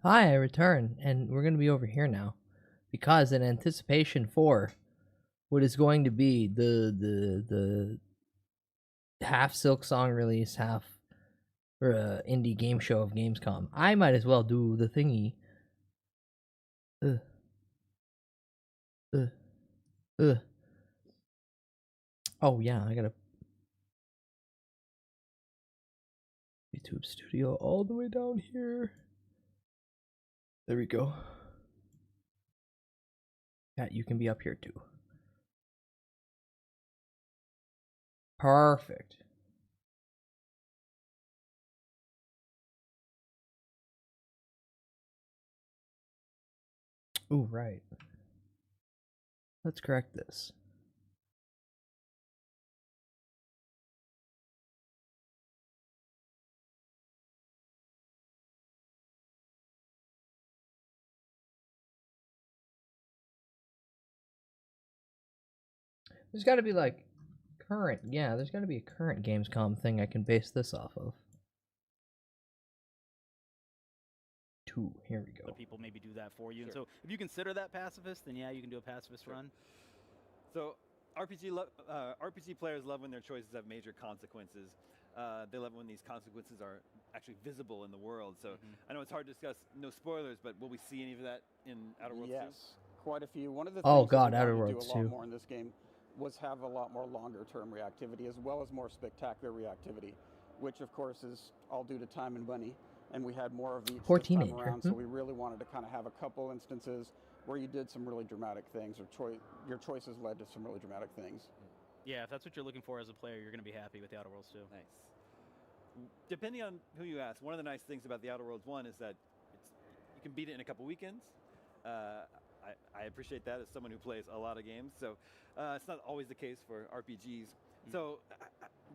Hi, I return, and we're going to be over here now, because in anticipation for what is going to be the half Silk Song release, half indie game show of Gamescom, I might as well do the thingy. Ugh. Ugh. Ugh. Oh yeah, I gotta YouTube Studio all the way down here. There we go. Yeah, you can be up here too. Perfect. Ooh, right. Let's correct this. There's got to be like current, yeah, there's got to be a current Gamescom thing I can base this off of. Here we go. Other people maybe do that for you. Sure. And so if you consider that pacifist, then yeah, you can do a pacifist run. So RPG players love when their choices have major consequences. They love when these consequences are actually visible in the world. So I know it's hard to discuss, no spoilers, but will we see any of that in Outer Worlds 2? Yes, quite a few. One of the Oh things god, that we Outer wanted to Worlds do a lot 2. more in this game was have a lot more longer-term reactivity, as well as more spectacular reactivity, which of course is all due to time and money. And we had more of each this time around, so we really wanted to kind of have a couple instances where you did some really dramatic things, or your choices led to some really dramatic things. Yeah, if that's what you're looking for as a player, you're going to be happy with the Outer Worlds 2. Nice. Depending on who you ask, one of the nice things about the Outer Worlds 1 is that you can beat it in a couple weekends. I appreciate that as someone who plays a lot of games, so it's not always the case for RPGs. So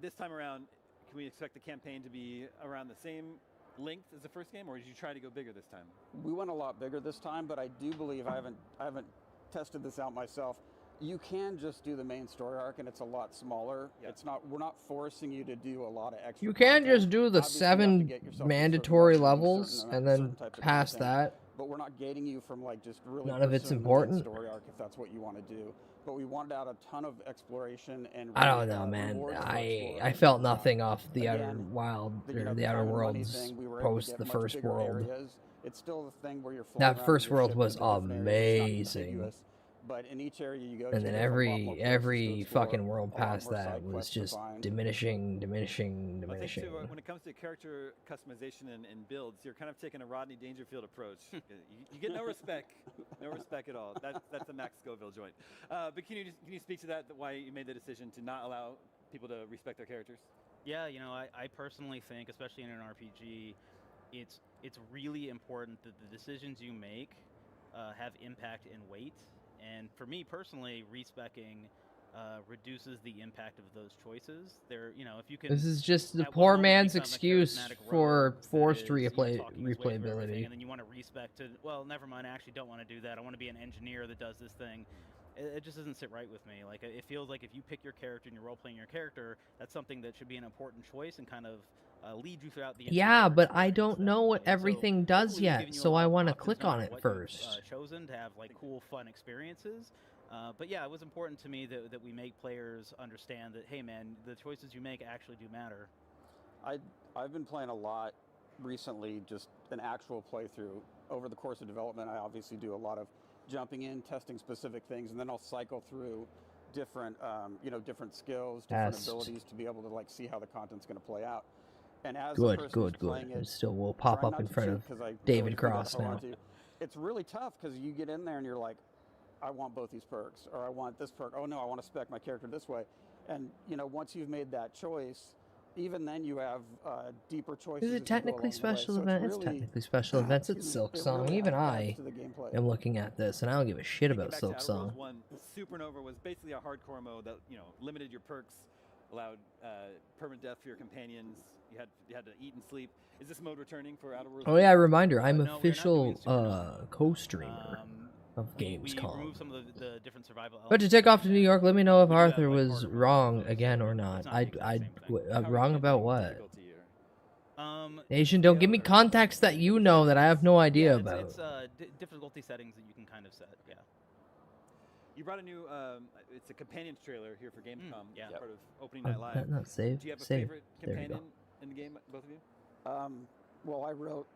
this time around, can we expect the campaign to be around the same length as the first game, or did you try to go bigger this time? We went a lot bigger this time, but I do believe I haven't tested this out myself. You can just do the main story arc, and it's a lot smaller. Yeah. We're not forcing you to do a lot of extra. You can just do the 7 mandatory levels and then pass that. But we're not gating you from like just really. None of it's important. Story arc, if that's what you want to do. But we wanted out a ton of exploration and. I don't know, man. I felt nothing off the Outer Wild or the Outer Worlds post the first world. It's still the thing where you're that first world was amazing. But in each area you go and then every fucking world past that was just diminishing. I think too, when it comes to character customization and builds, you're kind of taking a Rodney Dangerfield approach. you get no respect at all. That's a Max Scoville joint. But can you speak to that? Why you made the decision to not allow people to respect their characters? Yeah, you know, I personally think, especially in an RPG, it's really important that the decisions you make have impact and weight. And for me personally, respecking reduces the impact of those choices. If you can. This is just the poor man's excuse for forced replayability. And then you want to respect to, well, never mind, I actually don't want to do that. I want to be an engineer that does this thing. It just doesn't sit right with me. Like, it feels like if you pick your character and you're role-playing your character, that's something that should be an important choice and kind of lead you throughout the entire yeah, but I don't know what everything does yet, so I want to click on it first. Chosen to have like cool, fun experiences. But yeah, it was important to me that we make players understand that, hey man, the choices you make actually do matter. I've been playing a lot recently, just an actual playthrough. Over the course of development, I obviously do a lot of jumping in, testing specific things, and then I'll cycle through different, different skills, different abilities to be able to like see how the content's going to play out. And as good. It still will pop up in front of David Cross now. It's really tough because you get in there and you're like, I want both these perks, or I want this perk. Oh no, I want to spec my character this way. And once you've made that choice, even then you have deeper choices. Is it technically special event? It's technically special events. It's Silk Song. Even I am looking at this, and I don't give a shit about Silk Song. Supernova was basically a hardcore mode that limited your perks, allowed permanent death for your companions. You had to eat and sleep. Is this mode returning for Outer Worlds? Oh yeah, reminder, I'm official co-streamer of Gamescom. We some of the different survival elements. But to take off to New York, let me know if Arthur was wrong again or not. I wrong about what? Asian, don't give me context that you know that I have no idea yeah, about. It's difficulty settings that you can kind of set. Yeah. You brought a new, it's a companions trailer here for Gamescom. yeah. Part of opening night live. No, save. Do you have a save. favorite There we companion go. in the game, both of you? Well, I wrote,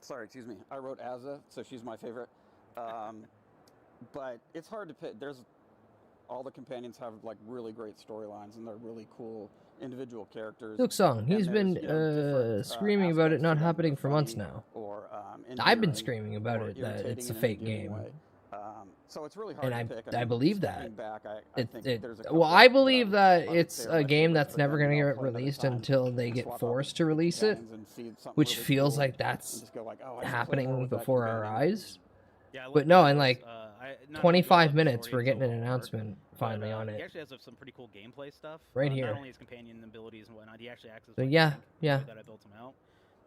sorry, excuse me. I wrote Azza, so she's my favorite. But it's hard to pick. All the companions have like really great storylines, and they're really cool individual characters. Silk Song, he's And been different, screaming about it aspects not to them happening that are for months funny now. Or, I've been endearing screaming about or it that irritating it's a in fake given game. way. So it's really hard And to pick. I mean, believe stepping that. Back, I think there's a Well, couple I that believe that I would it's say are a my game favorites, that's but never then going to I'll get play it at a released time until they and get swap out forced the to release it, companions and see something which really feels cool like and that's just go like, oh, I should play more happening with that before our companion. eyes. Yeah. I love But no, in Gazo's, like not only do I 25 love the minutes, story we're and getting an overall arc, announcement finally but, on He it. actually has some pretty cool gameplay stuff. Right Not here. only his companion abilities and whatnot, he actually acts as So like, yeah, the yeah. way that I built him out.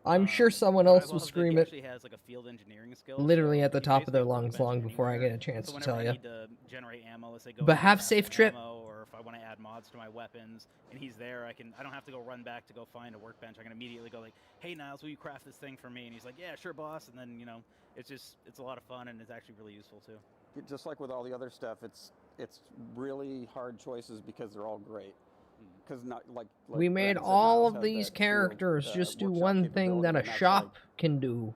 I'm sure someone But I else will love that scream he it actually has like a field engineering skill. literally so at the he's top of basically their a lungs long workbench before I anywhere. get a chance So to whenever tell I you. need to generate ammo, let's say go But and have craft safe more trip. ammo, or if I want to add mods to my weapons and he's there, I don't have to go run back to go find a workbench. I can immediately go like, hey Niles, will you craft this thing for me? And he's like, yeah, sure, boss. And then it's a lot of fun and it's actually really useful too. Just like with all the other stuff, it's really hard choices because they're all great. Because not like We made Brandon said, all Niles of has these that field, characters just do workshop one thing that capability, a and that's, shop like, can do,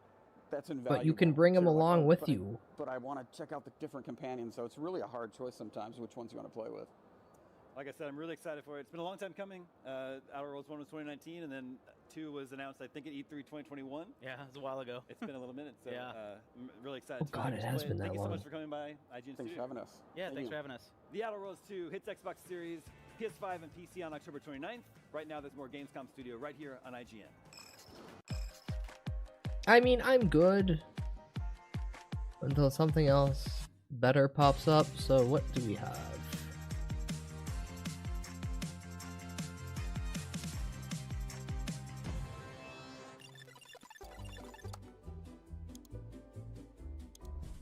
that's invaluable. but you can bring them So you're like, along oh, with but you. But I want to check out the different companions, so it's really a hard choice sometimes which ones you want to play with. Like I said, I'm really excited for it. It's been a long time coming. Outer Worlds 1 was 2019, and then 2 was announced, I think, at E3 2021. Yeah, it was a while ago. It's been a little minute, so Yeah. I'm really excited. Oh to God, it has been that Thank you so long. much for coming by, IGN Thanks for Studio. having us. Yeah, Thank thanks you. for having us. The Outer Worlds 2 hits Xbox Series, PS5, and PC on October 29th. Right now, there's more Gamescom Studio right here on IGN. I mean, I'm good until something else better pops up. So what do we have?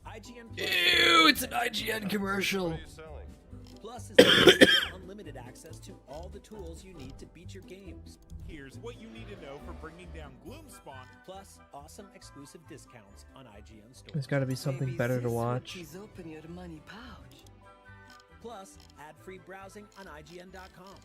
IGN Ew, it's an IGN commercial. Plus is unlimited access to all the tools you need to beat your games. Here's what you need to know for bringing down Gloomspawn. Plus awesome exclusive discounts on IGN stores. There's got to be something better to watch. Open your money pouch. Plus ad-free browsing on IGN.com.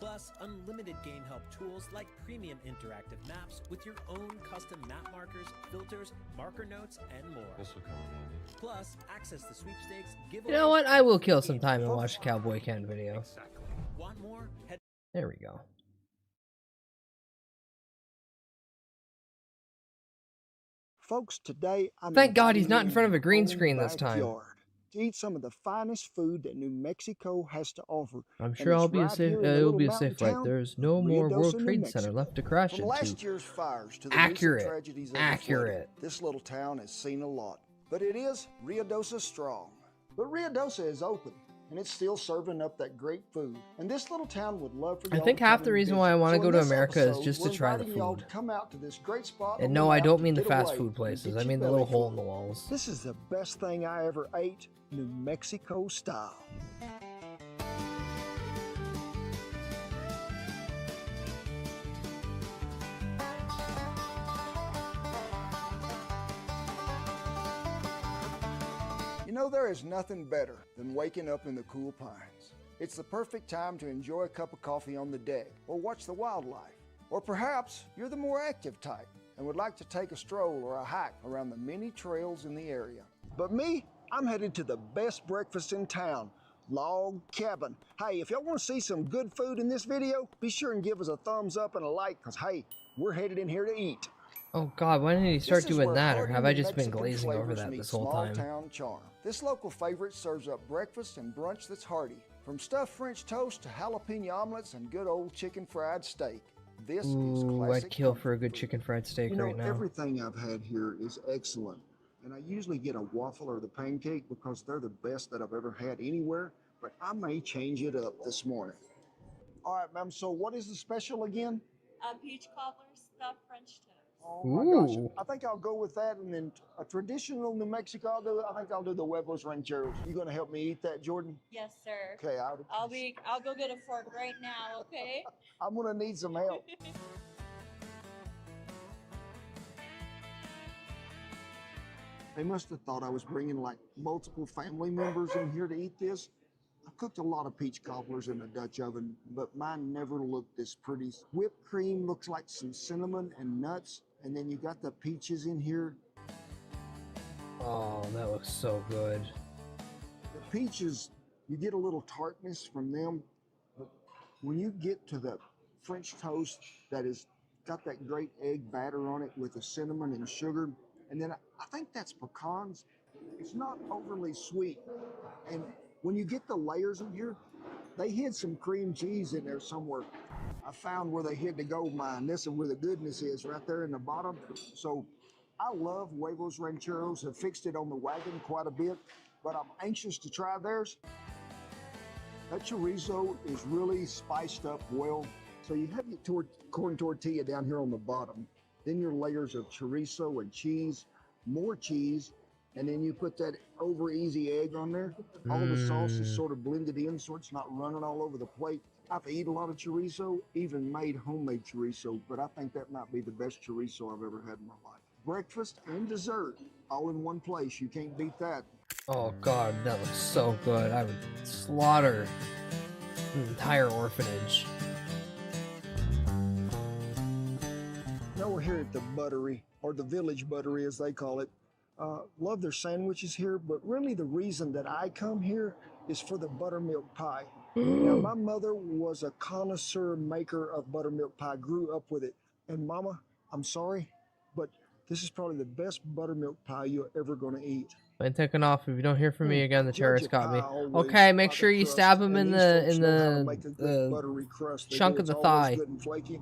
Plus unlimited game help tools like premium interactive maps with your own custom map markers, filters, marker notes, and more. This will come in handy. Plus access to sweepstakes, giveaways. You know what? I will kill some time and watch the Cowboy Ken video. Exactly. Want more? Head There we go. Folks, today I'm Thank God he's not in inviting front of you a green to my screen own this time. backyard to eat some of the finest food that New Mexico has to offer. I'm And sure it's I'll be a right safe. here in the It'll little be a mountain safe flight. town There's no of more Rio World Dosa, New Trade Center Mexico. left to crash From into. last year's fires to the Accurate. recent tragedies of the Accurate. flooding, this little town has seen a lot. But it is Rio Dosa strong. But Rio Dosa is open, and it's still serving up that great food. And this little town would love for I y'all think to half come the and reason visit. why I want to So go in to this America is episode, just to we're try the inviting y'all food. to come out to this great spot And on no, the I map don't to mean the get fast away food and places. get I your mean the belly little hole full. in the walls. This is the best thing I ever ate, New Mexico style. You know, there is nothing better than waking up in the cool pines. It's the perfect time to enjoy a cup of coffee on the deck or watch the wildlife. Or perhaps you're the more active type and would like to take a stroll or a hike around the many trails in the area. But me, I'm headed to the best breakfast in town, Log Cabin. Hey, if y'all want to see some good food in this video, be sure and give us a thumbs up and a like, because hey, we're headed in here to eat. Oh God, when did he start This is doing where that, or hearty have I New just been Mexican glazing over flavors that meet this whole small time? town charm. This local favorite serves up breakfast and brunch that's hearty. From stuffed French toast to jalapeno omelets and good old chicken fried steak. This is Ooh, classic I'd kill comfort for a good food. chicken fried steak You know, right now. everything I've had here is excellent. And I usually get a waffle or the pancake because they're the best that I've ever had anywhere, but I may change it up this morning. All right, ma'am, so what is the special again? Peach cobbler stuffed French toast. Oh my gosh, Ooh. I think I'll go with that, and then a traditional New Mexico. I think I'll do the huevos rancheros. You gonna help me eat that, Jordan? Yes, sir. Okay, I'll go get a fork right now, okay? I'm gonna need some help. They must have thought I was bringing like multiple family members in here to eat this. I cooked a lot of peach cobblers in a Dutch oven, but mine never looked this pretty. Whipped cream looks like some cinnamon and nuts, and then you got the peaches in here. Oh, that looks so good. The peaches, you get a little tartness from them, but when you get to the French toast that is got that great egg batter on it with the cinnamon and sugar, and then I think that's pecans. It's not overly sweet, and when you get the layers in here, they hid some cream cheese in there somewhere. I found where they hid the gold mine. This is where the goodness is, right there in the bottom. So I love huevos rancheros. Have fixed it on the wagon quite a bit, but I'm anxious to try theirs. That chorizo is really spiced up well. So you have your corn tortilla down here on the bottom, then your layers of chorizo and cheese, more cheese, and then you put that over easy egg on there. All the sauce is sort of blended in so it's not running all over the plate. I've eaten a lot of chorizo, even made homemade chorizo, but I think that might be the best chorizo I've ever had in my life. Breakfast and dessert all in one place. You can't beat that. Oh god, that looks so good. I would slaughter an entire orphanage. Now we're here at the Buttery, or the Village Buttery as they call it. Love their sandwiches here, but really the reason that I come here is for the buttermilk pie. Now, my mother was a connoisseur maker of buttermilk pie, grew up with it. And Mama, I'm sorry, but this is probably the best buttermilk pie you're ever gonna eat. I'm taking off. If you don't hear from me again, the terrorist got me. Pie always Okay, make by the sure you crust, stab him and in these folks know how to the make a good buttery crust. They chunk do. of the It's always thigh. good and flaky.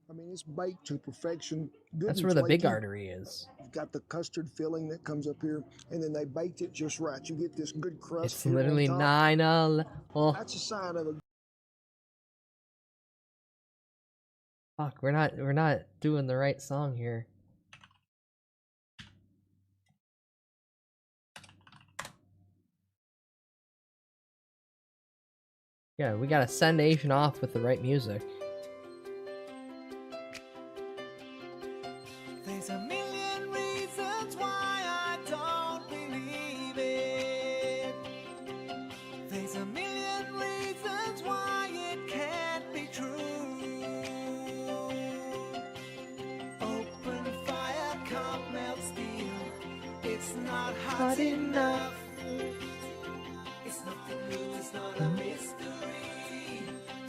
I mean, it's baked to perfection. Good That's and where the big flaky. artery is. You've got the custard filling that comes up here, and then they baked it just right. You get this good crust. It's here on literally top. 9. Oh, That's a sign of a fuck, we're not doing the right song here. Yeah, we gotta send Asian off with the right music. There's a million reasons why I don't believe it. There's a million reasons why it can't be true. Open fire can't melt steel. It's not hot enough. It's nothing new, it's not a mystery.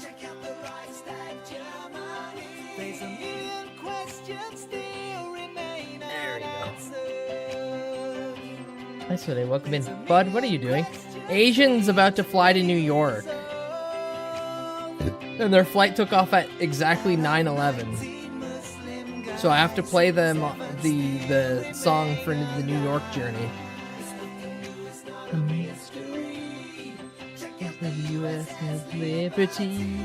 Check out the Reichstag, Germany. There's a million questions still remain unanswered. Nice one, welcome in. Bud, what are you doing? Asians about to fly to New York. And their flight took off at exactly 9:11. So I have to play them the song for the New York journey. The U.S. has liberty.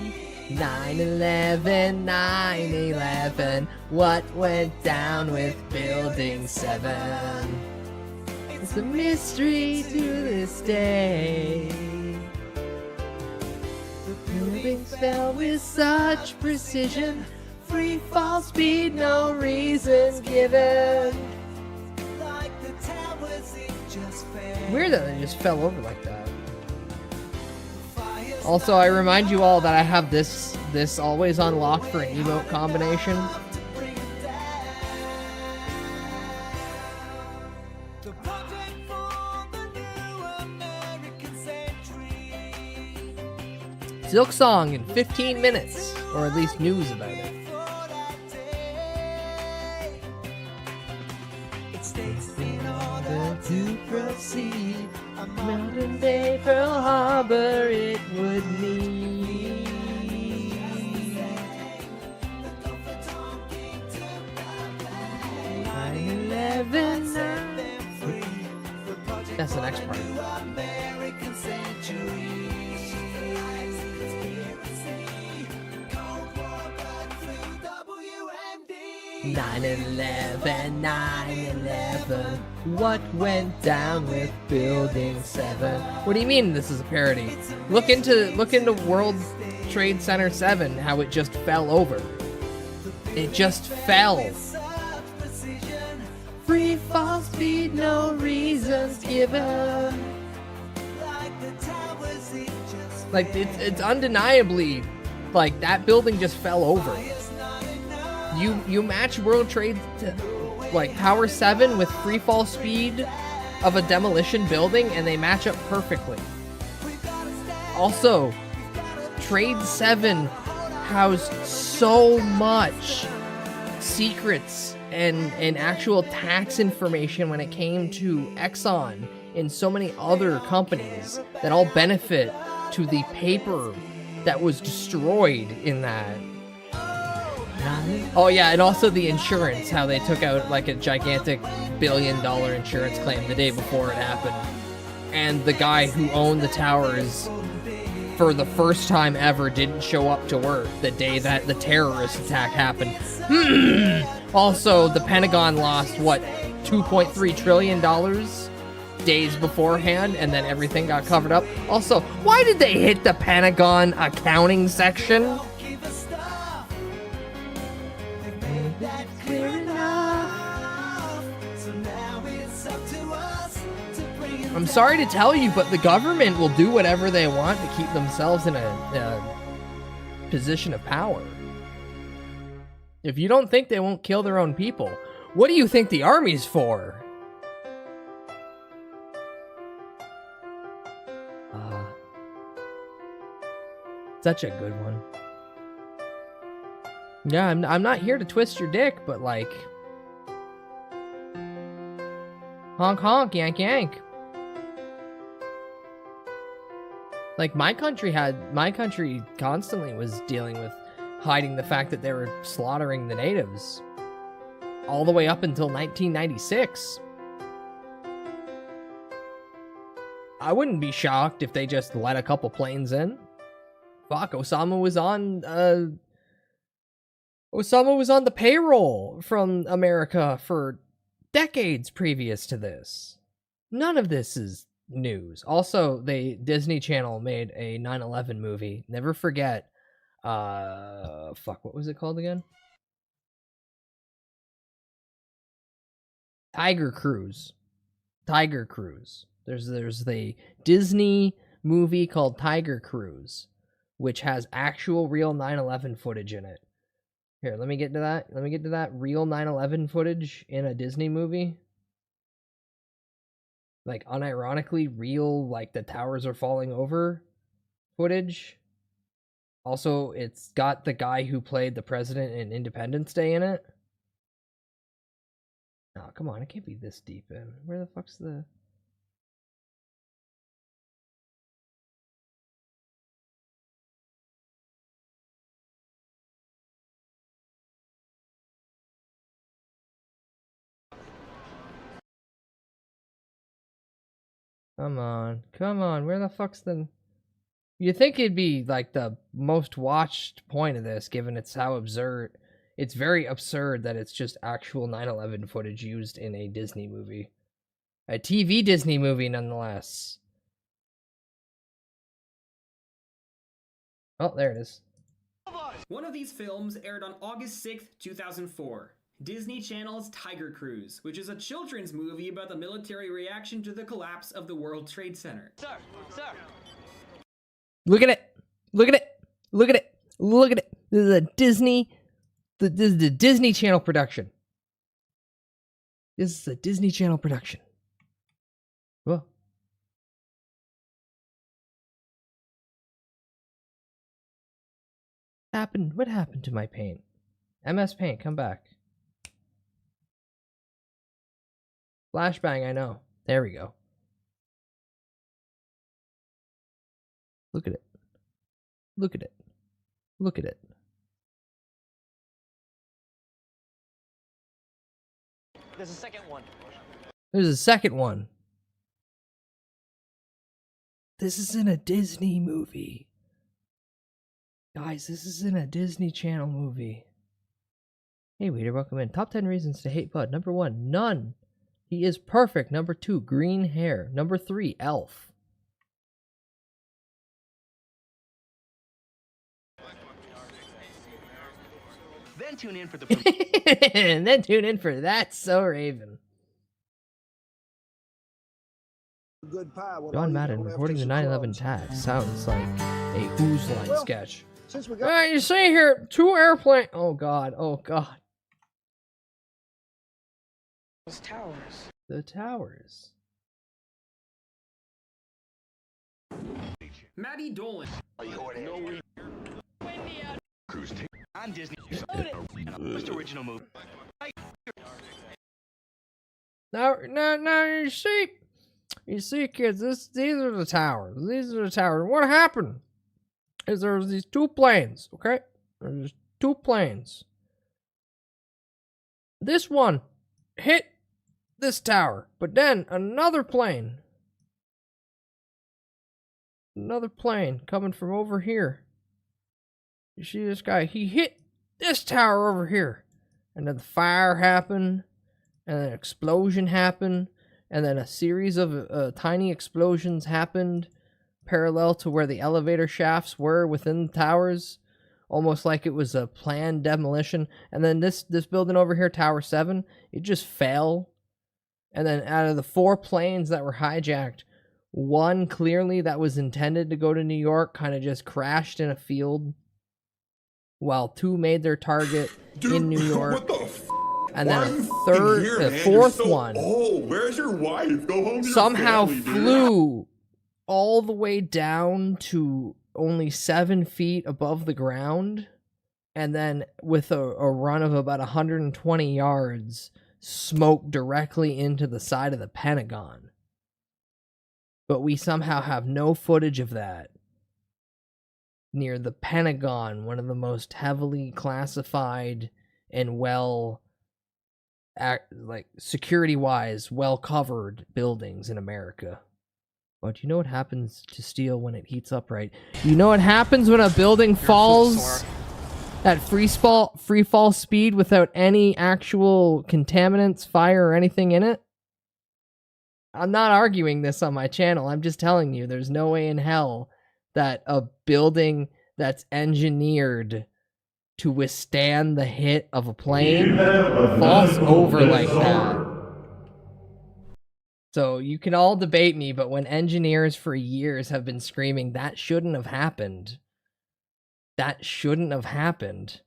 9/11, 9/11. What went down with Building 7? It's a mystery to this day. The buildings fell with such precision. Free fall speed, no reason given. Like the towers, it just fell. Weird that they just fell over like that. Also, I remind you all that I have this always on lock for an emote combination. The project for the new American century. Silk Song in 15 minutes, or at least news about it. It states in order To proceed, a modern day Pearl Harbor it would need. 9/11. That's the next part. American century. Cold War blood through WMD. 9/11, 9/11. What went down with Building 7? What do you mean this is a parody? Look into World Trade Center 7, how it just fell over. It just fell. Free fall speed, no reasons given. Like, it's undeniably, like, that building just fell over. You match World Trade, like, Tower 7 with free fall speed of a demolition building, and they match up perfectly. Also, Trade 7 housed so much secrets and actual tax information when it came to Exxon and so many other companies that all benefit to the paper that was destroyed in that. Oh yeah, and also the insurance, how they took out like a gigantic $1 billion insurance claim the day before it happened. And the guy who owned the towers for the first time ever didn't show up to work the day that the terrorist attack happened. Also, the Pentagon lost, what, $2.3 trillion days beforehand, and then everything got covered up. Also, why did they hit the Pentagon accounting section? I'm sorry to tell you, but the government will do whatever they want to keep themselves in a position of power. If you don't think they won't kill their own people, what do you think the army's for? Such a good one. Yeah, I'm not here to twist your dick, but like, honk honk, yank yank. Like, my country constantly was dealing with hiding the fact that they were slaughtering the natives all the way up until 1996. I wouldn't be shocked if they just let a couple planes in. Fuck, Osama was on the payroll from America for decades previous to this. None of this is news. Also, Disney Channel made a 9/11 movie. Never forget. Fuck, what was it called again? Tiger Cruise. There's the Disney movie called Tiger Cruise, which has actual real 9/11 footage in it. Here, let me get to that. Let me get to that real 9/11 footage in a Disney movie. Like, unironically real, like, the towers are falling over footage. Also, it's got the guy who played the president in Independence Day in it. Oh, come on, it can't be this deep in. Where the fuck's the... Come on, where the fuck's the... You'd think it'd be, like, the most watched point of this, given it's how absurd... It's very absurd that it's just actual 9/11 footage used in a Disney movie. A TV Disney movie, nonetheless. Oh, there it is. One of these films aired on August 6th, 2004. Disney Channel's Tiger Cruise, which is a children's movie about the military reaction to the collapse of the World Trade Center. Sir! Look at it! Look at it! Look at it! Look at it! This is a Disney... This is the Disney Channel production. This is a Disney Channel production. Whoa. What happened to my paint? MS Paint, come back. Flashbang, I know. There we go. Look at it. Look at it. Look at it. There's a second one. There's a second one. This isn't a Disney movie. Guys, this isn't a Disney Channel movie. Hey, Weeder, welcome in. Top 10 reasons to hate Bud. Number 1, none. He is perfect. Number 2, green hair. Number 3, elf. Then tune in for the And then tune in for That's So Raven. Good pie. John Madden reporting the 9/11 attacks. Sounds like a Who's Line sketch. Since we got You see here, 2 airplanes. Oh God, oh God. Those towers. The towers. Maddie Dolan. on Disney. Most original movie. Now, you see, kids, these are the towers. These are the towers. What happened is there was these 2 planes, okay? There's 2 planes. This one hit this tower, but then another plane coming from over here. You see this guy? He hit this tower over here, and then the fire happened, and then an explosion happened, and then a series of tiny explosions happened parallel to where the elevator shafts were within the towers, almost like it was a planned demolition. And then this building over here, Tower 7, it just fell. And then out of the 4 planes that were hijacked, 1 clearly that was intended to go to New York kind of just crashed in a field, while 2 made their target in New York. And then the 4th one where's your wife? Go home to your somehow family, dude. flew all the way down to only 7 feet above the ground, and then with a run of about 120 yards, smoked directly into the side of the Pentagon. But we somehow have no footage of that near the Pentagon, one of the most heavily classified and security-wise, well-covered buildings in America. But do you know what happens to steel when it heats up right? You know what happens when a building falls at free fall speed without any actual contaminants, fire, or anything in it? I'm not arguing this on my channel. I'm just telling you, there's no way in hell that a building that's engineered to withstand the hit of a plane falls over like that. So you can all debate me, but when engineers for years have been screaming, that shouldn't have happened. That shouldn't have happened.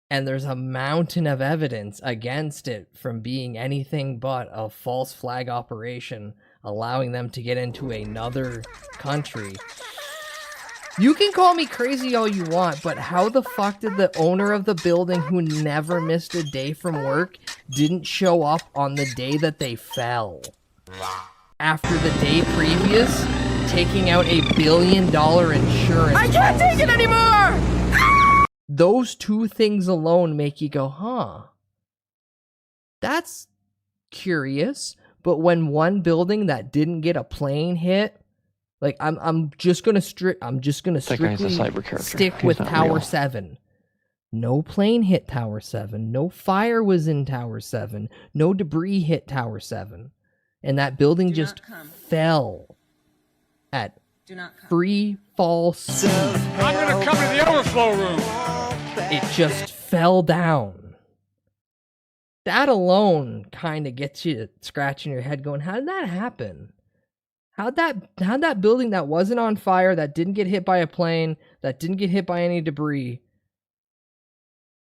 And there's a mountain of evidence against it from being anything but a false flag operation, allowing them to get into another country. You can call me crazy all you want, but how the fuck did the owner of the building, who never missed a day from work, didn't show up on the day that they fell? After the day previous, taking out $1 billion insurance. I can't take it anymore! Those 2 things alone make you go, huh? That's curious. But when one building that didn't get a plane hit, like I'm just gonna strictly stick with Tower 7. No plane hit Tower 7. No fire was in Tower 7. No debris hit Tower 7. And that building just fell at free fall speed. I'm gonna come to the overflow room. It just fell down. That alone kind of gets you scratching your head going, how did that happen? How'd that building that wasn't on fire, that didn't get hit by a plane, that didn't get hit by any debris,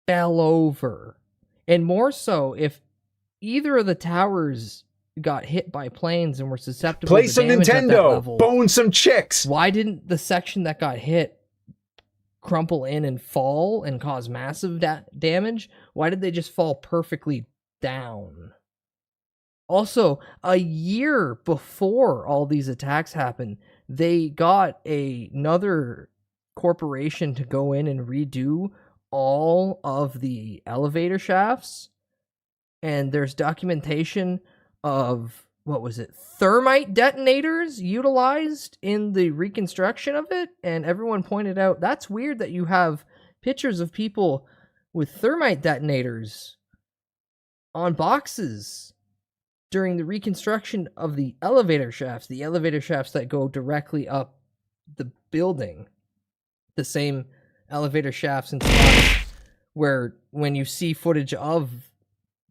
fell over? And more so, if either of the towers got hit by planes and were susceptible play to some damage at that Nintendo, level, bone some chicks. Why didn't the section that got hit crumple in and fall and cause massive damage? Why did they just fall perfectly down? Also, a year before all these attacks happened, they got another corporation to go in and redo all of the elevator shafts. And there's documentation of, thermite detonators utilized in the reconstruction of it. And everyone pointed out, that's weird that you have pictures of people with thermite detonators on boxes during the reconstruction of the elevator shafts that go directly up the building. The same elevator shafts and spots where when you see footage of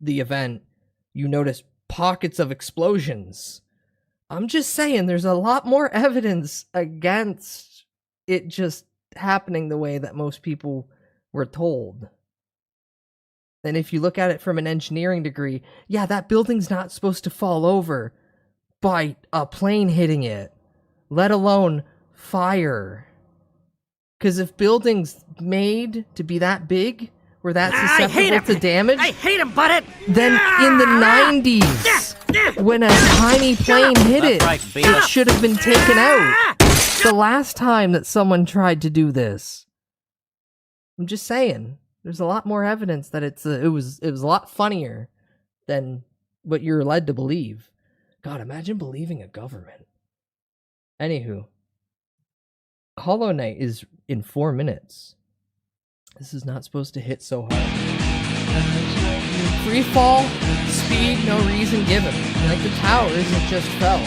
the event, you notice pockets of explosions. I'm just saying, there's a lot more evidence against it just happening the way that most people were told. And if you look at it from an engineering degree, yeah, that building's not supposed to fall over by a plane hitting it, let alone fire. Because if buildings made to be that big were that susceptible to damage, I hate him, but then in the 90s, when a tiny plane hit it, it should have been taken out. The last time that someone tried to do this. I'm just saying, there's a lot more evidence that it was a lot funnier than what you're led to believe. God, imagine believing a government. Anywho, Hollow Knight is in 4 minutes. This is not supposed to hit so hard. Free fall, speed, no reason given. Like the towers, it just fell.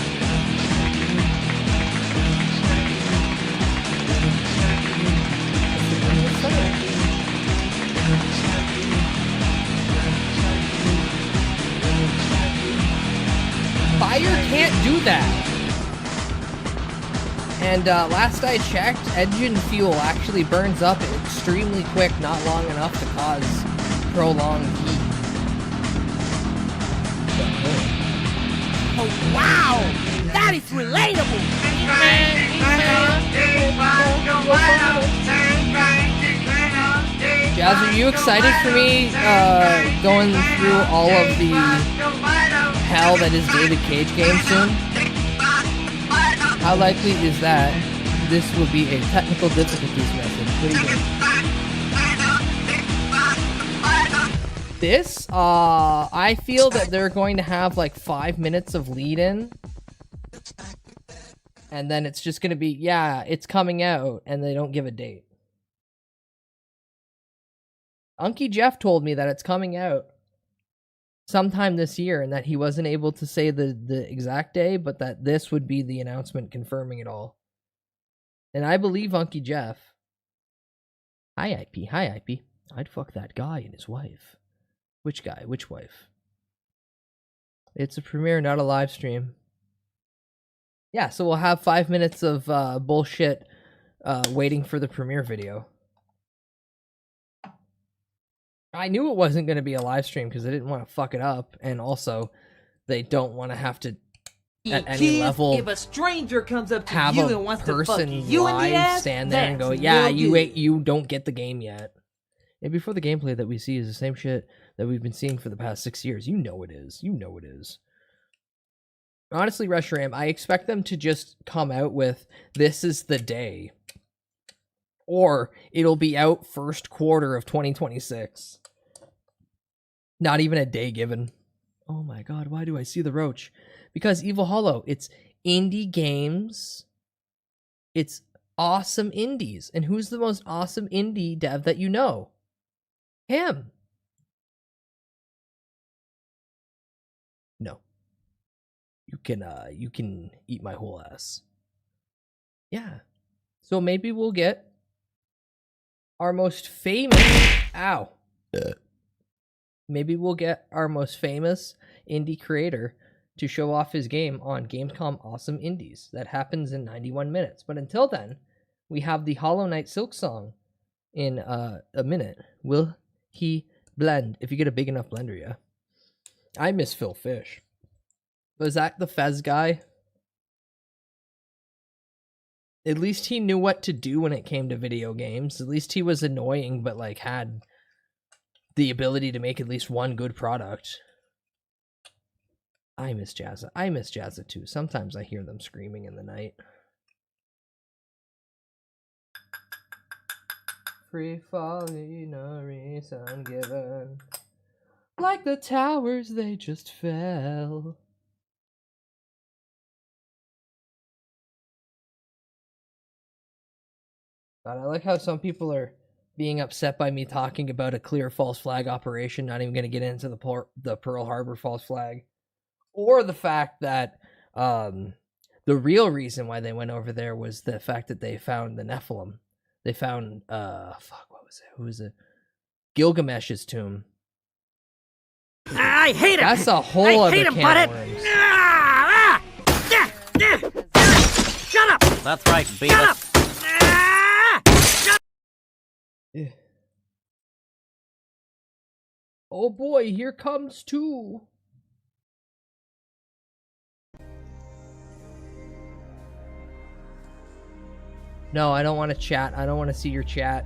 Fire can't do that. And last I checked, engine fuel actually burns up extremely quick, not long enough to cause prolonged heat. Oh, wow! That is relatable! Jazz, are you excited for me going through all of the hell that is David Cage game soon? How likely is that this will be a technical difficulties message? What do you think? This, I feel that they're going to have like 5 minutes of lead-in. And then it's just going to be, yeah, it's coming out, and they don't give a date. Unky Jeff told me that it's coming out sometime this year, and that he wasn't able to say the exact day, but that this would be the announcement confirming it all. And I believe Unky Jeff. Hi, IP. Hi, IP. I'd fuck that guy and his wife. Which guy? Which wife? It's a premiere, not a live stream. Yeah, so we'll have 5 minutes of bullshit waiting for the premiere video. I knew it wasn't going to be a live stream because they didn't want to fuck it up, and also they don't want to have to at any level if a stranger comes up to have you a and wants to fuck person you in the live ass, stand there and go, that's yeah, no you don't get the game yet. And before the gameplay that we see is the same shit that we've been seeing for the past 6 years. You know it is. You know it is. Honestly, Reshiram, I expect them to just come out with, this is the day. Or it'll be out first quarter of 2026. Not even a day given. Oh my god, why do I see the roach? Because Evil Hollow, it's indie games. It's awesome indies. And who's the most awesome indie dev that you know? Him. No. You can eat my whole ass. Yeah. So maybe we'll get our most famous... Ow. Maybe we'll get our most famous indie creator to show off his game on Gamescom Awesome Indies. That happens in 91 minutes. But until then, we have the Hollow Knight Silksong in a minute. Will he blend? If you get a big enough blender, yeah. I miss Phil Fish. Was that the Fez guy? At least he knew what to do when it came to video games. At least he was annoying, but like had the ability to make at least one good product. I miss Jazza. I miss Jazza too. Sometimes I hear them screaming in the night. Free falling, no reason given. Like the towers, they just fell. God, I like how some people are being upset by me talking about a clear false flag operation, not even going to get into the Pearl Harbor false flag, or the fact that the real reason why they went over there was the fact that they found the Nephilim. They found what was it? Who was it? Gilgamesh's tomb. I hate him. That's a whole other can of worms. Shut up. That's right, Beavis. Oh boy, here comes two. No, I don't want to chat. I don't want to see your chat.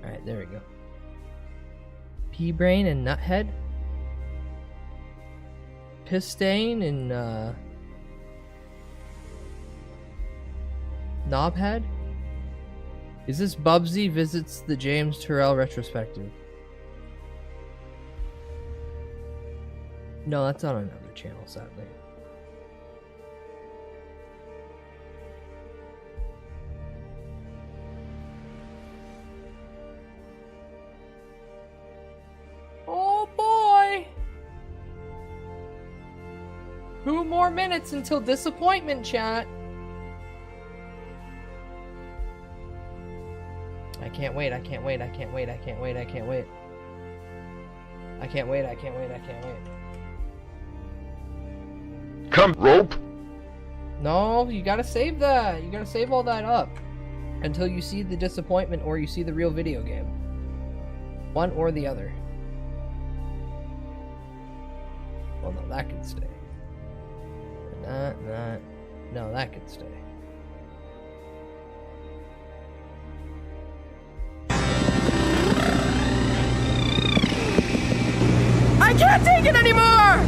Alright, there we go. P-Brain and Nuthead. Pisstain and Knobhead. Is this Bubsy visits the James Turrell retrospective? No, that's on another channel, sadly. Oh boy! 2 more minutes until disappointment, chat. I can't wait, I can't wait, I can't wait, I can't wait, I can't wait. I can't wait, I can't wait, I can't wait. Come, rope! No, you gotta save that. You gotta save all that up until you see the disappointment or you see the real video game. One or the other. Well, no, that can stay. No, that can stay. I can't take it anymore!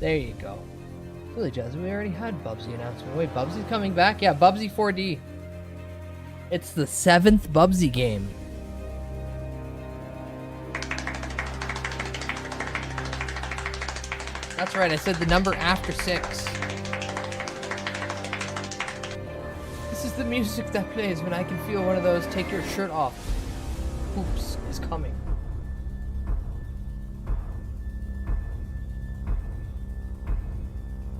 There you go. Really, Jasmine, we already had Bubsy announcement. Wait, Bubsy's coming back? Yeah, Bubsy 4D. It's the 7th Bubsy game. That's right, I said the number after 6. This is the music that plays when I can feel one of those take your shirt off. Oops, is coming.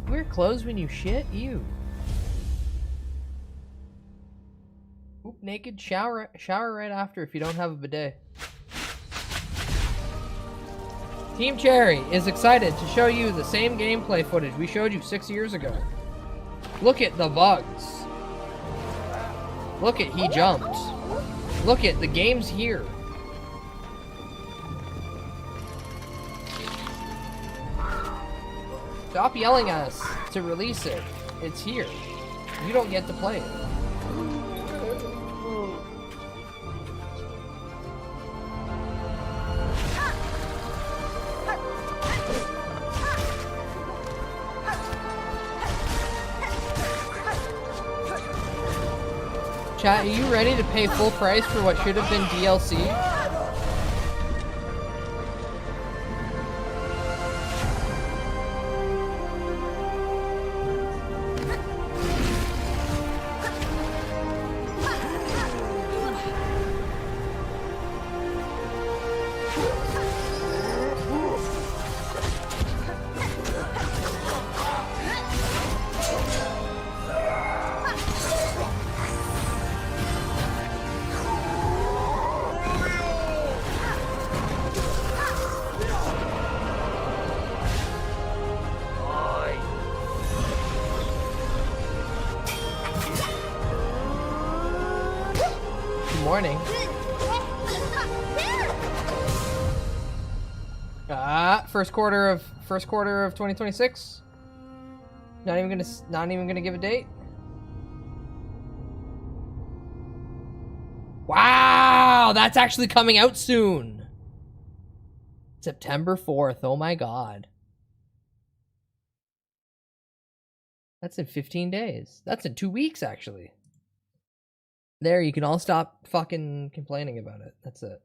Wear clothes when you shit? Ew. Oop, naked, shower right after if you don't have a bidet. Team Cherry is excited to show you the same gameplay footage we showed you 6 years ago. Look at the bugs. Look at he jumped. Look at the game's here. Stop yelling at us to release it. It's here. You don't get to play it. Chat, are you ready to pay full price for what should have been DLC? morning. First quarter of 2026. Not even gonna give a date. Wow, that's actually coming out soon. September 4th. Oh my god. That's in 15 days. That's in 2 weeks, actually. There, you can all stop fucking complaining about it. That's it.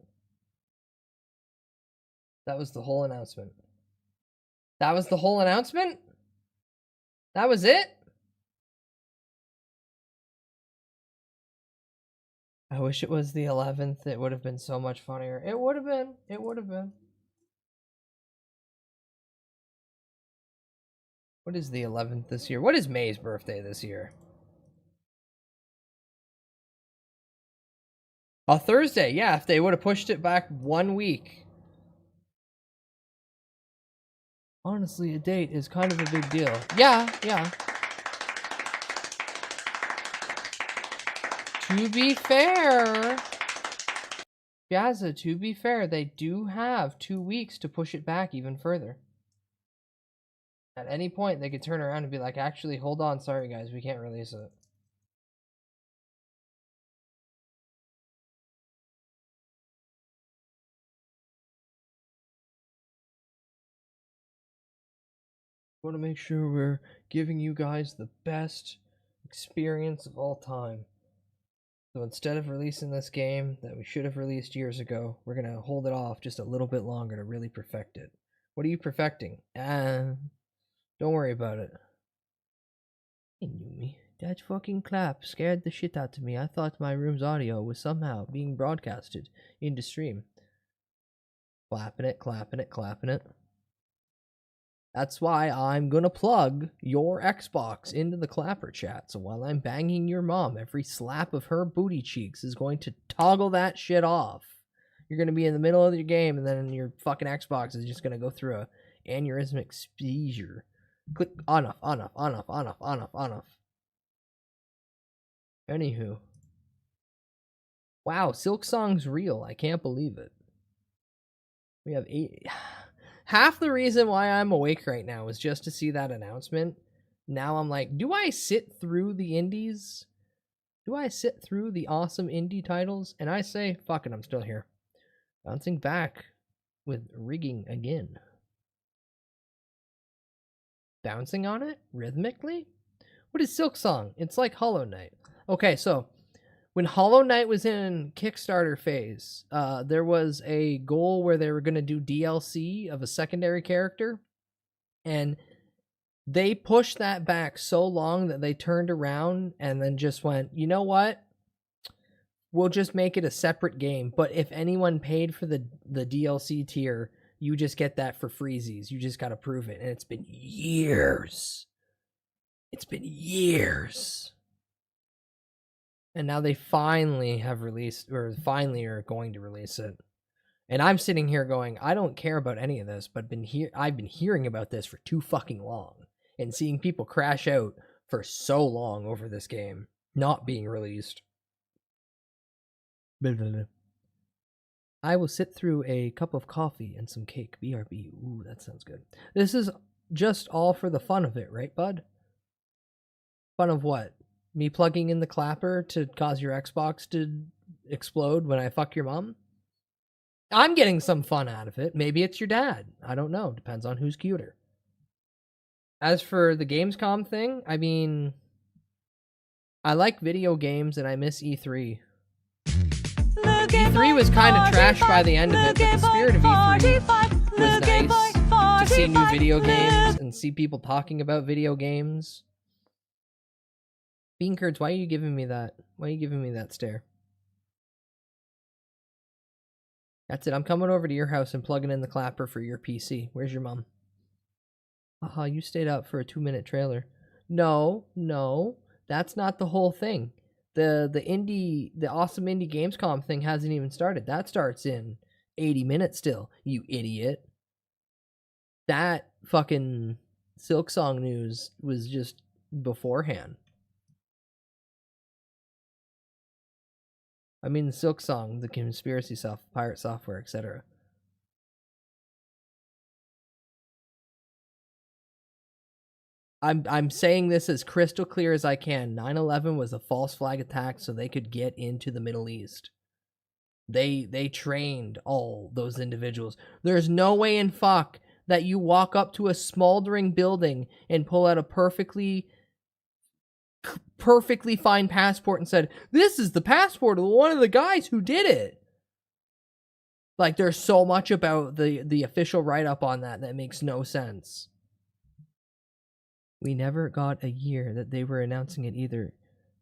That was the whole announcement. That was the whole announcement? That was it? I wish it was the 11th. It would have been so much funnier. It would have been. It would have been. What is the 11th this year? What is May's birthday this year? A Thursday. Yeah, if they would have pushed it back 1 week. Honestly, a date is kind of a big deal. Yeah. To be fair, Jazza, to be fair, they do have 2 weeks to push it back even further. At any point, they could turn around and be like, actually, hold on, sorry guys, we can't release it. We want to make sure we're giving you guys the best experience of all time. So instead of releasing this game that we should have released years ago, we're going to hold it off just a little bit longer to really perfect it. What are you perfecting? Don't worry about it. Hey, Numi. That fucking clap scared the shit out of me. I thought my room's audio was somehow being broadcasted into stream. Clapping it. That's why I'm gonna plug your Xbox into the clapper chat. So while I'm banging your mom, every slap of her booty cheeks is going to toggle that shit off. You're gonna be in the middle of your game, and then your fucking Xbox is just gonna go through a aneurysmic seizure. Click on off. Anywho. Wow, Silk Song's real. I can't believe it. We have 8... Half the reason why I'm awake right now is just to see that announcement. Now I'm like, do I sit through the indies? Do I sit through the awesome indie titles? And I say, fuck it, I'm still here. Bouncing back with rigging again. Bouncing on it rhythmically? What is Silk Song? It's like Hollow Knight. Okay, so when Hollow Knight was in Kickstarter phase, there was a goal where they were going to do DLC of a secondary character, and they pushed that back so long that they turned around and then just went, you know what? We'll just make it a separate game, but if anyone paid for the DLC tier, you just get that for freezies. You just got to prove it, and it's been years. And now they finally have released, or finally are going to release it. And I'm sitting here going, I don't care about any of this, but I've been hearing about this for too fucking long. And seeing people crash out for so long over this game not being released. I will sit through a cup of coffee and some cake. BRB. Ooh, that sounds good. This is just all for the fun of it, right, bud? Fun of what? Me plugging in the clapper to cause your Xbox to explode when I fuck your mom? I'm getting some fun out of it. Maybe it's your dad. I don't know. Depends on who's cuter. As for the Gamescom thing, I mean, I like video games and I miss E3. E3 was kind of trash by the end of it, but the spirit of E3 was nice to see new video games and see people talking about video games. Bean Curds, why are you giving me that? Why are you giving me that stare? That's it. I'm coming over to your house and plugging in the clapper for your PC. Where's your mom? Haha, you stayed up for a 2-minute trailer. No, that's not the whole thing. The Awesome Indie Gamescom thing hasn't even started. That starts in 80 minutes still, you idiot. That fucking Silk Song news was just beforehand. I mean, the Silk Song, the conspiracy stuff, pirate software, etc. I'm saying this as crystal clear as I can. 9/11 was a false flag attack so they could get into the Middle East. They trained all those individuals. There's no way in fuck that you walk up to a smoldering building and pull out a perfectly fine passport and said, "This is the passport of one of the guys who did it." Like, there's so much about the official write-up on that makes no sense. We never got a year that they were announcing it either.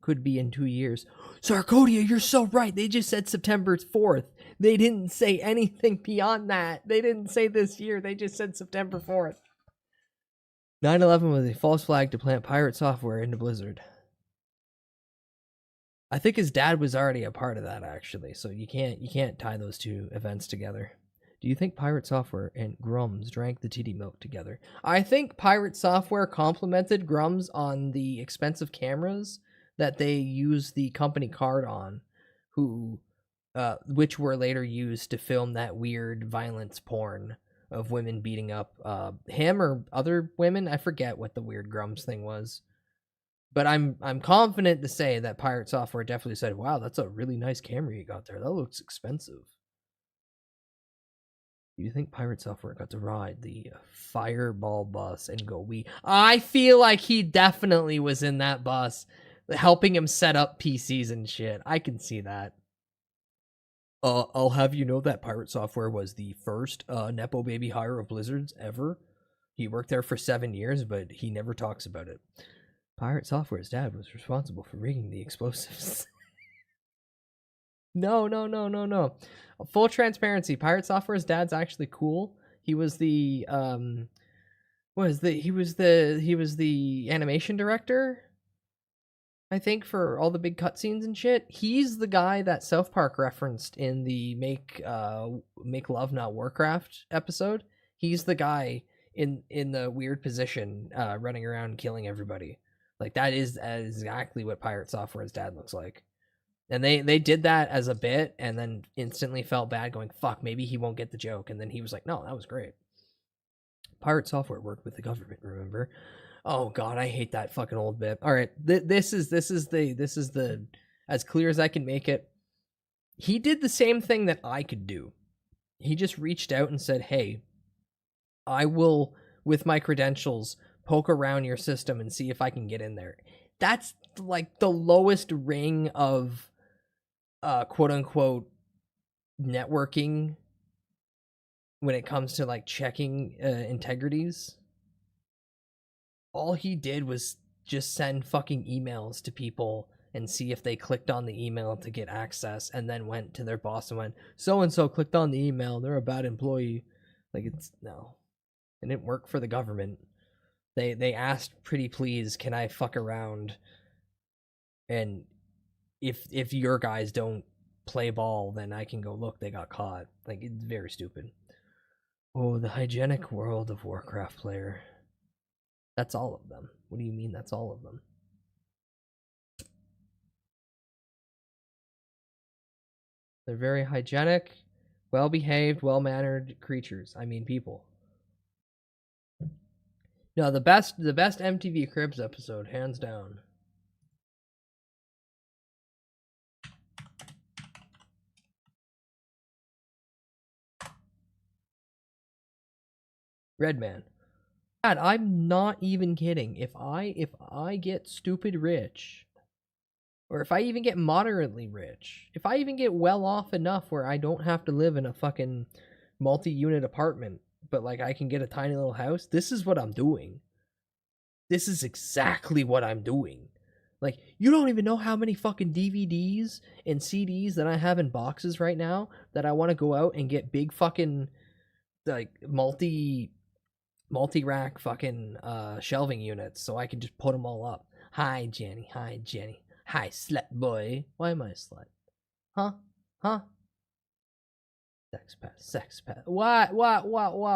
Could be in 2 years. Sarkodia, you're so right. They just said September 4th. They didn't say anything beyond that. They didn't say this year. They just said September 4th. 9/11 was a false flag to plant pirate software into Blizzard. I think his dad was already a part of that, actually, so you can't tie those two events together. Do you think Pirate Software and Grums drank the titty milk together? I think Pirate Software complimented Grums on the expensive cameras that they used the company card on, which were later used to film that weird violence porn of women beating up him or other women. I forget what the weird Grums thing was. But I'm confident to say that Pirate Software definitely said, "Wow, that's a really nice camera you got there. That looks expensive." Do you think Pirate Software got to ride the Fireball bus and go wee? I feel like he definitely was in that bus, helping him set up PCs and shit. I can see that. I'll have you know that Pirate Software was the first Nepo baby hire of Blizzard's ever. He worked there for 7 years, but he never talks about it. Pirate Software's dad was responsible for rigging the explosives. No. Full transparency. Pirate Software's dad's actually cool. He was the he was the animation director, I think, for all the big cutscenes and shit. He's the guy that South Park referenced in the Make Love Not Warcraft episode. He's the guy in the weird position running around killing everybody. Like, that is exactly what Pirate Software's dad looks like. And they did that as a bit and then instantly felt bad, going, fuck, maybe he won't get the joke. And then he was like, no, that was great. Pirate Software worked with the government, remember? Oh god, I hate that fucking old bit. All right, this is the as clear as I can make it. He did the same thing that I could do. He just reached out and said, hey, I will, with my credentials, poke around your system and see if I can get in there. That's like the lowest ring of quote unquote networking when it comes to like checking integrities. All he did was just send fucking emails to people and see if they clicked on the email to get access, and then went to their boss and went, so and so clicked on the email, they're a bad employee. Like, it's no. It didn't work for the government. They asked, pretty please, can I fuck around? And if your guys don't play ball, then I can go, look, they got caught. Like, it's very stupid. Oh, the hygienic world of Warcraft player. That's all of them. What do you mean that's all of them? They're very hygienic, well-behaved, well-mannered creatures. I mean, people. No, the best MTV Cribs episode, hands down. Redman. God, I'm not even kidding. If I get stupid rich, or if I even get moderately rich, if I even get well off enough where I don't have to live in a fucking multi-unit apartment, but like I can get a tiny little house, this is what I'm doing. This is exactly what I'm doing. Like, you don't even know how many fucking DVDs and CDs that I have in boxes right now that I want to go out and get big fucking like multi-rack fucking shelving units so I can just put them all up. Hi, Jenny. Hi, Jenny. Hi, slut boy. Why am I a slut? Huh? Sex pet. What? Whoa.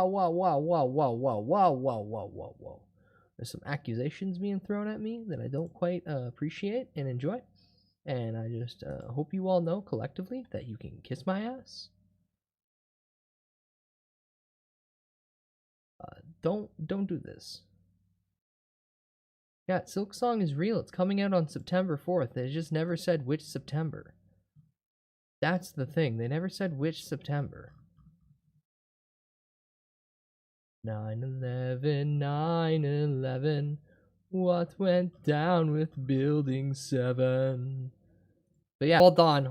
There's some accusations being thrown at me that I don't quite appreciate and enjoy. And I just hope you all know collectively that you can kiss my ass. Don't do this. Yeah, Silk Song is real. It's coming out on September 4th. They just never said which September. That's the thing. They never said which September. 9/11, 9/11. What went down with Building 7? But yeah, hold on.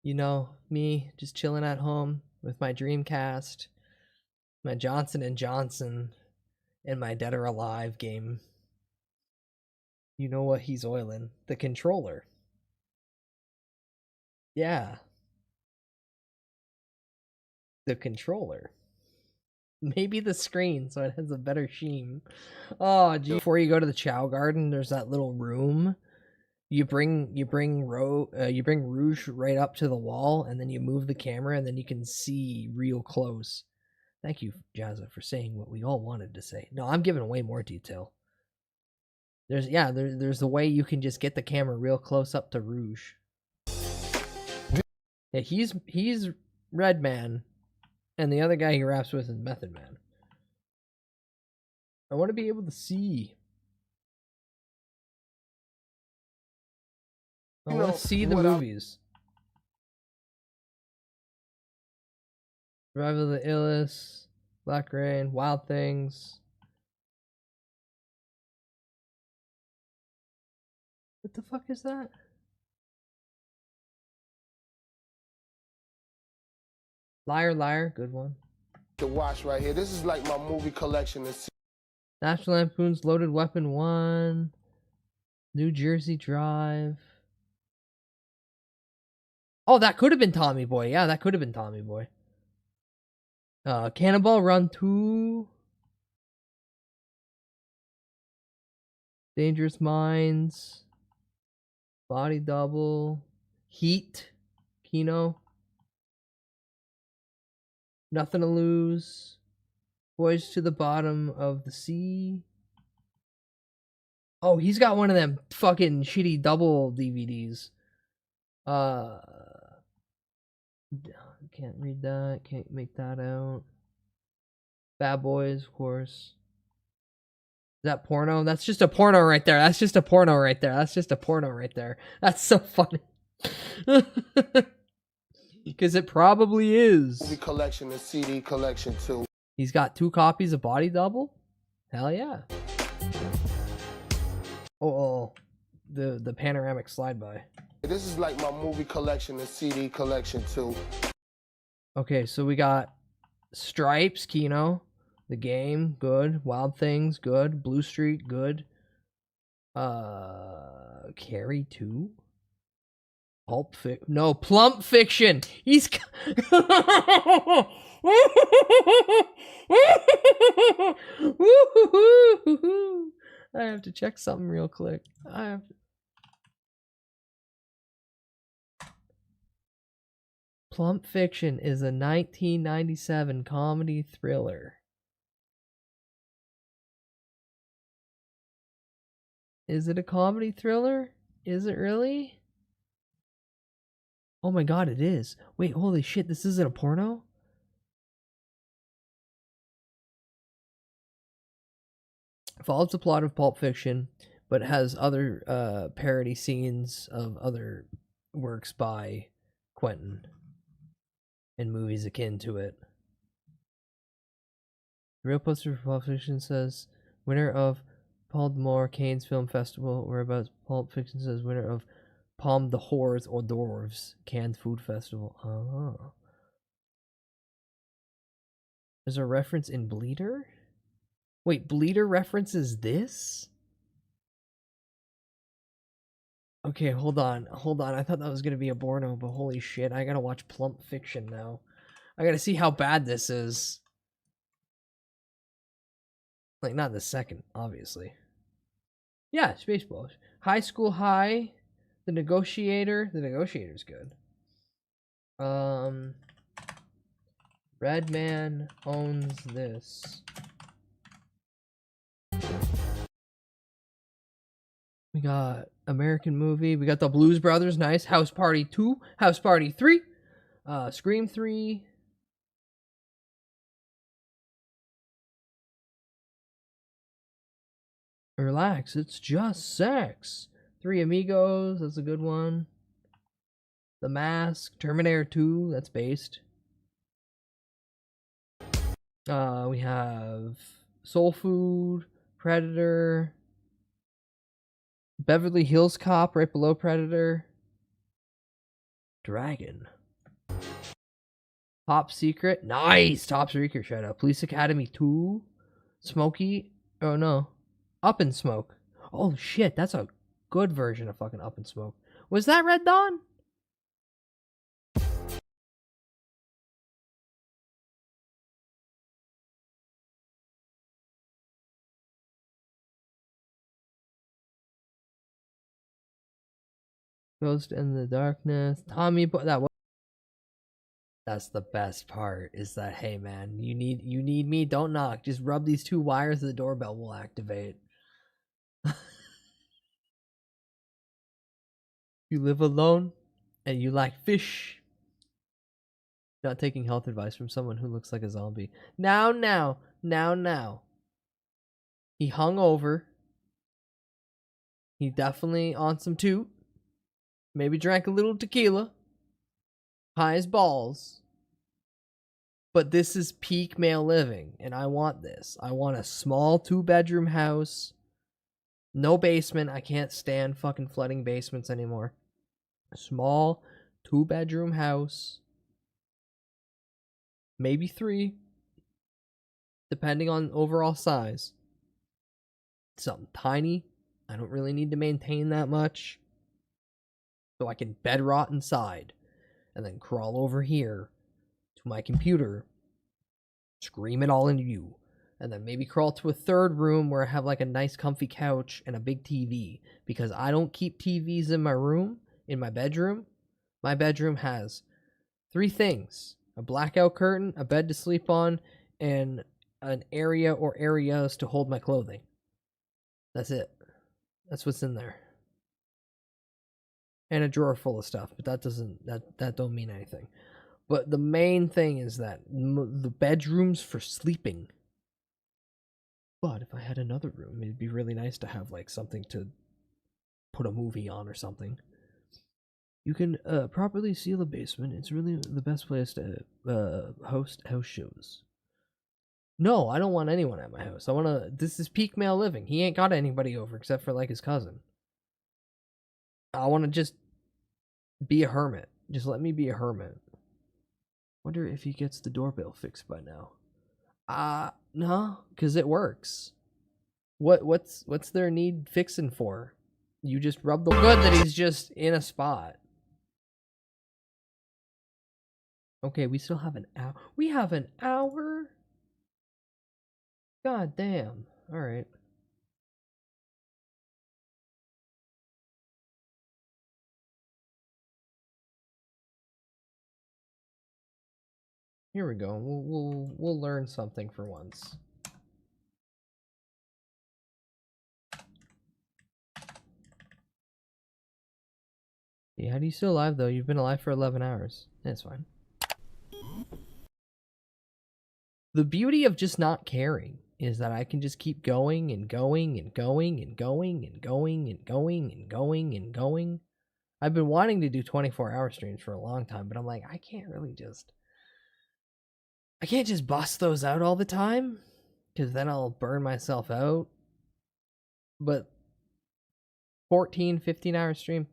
You know, me just chilling at home with my Dreamcast, my Johnson & Johnson, and my Dead or Alive game. You know what he's oiling? The controller. Yeah. The controller. Maybe the screen so it has a better sheen. Oh, gee. Before you go to the Chow Garden, there's that little room. You bring Rouge right up to the wall, and then you move the camera, and then you can see real close. Thank you, Jazza, for saying what we all wanted to say. No, I'm giving way more detail. There's a way you can just get the camera real close up to Rouge. Yeah, he's Red Man, and the other guy he raps with is Method Man. I want to be able to see. I want to see the movies. Survival of the Illest, Black Rain, Wild Things. What the fuck is that? Liar, Liar, good one. To watch right here. This is like my movie collection. National Lampoon's Loaded Weapon 1. New Jersey Drive. Oh, that could have been Tommy Boy. Yeah, that could have been Tommy Boy. Cannonball Run 2. Dangerous Minds. Body Double. Heat. Kino. Nothing to Lose. Voyage to the Bottom of the Sea. Oh, he's got one of them fucking shitty double DVDs. Can't read that. Can't make that out. Bad Boys, of course. Is that porno? That's just a porno right there. That's just a porno right there. That's just a porno right there. That's so funny. Because it probably is. Movie collection and CD collection too. He's got 2 copies of Body Double? Hell yeah. Oh, the panoramic slide by. This is like my movie collection and CD collection too. Okay, so we got Stripes, Kino, The Game, good. Wild Things, good. Blue Street, good. Carrie 2? Plump Fiction. He's I have to check something real quick. Plump Fiction is a 1997 comedy thriller. Is it a comedy thriller? Is it really? Oh my god, it is. Wait, holy shit, this isn't a porno? Follows the plot of Pulp Fiction, but has other parody scenes of other works by Quentin and movies akin to it. The real poster for Pulp Fiction says winner of Baltimore Cannes Film Festival, whereabouts Pulp Fiction says winner of Palme d'Ors or d'Orves Cannes Food Festival. Oh. There's a reference in Bleeder? Wait, Bleeder references this? Okay, hold on. I thought that was gonna be a porno, but holy shit, I gotta watch Plump Fiction now. I gotta see how bad this is. Like, not the second, obviously. Yeah, Spaceballs. High School High, The Negotiator. The Negotiator's good. Redman owns this. We got American Movie. We got The Blues Brothers. Nice. House Party 2. House Party 3. Scream 3. Relax. It's just sex. Three Amigos. That's a good one. The Mask. Terminator 2. That's based. We have Soul Food. Predator. Beverly Hills Cop right below Predator. Dragon. Top Secret. Nice! Top Secret shout out. Police Academy 2. Smokey. Oh no. Up in Smoke. Oh shit, that's a good version of fucking Up in Smoke. Was that Red Dawn? Ghost in the Darkness. Tommy, that was. That's the best part. Is that, hey man, you need me? Don't knock. Just rub these two wires. The doorbell will activate. You live alone, and you like fish. Not taking health advice from someone who looks like a zombie. Now. He hung over. He definitely on some toot. Maybe drank a little tequila. High as balls. But this is peak male living, and I want this. I want a small 2-bedroom house. No basement. I can't stand fucking flooding basements anymore. A small 2-bedroom house. Maybe 3. Depending on overall size. Something tiny. I don't really need to maintain that much. So I can bed rot inside. And then crawl over here to my computer. Scream it all into you. And then maybe crawl to a third room where I have like a nice comfy couch and a big TV. Because I don't keep TVs in my room, in my bedroom. My bedroom has 3 things. A blackout curtain, a bed to sleep on, and an area or areas to hold my clothing. That's it. That's what's in there. And a drawer full of stuff, but that don't mean anything. But the main thing is that the bedroom's for sleeping. But if I had another room, it'd be really nice to have like something to put a movie on or something. You can properly seal a basement. It's really the best place to host house shows. No, I don't want anyone at my house. This is peak male living. He ain't got anybody over except for like his cousin. I want to just be a hermit. Just let me be a hermit. Wonder if he gets the doorbell fixed by now. No, because it works. What's their need fixing for? You just rub the good that he's just in a spot. Okay, we still have an hour. We have an hour? God damn. Alright. Here we go. We'll learn something for once. Yeah, how do you still alive though? You've been alive for 11 hours. That's fine. The beauty of just not caring is that I can just keep going and going and going and going and going and going and going and going. I've been wanting to do 24-hour streams for a long time, but I'm like, I can't just bust those out all the time, because then I'll burn myself out. But 14, 15-hour stream,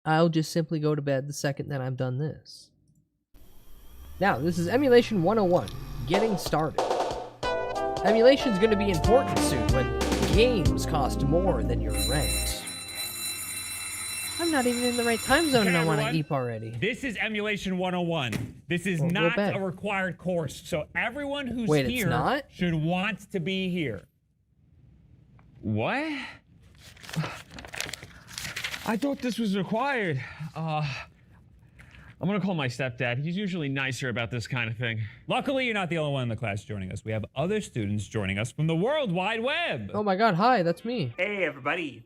I'll just simply go to bed the second that I'm done this. Now, this is Emulation 101, getting started. Emulation's going to be important soon when games cost more than your rent. I'm not even in the right time zone and I want to eat already. This is Emulation 101. This is not a required course, so everyone who's here should want to be here. What? I thought this was required. I'm gonna call my stepdad. He's usually nicer about this kind of thing. Luckily, you're not the only one in the class joining us. We have other students joining us from the World Wide Web. Oh my god, hi, that's me. Hey, everybody.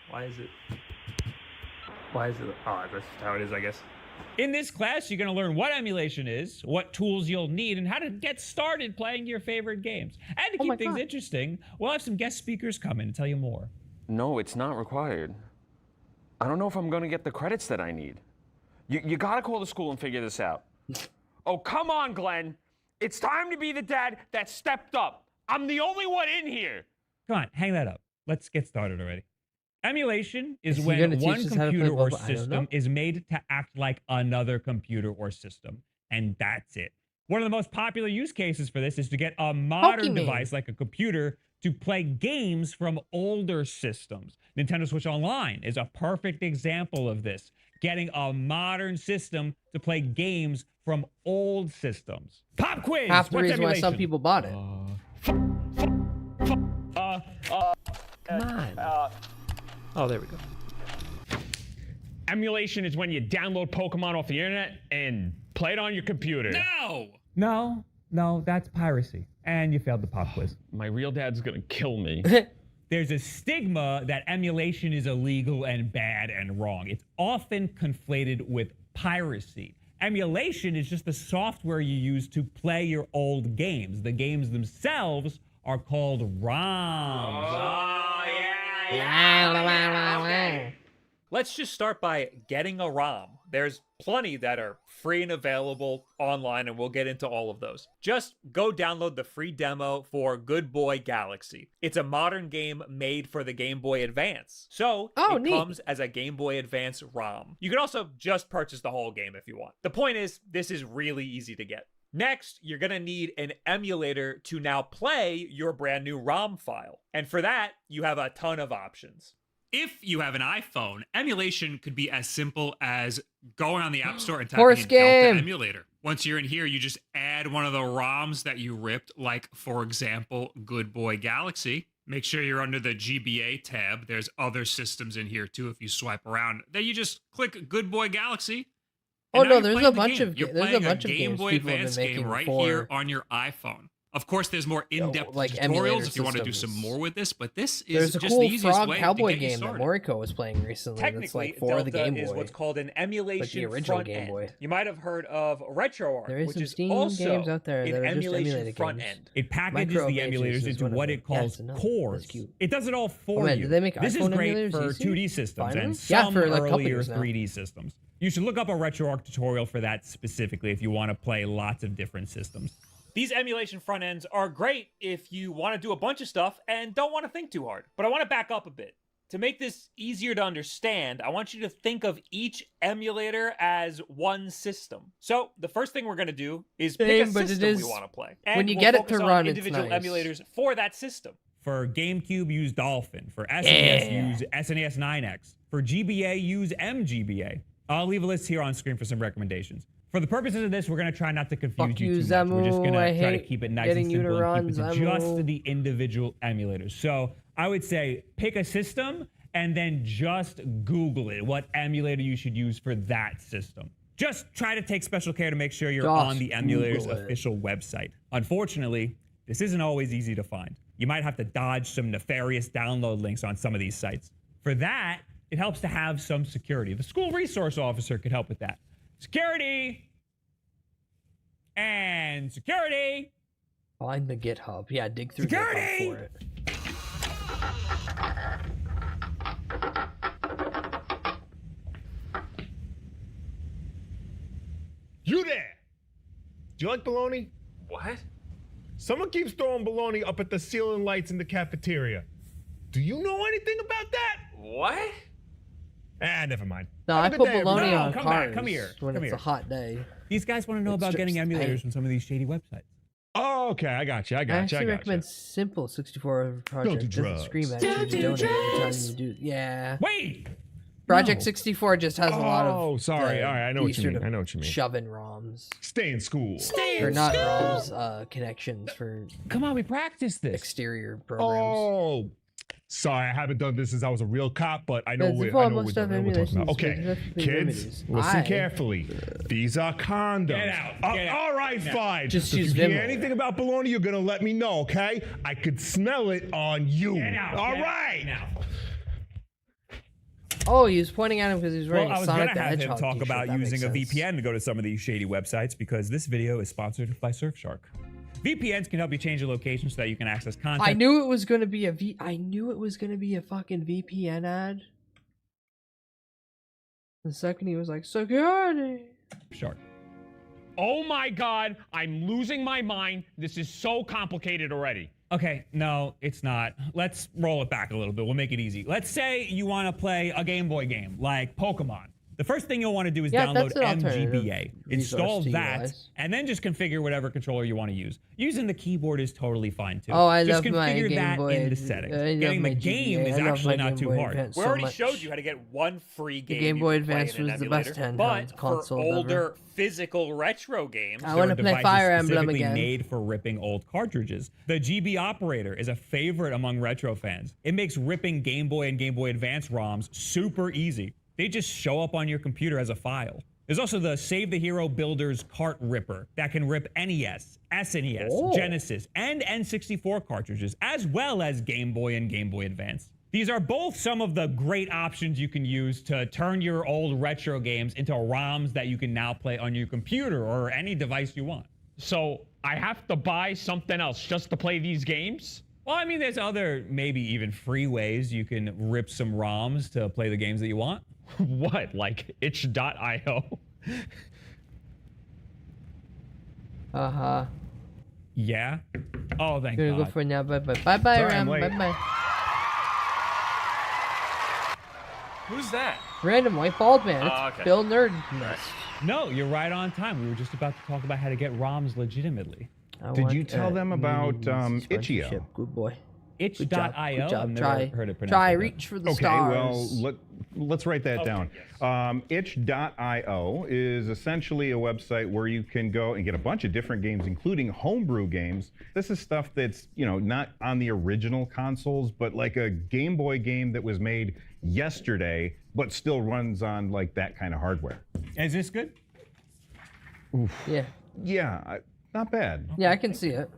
Why is it? Oh, that's how it is, I guess. In this class, you're going to learn what emulation is, what tools you'll need, and how to get started playing your favorite games. And to keep things interesting, we'll have some guest speakers come in and tell you more. No, it's not required. I don't know if I'm gonna get the credits that I need. You gotta call the school and figure this out. Oh, come on, Glenn. It's time to be the dad that stepped up. I'm the only one in here. Come on, hang that up. Let's get started already. Emulation is when one computer or system is made to act like another computer or system. And that's it. One of the most popular use cases for this is to get a modern device like a computer to play games from older systems. Nintendo Switch Online is a perfect example of this. Getting a modern system to play games from old systems. Pop quiz! Half the reason why some people bought it. Come on. Oh, there we go. Emulation is when you download Pokemon off the internet and play it on your computer. No, that's piracy. And you failed the pop quiz. My real dad's gonna kill me. There's a stigma that emulation is illegal and bad and wrong. It's often conflated with piracy. Emulation is just the software you use to play your old games. The games themselves are called ROMs. Oh, yeah. Let's just start by getting a ROM. There's plenty that are free and available online, and we'll get into all of those. Just go download the free demo for Good Boy Galaxy. It's a modern game made for the Game Boy Advance. So it comes as a Game Boy Advance ROM. You can also just purchase the whole game if you want. The point is, this is really easy to get. Next, you're gonna need an emulator to now play your brand new ROM file. And for that, you have a ton of options. If you have an iPhone, emulation could be as simple as going on the App Store and typing in Delta Emulator. Once you're in here, you just add one of the ROMs that you ripped, like, for example, Good Boy Galaxy. Make sure you're under the GBA tab. There's other systems in here, too, if you swipe around. Then you just click Good Boy Galaxy. Oh, no, there's a bunch of games Game Boy Advance game right here on your iPhone. Of course, there's more in-depth tutorials if you want to do some more with this, but this is just the easiest Frog way Cowboy to get you game that started. Moriko was playing recently. That's like for the Game Boy. Is what's called an emulation like the original front Game end. Boy. You might have heard of RetroArch, There is which some is Steam also games out there an that are just emulation emulated front games. end. It packages Micro the Games emulators is into one of what them. it calls Yes, I know. cores. That's cute. It does it all for man, you. did they make This is iPhone great emulators for easy? 2D systems Finally? and Yeah, some for like a couple earlier years now. 3D systems. You should look up a RetroArch tutorial for that specifically if you want to play lots of different systems. These emulation front ends are great if you want to do a bunch of stuff and don't want to think too hard. But I want to back up a bit. To make this easier to understand, I want you to think of each emulator as one system. So the first thing we're going to do is pick a system we want to play. And when you we'll get it focus to on run, it's individual nice. emulators for that system. For GameCube, use Dolphin. For SNES, use SNES 9X. For GBA, use MGBA. I'll leave a list here on screen for some recommendations. For the purposes of this, we're going to try not to confuse you too much. We're just going to try to keep it nice and simple and keep it to just the individual emulators. So I would say pick a system and then just Google it, what emulator you should use for that system. Just try to take special care to make sure you're on the emulator's official website. Unfortunately, this isn't always easy to find. You might have to dodge some nefarious download links on some of these sites. For that, it helps to have some security. The school resource officer could help with that. Security! And security! Find the GitHub. Yeah, dig through Security! GitHub for it. You there? Do you like bologna? What? Someone keeps throwing bologna up at the ceiling lights in the cafeteria. Do you know anything about that? What? Never mind. No, Have I a good put day, bologna everybody. on Come cars back, come here, when come it's here. a hot day. These guys want to know about getting emulators from some of these shady websites. Oh, okay, I got you. I actually recommend Simple 64 Project. do Doesn't drugs. scream at you. Don't Just do donate every time drugs. you do. Yeah. Wait! Project 64 just has a lot of. Oh, sorry. All right, I know what you sort mean. of I know what you mean. Shoving ROMs. Stay in school. Or not ROMs, connections for. Come on, we practiced this. Exterior programs. Oh, Sorry, I haven't done this since I was a real cop, but I know Yeah, what default we're must have talking about. emulations Okay, specifically kids, remedies. listen carefully. These are condoms. Get out, get out. All right, fine. Just if use you hear Vimeo. anything about baloney, you're gonna let me know, okay? I could smell it on you. Get out. All get right. Out now. Oh, he was pointing at him because he was wearing Well, I a was Sonic gonna the have him Hedgehog talk t-shirt. about That using a makes sense. VPN to go to some of these shady websites because this video is sponsored by Surfshark. VPNs can help you change your location so that you can access content. I knew it was gonna be I knew it was gonna be a fucking VPN ad. The second he was like, security. Shark. Oh my God, I'm losing my mind. This is so complicated already. Okay, no, it's not. Let's roll it back a little bit. We'll make it easy. Let's say you want to play a Game Boy game like Pokemon. The first thing you'll want to do is download that's an alternative MGBA, install resource to that, utilize. and then just configure whatever controller you want to use. Using the keyboard is totally fine too. Oh, I just love my configure Game that Boy. in the settings. I love Getting my the game GBA. is I love actually my not Game too Boy hard. Advance We so already much. showed you how to get one free game. Game you Boy can play Advance in an was the emulator. best handheld But console for ever. older physical retro games, I want to play devices Fire Emblem specifically again. made for ripping old cartridges. The GB operator is a favorite among retro fans. It makes ripping Game Boy and Game Boy Advance ROMs super easy. They just show up on your computer as a file. There's also the Save the Hero Builder's Cart Ripper that can rip NES, SNES, Genesis, and N64 cartridges, as well as Game Boy and Game Boy Advance. These are both some of the great options you can use to turn your old retro games into ROMs that you can now play on your computer or any device you want. So I have to buy something else just to play these games? Well, I mean, there's other, maybe even free ways you can rip some ROMs to play the games that you want. What, like itch.io? Uh-huh. Yeah? Oh, thank Gonna God. go for now. Bye-bye. Bye-bye, Sorry, I'm Ram. late. Bye-bye. Who's that? Random white bald man. It's Oh, okay. Bill Nerd. No, you're right on time. We were just about to talk about how to get ROMs legitimately. Did you tell them about itch.io? Good boy. Itch.io? Good job. I've never heard it pronounced Try like that. reach for the Okay, stars. well, let's write that down. Itch.io is essentially a website where you can go and get a bunch of different games, including homebrew games. This is stuff that's, not on the original consoles, but like a Game Boy game that was made yesterday, but still runs on like that kind of hardware. Is this good? Oof. Yeah. Yeah, not bad. Yeah, I can see it.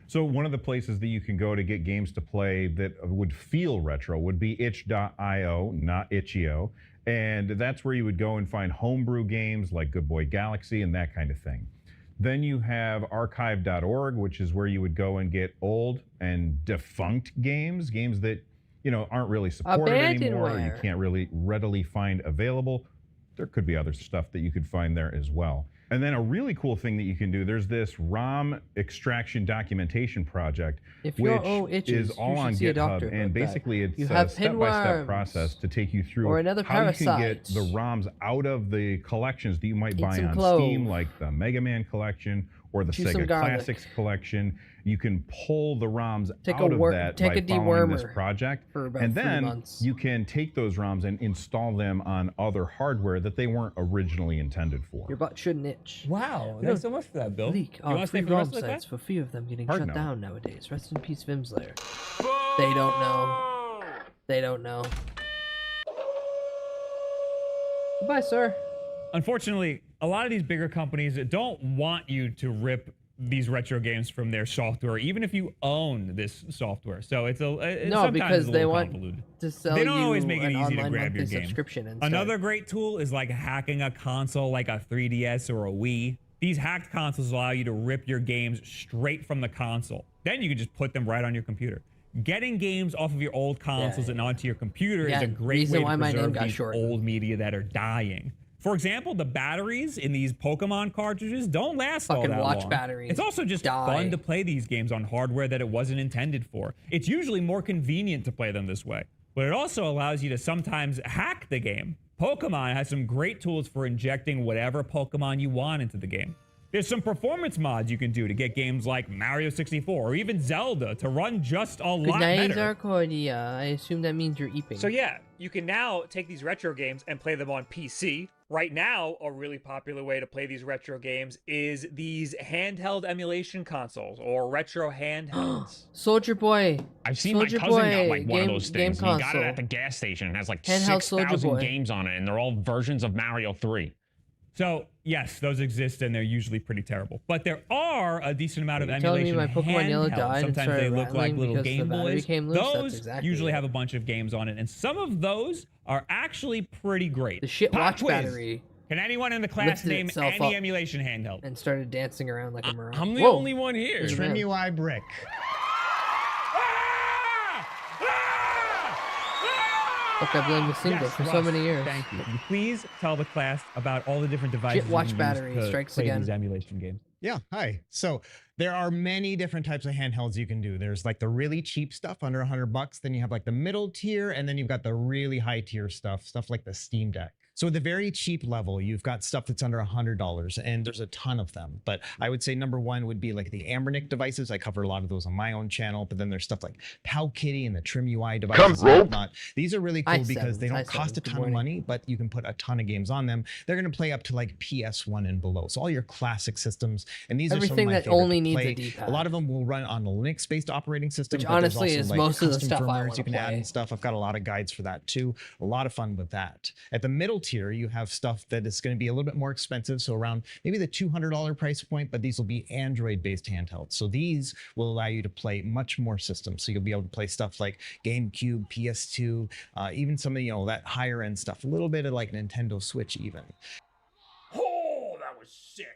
So one of the places that you can go to get games to play that would feel retro would be itch.io, not itch.io. And that's where you would go and find homebrew games like Good Boy Galaxy and that kind of thing. Then you have archive.org, which is where you would go and get old and defunct games that, aren't really supported anymore, or you Abandonware. can't really readily find available. There could be other stuff that you could find there as well. And then a really cool thing that you can do, there's this ROM extraction documentation project, If which your O itches, is all you should on see a doctor GitHub, about and that. basically it's You a have step-by-step pinworms process to take you through or another how you can parasite. get the ROMs out of the collections that you might buy some on clove. Steam, like the Mega Man collection or the Chew some Sega garlic. Classics collection. You can pull the ROMs Take out a of that take by a following this dewormer project, for about and 3 then months. you can take those ROMs and install them on other hardware that they weren't originally intended for. Your butt shouldn't itch. Wow, You thanks know, so much for that, Bill. Leak You want to on stay free for the ROM rest of the sites for few of them getting Hard shut no. down nowadays. Rest in peace, Vimslayer. They don't know. They don't know. Goodbye, sir. Unfortunately, a lot of these bigger companies don't want you to rip these retro games from their software, even if you own this software. So it's No, sometimes because it's a they little want convoluted. to sell They don't you always make it an easy to online grab your monthly game. subscription instead. Another great tool is like hacking a console like a 3DS or a Wii. These hacked consoles allow you to rip your games straight from the console. Then you can just put them right on your computer. Getting games off of your old consoles and onto your computer is a great reason way why to my name preserve got these shortened. old media that are dying. For example, the batteries in these Pokemon cartridges don't last all Fucking that watch long. batteries It's also just die. fun to play these games on hardware that it wasn't intended for. It's usually more convenient to play them this way, but it also allows you to sometimes hack the game. Pokemon has some great tools for injecting whatever Pokemon you want into the game. There's some performance mods you can do to get games like Mario 64 or even Zelda to run just a Good lot night, better. Zarcordia. I assume that means you're eeping. So yeah, you can now take these retro games and play them on PC. Right now, a really popular way to play these retro games is these handheld emulation consoles or retro handhelds. Soldier Boy. I've seen Soldier my cousin Boy got like one of those game things. And he got it console. at the gas station. It has like Handheld Soldier 6,000 Boy. games on it, and they're all versions of Mario 3. So yes, those exist and they're usually pretty terrible. But there are a decent amount of You're telling me emulation my Pokemon Yellow handhelds. died and Sometimes they started look like rattling little because the Game battery Boys. became loose? That's Those exactly usually it. have a bunch of games on it, and some of those are actually pretty great. The shit Pop watch quiz. battery Can anyone in the class lifted name itself any up emulation handheld? and started dancing around like a mirage. I'm the Whoa. only one here. Look at Trim that. UI brick. Look, I've been single Yes, for so Russ, many years. Thank you. Can you please tell the class about all the different devices Shit watch you use battery to strikes play again. these emulation games? Yeah, hi. So there are many different types of handhelds you can do. There's like the really cheap stuff under $100. Then you have like the middle tier, and then you've got the really high tier stuff like the Steam Deck. So at the very cheap level, you've got stuff that's under $100, and there's a ton of them. But I would say number one would be like the Ambernick devices. I cover a lot of those on my own channel. But then there's stuff like Powkitty and the Trim UI devices and whatnot. These are really cool because they don't cost a ton of money, but you can put a ton of games on them. They're going to play up to like PS1 and below. So all your classic systems, and these Everything are some of my that favorite only to needs a play. D-pad. A lot of them will run on a Linux-based operating system. Which but there's honestly also, is like, most of the custom stuff I firmwares wanna you can add play. and stuff. I've got a lot of guides for that too. A lot of fun with that. At the middle tier, you have stuff that is going to be a little bit more expensive, so around maybe the $200 price point, but these will be Android-based handhelds. So these will allow you to play much more systems. So you'll be able to play stuff like GameCube, PS2, even some of that higher end stuff. A little bit of like Nintendo Switch even. Oh, that was sick.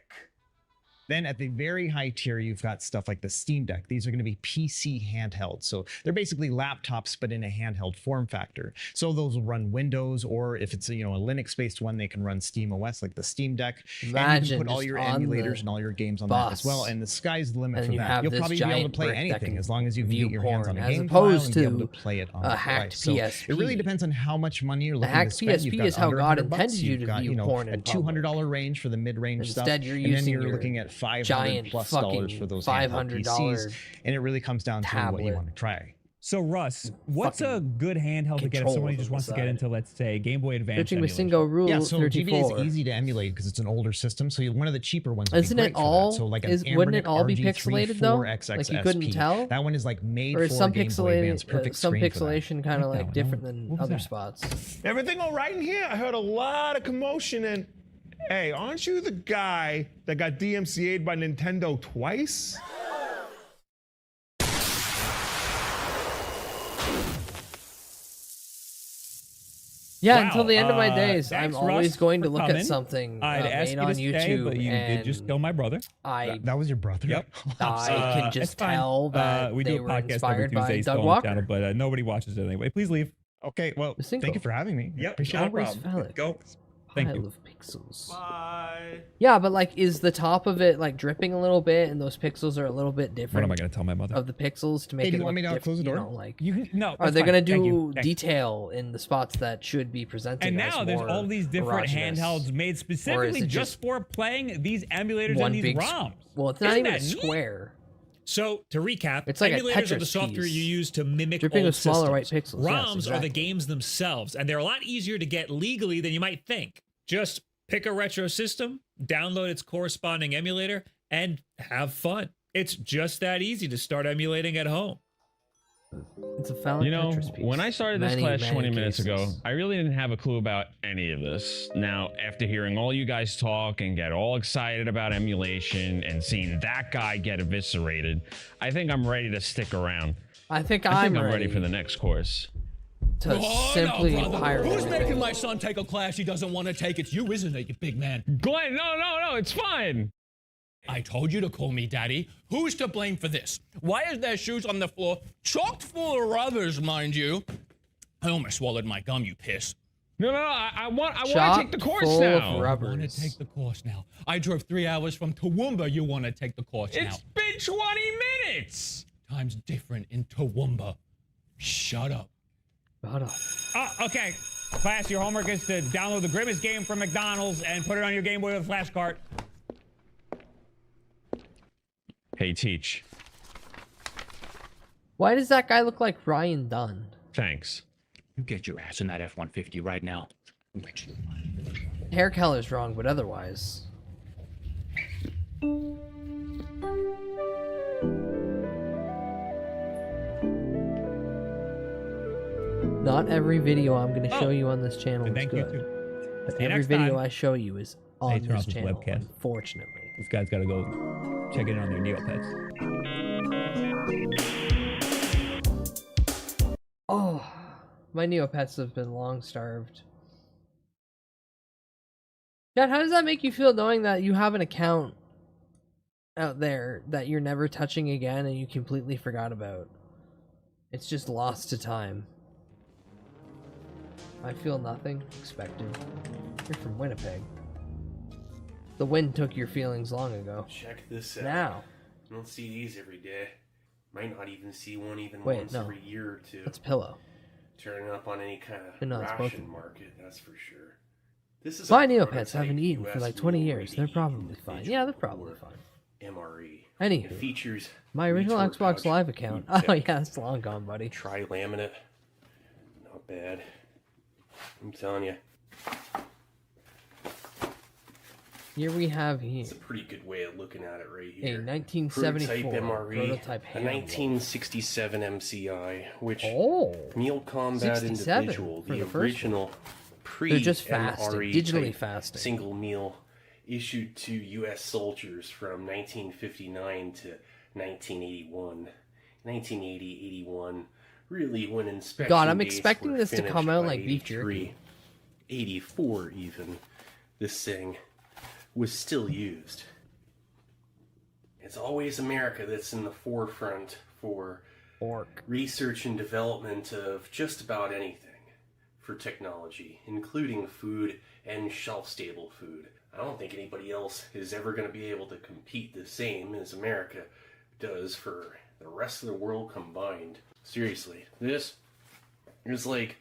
Then at the very high tier, you've got stuff like the Steam Deck. These are going to be PC handhelds. So they're basically laptops, but in a handheld form factor. So those will run Windows, or if it's a Linux-based one, they can run Steam OS like the Steam Deck. And you Imagine can put all just your on emulators the and all your games on that as well. bus, And the sky's the limit and for you that. have You'll this probably be able to giant play brick that anything can as long as you can view get your hands on a porn, as game file opposed and be able to to play it on a the hacked device. So it really PSP. depends on how much money you're The looking to hacked spend. You've PSP got is how under God $100. intended you You've to got, view porn a in $200 range for the mid-range stuff. Instead, you're and then using you're your looking at $500 giant plus fucking for those $500 PCs, and it really comes down to what you tablet. want to try. So Russ, what's a good handheld to get if somebody just wants to get into, let's say, Game Boy Advance? Searching with emulation? Single Rule Yeah, so 34. GBA is easy to emulate because it's an older system. So one of the cheaper ones. Would Isn't be it great for all? that. So like an Wouldn't it Ambernic all be RG3 pixelated though? 4XXSP. Like you couldn't tell. That one is like made Or is for some Game Boy Advance. Perfect some screen for that. pixelation kind of like different than other spots? Everything all right in here? I heard a lot of commotion and hey, aren't you the guy that got DMCA'd by Nintendo twice? Yeah, Wow, until the end of my days, I'm thanks, always Russ, going to for look coming. at something I'd ask made you on to stay, YouTube, but you and did just kill my brother. That was your brother? Yep. I can It's just fine. tell that we they do a were podcast every inspired by Tuesday still Doug on the Walker. channel, but nobody watches it anyway. Please leave. Okay, well, thank you for having me. Yep, Appreciate no it. problem. Phallic. Go. Thank Pile you. of pixels. Bye. Yeah, but like, is the top of it like dripping a little bit, and those pixels are a little bit different? What am I going to tell my mother? Of the pixels to make Hey, do it you want look me to diff- close the door? You know, like, No. are that's they fine. going to Thank do you. Thanks. detail in the spots that should be presented? And as now there's more all these different erogenous? handhelds made specifically it just for playing these emulators one and these big ROMs. Well, it's not Isn't even a that neat? square. So to recap, It's like a emulators are the Tetris software piece. you use to mimic Dripping old with smaller white systems. pixels, yes, ROMs are the exactly. games themselves, and they're a lot easier to get legally than you might think. Just pick a retro system, download its corresponding emulator, and have fun. It's just that easy to start emulating at home. It's a Phallic Tetris piece. when I started this Many, class many 20 minutes ago, cases. I really didn't have a clue about any of this. Now, after hearing all you guys talk and get all excited about emulation and seeing that guy get eviscerated, I think I'm ready to stick around. I think I'm I'm ready for the next course. to simply pirate Who's everything. making my son take a class he doesn't want to take? It's you, isn't it, you big man? Glenn, no, it's fine. I told you to call me daddy. Who's to blame for this? Why is there shoes on the floor, chocked full of rubbers, mind you? I almost swallowed my gum, you piss. No, I want to Chock take the course full now. of I want rubbers. to take the course now. I drove 3 hours from Toowoomba. You want to take the course now. It's been 20 minutes. Time's different in Toowoomba. Shut up. Shut up. Okay. Class, your homework is to download the Grimace game from McDonald's and put it on your Game Boy with a flash cart. Hey, Teach. Why does that guy look like Ryan Dunn? Thanks. You get your ass in that F-150 right now. Hair color's wrong, but otherwise. Not every video I'm going to show you on this channel is thank you good. too. But See you every next video time. I show you is on Hey, turn this off this channel, webcam. unfortunately. This guy's got to go check in on their Neopets. Oh, my Neopets have been long starved. Chad, how does that make you feel knowing that you have an account out there that you're never touching again and you completely forgot about? It's just lost to time. I feel nothing expected. You're from Winnipeg. The wind took your feelings long ago. Check this out. Now. You don't see these every day. Might not even see one even Wait, once no. every year or two. That's Pillow. Turning up on any kind of No, it's both of ration them. market, that's for sure. This is My a Neopets prototype haven't eaten for US like 20 meal years. They're ready probably fine. individual Yeah, they're probably or fine. MRE. Anywho, It features my original retort Xbox pouch, Live account. food Oh tech, yeah, it's long gone, buddy. tri-laminate. Not bad. I'm telling you. Here we have here It's a pretty good way of looking at it right a here. 1974 prototype MRE, prototype a hand 1967 MCI, which Oh, Meal Combat 67 Individual, for the the first original They're just fasting, pre-MRE digitally type fasting. single meal issued to U.S. soldiers from 1959 to 1981. 1980, 81, really when inspection God, I'm dates expecting were this to finished come out by like beef 83. jerky. 84 even, this thing was still used. It's always America that's in the forefront for research and development of just about anything for technology, including food and shelf-stable food. I don't think anybody else is ever going to be able to compete the same as America does for the rest of the world combined. Seriously, this is like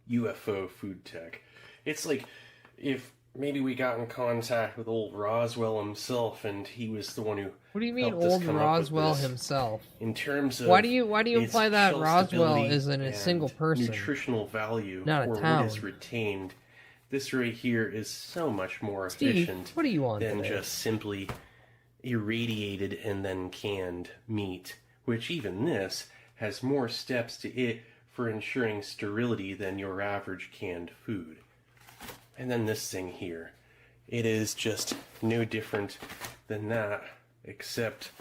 UFO food tech. It's like if maybe we got in contact with old Roswell himself and he was the one who What do you mean helped us old come up with Roswell this. himself? In terms of Why do you its imply that shelf Roswell stability isn't a and single person? nutritional value, Not a or town. what is retained. This right here is so much more Steve, efficient what do you want than today? just simply irradiated and then canned meat, which even this has more steps to it for ensuring sterility than your average canned food. And then this thing here, it is just no different than that, except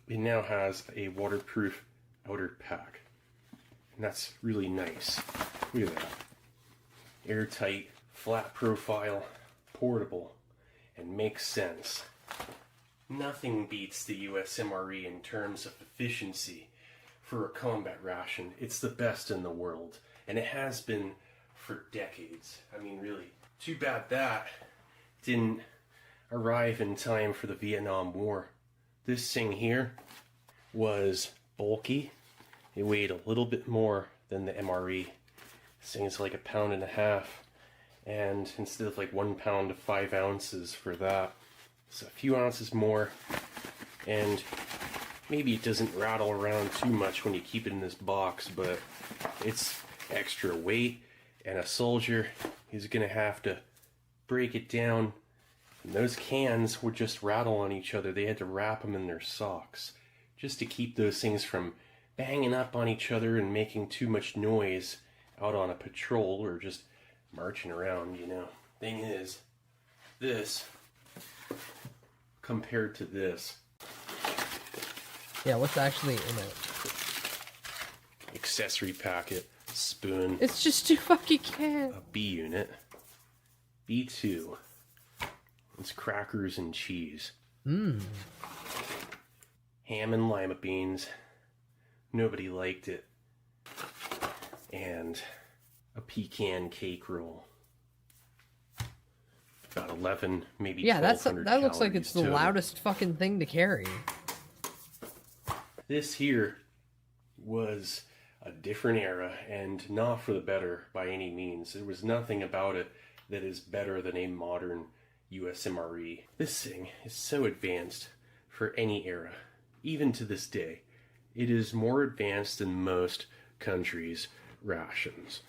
it now has a waterproof outer pack. And that's really nice. Look at that. Airtight, flat profile, portable, and makes sense. Nothing beats the US MRE in terms of efficiency for a combat ration. It's the best in the world, and it has been for decades. I mean, really. Too bad that didn't arrive in time for the Vietnam War. This thing here was bulky. It weighed a little bit more than the MRE. This thing's like 1.5 pounds, and instead of like 1 pound to 5 ounces for that, it's a few ounces more, and maybe it doesn't rattle around too much when you keep it in this box, but it's extra weight, and a soldier is gonna have to break it down, and those cans would just rattle on each other. They had to wrap them in their socks just to keep those things from banging up on each other and making too much noise out on a patrol or just marching around, you know. Thing is, this compared to this, Yeah, what's actually in it? accessory packet, spoon, It's just too fucking cans. a B unit, B2, it's crackers and cheese, Mmm. ham and lima beans, nobody liked it, and a pecan cake roll. About 11, maybe Yeah, that 1,200 looks like it's the calories total. loudest fucking thing to carry. This here was a different era, and not for the better by any means. There was nothing about it that is better than a modern US MRE. This thing is so advanced for any era. Even to this day, it is more advanced than most countries' rations.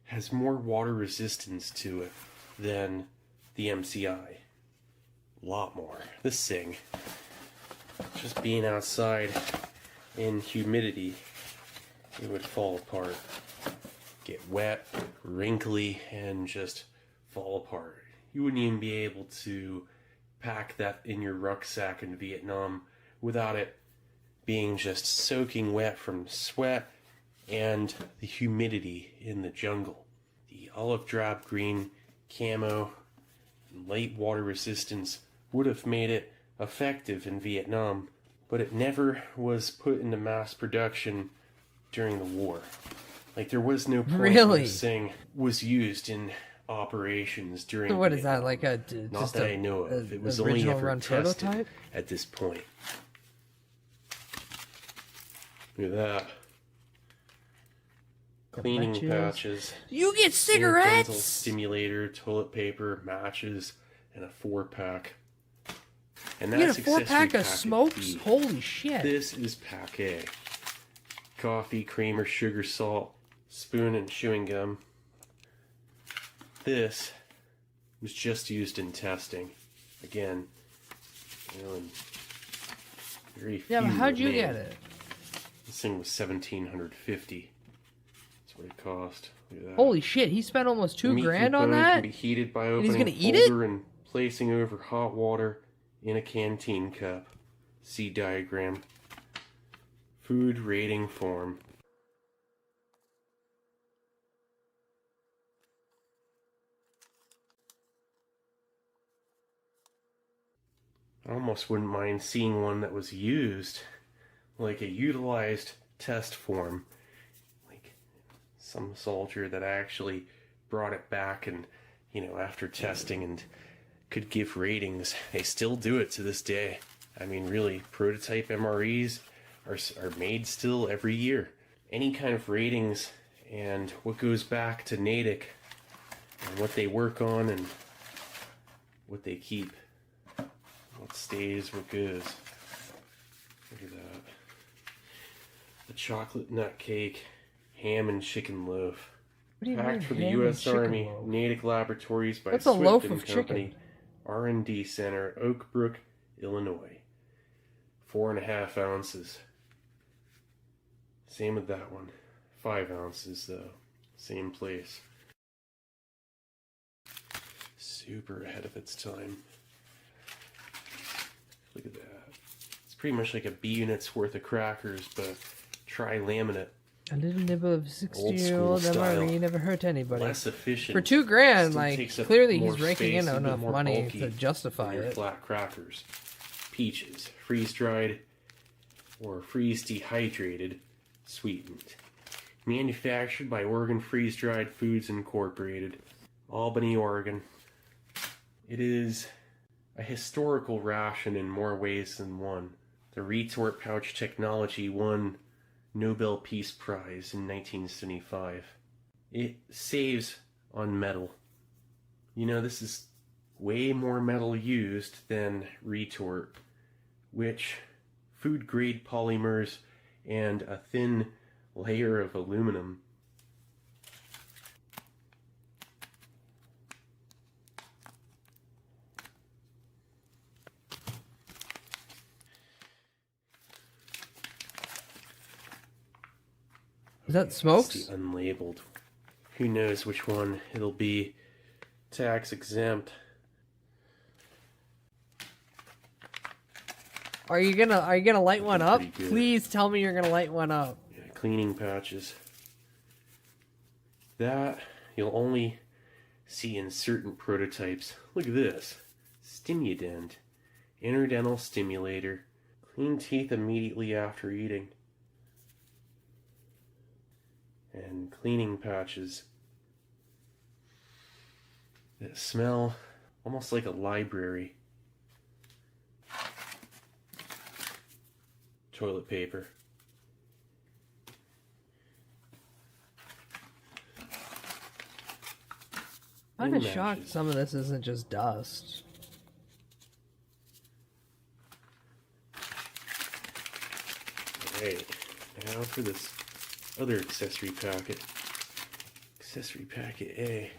Has more water resistance to it than the MCI. A lot more. This thing, just being outside in humidity, it would fall apart. Get wet, wrinkly, and just fall apart. You wouldn't even be able to pack that in your rucksack in Vietnam without it being just soaking wet from sweat and the humidity in the jungle. The olive drab green camo and light water resistance would have made it effective in Vietnam, but it never was put into mass production during the war. Like, there was no point where this thing was used in operations during. So what is Vietnam. that, like a Not just that a, I know of. a It was only original ever run tested prototype? at this point. Look at that. Cleaning patches. You get dental cigarettes? stimulator, toilet paper, matches, and a 4-pack. And You get that's a 4-pack accessory of packet smokes? B. Holy shit. This is pack A. Coffee, creamer, sugar, salt, spoon, and chewing gum. This was just used in testing. Again, you know, and very few. Yeah, but how'd you were get made. it? This thing was $1,750. That's what it cost. Look at that. Holy shit, he spent almost The meat $2,000 on component that? Can be heated by And he's opening gonna a eat it? folder and placing over hot water in a canteen cup. See diagram. Food rating form. I almost wouldn't mind seeing one that was used, like a utilized test form, like some soldier that actually brought it back and, you know, after testing and could give ratings. They still do it to this day. I mean, really, prototype MREs are made still every year. Any kind of ratings and what goes back to Natick and what they work on and what they keep. What stays, what goes. Look at that. The chocolate nut cake, ham and chicken loaf. What do you Packed mean, for the ham and U.S. chicken Army, loaf? Natick Laboratories by What's a Swift loaf and of Company, chicken? R&D Center, Oak Brook, Illinois. 4.5 ounces. Same with that one. 5 ounces though. Same place. Super ahead of its time. Look at that. It's pretty much like a B-unit's worth of crackers, but tri-laminate. A little nibble of Old 60-year-old school style. MRE never hurt anybody. Less efficient. For $2,000, Still like, takes up clearly more he's raking space, in a bit enough more money bulky to justify than your it. flat crackers. Peaches, freeze-dried or freeze-dehydrated, sweetened. Manufactured by Oregon Freeze-Dried Foods Incorporated, Albany, Oregon. It is a historical ration in more ways than one. The retort pouch technology won Nobel Peace Prize in 1975. It saves on metal. You know, this is way more metal used than retort, which food-grade polymers and a thin layer of aluminum. Is that smokes? It's the unlabeled. Who knows which one it'll be. Tax exempt. Are you gonna light one up? pretty good. Please tell me you're gonna light one up. Yeah, cleaning patches. That you'll only see in certain prototypes. Look at this. Stimudent. Interdental stimulator. Clean teeth immediately after eating. And cleaning patches that smell almost like a library. Toilet paper. I'm And shocked matches. some of this isn't just dust. Alright, now for this other accessory packet. Accessory packet A.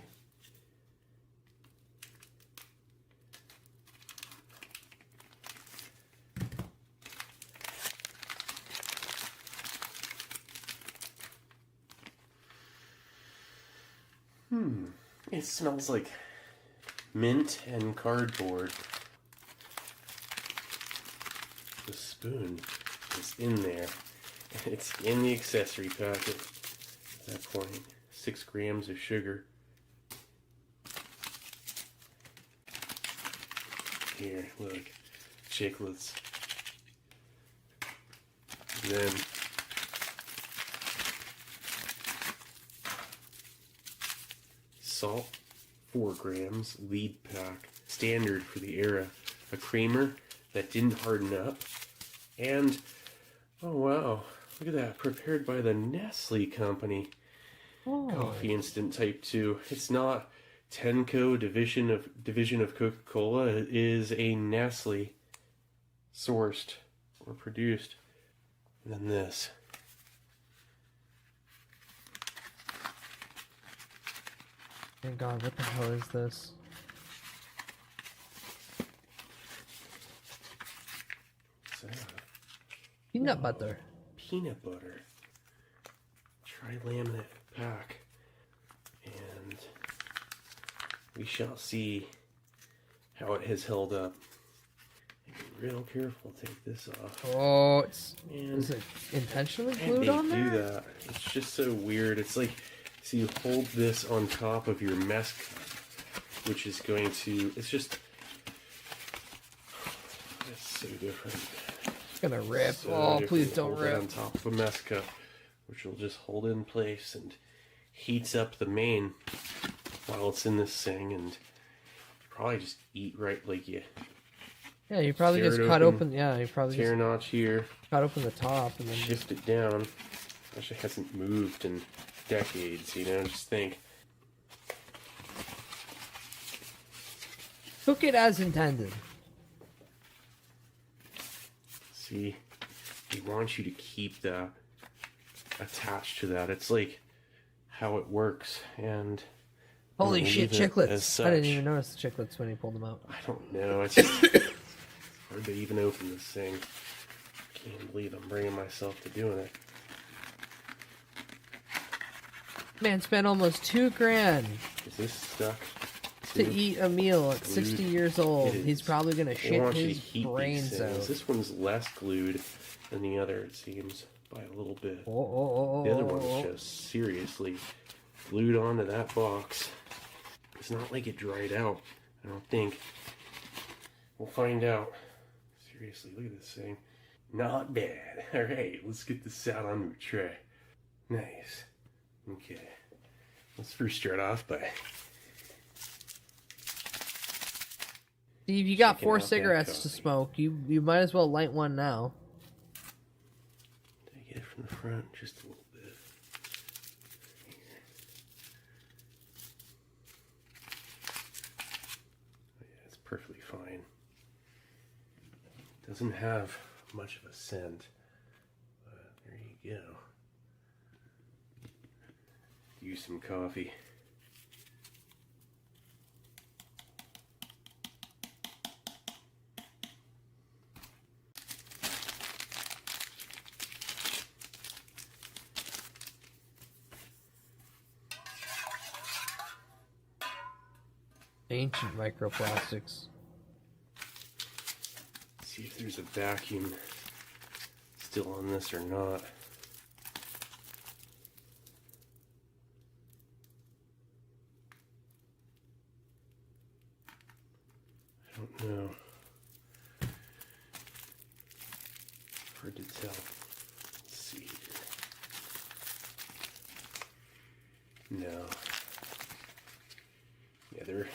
It smells like mint and cardboard. The spoon is in there. It's in the accessory packet. At that point, 6 grams of sugar. Here, look, chiclets. Then salt, 4 grams, lead pack, standard for the era. A creamer that didn't harden up. And, oh wow, look at that, prepared by the Nestle company. Coffee Instant Type 2. It's not Tenco division of Coca-Cola. It is a Nestle sourced or produced. And then this. Thank God, what the hell is this? Peanut butter. Peanut butter. Tri-laminate pack. And we shall see how it has held up. Be real careful, take this off. Oh, is it intentionally glued on there? They do that. It's just so weird. It's like, so you hold this on top of your mess cup, which is going to, it's just, it's so different. It's gonna rip. So oh, different. please don't Hold it rip. on top of a mess cup, which will just hold it in place and heats up the main while it's in this thing, and probably just eat right like you. Yeah, you probably tear just it cut open. Yeah, you probably tear just a notch here, cut open the top, and then shift it down. Actually hasn't moved in decades, you know. Just think. cook it as intended. See, he wants you to keep that attached to that. It's like how it works, and Holy shit, chiclets! As I didn't such. even notice the chiclets when he pulled them out. I don't know. It's just hard to even open this thing. Can't believe I'm bringing myself to doing it. Man spent almost $2,000 Is this stuck? to eat a meal at Glued? 60 years old. It He's is. probably gonna They shit want you to his heat these brains things. out. This one's less glued than the other, it seems, by a little bit. Oh, The other one's just seriously glued onto that box. It's not like it dried out, I don't think. We'll find out. Seriously, look at this thing. Not bad. Alright, let's get this out on the tray. Nice. Okay. Let's first start off by Steve, you got checking 4 out that cigarettes to coffee. smoke. You might as well light one now. Take it from the front just a little bit. Here. Oh, yeah, it's perfectly fine. Doesn't have much of a scent, but there you go. Use some coffee. Ancient microplastics. See if there's a vacuum still on this or not. I don't know. Hard to tell. Let's see here. No. Yeah, they're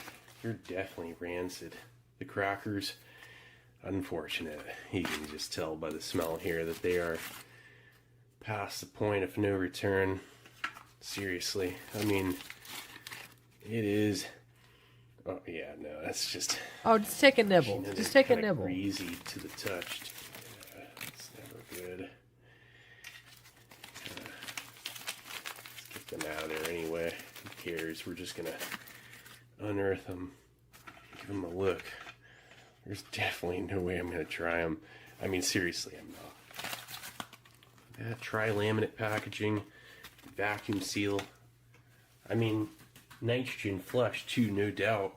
definitely rancid. The crackers, unfortunate. You can just tell by the smell here that they are past the point of no return. Seriously, I mean, it is. Oh yeah, no, that's just. Oh, just take a nibble. You know, Just they're take a kinda nibble. Greasy to the touch. Yeah, it's never good. them out of there anyway. Who cares? We're just gonna unearth them, give them a look. There's definitely no way I'm gonna try them. I mean, seriously, I'm not. That tri-laminate packaging, vacuum seal. I mean, nitrogen flush too, no doubt,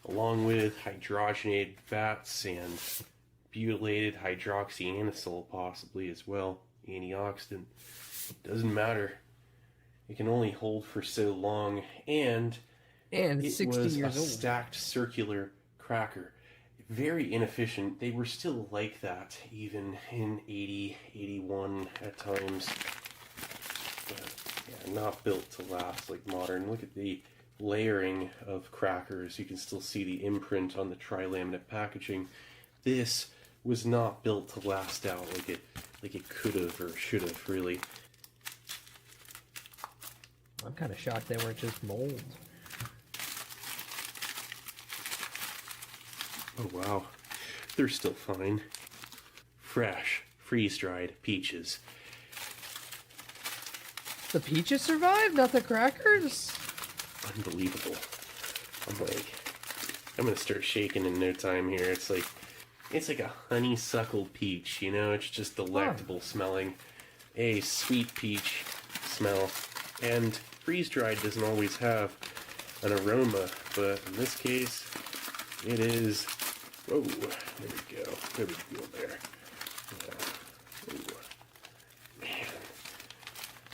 along with hydrogenated fats and butylated hydroxyanisole possibly as well, antioxidant. Doesn't matter. It can only hold for so long, and it's 60 was years a old. stacked circular cracker. Very inefficient. They were still like that even in 80, 81 at times. But yeah, not built to last like modern. Look at the layering of crackers. You can still see the imprint on the tri-laminate packaging. This was not built to last out like it could have or should have, really. I'm kind of shocked they weren't just mold. Oh wow, they're still fine. Fresh, freeze-dried peaches. The peaches survived, not the crackers? Unbelievable. I'm gonna start shaking in no time here. It's like a honeysuckle peach, you know? It's just delectable smelling. A sweet peach smell. And freeze-dried doesn't always have an aroma, but in this case, it is. Whoa, there we go. There we go there. Man.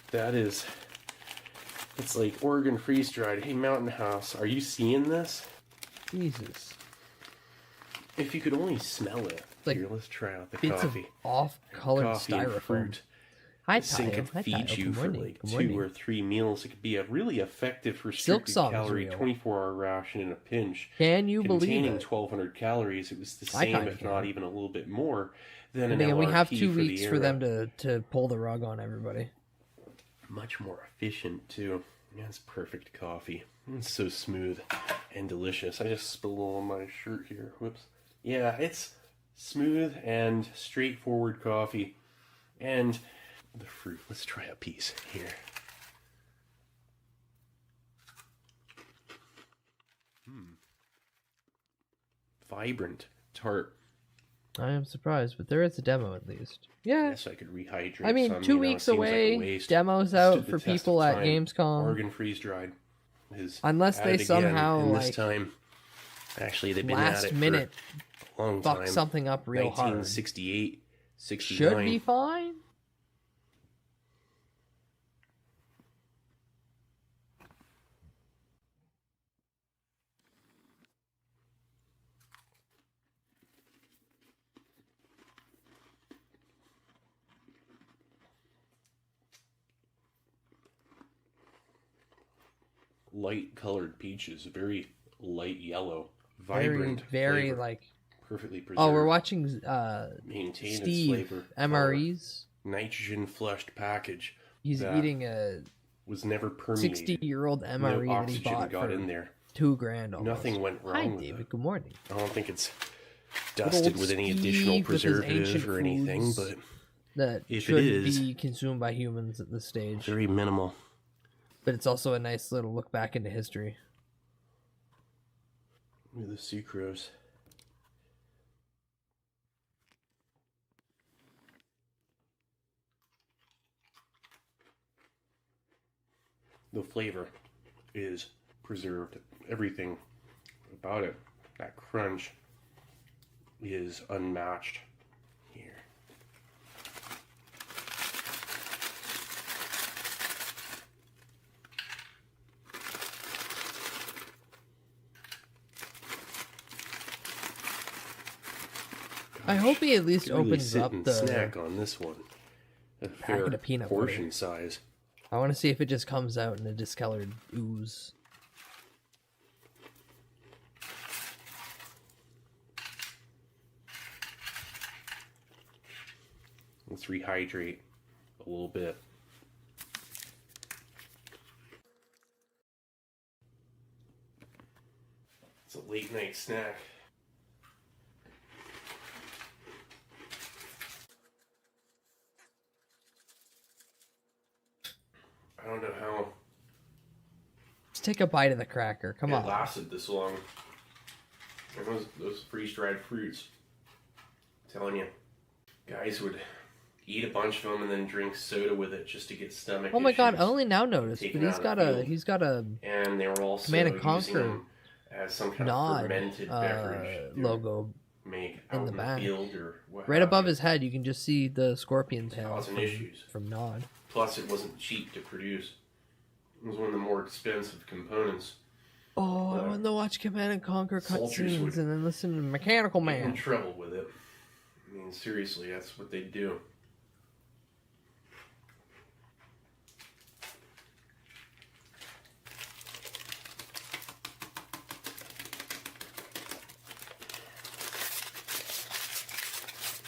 That is. It's like Oregon freeze-dried. Hey, Mountain House, are you seeing this? Jesus. If you could only smell it. Like here, let's try out the bits coffee. Of off-colored Coffee and styrofoam. fruit. Hi, This thing Tayo. could Hi, feed Tayo. you Good for morning. like Good 2 morning. or 3 meals. It could be a really effective Silk restricted Song's calorie real. 24-hour ration in a pinch. Can you believe containing it? 1,200 calories. It was the I same, kinda if not can. even a little bit more, than an And again, we have LRP 2 for the weeks for era. them to pull the rug on everybody. Much more efficient too. Yeah, it's perfect coffee. It's so smooth and delicious. I just spilled a little on my shirt here. Whoops. Yeah, it's smooth and straightforward coffee. And the fruit. Let's try a piece here. Vibrant, tart. I am surprised, but there is a demo at least. Yeah. Yes, I could rehydrate. I mean, some, 2 you know, it weeks seems like a away, waste. demos Stood out the for test people of at time. Gamescom. Oregon freeze-dried is Unless at they it again, somehow, and this like, time, actually, they've been at last it minute for a long fuck time. something up real hard. 1968, 69. Should be fine. Light colored peaches, very light yellow, Very, vibrant, very flavor, like. perfectly preserved. Oh, we're watching Maintain its Steve flavor, MREs. nitrogen flushed package. He's that eating a was never permeated. 60-year-old No MRE that he oxygen bought got for in there. $2,000 almost. Nothing went wrong Hi, with David. it. Good morning. I don't think it's Good dusted old with any Steve additional with his preservative ancient or anything, foods but that if it shouldn't is, be consumed by humans at this stage. very minimal. But it's also a nice little look back into history. Look at the sucrose. The flavor is preserved. Everything about it, that crunch, is unmatched here. I hope he at least Could really opens sit up and the snack on this one. A fair packet of peanut portion butter. size. I want to see if it just comes out in a discolored ooze. Let's rehydrate a little bit. It's a late night snack. I don't know how Just take a bite of the cracker. Come on. It lasted this long. And those freeze-dried fruits. I'm telling you, guys would eat a bunch of them and then drink soda with it just to get stomach Oh my god! I issues. only now noticed, but Taken he's out of got the a field. he's got a And they were also Command and using Conquer them as some kind of nod fermented beverage logo make in out the in back. field or what Right have above you. his head, you can just see the scorpion tail Causing issues. from Nod. Plus, it wasn't cheap to produce. It was one of the more expensive components. Oh, I want to watch Command and Conquer soldiers cutscenes would and then listen to Mechanical Get in Man. trouble with it. I mean, seriously, that's what they do.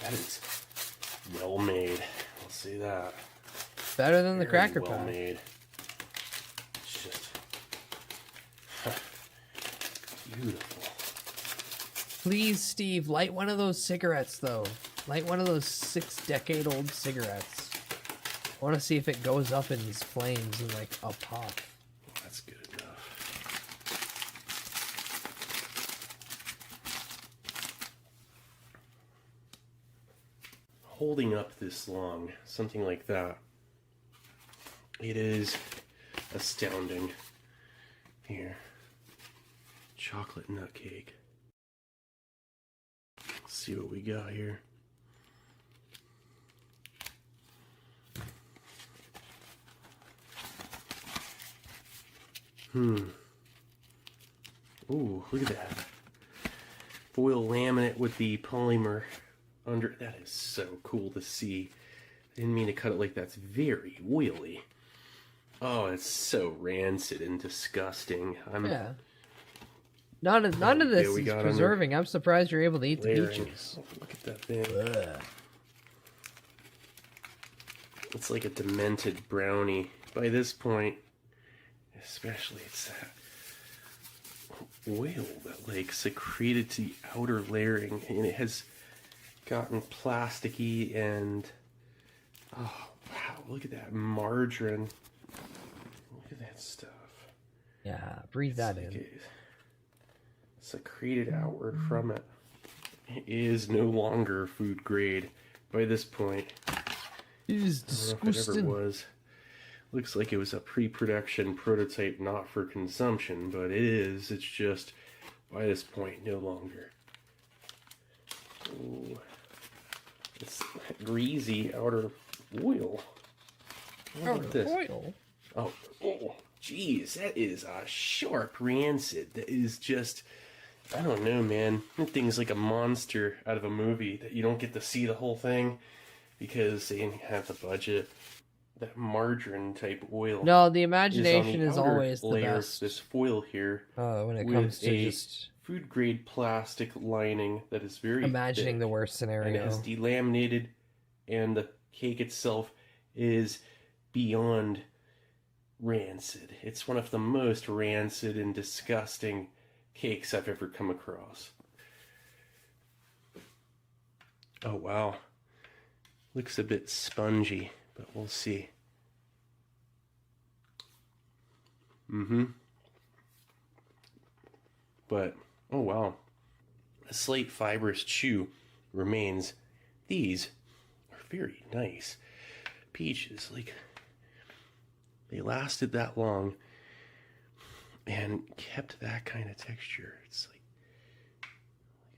That is well made. I'll say that. Better than the Very Cracker well Patch. made. It's just beautiful. Please, Steve, light one of those cigarettes, though. Light one of those 6-decade-old cigarettes. I want to see if it goes up in these flames and like a pop. That's good enough. Holding up this long, something like that, it is astounding. Here, chocolate nut cake. Let's see what we got here. Ooh, look at that. Foil laminate with the polymer under. That is so cool to see. I didn't mean to cut it like that. It's very oily. Oh, it's so rancid and disgusting. Yeah. None of this we is got preserving. I'm surprised you're able to eat the layering. peaches. Oh, look at that thing. It's like a demented brownie. By this point, especially, it's that oil that like secreted to the outer layering, and it has gotten plasticky and oh wow, look at that margarine. Look at that stuff. Yeah, breathe that in. Secreted outward from it. It is no longer food grade by this point. It is I don't know if it ever disgusting. was. Looks like it was a pre-production prototype, not for consumption, but it is. It's just by this point no longer. Ooh. It's greasy outer oil. What about this? Oil? Oh, geez, that is a sharp rancid. That is just, I don't know, man. That thing's like a monster out of a movie that you don't get to see the whole thing because they didn't have the budget. That margarine type oil. No, the imagination is outer always the layer best. of this foil here. When it with comes to a just food grade plastic lining that is very imagining thick, the worst and it scenario. has delaminated, and the cake itself is beyond rancid. It's one of the most rancid and disgusting cakes I've ever come across. Oh wow. Looks a bit spongy, but we'll see. But, oh wow. A slight fibrous chew remains. These are very nice peaches. Like, they lasted that long and kept that kind of texture. It's like,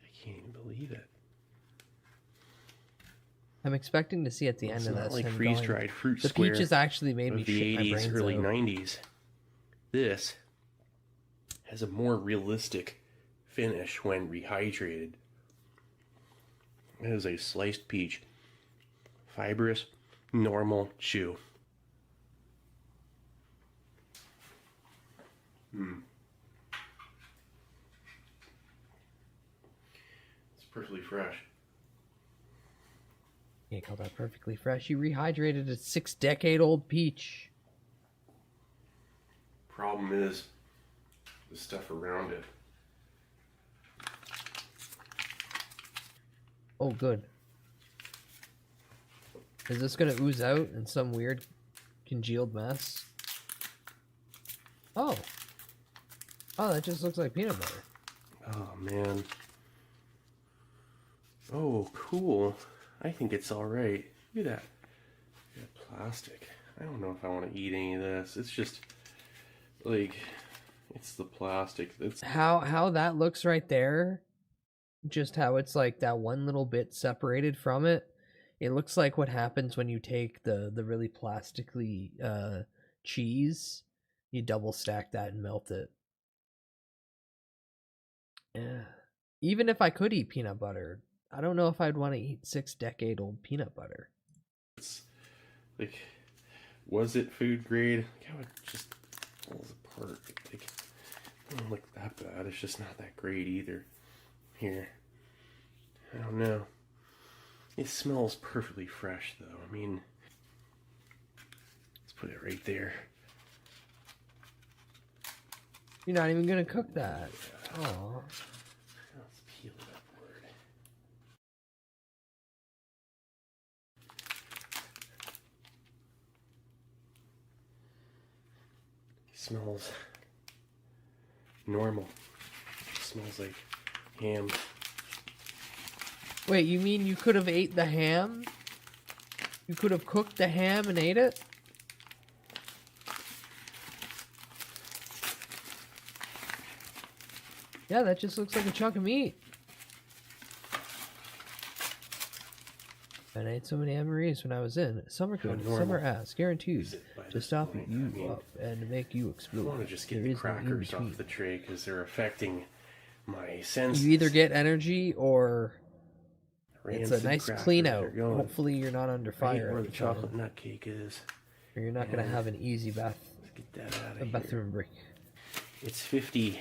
I can't even believe it. I'm expecting to see at the It's end of not this like him freeze-dried going, fruit the square peaches actually made of me the shit my 80s, brains early out. 90s. This has a more realistic finish when rehydrated. It is a sliced peach. Fibrous, normal chew. It's perfectly fresh. You call that perfectly fresh. You rehydrated a 6-decade-old peach. Problem is the stuff around it. Oh, good. Is this gonna ooze out in some weird congealed mess? Oh, Oh, that just looks like peanut butter. Oh, man. Oh, cool. I think it's alright. Look at that. Look at that plastic. I don't know if I want to eat any of this. It's just, like, it's the plastic. It's How that looks right there, just how it's like that one little bit separated from it. It looks like what happens when you take the really plastically cheese, you double stack that and melt it. Yeah. Even if I could eat peanut butter, I don't know if I'd want to eat 6-decade-old peanut butter. It's like, was it food grade? Like how it just falls apart. Like, it doesn't look that bad. It's just not that great either. Here, I don't know. It smells perfectly fresh, though. I mean, let's put it right there. You're not even gonna cook that. Oh. Let's peel it upward. It smells normal. It smells like ham. Wait, you mean you could have ate the ham? You could have cooked the ham and ate it? Yeah, that just looks like a chunk of meat. And I ate so many MREs when I was in. Some are good, some are ass. Guaranteed to stop you up and make you explode. I want to just get the crackers off the tray because they're affecting my senses. You either get energy or it's a Rancid nice crackers clean are out. going. Hopefully you're not under Right fire. where at the the chocolate time. nut cake is. Or you're not going to have an easy bath. Get that out A of bathroom break. It's 50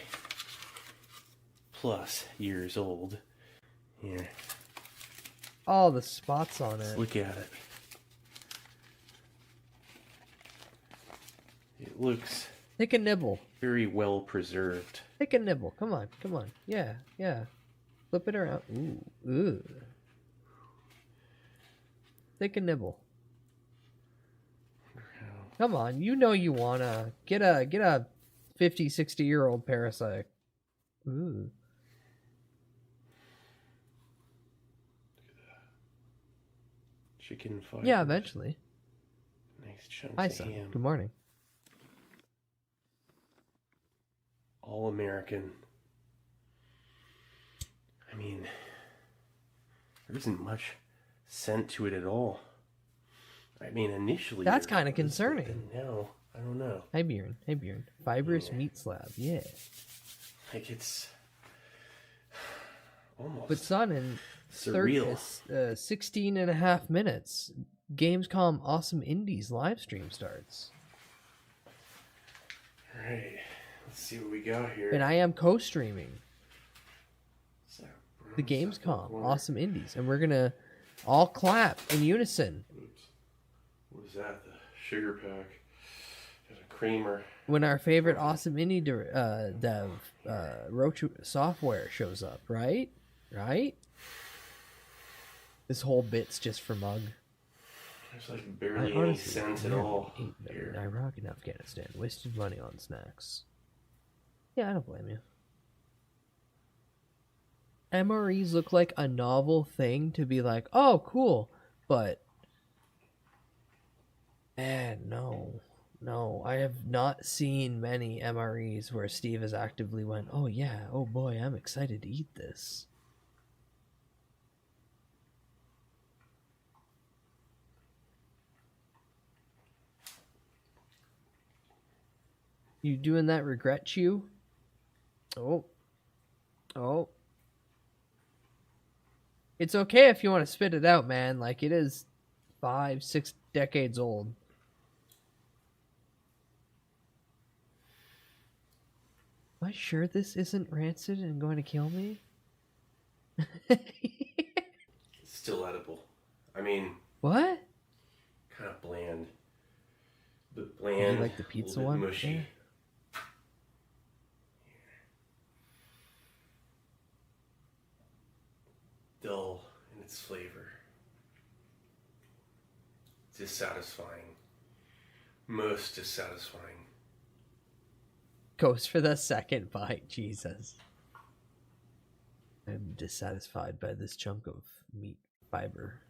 plus years old. Here, All the spots on let's it. look at it. It looks Take a nibble. very well preserved. Take a nibble. Come on, come on. Yeah, yeah. Flip it around. Ooh, ooh. Take a nibble. Come on, you know you wanna get a 50, 60-year-old parasite. Ooh. Chicken fibers. Yeah, eventually. Nice chunks Hi, of son. ham. Good morning. All American. I mean, there isn't much scent to it at all. I mean, initially. That's there kind of was, but concerning. then now, I don't know. Hey, Bjorn. Hey, Bjorn. Fibrous meat slab. Yeah. Like it's almost. But son, in surreal. 16 and a half minutes, Gamescom Awesome Indies live stream starts. All right, let's see what we got here. And I am co-streaming the Gamescom Awesome Indies. And we're going to all clap in unison. Oops. What is that? The sugar pack. There's a creamer. When our favorite Awesome Indie dev, Roach Software, shows up, right? Right? This whole bit's just for Mug. There's like barely any scent at all. In Iraq and Afghanistan, wasted money on snacks. Yeah, I don't blame you. MREs look like a novel thing to be like, oh, cool, but man, no, I have not seen many MREs where Steve has actively went, oh yeah, oh boy, I'm excited to eat this. You doing that regret chew? Oh. It's okay if you want to spit it out, man. Like, it is 5, 6 decades old. Am I sure this isn't rancid and going to kill me? It's still edible. I mean. What? Kind of bland. But bland. You like the pizza a little one? bit mushy. Yeah. Dull in its flavor. Dissatisfying. Most dissatisfying. Goes for the second bite. Jesus. I'm dissatisfied by this chunk of meat fiber.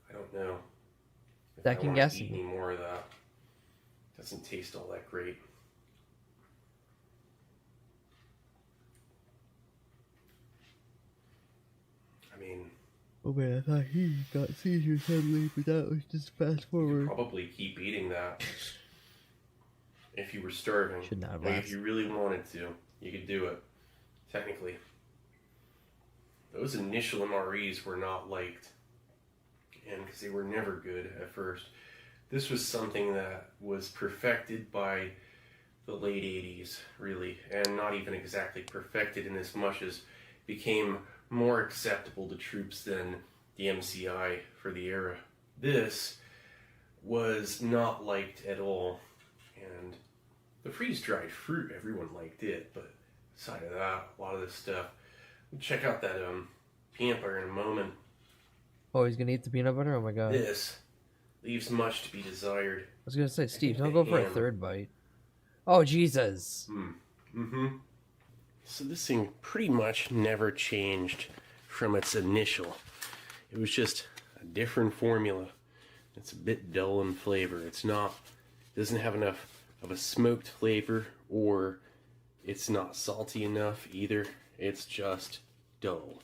I don't know. If Second I want to guessing. eat any more of that. Doesn't taste all that great. I mean, Oh man, I thought he got seizures suddenly, but that was just fast forward. probably keep eating that if you were starving. Should not have Like, if lasted. you really wanted to, you could do it. Technically. Those initial MREs were not liked. And because they were never good at first. This was something that was perfected by the late 80s, really. And not even exactly perfected in as much as became more acceptable to troops than the MCI for the era. This was not liked at all. And the freeze-dried fruit, everyone liked it. But aside of that, a lot of this stuff. We'll check out that peanut butter in a moment. Oh, he's gonna eat the peanut butter? Oh my god. This leaves much to be desired. I was gonna say, Steve, don't the go for a ham. third bite. Oh, Jesus. So this thing pretty much never changed from its initial. It was just a different formula. It's a bit dull in flavor. It doesn't have enough of a smoked flavor, or it's not salty enough either. It's just dull.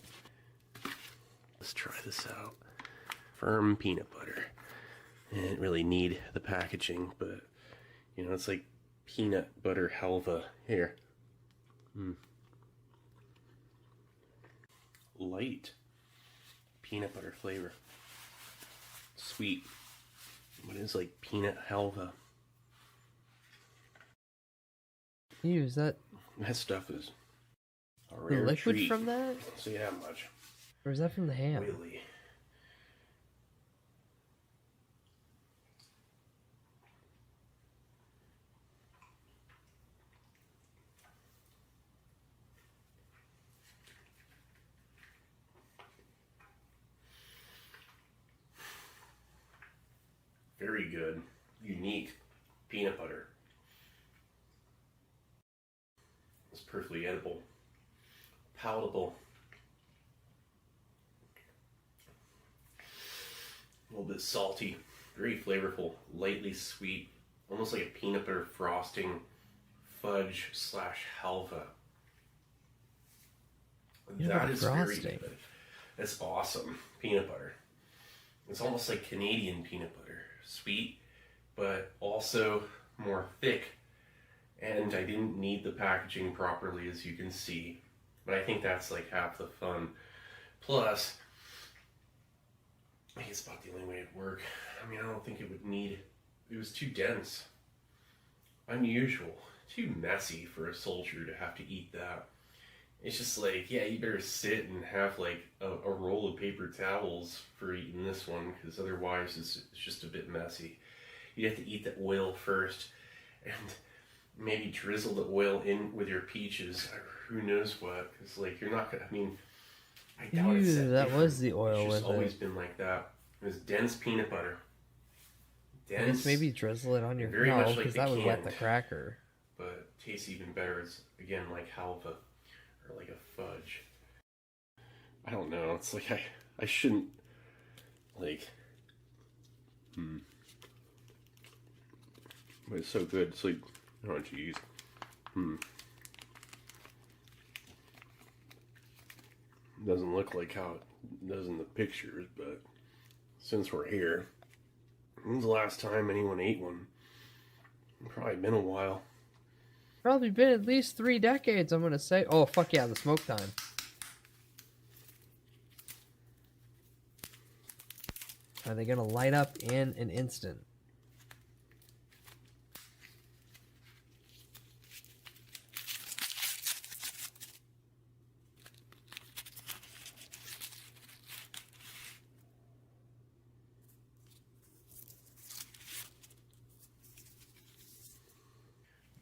Let's try this out. Firm peanut butter. I didn't really need the packaging, but you know, it's like peanut butter halva. Here. Light peanut butter flavor. Sweet. But it's like peanut halva. Ew, is that That stuff is a the rare liquid treat. from that? See that much. Or is that from the ham? Really. Very good, unique peanut butter. It's perfectly edible, palatable. A little bit salty, very flavorful, lightly sweet, almost like a peanut butter frosting, fudge / halva. That is very good. That's awesome. Peanut butter. It's almost like Canadian peanut butter. Sweet, but also more thick. And I didn't need the packaging properly, as you can see. But I think that's like half the fun. Plus, I think it's about the only way it would work. I mean, I don't think it would need... It was too dense. Unusual. Too messy for a soldier to have to eat that. It's just like, yeah, you better sit and have like a roll of paper towels for eating this one, because otherwise it's just a bit messy. You have to eat the oil first, and maybe drizzle the oil in with your peaches, or who knows what, because like you're not gonna, I mean, I doubt it's Ew, that was the oil It's with just always it. been like that. It was dense peanut butter. I guess Dense, maybe drizzle it on your very much no, like because the that would wet canned. the cracker. But tastes even better. It's again like halva or like a fudge. I don't know. It's like I shouldn't like. But it's so good. It's like, oh geez. Doesn't look like how it does in the pictures, but since we're here, when's the last time anyone ate one? Probably been a while. Probably been at least 3 decades, I'm gonna say. Oh, fuck yeah, the smoke time. Are they gonna light up in an instant?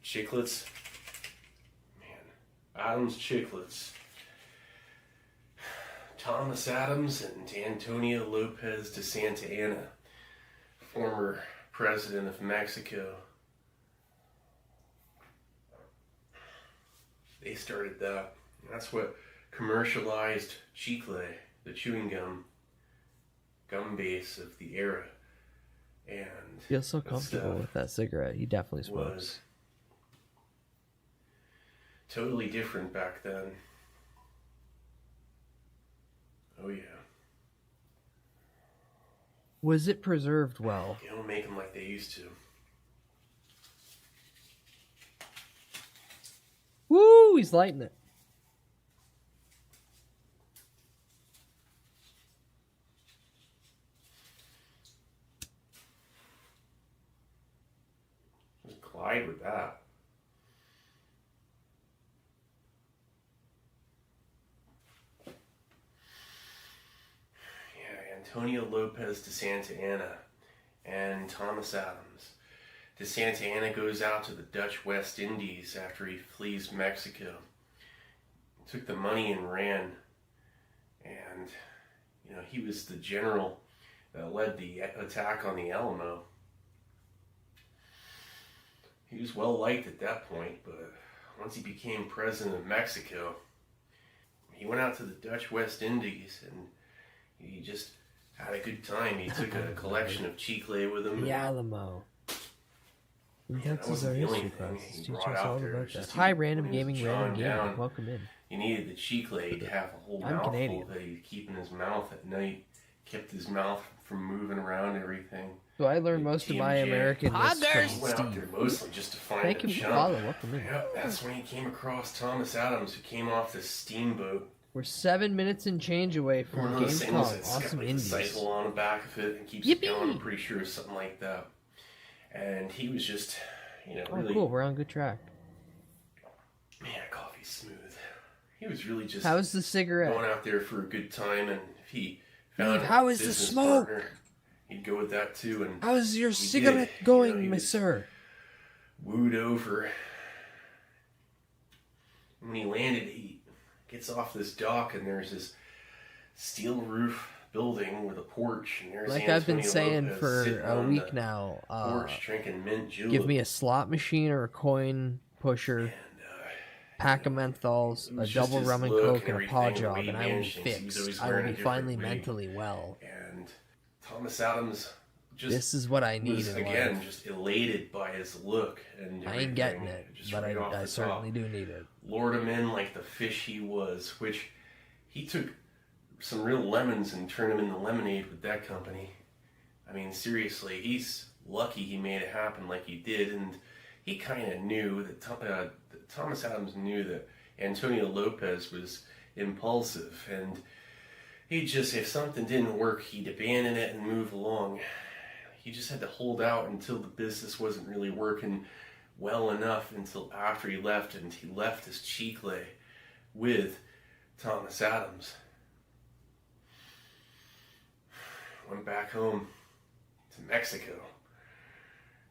Chiclets Adams Chiclets. Thomas Adams and Antonio Lopez de Santa Anna, former president of Mexico. They started that. That's what commercialized chicle, the chewing gum base of the era. And feels so comfortable with that cigarette. He definitely smokes. Was totally different back then. Oh yeah. Was it preserved well? They don't make them like they used to. Woo! He's lighting it. Just glide with that. Antonio Lopez de Santa Anna and Thomas Adams. De Santa Anna goes out to the Dutch West Indies after he flees Mexico. He took the money and ran. And, you know, he was the general that led the attack on the Alamo. He was well liked at that point, but once he became president of Mexico, he went out to the Dutch West Indies and he just had a good time. He took a collection of chicle with him. The Alamo. That wasn't the only thing he brought out there. Hi, Random Gaming, Random Gaming. Welcome in. He needed the chicle to have a whole I'm mouthful Canadian. that he'd keep in his mouth at night. Kept his mouth from moving around and everything. So I learned most of my American He went out there mostly just to find Thank a you for chump. following. Welcome in. Yep, that's when he came across Thomas Adams, who came off the steamboat. We're 7 minutes and change away from One of those things Gamescom that's got Awesome like a Indies. cycle on the back of it and keeps Yippee! it going. I'm pretty sure it's something like that. And he was just, you know, Oh, really. cool. We're on good track. Man, coffee's smooth. He was really just. How's the cigarette? Going out there for a good time, and if he found Dave, how a is the business smoke? partner, he'd go with that too. And How's your he cigarette did. going, You know, he my was sir? Wooed over. When he landed, he gets off this dock, and there's this steel roof building with a porch, and there's Like I've been Antonio saying Lopez for sitting a on week the now, porch drinking mint julep. give me a slot machine or a coin pusher, pack of menthols, a was just double his rum and look coke, and a and paw everything, the job, way and he I will be managed things. He was fixed. always I will wearing a be finally different rig. mentally well. And Thomas Adams just This is what I need was, in again, life. just elated by his look and I ain't getting everything, it, just but right off I the certainly top. do need it. Lured him in like the fish he was, which he took some real lemons and turned them into lemonade with that company. I mean, seriously, he's lucky he made it happen like he did, and he kind of knew that Thomas Adams knew that Antonio Lopez was impulsive, and he just, if something didn't work, he'd abandon it and move along. He just had to hold out until the business wasn't really working well enough until after he left, and he left his chicle with Thomas Adams. Went back home to Mexico.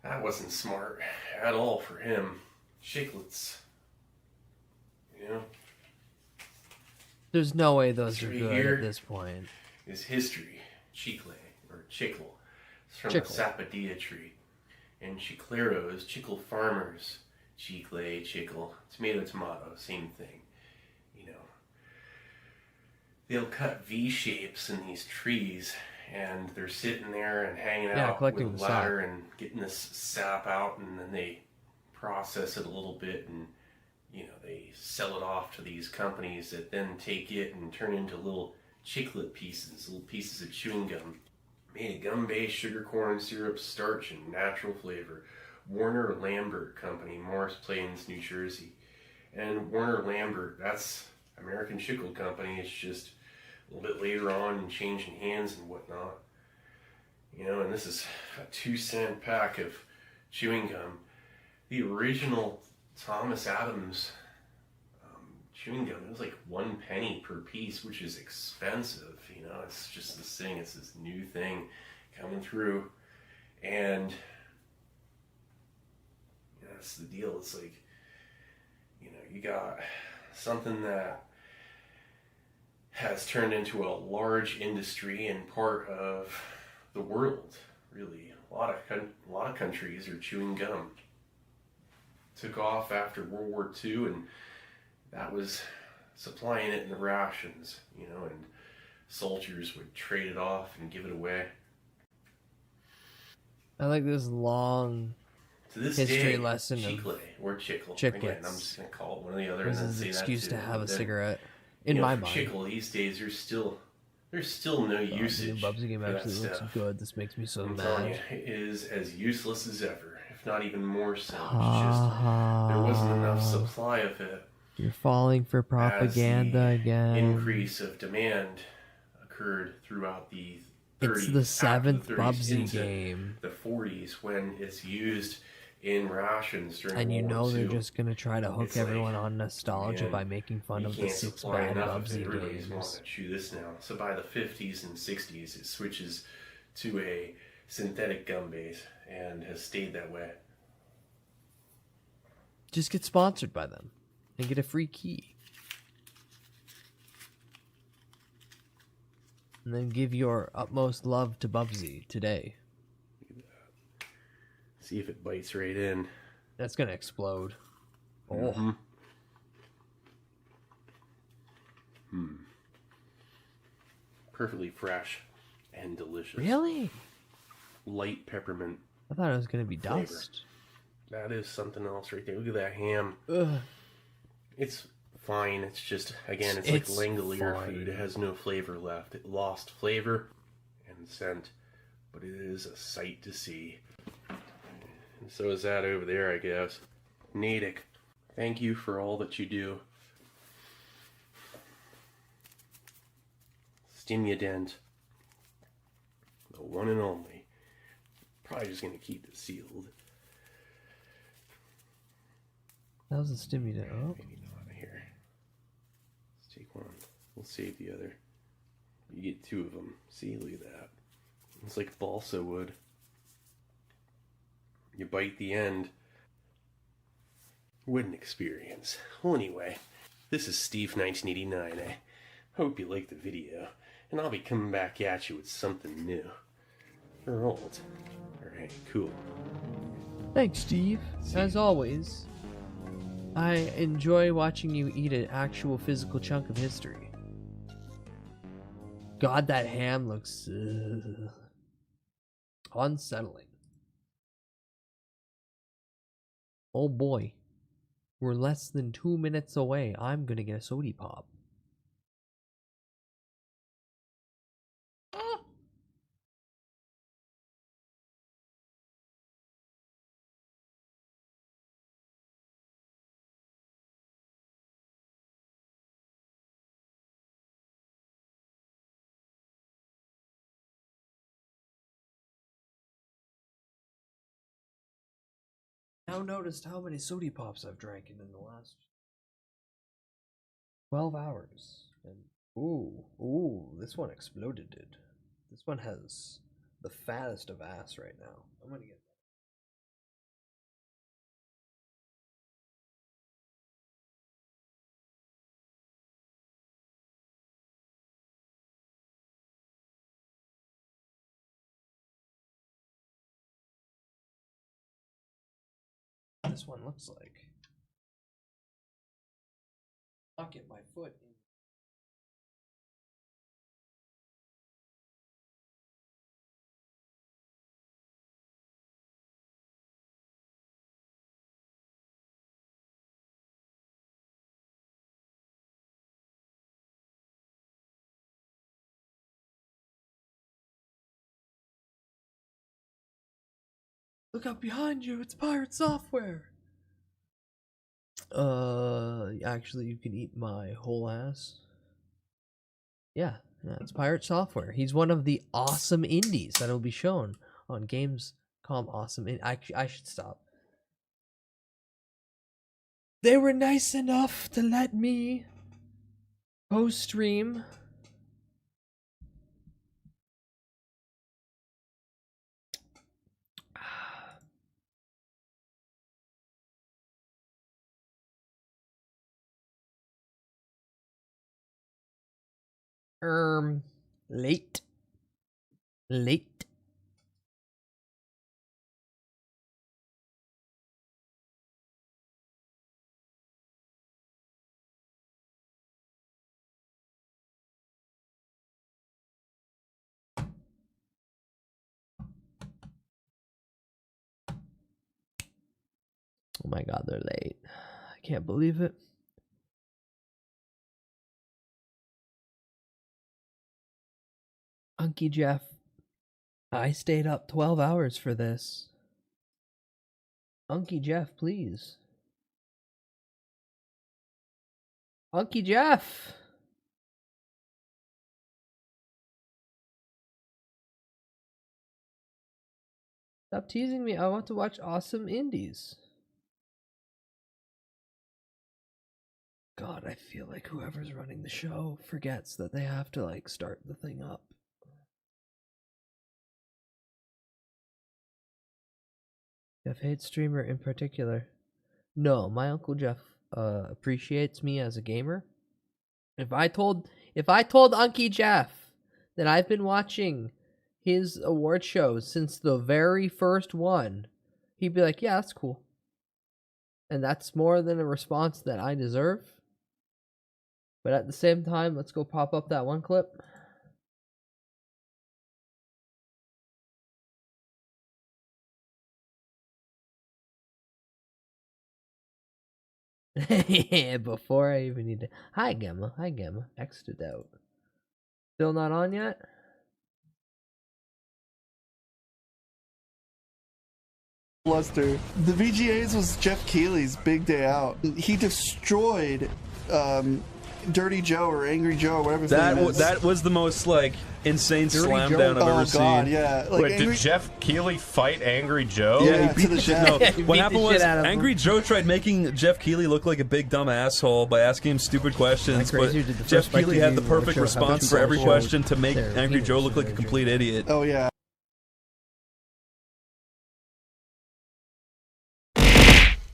That wasn't smart at all for him. Chiclets. You know? There's no way those are History good here at this point. is history. Chicle, or chicle. It's from Chicle. a sapodilla tree. And chicleros, chicle farmers. Chicle, chicle, tomato, same thing. You know. They'll cut V shapes in these trees, and they're sitting there and hanging Yeah, out collecting with the a sap. ladder and getting this sap out, and then they process it a little bit, and you know, they sell it off to these companies that then take it and turn into little chiclet pieces, little pieces of chewing gum. Made of gum-based sugar, corn syrup, starch, and natural flavor. Warner Lambert Company, Morris Plains, New Jersey. And Warner Lambert, that's American Chicle Company. It's just a little bit later on and changing hands and whatnot. You know, and this is a 2-cent pack of chewing gum. The original Thomas Adams chewing gum, it was like 1 penny per piece, which is expensive. You know, it's just this thing, it's this new thing coming through. And that's the deal. It's like, you know, you got something that has turned into a large industry and part of the world. Really, a lot of countries are chewing gum. Took off after World War II, and that was supplying it in the rations, you know, and soldiers would trade it off and give it away. I like this long To this history day, lesson chicle of or chicle. chiclets. Again, I'm just gonna call it one or the other, This and then is say an that excuse too. to have a But then, cigarette. you In know, my for mind. chicle these days, there's still no The new usage. Bubsy game for that actually looks stuff. good. This makes me so I'm telling mad. you, it is as useless as ever, if not even more so. It's just there wasn't enough supply of it. You're falling for propaganda again. Increase of demand occurred throughout the 30s, It's the seventh after the 30s Bubsy into game. the 40s, when it's used in rations during And you World know War they're II. just gonna try to hook It's everyone like, on nostalgia man, by making fun you of the can't 6 supply bad enough of it. Bubsy Everybody's games. wanting to chew this now. So by the 50s and 60s, it switches to a synthetic gum base and has stayed that way. Just get sponsored by them and get a free key. And then give your utmost love to Bubsy today. See if it bites right in. That's gonna explode. Oh. Mhm. Perfectly fresh and delicious. Really? Light peppermint. I thought it was gonna be flavor. dust. That is something else right there. Look at that ham. Ugh. It's fine. It's just, again, it's It's like Langolier fine. food. It has no flavor left. It lost flavor and scent, but it is a sight to see. And so is that over there, I guess. Natick, thank you for all that you do. Stimudent, the one and only. Probably just going to keep it sealed. That was a stimulant. Oh. Maybe not here. Let's take one. We'll save the other. You get 2 of them. See, look at that. It's like balsa wood. You bite the end. What an experience. Well, anyway, this is Steve1989. I hope you liked the video, and I'll be coming back at you with something new. Or old. Alright, cool. Thanks, Steve. As always, I enjoy watching you eat an actual physical chunk of history. God, that ham looks unsettling. Oh boy. We're less than 2 minutes away. I'm gonna get a sody pop. Now noticed how many sody pops I've drank in the last 12 hours. And ooh, this one exploded. This one has the fattest of ass right now. I'm gonna get what this one looks like. I'll get my foot in. Look out behind you, it's pirate software. Actually, you can eat my whole ass. Yeah, it's pirate software. He's one of the awesome indies that'll be shown on Gamescom Awesome Indies. I should stop. They were nice enough to let me post stream Late. Late. Oh my god, they're late. I can't believe it. Unky Jeff, I stayed up 12 hours for this. Unky Jeff, please. Unky Jeff! Stop teasing me. I want to watch Awesome Indies. God, I feel like whoever's running the show forgets that they have to, like, start the thing up. Jeff hates streamer in particular. No, my Uncle Jeff appreciates me as a gamer. If I told Unky Jeff that I've been watching his award shows since the very first one, he'd be like, yeah, that's cool. And that's more than a response that I deserve. But at the same time, let's go pop up that one clip. Before I even need to... Hi, Gemma. Hi, Gemma. Exited out. Still not on yet? Bluster. The VGAs was Jeff Keighley's big day out. He destroyed Dirty Joe or Angry Joe or whatever his name is. That was the most like insane slam down I've ever God, seen. yeah. Like, wait, did Jeff Keighley fight Angry Joe? Yeah, he beat the shit. No, He what beat happened the was shit out of him. Angry Joe tried making Jeff Keighley look like a big dumb asshole by asking him stupid questions, but Crazy who did the Jeff first Spike Keighley had the TV perfect show, response how for about every two question to shows? make They're Angry Joe peanuts look like a and complete idiot. Oh, yeah.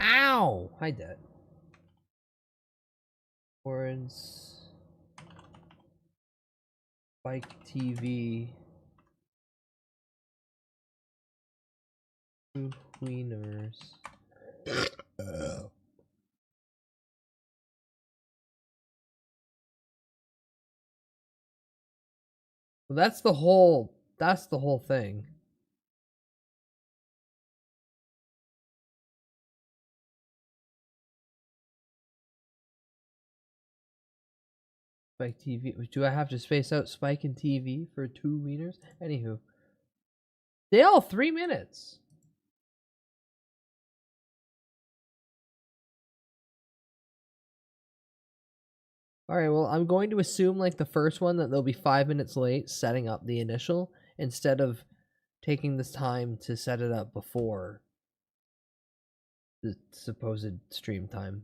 Ow! Hi, Dad. Orange. Spike TV. Two Queeners. Well, that's the whole thing. Spike TV. Do I have to space out Spike and TV for 2 meters? Anywho. They all 3 minutes. Alright, well, I'm going to assume, like the first one, that they'll be 5 minutes late setting up the initial, instead of taking this time to set it up before the supposed stream time.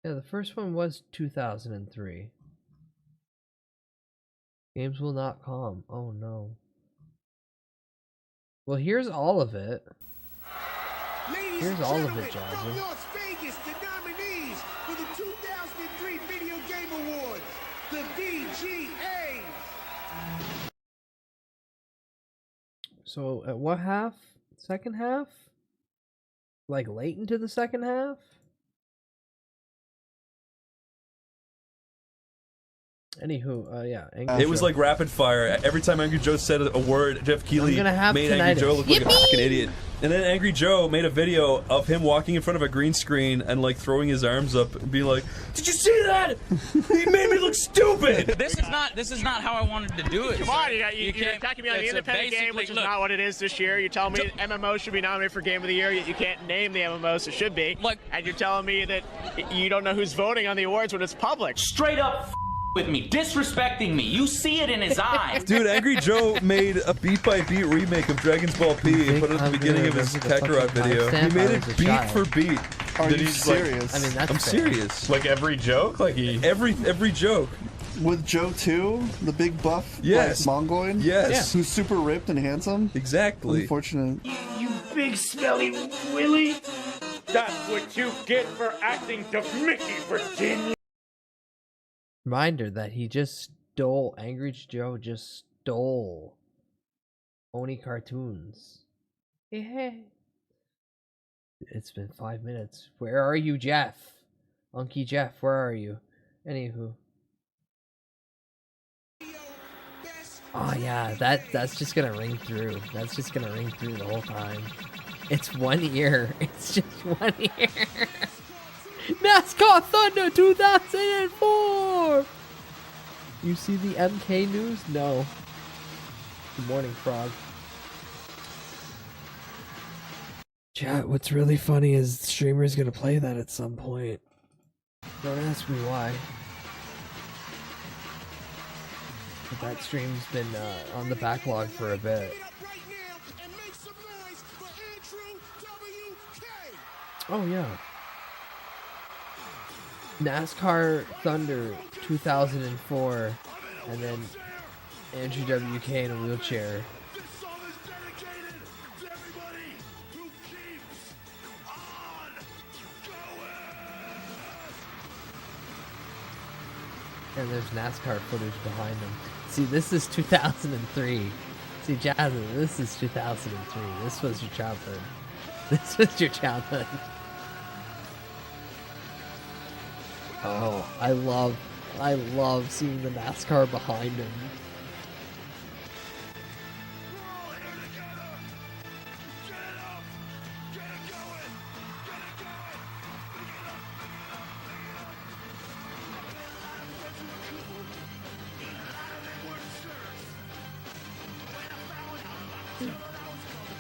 Yeah, the first one was 2003. Games will not calm. Oh no. Well, here's all of it. Here's all of it, Jazzy. Las Vegas, the nominees for the 2003 Video Game Awards, the VGAs. So, at what half? Second half? Like late into the second half? Anywho, yeah. It was like rapid fire. Every time Angry Joe said a word, Jeff Keighley made Angry Joe look like a fucking idiot. And then Angry Joe made a video of him walking in front of a green screen and like throwing his arms up and being like, "Did you see that? He made me look stupid." This is not how I wanted to do it. Come on, you're attacking me on the independent game, which is not what it is this year. You're telling me MMO should be nominated for Game of the Year, yet you can't name the MMOs it should be. And you're telling me that you don't know who's voting on the awards when it's public. Straight up with me, disrespecting me. You see it in his eyes. Dude, Angry Joe made a beat-by-beat remake of Dragon's Ball P and put it at the beginning of his Kakarot video. He made it beat for beat. Are you serious? I mean, that's I'm fair. serious. Like every joke? Like he... Every joke. With Joe 2, the big buff Yes. Mongoloid? Yes. Who's super ripped and handsome? Exactly. Unfortunate. You big smelly Willy. That's what you get for acting to Mickey, Virginia. Reminder that he just stole, Angry Joe just stole Oni cartoons. Yeah. It's been 5 minutes. Where are you, Jeff? Unky Jeff, where are you? Anywho. Oh yeah, that's just gonna ring through. That's just gonna ring through the whole time. It's 1 year. It's just 1 year. NASCAR Thunder 2004! You see the MK news? No. Good morning, Frog. Chat, what's really funny is the streamer's gonna play that at some point. Don't ask me why. But that stream's been on the backlog for a bit. Oh yeah. NASCAR Thunder 2004, and then Andrew WK in a wheelchair. And there's NASCAR footage behind him. See, this is 2003. See, Jasmine, this is 2003. This was your childhood. This was your childhood. Oh, I love seeing the NASCAR behind him.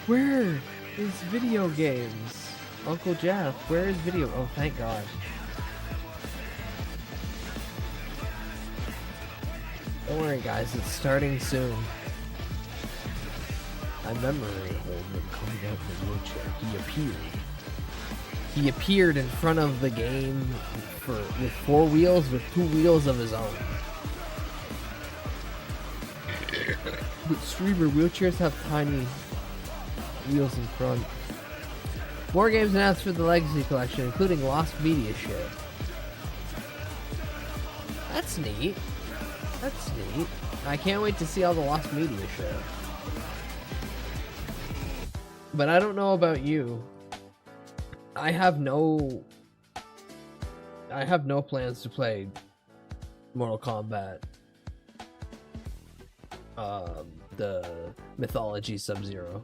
Where is video games? Uncle Jeff, where is video? Oh, thank God. Don't worry, guys, it's starting soon. I remember Holden coming out of the wheelchair. He appeared. He appeared in front of the game with 4 wheels, with 2 wheels of his own. But streamer wheelchairs have tiny wheels in front. More games announced for the Legacy Collection, including Lost Media shit. That's neat. That's neat. I can't wait to see all the Lost Media shit. But I don't know about you. I have no plans to play Mortal Kombat. The Mythology Sub-Zero.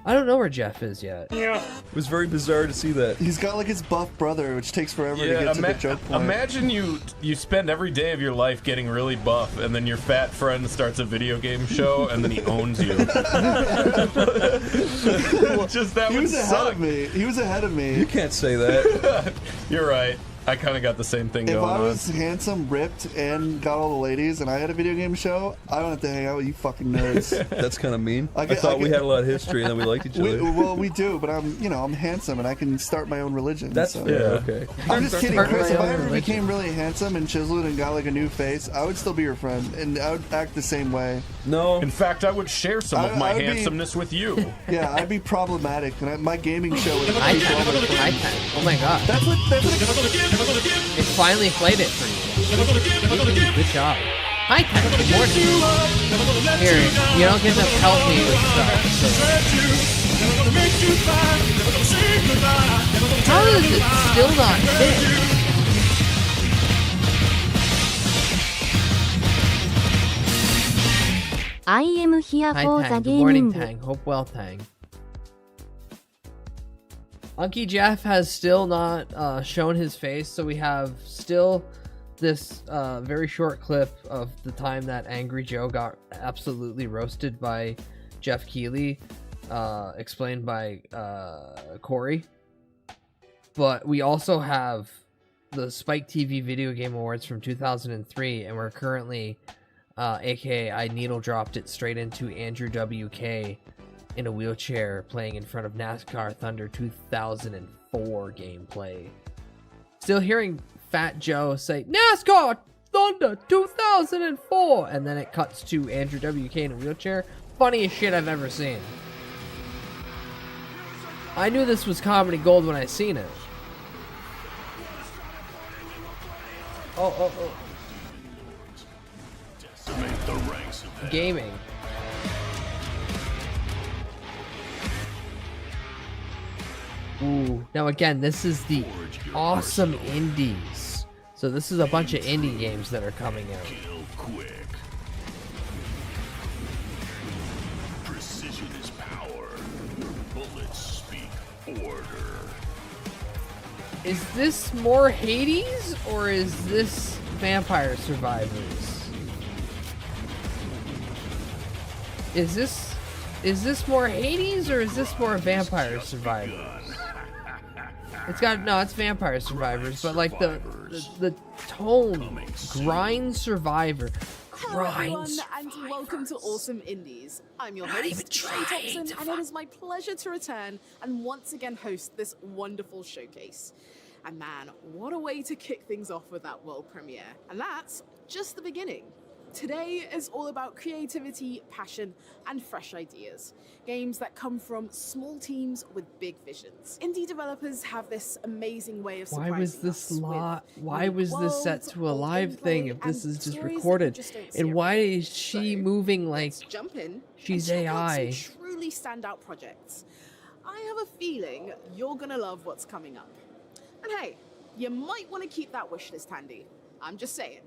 I don't know where Jeff is yet. Yeah. It was very bizarre to see that. He's got like his buff brother, which takes forever to get to the joke point. Imagine you spend every day of your life getting really buff, and then your fat friend starts a video game show, and then he owns you. Just that He would was ahead suck. of me. He was ahead of me. You can't say that. You're right. I kind of got the same thing If going I on. was handsome, ripped, and got all the ladies, and I had a video game show, I don't have to hang out with you fucking nerds. That's kind of mean. I thought we had a lot of history and then we liked each other. Well, we do, but I'm handsome and I can start my own religion. That's so. yeah, okay. I'm just kidding, Chris. If I ever religion. became really handsome and chiseled and got like a new face, I would still be your friend, and I would act the same way. No. In fact, I would share some of my I would be- handsomeness with you. Yeah, I'd be problematic, and my gaming show would be Oh my God. That's what. It finally played it for you. Good job. Hi, Ty. Good morning. Here, you don't get to help me with stuff. How is it still not fit? I am here Hi, for Tang. the Good morning, gaming. Tang. Hope well, Tang. Unky Jeff has still not shown his face, so we have still this very short clip of the time that Angry Joe got absolutely roasted by Jeff Keighley, explained by Corey. But we also have the Spike TV Video Game Awards from 2003, and we're currently, aka I needle dropped it straight into Andrew WK in a wheelchair playing in front of NASCAR Thunder 2004 gameplay. Still hearing Fat Joe say, NASCAR Wanda 2004, and then it cuts to Andrew WK in a wheelchair. Funniest shit I've ever seen. I knew this was comedy gold when I seen it. Oh. Gaming. Ooh. Now again, this is the Awesome Indies. So this is a bunch of indie games that are coming out. Quick. Precision is power. Bullets speak order. Is this more Hades or is this Vampire Survivors? Is this more Hades or is this more Vampire Survivors? It's Vampire Survivors, but like the tone, Grind Survivor. Hello everyone, and welcome to Awesome Indies. I'm your host, Shay Thompson, and it is my pleasure to return and once again host this wonderful showcase. And man, what a way to kick things off with that world premiere. And that's just the beginning. Today is all about creativity, passion, and fresh ideas. Games that come from small teams with big visions. Indie developers have this amazing way of surprising Why was this set to a live thing if this is just recorded? And why is she moving like she's AI? Truly standout projects. I have a feeling you're gonna love what's coming up. And hey, you might want to keep that wish list handy. I'm just saying.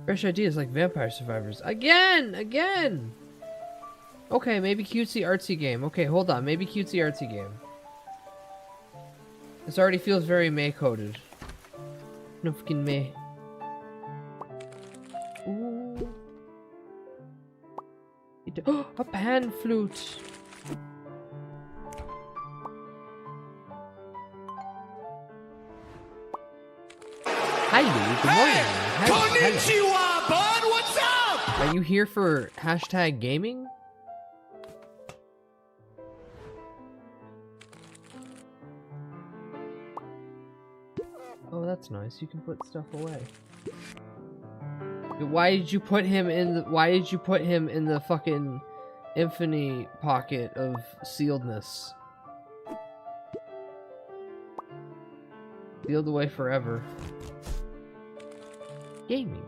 Fresh ideas like Vampire Survivors. Again! Okay, maybe cutesy artsy game. Okay, hold on. Maybe cutesy artsy game. This already feels very May coded. No fucking May. Ooh. A pan flute. Hi, Louie. Good morning. Konnichiwa, bud. What's up? Are you here for hashtag gaming? Oh, that's nice. You can put stuff away. Why did you put him in the fucking infinity pocket of sealedness? Sealed away forever. Gaming.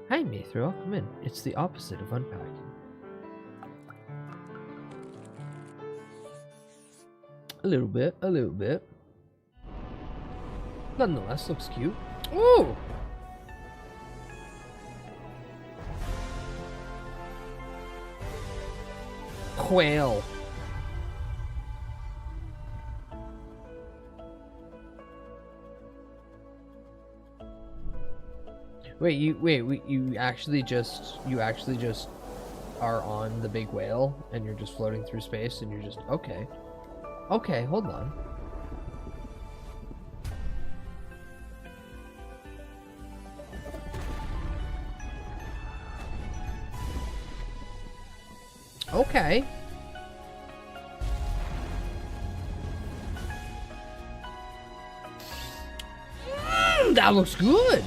Hi, Maythro. Come in. It's the opposite of unpacking. A little bit. Nonetheless, looks cute. Ooh! Quail. You actually just are on the big whale and you're just floating through space and you're just okay, hold on. Okay. That looks good.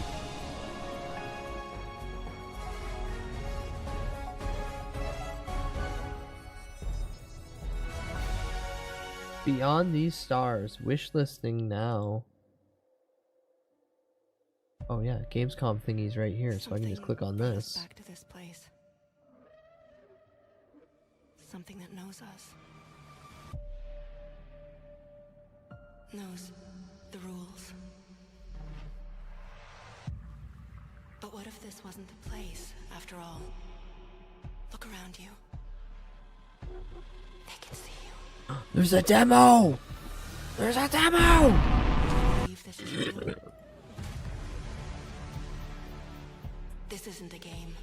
Beyond these stars, wish listing now. Oh yeah, Gamescom thingy's right here, so I can just click on this. Back to this place. Something that knows us. Knows the rules. But what if this wasn't the place, after all? Look around you. They can see you. There's a demo! There's a demo! Believe this is real. This isn't a game.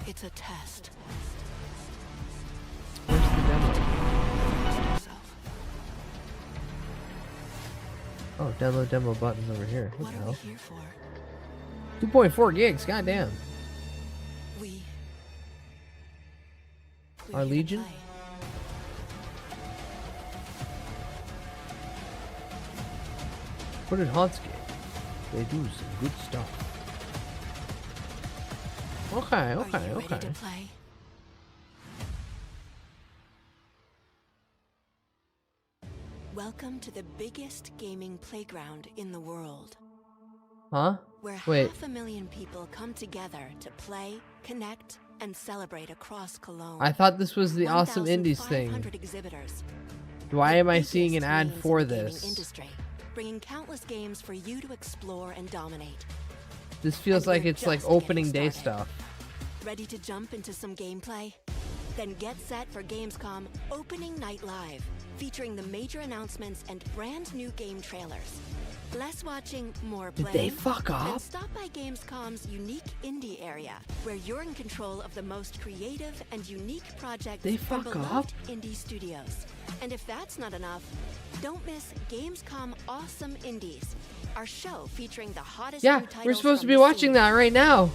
It's a test. Where's the demo? Oh, download demo button's over here. What the hell? 2.4 gigs, goddamn. Our Legion? footed haunts game. They do some good stuff. Okay. Ready to play? Welcome to the biggest gaming playground in the world. Huh? Where Wait. 500,000 people come together to play, connect, and celebrate across Cologne. I thought this was the Awesome Indies thing. 1,500 exhibitors. Why am I seeing an Biggest ad names for in the gaming this? industry, bringing countless games for you to explore and dominate. This feels like it's like opening day stuff. Ready to jump into some gameplay? Then get set for Gamescom Opening Night Live, featuring the major announcements and brand new game trailers. Less watching, more Did playing. they fuck Then up? stop by Gamescom's unique indie area, where you're in control of the most creative and unique projects They from fuck beloved up? indie studios. And if that's not enough, don't miss Gamescom Awesome Indies, our show featuring the hottest Yeah, new titles we're supposed to from be the watching scene. that right now.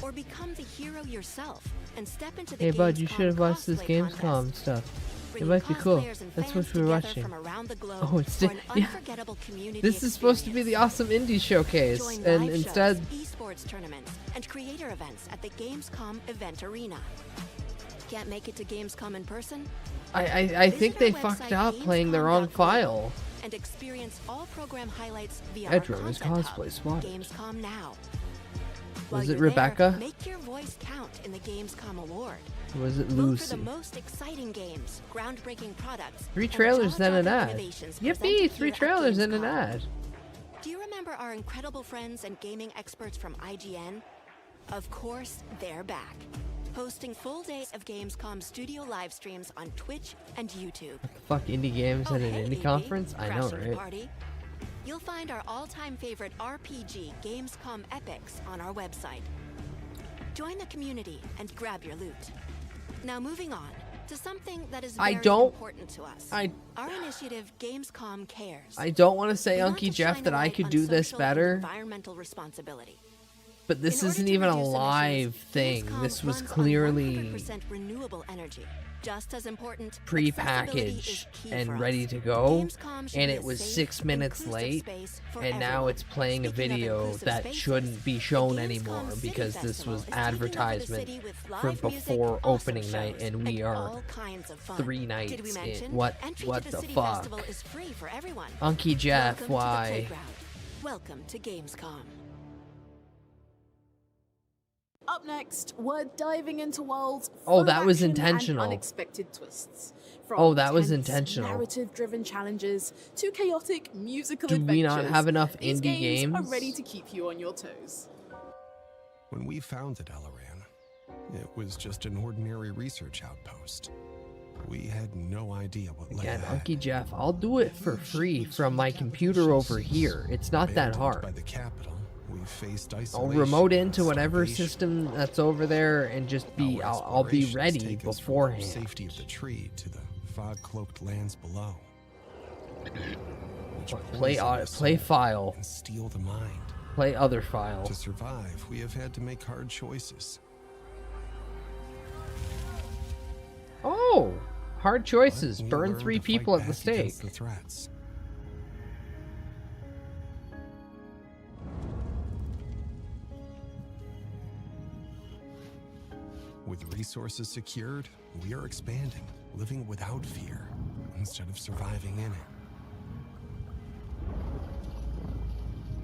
Or become the hero yourself and step into the Hey bud, you Gamescom should have watched this cosplay Gamescom contest. stuff. It Bringing might be cool. cosplayers and That's fans what we were together watching. from around the globe Oh, it's for an yeah. unforgettable community This is supposed to be the Awesome Indie Showcase, Join and live instead, shows, esports tournaments, and creator events at the Gamescom Event Arena. Can't make it to Gamescom in person? I think they Visit our fucked website, up playing the wrong file. And experience all program highlights via Edro our is content cosplay hub, spotted. Gamescom Now. Was While it you're Rebecca? There, make your voice count in the Gamescom Award. Or was it Vote for Lucy? the most exciting games, groundbreaking products, 3 and trailers and an jaw-dropping ad. innovations Yippee! presented 3 here at trailers and an Gamescom. ad. Do you remember our incredible friends and gaming experts from IGN? Of course, they're back. Hosting full days of Gamescom studio live streams on Twitch and YouTube. Fuck indie games at an hey, indie AV, conference? I know, crashing the right? party? You'll find our all-time favorite RPG Gamescom epics on our website. Join the community and grab your loot. Now moving on to something that is very important to us. Our initiative Gamescom Cares. I don't want to say We want Unky to Jeff shine that a I light could on do this social and better, environmental responsibility. but this In order isn't to even a reduce live emissions, thing. Gamescom This was runs on clearly 100% renewable energy. Just as important, pre-packaged and ready to go, and it was 6 minutes late, and now it's playing a video that shouldn't be shown anymore because this was advertisement for before opening night, and we are 3 nights in. What the fuck? Unky Jeff, why? Welcome to Gamescom. Up next, we're diving into worlds Oh, full that of was action and intentional. unexpected twists. From Oh, that was tense, intentional. narrative-driven challenges to chaotic musical Do we adventures. not have enough These indie games are games? ready to keep you on your toes. When we founded Alaran, it was just an ordinary research outpost. We had no idea what lay Again, ahead. Unky Jeff, I'll do it for free from my computer over here. It's not that hard. By the capital, we faced I'll isolation, remote into whatever system that's over there and just be, I'll be explorations ready take us from the beforehand. safety of the tree to the fog-cloaked lands below. Play file. And steal the mind. Play other file. To survive, we have had to make hard choices. Oh, hard choices. We Burn learned 3 to fight people at the back stake. against the threats. With resources secured, we are expanding, living without fear, instead of surviving in it.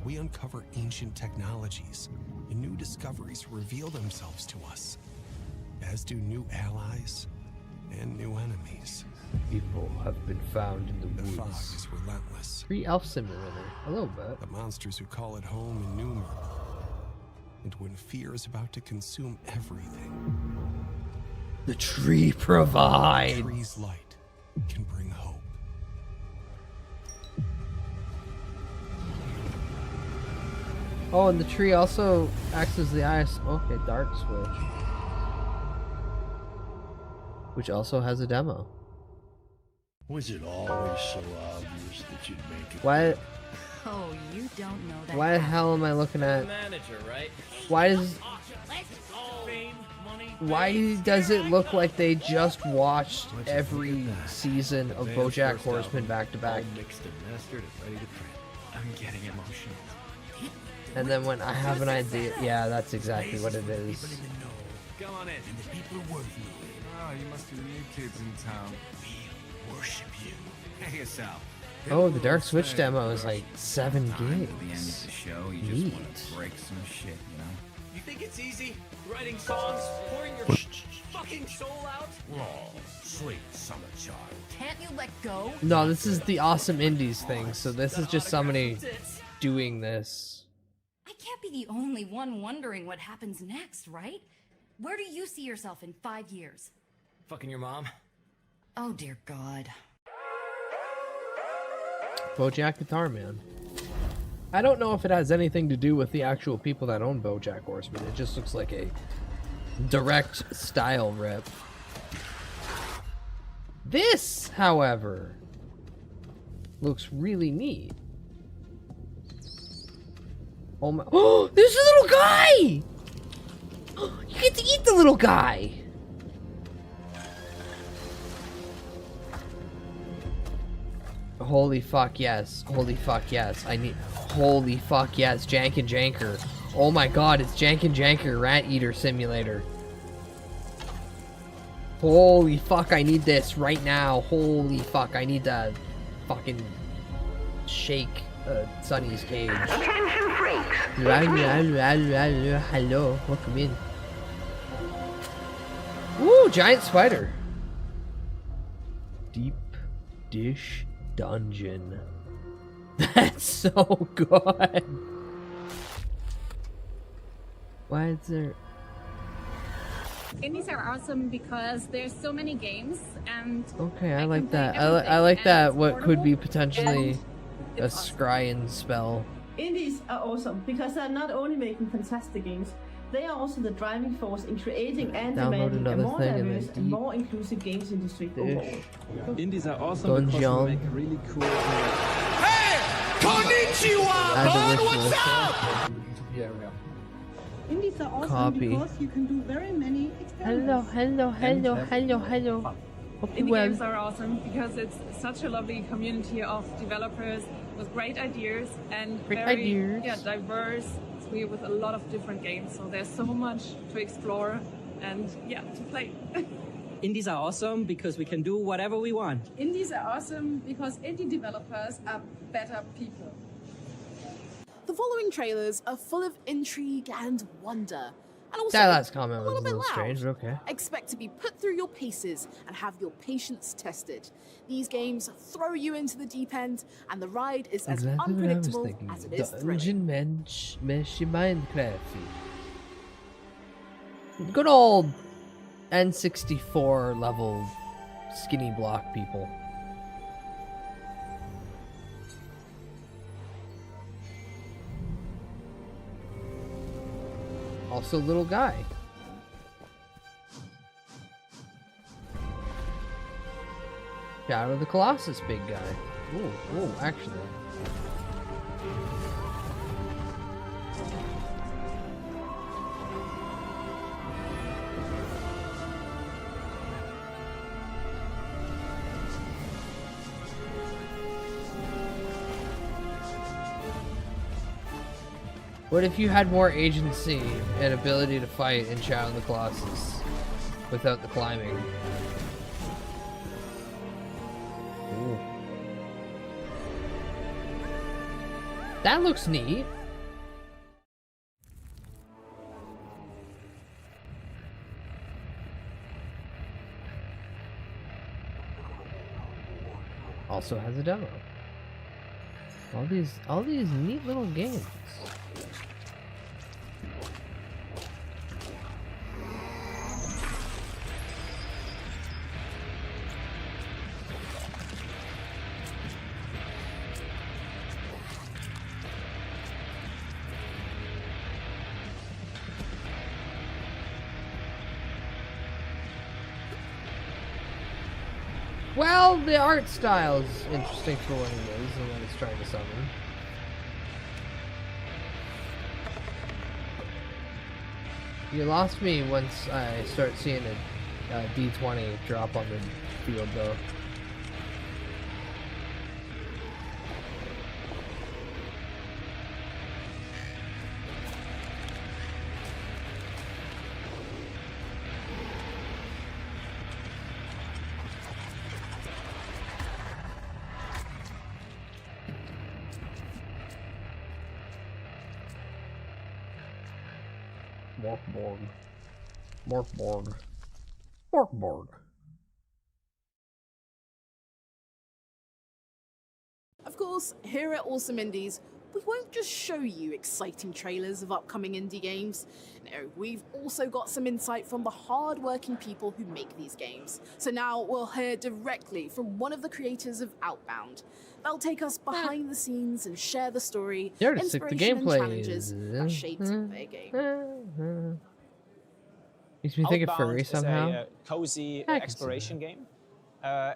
We uncover ancient technologies, and new discoveries reveal themselves to us, as do new allies and new enemies. People have been found in the The fog woods. is relentless. Free Elf Simulator. A little bit. The monsters who call it home innumerable. And when fear is about to consume everything, the tree provides. The tree's light can bring hope. Oh, and the tree also acts as the ice. Okay, dark switch. Which also has a demo. Was it always so obvious that you'd make it? Why? Oh, you don't know that. Why the hell am I looking at? Manager, right? Why does it look like they just watched every season of BoJack Horseman back to back? Mixed and mastered and ready to print. I'm getting emotional. And then when I have an idea, yeah, that's exactly what it is. Come on in. And the people are working. Oh, you must be the new kids in town. We worship you. Hey, yourself. Oh, the Dark Switch demo is like 7 At the end gigs. of the show, you just want to break some shit, you know? You think it's easy? Writing songs, pouring your fucking soul out? Oh, sweet summer child. Can't you let go? No, this is the Awesome Indies thing, so this is just somebody doing this. I can't be the only one wondering what happens next, right? Where do you see yourself in 5 years? Fucking your mom? Oh, dear God. BoJack Guitar Man. I don't know if it has anything to do with the actual people that own BoJack Horseman. It just looks like a direct style rip. This, however, looks really neat. Oh my! Oh, there's a little guy! You get to eat the little guy. Holy fuck yes. Holy fuck yes. Holy fuck yes. Jank and Janker. Oh my god, it's Jank and Janker Rat Eater Simulator. Holy fuck, I need this right now. Holy fuck, I need to fucking shake Sunny's cage. Attention freaks. Hello, welcome in. Woo, giant spider. Deep dish dungeon. That's so good. Why is there? Indies are awesome because there's so many games and Okay, I like that. I like that. What could be potentially a scrying spell. Indies are awesome because they're not only making fantastic games, they are also the driving force in creating and demanding a more diverse and more inclusive games industry overall. Indies are awesome because they make really cool. Hey! Konnichiwa! Bud, what's up? Yeah. Indies are awesome Copy. because you can do very many experiments. Hello. Indie games are awesome because it's such a lovely community of developers with great ideas and very diverse. We're with a lot of different games, so there's so much to explore and to play. Indies are awesome because we can do whatever we want. Indies are awesome because indie developers are better people. The following trailers are full of intrigue and wonder. And also, That last comment a was a little bit little loud. strange, but okay. Expect to be put through your paces and have your patience tested. These games throw you into the deep end, and the ride is as Exactly what I was unpredictable thinking. as it is thrilling. Dungeon Mesh Minecraft. Good old N64 level skinny block people. Also, little guy. Shadow of the Colossus, big guy. Ooh, actually. What if you had more agency and ability to fight in Shadow of the Colossus without the climbing? Ooh. That looks neat. Also has a demo. All these neat little games. Well, the art style is interesting for what it is and what it's trying to summon. You lost me once I start seeing a D20 drop on the field, though. Morkborg. Of course, here at Awesome Indies, we won't just show you exciting trailers of upcoming indie games. No, we've also got some insight from the hard-working people who make these games. So now we'll hear directly from one of the creators of Outbound. They'll take us behind the scenes and share the story, inspiration and challenges that shaped their game. Makes me think of Outbound furry somehow. is a cozy exploration game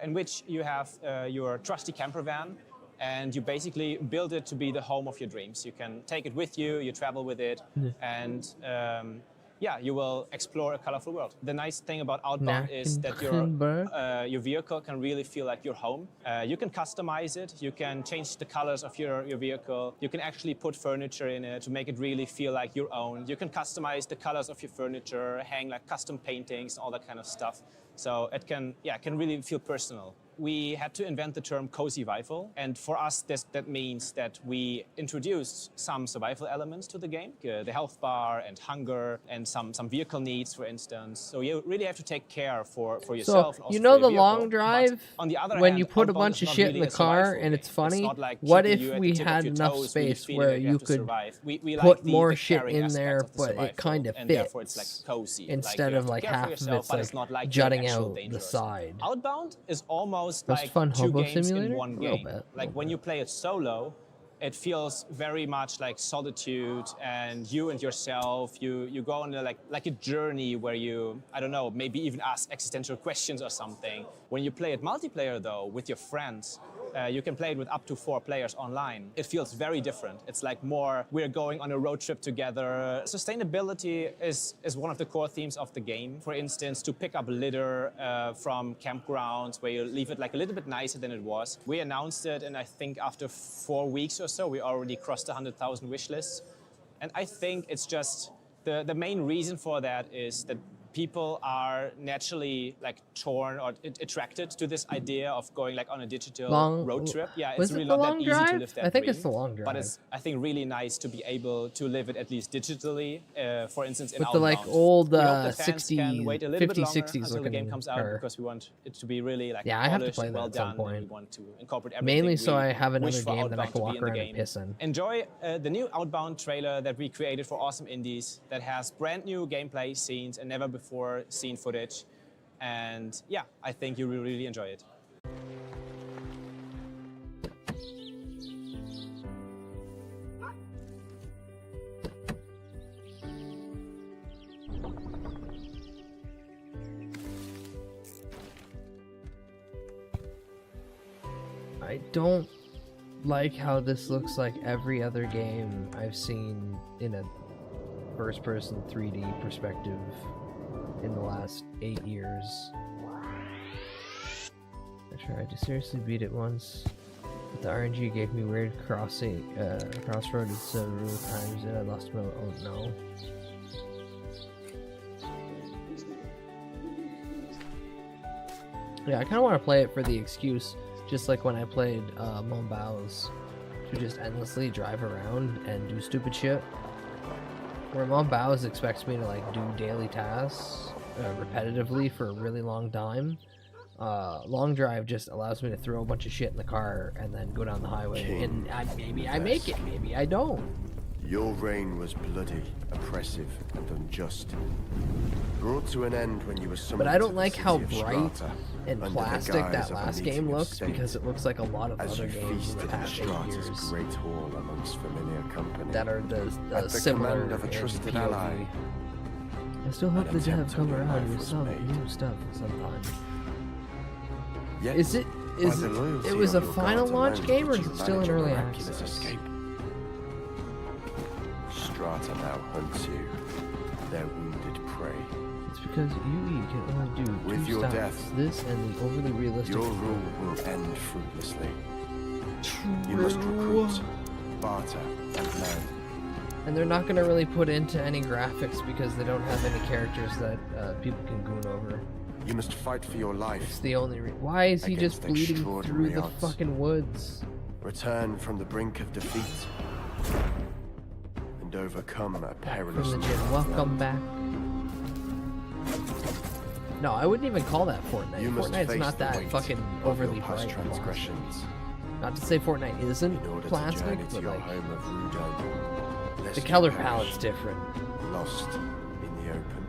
in which you have your trusty camper van, and you basically build it to be the home of your dreams. You can take it with you, you travel with it, and yeah, you will explore a colorful world. The nice thing about Outbound is that your vehicle can really feel like your home. You can customize it, you can change the colors of your vehicle, you can actually put furniture in it to make it really feel like your own. You can customize the colors of your furniture, hang like custom paintings, all that kind of stuff. So it can really feel personal. We had to invent the term cozy survival, and for us that means that we introduced some survival elements to the game, the health bar and hunger and some vehicle needs, for instance. So you really have to take care for yourself. So, and also you know for your the vehicle. long drive, on the other when hand, you put a Outbound bunch is of not shit really in the a survival car and it's game. funny, not like what keeping if you at the we tip of had your enough toes, really space feeling where like you have to could survive. We put like more the shit caring in aspect there, of the but it survival, kind of and fits, therefore it's like cozy. instead you of have to like care for half of yourself, it's but like it's not like jutting you're actual out the dangerous. side. Outbound is almost Most like fun two hobo games simulator? in one A little game. bit, Like when you play it solo, it feels very much like solitude and you and yourself. You go on like a journey where you, I don't know, maybe even ask existential questions or something. When you play it multiplayer though, with your friends, you can play it with up to 4 players online. It feels very different. It's like more, we're going on a road trip together. Sustainability is one of the core themes of the game. For instance, to pick up litter from campgrounds where you leave it like a little bit nicer than it was. We announced it, and I think after 4 weeks or so, we already crossed 100,000 wish lists. And I think it's just, the main reason for that is that people are naturally like torn or attracted to this idea of going like on a digital road trip. Yeah, it's really not that easy to live that I think dream, it's the long drive. but it's, I think, really nice to be able to live it at least digitally. For instance, in With the like Outbound. old We hope that fans 60, can wait a little 50, bit longer 60s until the game looking comes out car. because we want it to be really like Yeah, I have to polished play and that well at some done. And we point. want to incorporate everything. Mainly so we I have another wish for game that I Outbound can to walk be in the around and game. piss in. Enjoy the new Outbound trailer that we created for Awesome Indies that has brand new gameplay scenes and never before seen footage. And yeah, I think you will really enjoy it. I don't like how this looks like every other game I've seen in a first-person 3D perspective in the last 8 years. I tried to seriously beat it once, but the RNG gave me weird crossroads several times and I lost my oh no. Yeah, I kind of want to play it for the excuse, just like when I played Mombao's, to just endlessly drive around and do stupid shit. Where Mombao's expects me to like do daily tasks repetitively for a really long time. Long drive just allows me to throw a bunch of shit in the car and then go down the highway. King, and maybe I make it, maybe I don't. Your reign was bloody, oppressive, and unjust. Brought to an end when you were summoned. But I don't to like the how city of bright Strata, and under the plastic guise that of a last meeting game of looks state, because it looks like a lot of as other you games in feasted the in past 8 Strata's years great hall amongst familiar company. that are At the similar command of a in trusted POV. ally. I still hope An the dev attempt come on your around life with was some made. new stuff sometime. Yet, Is it by the loyalty it was a of your final guards launch alone game or did is you it still in manage a early miraculous access? escape. Strata now hunts you, their wounded prey. It's because UE can only do With two your styles, death, this and the overly realistic. Your rule will end fruitlessly. You must recruit, barter, and learn. And they're not going to really put into any graphics because they don't have any characters that people can goon over. You must fight for your life. It's the only why is he just against bleeding through extraordinary the odds. fucking woods? Return from the brink of defeat and and overcome a Back from perilous the gym. Welcome back. No, I wouldn't even call that Fortnite. You must Fortnite's face not the that weight fucking of overly your past bright. transgressions. Not to say Fortnite isn't In order to plastic, journey to but your like home of Rudon, lest the you color perish, palette's different. Lost in the open.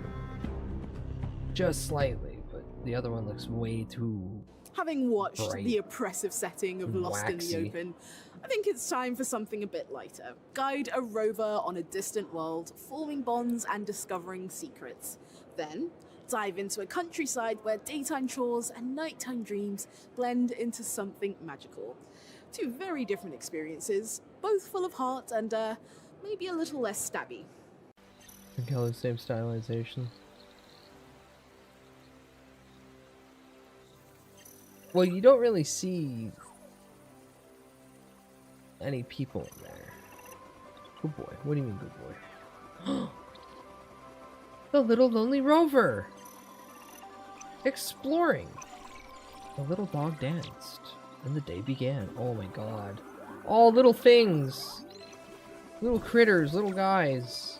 Just slightly, but the other one looks way too. Having watched Bright. the oppressive setting of Lost in the Waxy. Open, I think it's time for something a bit lighter. Guide a rover on a distant world, forming bonds and discovering secrets. Then, dive into a countryside where daytime chores and nighttime dreams blend into something magical. Two very different experiences, both full of heart and maybe a little less stabby. I think all the same stylization. Well, you don't really see any people in there. Good boy. What do you mean, good boy? The little lonely rover! Exploring! The little dog danced, and the day began. Oh my god. All little things! Little critters, little guys.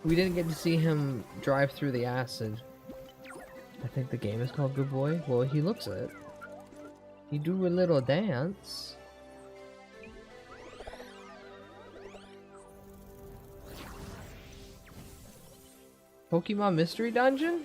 We didn't get to see him drive through the acid. I think the game is called Good Boy. Well, he looks it. You do a little dance. Pokemon Mystery Dungeon?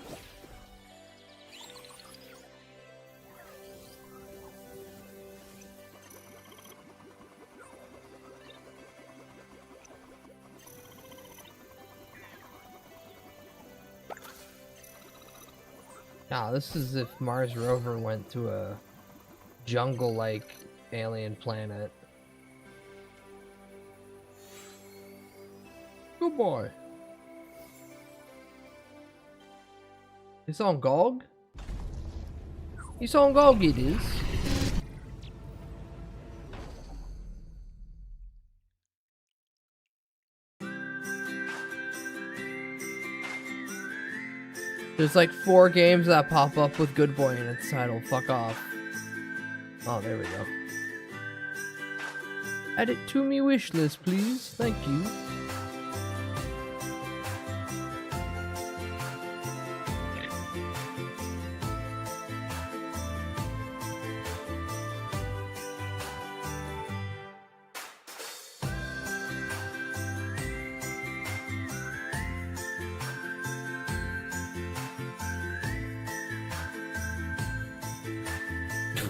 Nah, this is if Mars rover went to a jungle-like alien planet. Good boy. It's on GOG? It's on GOG, it is. There's like 4 games that pop up with Good Boy in its title. Fuck off. Oh, there we go. Add it to me wish list, please. Thank you.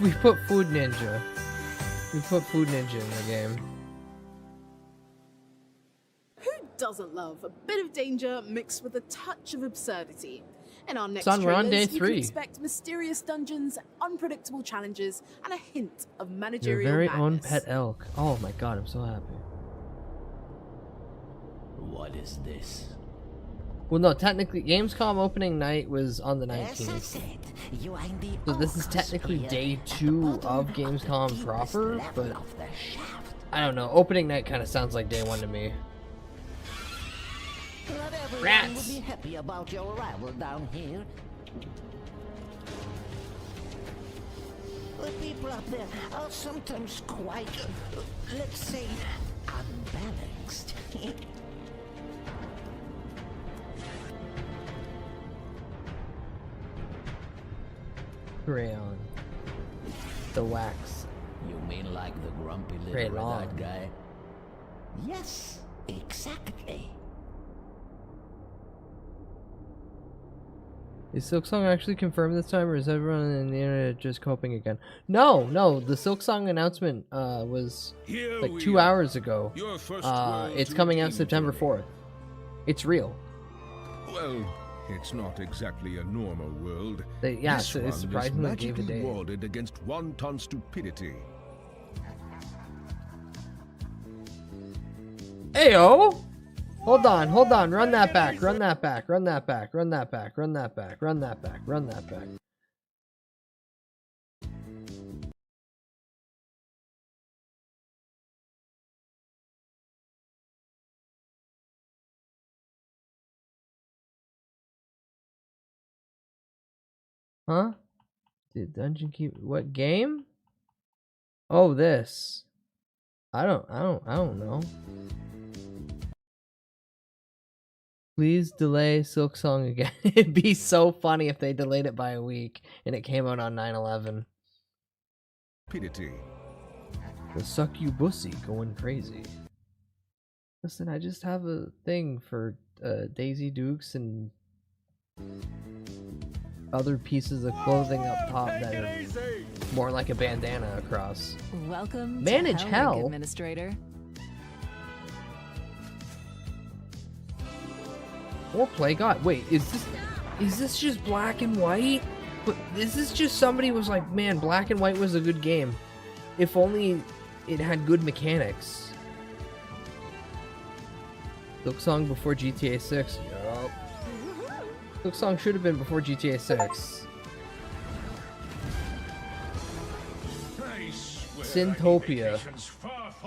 We put Food Ninja. We put Food Ninja in the game. Who doesn't love a bit of danger mixed with a touch of absurdity? In our next Son, we're on trailers, day you can 3. expect mysterious dungeons, unpredictable challenges, and a hint of Your managerial very madness. own pet elk. Oh my god, I'm so happy. What is this? Well, no, technically, Gamescom opening night was on the 19th. So this is technically day 2 of Gamescom proper, but I don't know. Opening night kind of sounds like day 1 to me. Not everyone Rats! will be happy about your arrival down here. The people up there are sometimes quite, let's say, unbalanced. Crayon. The wax. You mean like the grumpy little Crayon. red-eyed guy? Yes, exactly. Is Silksong actually confirmed this time, or is everyone in the internet just coping again? No, no, the Silksong announcement was like 2 hours ago. It's coming out September 4th. It's real. Well, it's not exactly a normal world. Yeah, This so one it's is surprisingly gave a magically date. warded against wanton stupidity. Ayo! Hold on, run that back, run that back, run that back, run that back, run that back, run that back, run that back. Huh? Did Dungeon Keep what game? Oh, this. I don't know. Please delay Silk Song again. It'd be so funny if they delayed it by a week and it came out on 9/11. PDT. The succubusy going crazy. Listen, I just have a thing for Daisy Dukes and other pieces of clothing up top that are more like a bandana across. Welcome Manage to hell. Ring Administrator. Or Play God. Wait, is this just black and white? But is this just somebody was like, man, black and white was a good game. If only it had good mechanics. Silk Song before GTA 6. Yup. Silk Song should have been before GTA 6. Syntopia.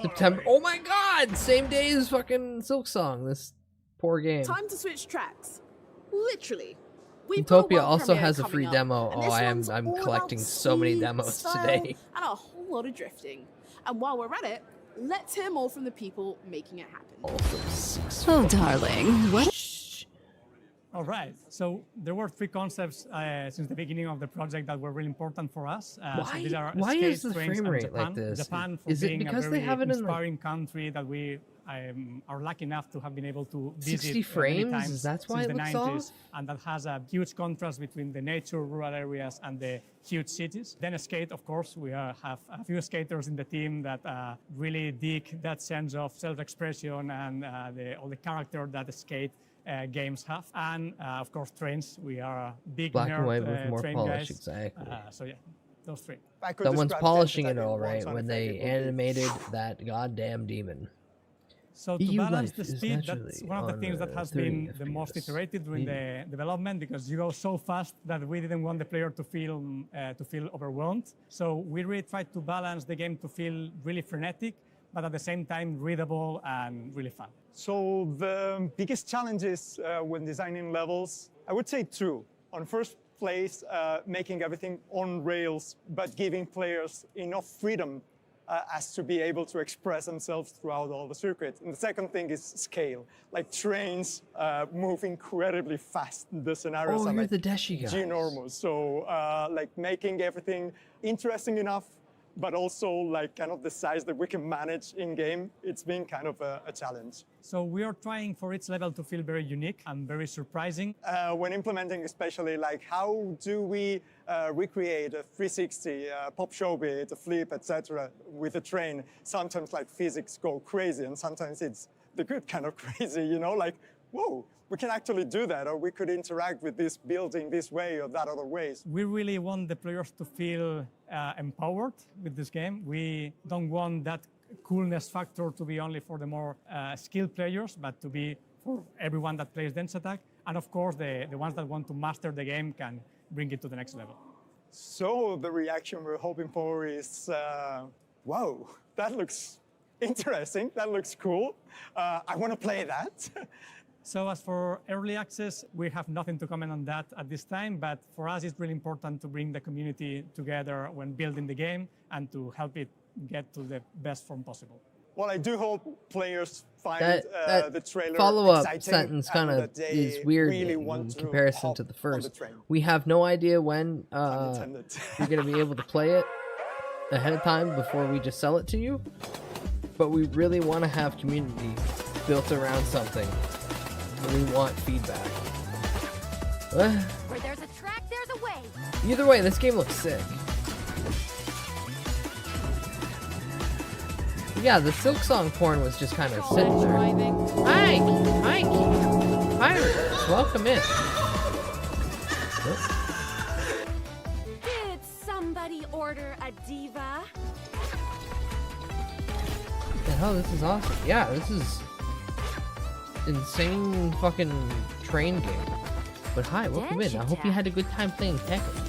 September. Oh my god! Same day as fucking Silk Song. This poor game. Time to switch tracks. Literally. We've got a Syntopia world also premiere has a coming free up, demo. and Oh, this I'm one's all collecting about so many speed, demos style, today. And a whole lot of drifting. And while we're at it, let's hear more from the people making it happen. Oh, darling, what? All right. So there were three concepts since the beginning of the project that were really important for us. So these are Why skate, is the trains, frame and rate Japan. like this? Japan for Is it being because a they very have it in, like, inspiring country that we are lucky enough to have been able to visit 60 many frames? times Is that why since it the looks 90s, off? and that has a huge contrast between the nature, rural areas, and the huge cities. Then skate, of course, we have a few skaters in the team that really dig that sense of self-expression and all the character that the skate games have. And of course, trains. We are a big Black nerd and white with more train polish, guys. exactly. So yeah, those three. Someone's polishing it all right when they animated that goddamn demon. So to EU balance life the is speed, that's naturally one of the on, things that has 30 been the most FPS. iterated during the development, because you go so fast that we didn't want the player to feel overwhelmed. So we really tried to balance the game to feel really frenetic, but at the same time readable and really fun. So the biggest challenges when designing levels, I would say two. On first place, making everything on rails, but giving players enough freedom as to be able to express themselves throughout all the circuits. And the second thing is scale. Like trains move incredibly fast. The scenarios Oh, are you're like the Deshi guys. ginormous. So like making everything interesting enough, but also like kind of the size that we can manage in game, it's been kind of a challenge. So we are trying for each level to feel very unique and very surprising. When implementing, especially like how do we recreate a 360 pop show bit, a flip, etc. with a train? Sometimes like physics go crazy, and sometimes it's the good kind of crazy, you know, like, whoa, we can actually do that, or we could interact with this building this way or that other ways. We really want the players to feel empowered with this game. We don't want that coolness factor to be only for the more skilled players, but to be for everyone that plays Dance Attack. And of course, the ones that want to master the game can bring it to the next level. So the reaction we're hoping for is, wow, that looks interesting, that looks cool. I want to play that. So as for early access, we have nothing to comment on that at this time, but for us it's really important to bring the community together when building the game and to help it get to the best form possible. Well, I do hope players find That the trailer follow-up exciting sentence kind and of that they is weird really in want to comparison hop to the on first. train. We have no idea when you're going to be able to play it ahead of time before we just sell it to you, but we really want to have community built around something. We want feedback. Where there's a track, there's a way. Either way, this game looks sick. Yeah, the Silk Song porn was just kind of sitting there. Hi, pirates, welcome in. Did somebody order a diva? What the hell, this is awesome. Yeah, this is insane fucking train game. But hi, welcome in. I hope you had a good time playing Tekken.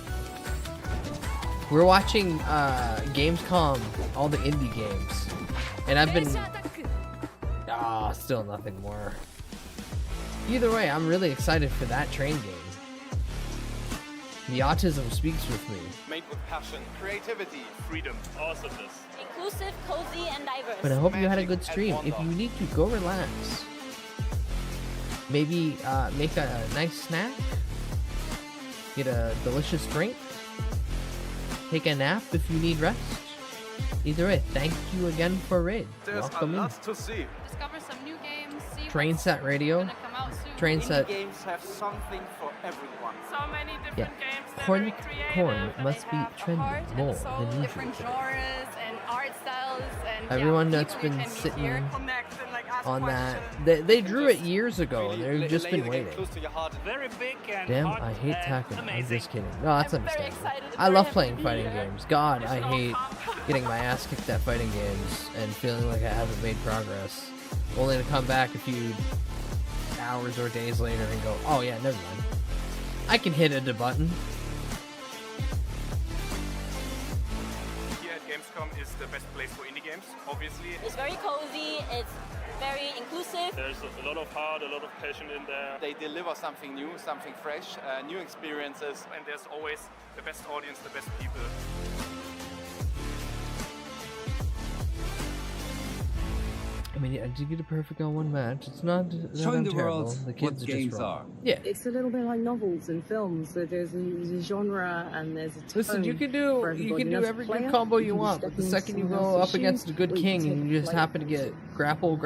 We're watching Gamescom, all the indie games. And I've been... still nothing more. Either way, I'm really excited for that train game. The autism speaks with me. Made with passion, creativity, freedom, awesomeness. Inclusive, cozy, and diverse. But I hope you had a good stream. If you need to, go relax. Maybe make a nice snack. Get a delicious drink. Take a nap if you need rest. Either way, thank you again for raid. There's Welcome a in. lot to see. Discover some new games. See Train what's Set Radio. gonna come out soon. Train Set. games have something for everyone. So many different Yeah. games. They're Corn very creative, corn and must they be have a trending heart and more a soul, than usual. different genres and art styles and Everyone yeah, that's people you been can meet sitting here, connect and like ask on questions. that, they drew it years ago, and they've just been waiting. Very big and Damn, hot I hate and Tekken. I'm amazing. just kidding. No, that's understandable. I love playing fighting games. God, I hate getting my ass kicked at fighting games and feeling like I haven't made progress, only to come back a few hours or days later and go, oh yeah, never mind. I can hit a button. Here at Gamescom is the best place for indie games, obviously. It's very cozy, it's very inclusive. There's a lot of heart, a lot of passion in there. They deliver something new, something fresh, new experiences, and there's always the best audience, the best people. I mean, I did get a perfect on one match. It's not that Showing the terrible. world The kids what are just games wrong. are. Yeah. It's a little bit like novels and films. So there's a genre and there's a tone. Listen, you can for do everybody. every As a good player, combo you can be want, but the stepping second you into go someone up else's against a shoes, good or you king can and take you just a happen to get grapple,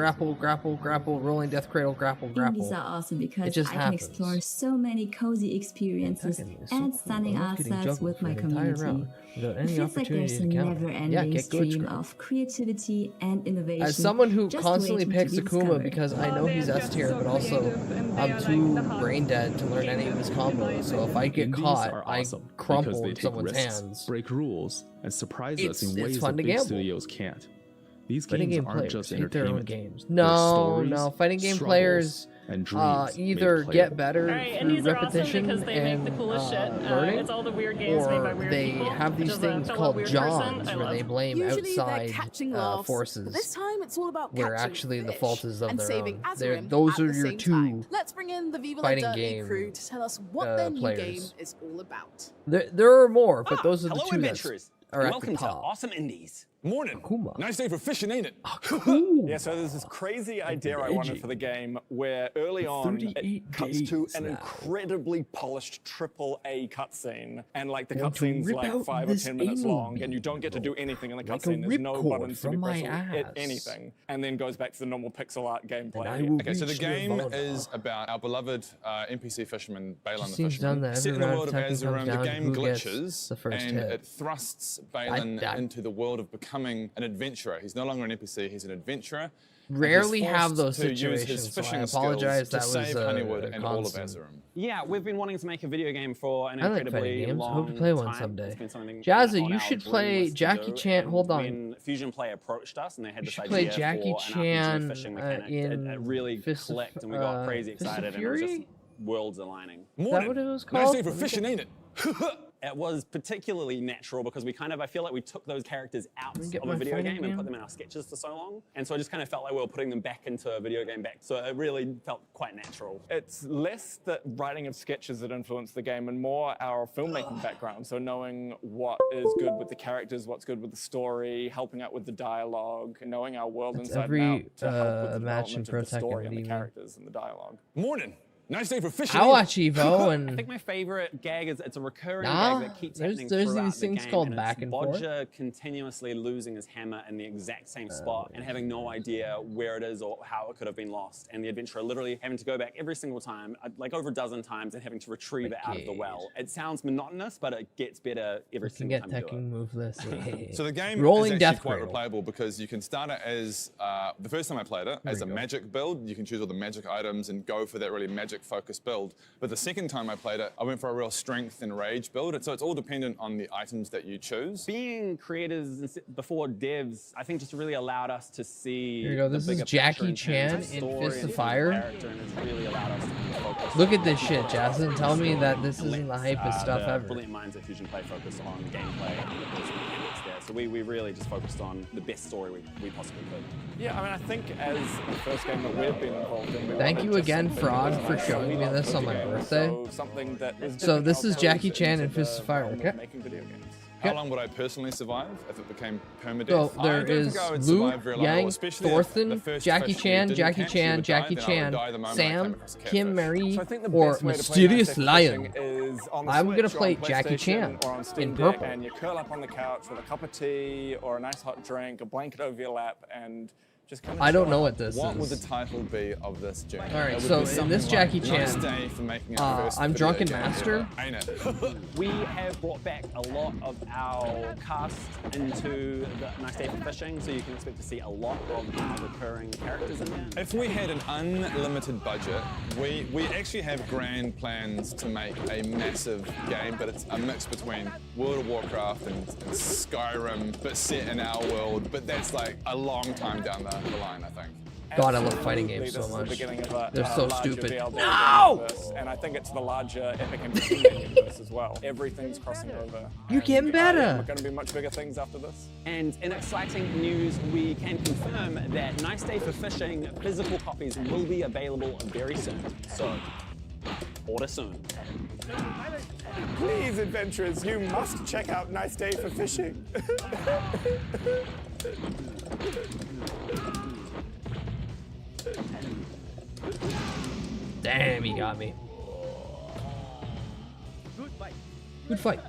rolling death cradle, grapple. Indies are awesome It because just I can happens. explore so many cozy experiences and stunning I love getting assets juggled with for my an entire community. round without any It feels like opportunity there's a to counter. never-ending Yeah, get good, stream Scrub. of creativity and innovation. As someone who just constantly waiting to picks be Akuma discovered. because I know he's S tier, but also I'm too brain dead to learn any of his combos. So if I get Indies caught, are I awesome crumple because they in take someone's risks, hands. break rules, and surprise us in It's ways fun that to big gamble. studios can't. These Fighting games game aren't players just hate their own entertainment. games. They're No, stories, no. Fighting game struggles, players and dreams either made get playable. better Alright, through indies are awesome repetition because they and make the coolest shit. learning, It's all the weird games made by or weird they people. have these Just a things fellow called weird Johns person I where love. they blame Usually they're outside catching laughs, but forces this time it's all about where catching actually the fish fault is of and their saving own. They're- Azurim those at are the your same two time. Let's bring in the Viva La fighting Dirty game, crew to tell us what their new game players. is all about. There are more, but those are the Hello, two that adventurers. are at the Welcome to top. Awesome Indies. Morning. Akuma. Nice day for fishing, ain't it? Yeah, so there's this crazy idea I wanted for the game where early on it cuts to an incredibly polished AAA cutscene. And like the Want to cutscene's rip like out 5 or this 10 minutes anal long, and you don't get to do anything in the like a cutscene. There's no ripcord buttons to be from my pressed or hit ass. anything. And then goes back to the normal pixel art gameplay. Okay, so the game is about our beloved NPC fisherman, Balin the seems done fisherman. that Set every in the round world of Tekken comes Azurim, the down to game who gets glitches, the first and hit. it thrusts Balin that- into the world of becoming an adventurer. He's no longer an NPC, he's an adventurer. and he's Rarely have forced those to use his situations, so I fishing apologize. skills That to was save Honeywood and all of constant. Azurim. Yeah, we've been wanting to make a video game for an I like incredibly fighting games. long Hope to play one time. someday. It's been something Jazza, on you our should dream play list to Jackie do, Chan. and Hold on. When Fusion Play approached us and they had You this should idea play Jackie for an RPG Chan fishing mechanic, in it really Fist of- clicked and we got crazy Fist of excited and it was just Fury? worlds aligning. Is that what it was Nice called? day for fishing, ain't it? It was particularly natural because we I feel like we took those characters out get of my a video fighting game and game? put them in our sketches for so long. And so I just kind of felt like we were putting them back into a video game back. So it really felt quite natural. It's less the writing of sketches that influence the game and more our filmmaking background. So knowing what is good with the characters, what's good with the story, helping out with the dialogue, knowing our world That's inside every, and out to help with the match in development Pro of the story Tekken and the even. characters and the dialogue. Morning. Nice day for fishing. I watch Evo and I think my favorite gag is it's a recurring Nah, gag that keeps there's happening these throughout things the game, called and back it's and forth. Bodger continuously losing his hammer in the exact same spot and having no idea where it is or how it could have been lost, and the adventurer literally having to go back every single time, like over a dozen times, and having to retrieve it out of the well. It sounds monotonous, but it gets better every can single get time you do Tekken it. move this. So the game Rolling is Death actually quite Cradle. replayable because you can start it as, the first time I played it, as a magic build. You can choose all the magic items and go for that really magic focused build. But the second time I played it, I went for a real strength and rage build. And so it's all dependent on the items that you choose. Being creators before devs, I think just really allowed us to see. Here we go. the This is bigger Jackie picture in terms Chan of in story Fist and of Fire. character, and it's really allowed us to focus Look at on this how shit, it Jason. was Tell me and that this let, isn't the hypest stuff the ever. Brilliant minds at Fusion Play focus on gameplay and the mechanics there. So we really just focused on the best story we possibly could. Yeah, I mean, I think as the first game that we've been involved in, we Thank wanted you just again, something Frog, that was for like, showing we me love this on my cooking, birthday. So something that was So dipping this our is Jackie toes Chan into in Fist the of Fire, realm okay? Making video games. How long would I personally survive if it became permadeath? So I there don't think is I would Luke, survive very long at all, Yang, especially if the Thorfinn, first Jackie fish Chan, didn't Jackie catch, you Chan, would Jackie die, then I would Chan, die the moment I Sam, came across a Kim catfish. Mary, So I think the or best way to play Mysterious Nine Days Lion. Fishing is on the I'm gonna Switch or play on Jackie PlayStation Chan or on Steam in Deck, purple. and you curl up on the couch with a cup of tea or a nice hot drink, a blanket over your lap, and just come and I don't chill know out. what this What is. would the title be of this journey? All right, It would so be in something this Jackie like, nice Chan, day for making our first I'm video Drunken game Master. ever, ain't it? We have brought back a lot of our cast into the Nice Day for Fishing, so you can expect to see a lot of our recurring characters in there. If we had an unlimited budget, we actually have grand plans to make a massive game, but it's a mix between World of Warcraft and Skyrim, but set in our world. But that's like a long time down the line, I think. God, I love fighting games This so is the much. beginning of a They're so larger stupid. VLD No! universe, and I think it's the larger Epic Entertainment universe as well. Everything's crossing over. You're getting better. We're going to be much bigger things after this. And in exciting news, we can confirm that Nice Day for Fishing physical copies will be available very soon. So, order soon. Please, adventurers, you must check out Nice Day for Fishing. Damn, he got me. Good fight.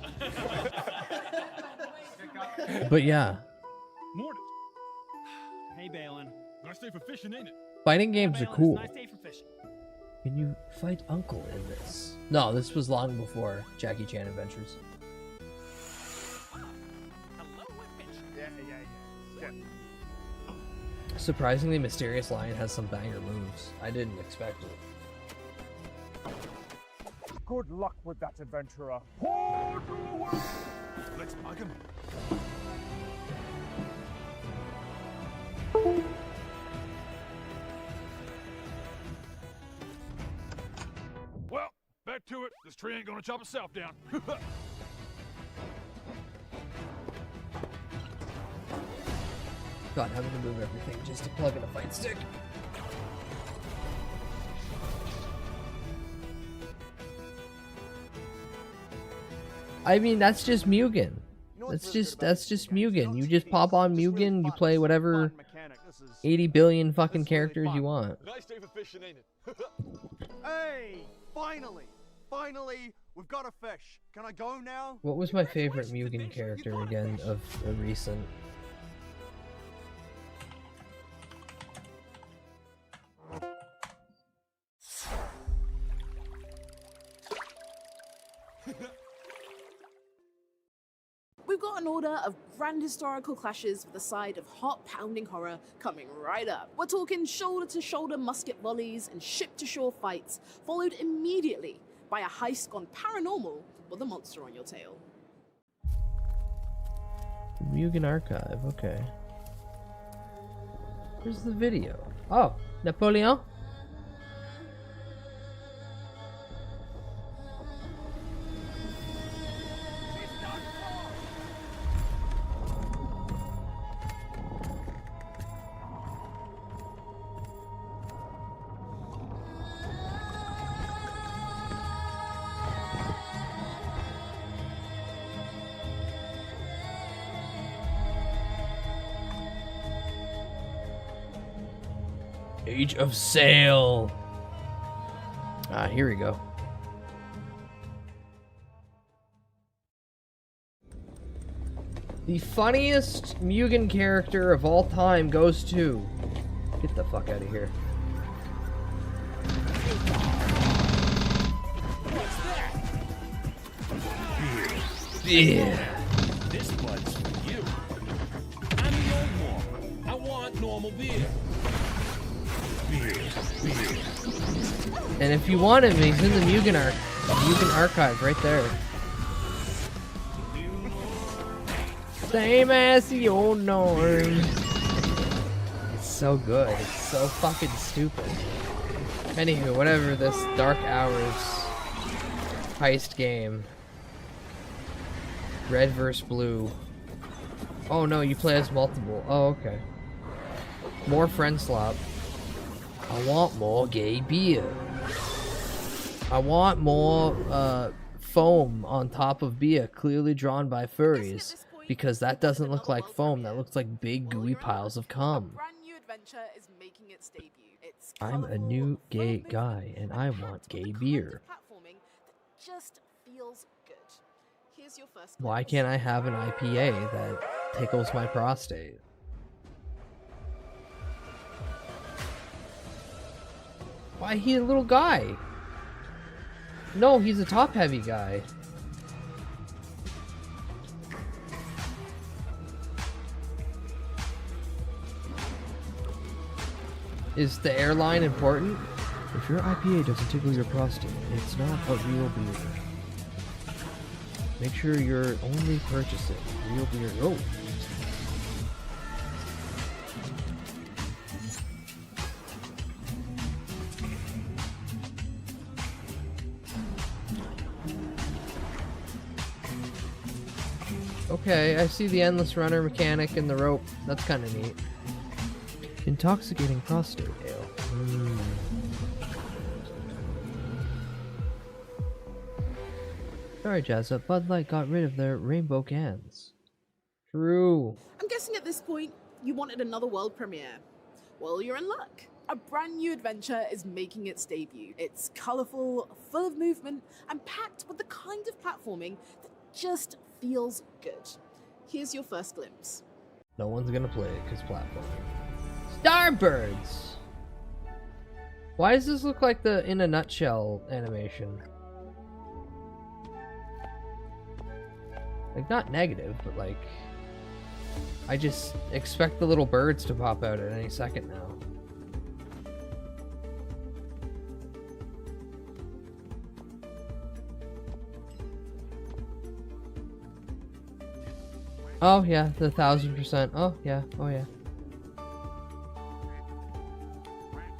But yeah, Morning. Hey, Balin. Nice day for fishing, ain't it? fighting games are cool. Nice day for fishing. Can you fight Uncle in this? No, this was long before Jackie Chan Adventures. Yeah. Surprisingly, Mysterious Lion has some banger moves. I didn't expect it. Good luck with that, adventurer. Let's bug him. Well, back to it. This tree ain't gonna chop itself down. God, having to move everything just to plug in a fight stick. I mean, that's just Mugen. That's just Mugen. You just pop on Mugen, you play whatever 80 billion fucking characters you want. Nice day for fishing, ain't it? Hey, finally, we've got a fish. Can I go now? What was my favorite Mugen character again of a recent? We've got an order of grand historical clashes with a side of heart-pounding horror coming right up. We're talking shoulder-to-shoulder musket volleys and ship-to-shore fights, followed immediately by a heist gone paranormal with a monster on your tail. Mugen Archive, okay. Where's the video? Oh, Napoleon? Age of Sail. Ah, here we go. The funniest Mugen character of all time goes to... Get the fuck out of here. Yeah. This one's for you. I'm the old one. I want normal beer. And if you want him, he's in the Mugen Archive right there. Same as the old norm. It's so good. It's so fucking stupid. Anywho, whatever this Dark Hours heist game. Red vs. Blue. Oh no, you play as multiple. Oh, okay. More friend slop. I want more gay beer. I want more foam on top of Bia, clearly drawn by furries, because that doesn't look like foam. That looks like big gooey piles of cum. Brand new adventure is making its debut. It's I'm a new gay guy, and I want gay beer. platforming that just feels good. Here's your first. Why can't I have an IPA that tickles my prostate? Why he a little guy? No, he's a top-heavy guy. Is the airline important? If your IPA doesn't tickle your prostate, it's not a real beer. Make sure you're only purchasing real beer. Oh. Okay, I see the endless runner mechanic and the rope. That's kind of neat. Intoxicating prostate ale. Sorry, Jazza, Bud Light got rid of their rainbow cans. True. I'm guessing at this point, you wanted another world premiere. Well, you're in luck. A brand new adventure is making its debut. It's colourful, full of movement, and packed with the kind of platforming that just feels good. Here's your first glimpse. No one's gonna play it because platforming. Starbirds! Why does this look like the In a Nutshell animation? Like, not negative, but like, I just expect the little birds to pop out at any second now. Oh yeah, the 1000%. Oh yeah, oh yeah.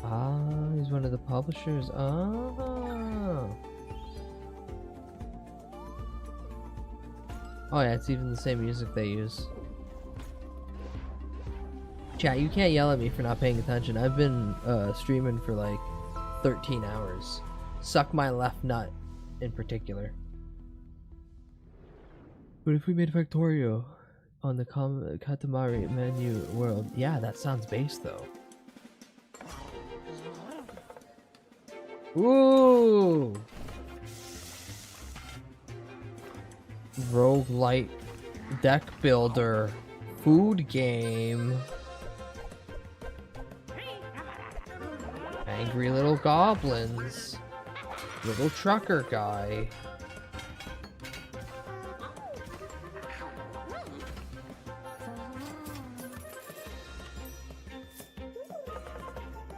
Ah, he's one of the publishers. Oh. Oh yeah, it's even the same music they use. Chat, you can't yell at me for not paying attention. I've been streaming for like 13 hours. Suck my left nut, in particular. What if we made Factorio on the Katamari menu world? Yeah, that sounds base though. Ooh! Roguelite deck builder food game. Angry little goblins. Little trucker guy.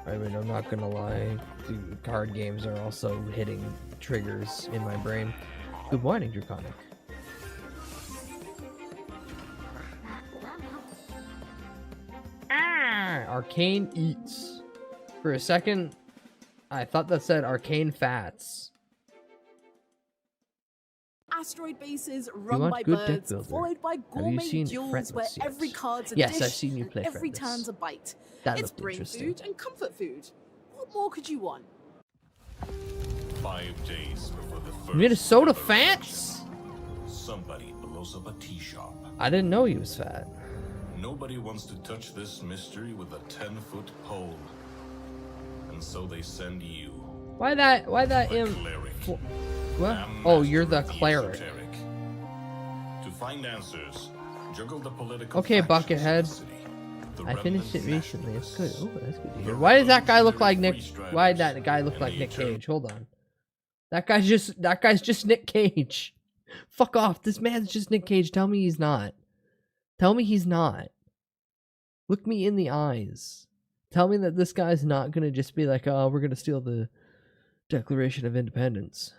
I mean, I'm not gonna lie, dude, card games are also hitting triggers in my brain. Good morning, Draconic. Arcane Eats. For a second, I thought that said Arcane Fats. Asteroid bases run by good deck birds, builder? followed by Have you gourmet seen duels where Fretless yet? every card's a Yes, dish I've seen you and play every Fretless. turn's a bite. That It's looked brain interesting. food and comfort food. What more could you want? 5 days before the first Minnesota Fats? somebody blows up a tea shop. I didn't know he was fat. Nobody wants to touch this mystery with a 10-foot pole. And so they send you. Why that what? Oh, you're the cleric. Esoteric. To find answers, juggle the political Okay, factions Buckethead. of the city. The I finished it remnant recently. It's good. Oh, that's good to hear. The Why does that guy look like Nick? revolutionary Why did that guy look and like the Nick eternal- Cage? Hold on. That guy's just Nick Cage. Fuck off. This man's just Nick Cage. Tell me he's not. Tell me he's not. Look me in the eyes. Tell me that this guy's not gonna just be like, oh, we're gonna steal the Declaration of Independence.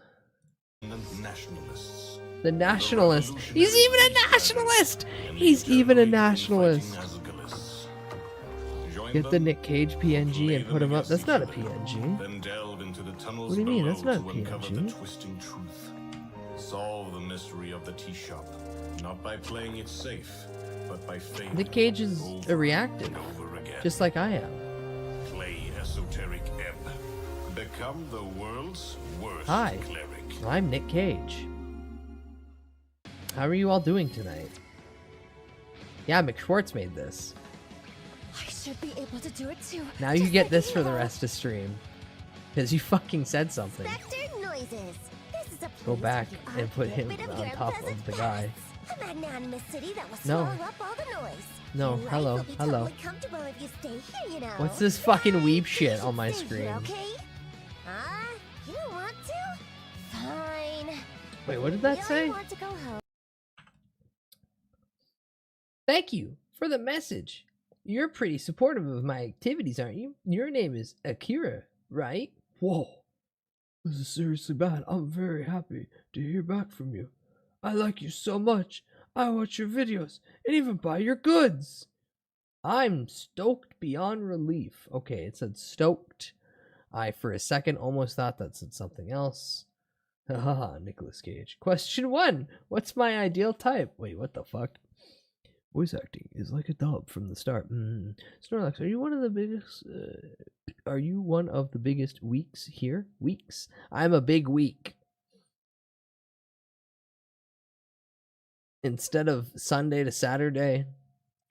Nationalists. The nationalist. He's even a nationalist. He's even a nationalist. Get the Nick Cage PNG and put him up. That's not a PNG. Then delve into the tunnels What do you mean? That's below not a to uncover PNG. the twisting truth. Solve the mystery of the tea shop, not by playing it safe, but by failing. Nick Cage is a reactive, over again. just like I am. Play esoteric ebb. Become the world's worst Hi, cleric. I'm Nick Cage. How are you all doing tonight? Yeah, McSchwartz made this. I should be able to do it too. Now you get this for the rest of stream. Because you fucking said something. Noises. This is a Go back and put him on top of the guy. A magnanimous city that will No. swallow up all the noise. No, Your life hello, will be hello. totally comfortable if you stay here, you know. What's this fucking weeb shit on my Stay screen? here, okay? You don't want to? Fine. Wait, what did that Really say? want to go home. Thank you for the message. You're pretty supportive of my activities, aren't you? Your name is Akira, right? Whoa. This is seriously bad. I'm very happy to hear back from you. I like you so much. I watch your videos and even buy your goods. I'm stoked beyond relief. Okay, it said stoked. I, for a second, almost thought that said something else. Haha, Nicolas Cage. Question 1. What's my ideal type? Wait, what the fuck? Voice acting is like a dub from the start. Snorlax, are you one of the biggest? Are you one of the biggest weeks here? Weeks? I'm a big week. Instead of Sunday to Saturday,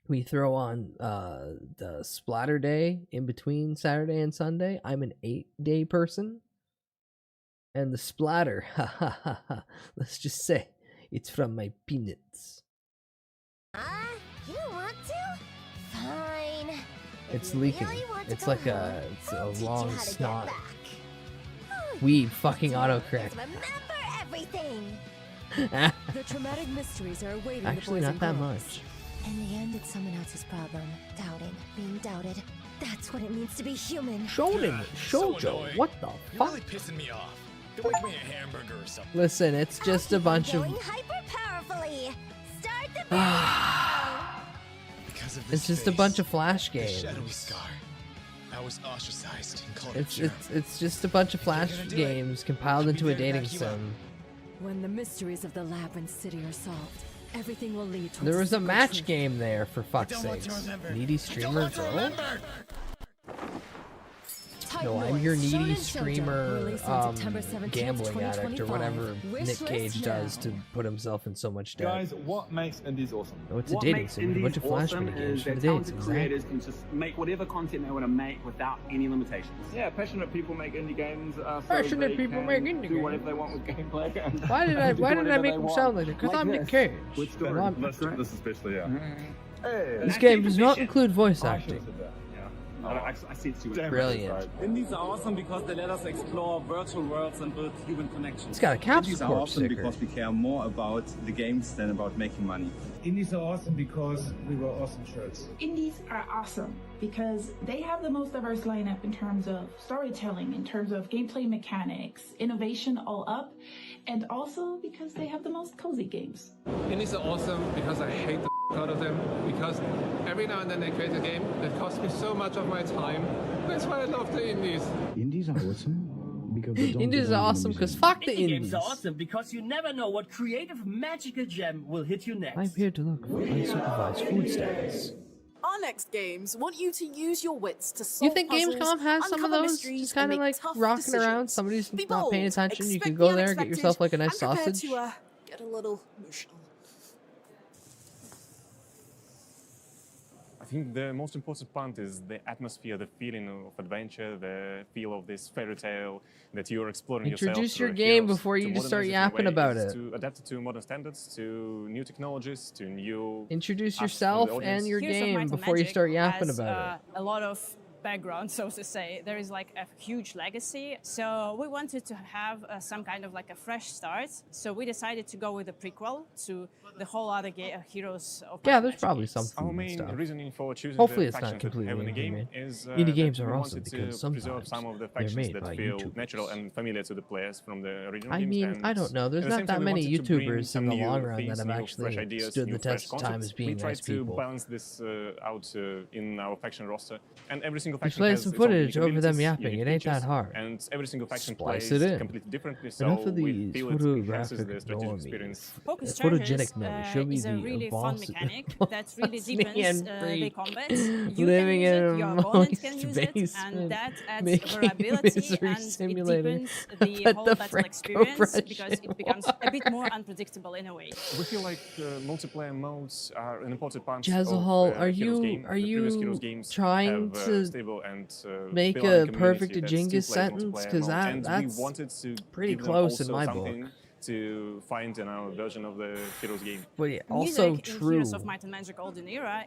we throw on the splatter day in between Saturday and Sunday. I'm an 8-day person, and the splatter, ha ha ha ha. Let's just say it's from my peanuts. You don't want to? Fine. It's leaking. Really want to It's go like home, a I'll teach you long how to get snot. back. Weeb fucking autocorrect. Remember everything. The traumatic mysteries are awaiting Actually, the boys not that and girls. much. In the end, it's someone else's problem. Doubting, being doubted. That's what it means to be human. Shonen, shoujo, what the You're fuck? really pissing me off. Go make me a hamburger or something. Listen, it's just a bunch of. Going hyper powerfully. Start the Because of It's this just a face, bunch of Flash this games. shadowy scar. I was ostracized and called It's a jerk. it's just a bunch of Flash gonna do it. games compiled I'll be into a there to dating back you up. sim. When the mysteries of the Labyrinth City are solved, everything will lead towards There was a secret match truth. game there, for fuck's don't want sake. to remember. Needy I streamer don't want to girl? remember. No, I'm your needy Shonen Shoujo, streamer, released on September 17th, gambling addict, or 2025. whatever Wish Nick Cage list does now. to put himself in so much debt. Guys, what makes indies awesome? No, it's a What dating makes sim with a bunch of indies Flash awesome mini games is for that the dates. talented Exactly. creators can just make whatever content they want to make without any limitations. Yeah, passionate people make indie games. So Passionate they people can make indie do whatever games. they want with gameplay. and Why did I do why did I whatever make they him want. sound like that? Because I'm Nick this, Cage. With story. Well, I'm- This especially, yeah. Hey, This game does not include voice I should have acting. said that. I see it too. Damn it, Brilliant. right. Indies are awesome because they let us explore virtual worlds and build human connections. It's got a Capsule Indies are Corp awesome sticker. because we care more about the games than about making money. Indies are awesome because we wear awesome shirts. Indies are awesome because they have the most diverse lineup in terms of storytelling, in terms of gameplay mechanics, innovation all up, and also because they have the most cozy games. Indies are awesome because I hate the out of them, because every now and then they create a game that costs me so much of my time. That's why I love the indies. Indies are awesome because they don't Indies are awesome because fuck the Indie indies. games are awesome because you never know what creative magical gem will hit you next. I'm here to look for unsupervised food stands. Our next games want you to use your wits to You solve think puzzles, Gamescom has some of uncover those? mysteries, Just kind and of make like tough rocking decisions. around. Somebody's Be not paying bold, attention. You expect can the go there, get unexpected, yourself like a nice and prepare sausage. to get a little emotional. I think the most important part is the atmosphere, the feeling of adventure, the feel of this fairy tale that you're exploring yourself. Introduce your through game heroes before to you just modernize start it in yapping ways about it. To adapt it to modern standards, to new technologies, to new. Introduce asks from yourself the audience. and your Heroes of Might game and before you Magic start yapping has, about it. A lot of background, so to say. There is like a huge legacy. So we wanted to have some kind of like a fresh start. So we decided to go with a prequel to the whole other Heroes of Might Yeah, and there's Magic probably games. some Our food and main stuff. reasoning for choosing Hopefully the it's not factions that we have in the completely game inhuman. is Indie that games we are wanted awesome to because preserve sometimes some of the they're factions made that by feel YouTubers. natural and familiar to the players from the original I games. mean, and I don't know. There's at the not same that time, we many wanted to bring YouTubers some in the new long run things, that have new actually fresh ideas, stood new the fresh test of time concepts. as being we tried nice to people. balance this out in our faction roster, and every single single Just faction play has some its own footage unique over them abilities, yapping. unique It ain't that features, hard. And every single faction Splice plays it in. completely differently, so Enough of we these feel it enhances photographic the strategic normies. experience. Focus Photogenic charges normies. Show me is a the really fun boss- mechanic that really Bosnian deepens the freak combat. You living can use in it, a your opponent moist can use it, basement, and that adds making variability Misery and Simulator. it deepens the But whole the battle Franco experience brush because it becomes a bit more unpredictable in a way. We feel like multiplayer modes are an important part Jazzahol, of are Heroes you game. The previous Heroes games trying have to stable and make built-in a perfect community that Jenga still plays sentence? multiplayer Because mode, and that's we wanted to pretty give them close in also my something book. to find in our version of the Heroes game. But yeah, also Music in true. Heroes of Might and Magic Golden Era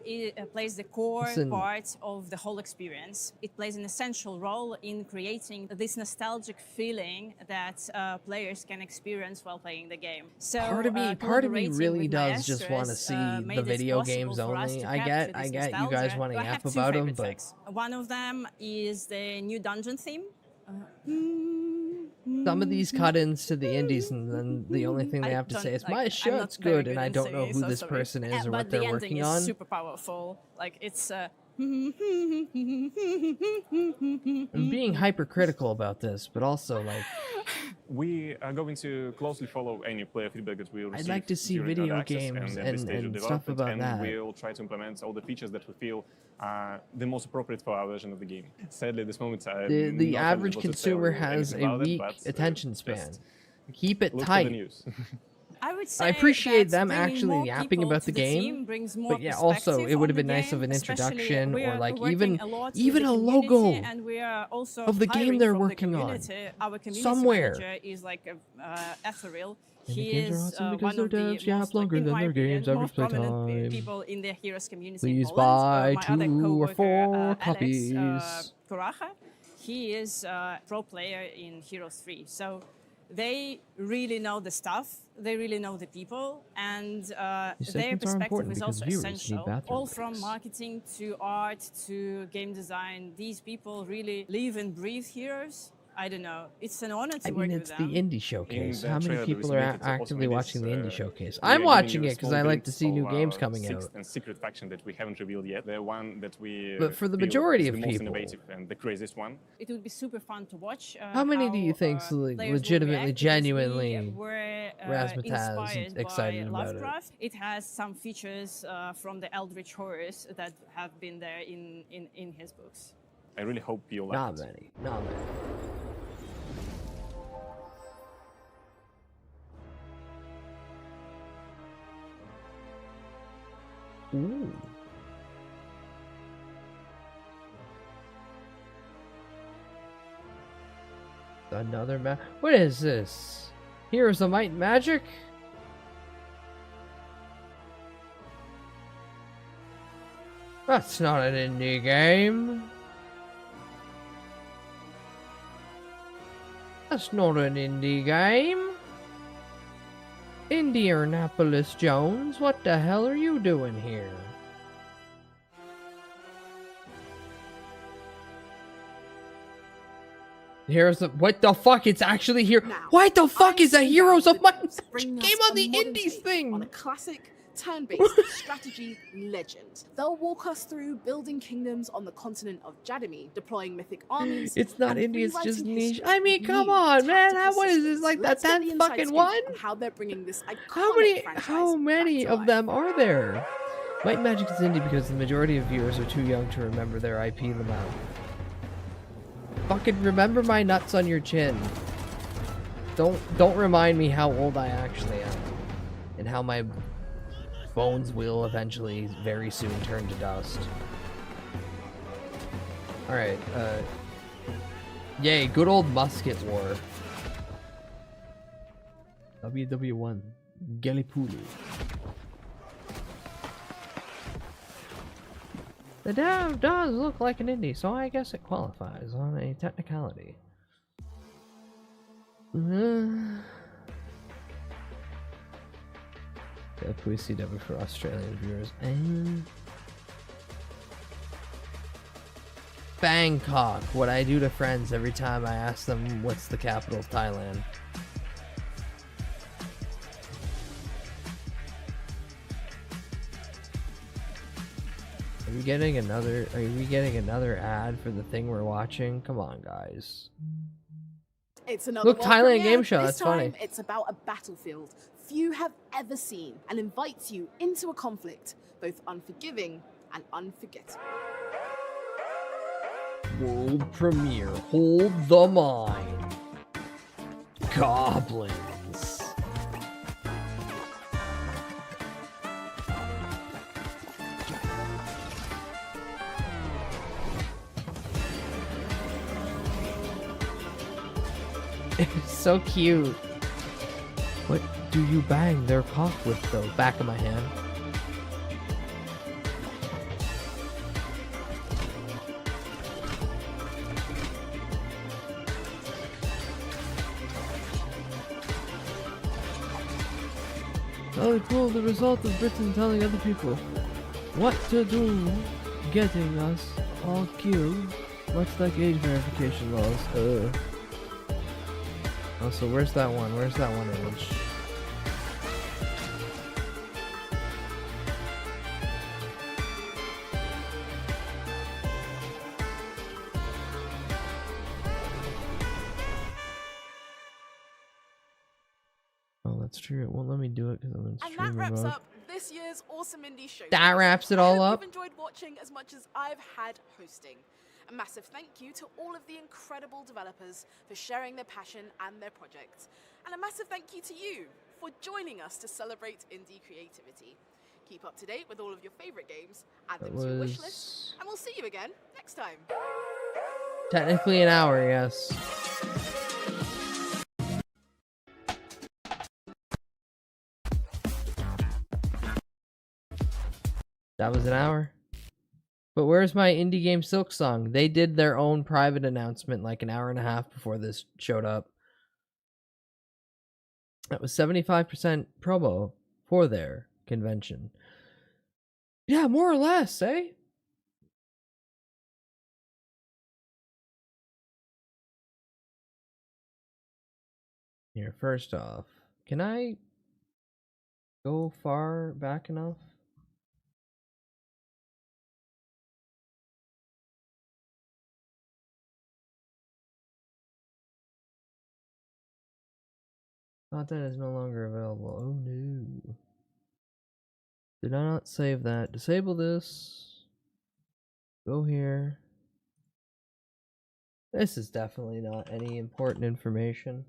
plays the core Listen. part of the whole experience. It plays an essential role in creating this nostalgic feeling that players can experience while playing the game. So Part of me collaborating really with does just Maestros, want to see made the it video possible games for us only. to I capture get this you guys nostalgia. want to I have yap two about them, favorite but tracks. One of them is the new dungeon theme. some of these cut-ins to the indies, and then the only thing they I have to don't- say is like, my I'm not shit's very good, and I in don't know singing, who so this sorry. person is or But what the they're ending working is on. super powerful. Like it's. I'm being hypercritical about this, but also like We are going to closely follow any player feedback that we receive. I'd like to see during video early access games and, at this stage of and stuff development, about and that. we'll try to implement all the features that we feel are the most appropriate for our version of the game. Sadly, at this moment, I'm the not average able to consumer tell has anything a about it, weak but, attention just span. Keep it look for the tight. news. I would say I appreciate that them bringing actually more yapping people about to the game, team brings more but yeah, also perspective it would have on been the nice of game, an especially introduction we're or like working a lot with even the a community, logo and we are also of the game hiring they're from the working on community. Our community somewhere. manager is like ethereal. And the He games are is awesome because one their of the devs yap most, longer in than my their opinion, games average most play prominent time. people in the Heroes community Please in buy Poland. My other 2 or coworker, 4 Alex copies. Koracha, he is a pro player in Heroes 3. So they really know the stuff, they really know the people, and their segments are perspective important is because also viewers need essential. bathroom All breaks. from marketing to art to game design, these people really live and breathe Heroes. I don't know. It's an honor to I work mean, with it's them. the indie showcase. the How many trailer that people we are submitted to Awesome actively Indies, watching the indie showcase? we are I'm giving watching you it a because small I like to glimpse see new of games our coming sixth out. and secret faction that we haven't revealed yet. The one that we But for the feel majority is of the most people- innovative and the craziest one. It would be super fun to watch. How many do you think players will legitimately, react, because genuinely we were Razzmatazz inspired excited by about it? Lovecraft. It has some features from the Eldritch horrors that have been there in his books. I really hope you like Not it. many. Not many. Ooh. Another what is this? Heroes of Might and Magic? That's not an indie game. That's not an indie game. Indianapolis Jones, what the hell are you doing here? Heroes of what the fuck? It's actually here. What the fuck is a Heroes of Might and Bring Magic game us on a the modern Indies take thing? on a classic turn-based strategy legend. They'll walk us through building kingdoms on the continent of Jadami, deploying mythic armies. It's not and indie, it's just rewriting niche. history I mean, with come new on, man. tactical What is this? systems. Like the Let's get 10th inside fucking scoop one? on how they're bringing this iconic franchise How many back to of life. them are there? Might and Magic is indie because the majority of viewers are too young to remember their IP amount. Fucking remember my nuts on your chin. Don't remind me how old I actually am. And how my bones will eventually very soon turn to dust. Alright, yay, good old musket war. WW1 Gallipoli. The dev does look like an indie, so I guess it qualifies on a technicality. Yeah, please see W for Australian viewers. And Bangkok. What I do to friends every time I ask them what's the capital of Thailand. we getting another? Are we getting another ad for the thing we're watching? Come on, guys. It's another Look, world Thailand premiere. game show. This That's funny. time, it's about a battlefield few have ever seen and invites you into a conflict, both unforgiving and unforgettable. World premiere. Hold the mine. Goblins. It's so cute. What do you bang their cock with, though? Back of my hand. Oh, cool. The result of Britain telling other people what to do, getting us all killed. What's like age verification laws? Oh, so where's that one? Where's that one image? Oh, that's true. It won't let me do it because I'm in And streamer that wraps mode. up this year's Awesome Indie Show. That wraps it all I up. hope you've enjoyed watching as much as I've had hosting. A massive thank you to all of the incredible developers for sharing their passion and their projects. And a massive thank you to you for joining us to celebrate indie creativity. Keep up to date with all of your favorite games, add them to your wish list, and we'll see you again next time. Technically an hour, yes. That was an hour. But where's my indie game Silk Song? They did their own private announcement like an hour and a half before this showed up. That was 75% promo for their convention. Yeah, more or less, eh? Here, first off, can I go far back enough? Content is no longer available. Oh no. Did I not save that? Disable this. Go here. This is definitely not any important information.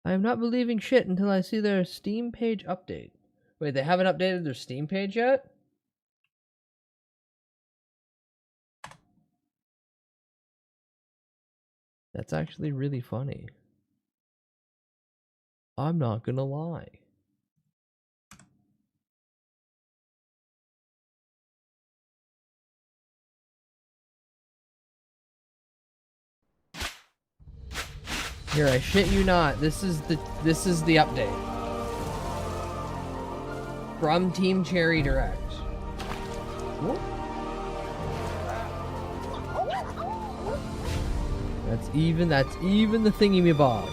I am not believing shit until I see their Steam page update. Wait, they haven't updated their Steam page yet? That's actually really funny. I'm not gonna lie. Here, I shit you not. This is the update from Team Cherry Direct. Whoop. That's even the thingy me bob.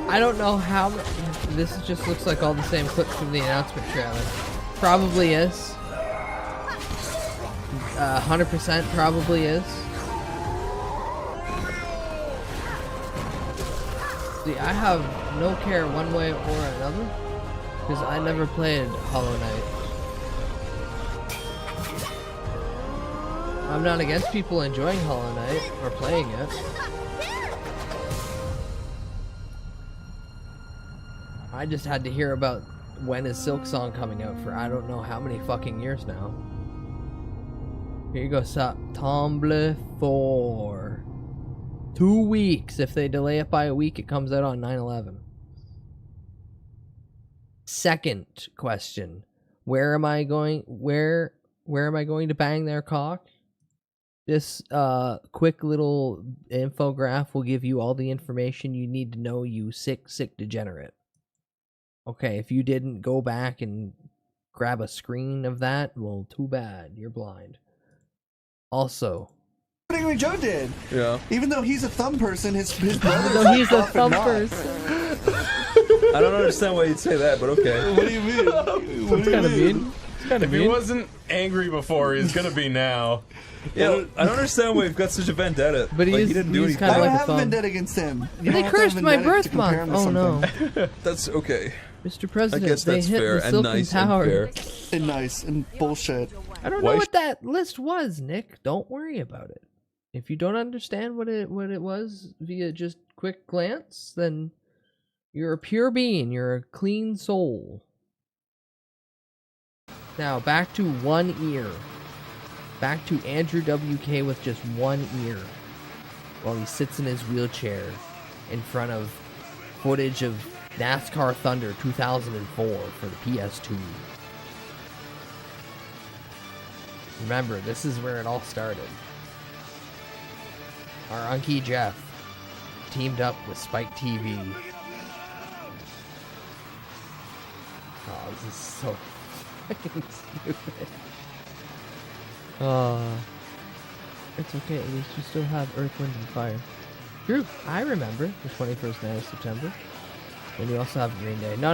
I don't know how this just looks like all the same clips from the announcement trailer. Probably is. 100% probably is. See, I have no care one way or another. Because I never played Hollow Knight. I'm not against people enjoying Hollow Knight or playing it. I just had to hear about when is Silksong coming out for I don't know how many fucking years now. Here you go, September 4. 2 weeks. If they delay it by a week, it comes out on 9/11. Second question. Where am I going to bang their cock? This quick little infograph will give you all the information you need to know, you sick degenerate. Okay, if you didn't go back and grab a screen of that, well, too bad. You're blind. Also, what Joe did. Yeah. Even though he's a thumb person, his brother's no, he's a thumb person. I don't understand why you'd say that, but okay. What do you mean? What do you mean? If he wasn't angry before, he's gonna be now. Yeah, I don't understand why we've got such a vendetta. But he didn't do anything. I don't have a vendetta against him. You They don't have to have cursed my vendetta to birth compare him month. to Oh no. something. That's okay. Mr. President, I guess they that's hit fair the and Silken nice Tower. and fair. And nice and bullshit. I don't know what that list was, Nick. Don't worry about it. If you don't understand what it was via just quick glance, then you're a pure being. You're a clean soul. Now back to one ear. Back to Andrew WK with just one ear, while he sits in his wheelchair in front of footage of NASCAR Thunder 2004 for the PS2. Remember, this is where it all started. Our Unky Jeff teamed up with Spike TV. Oh, this is so fucking stupid. It's okay, at least you still have Earth, Wind, and Fire. True, I remember the 21st night of September. And you also have Green Day. No,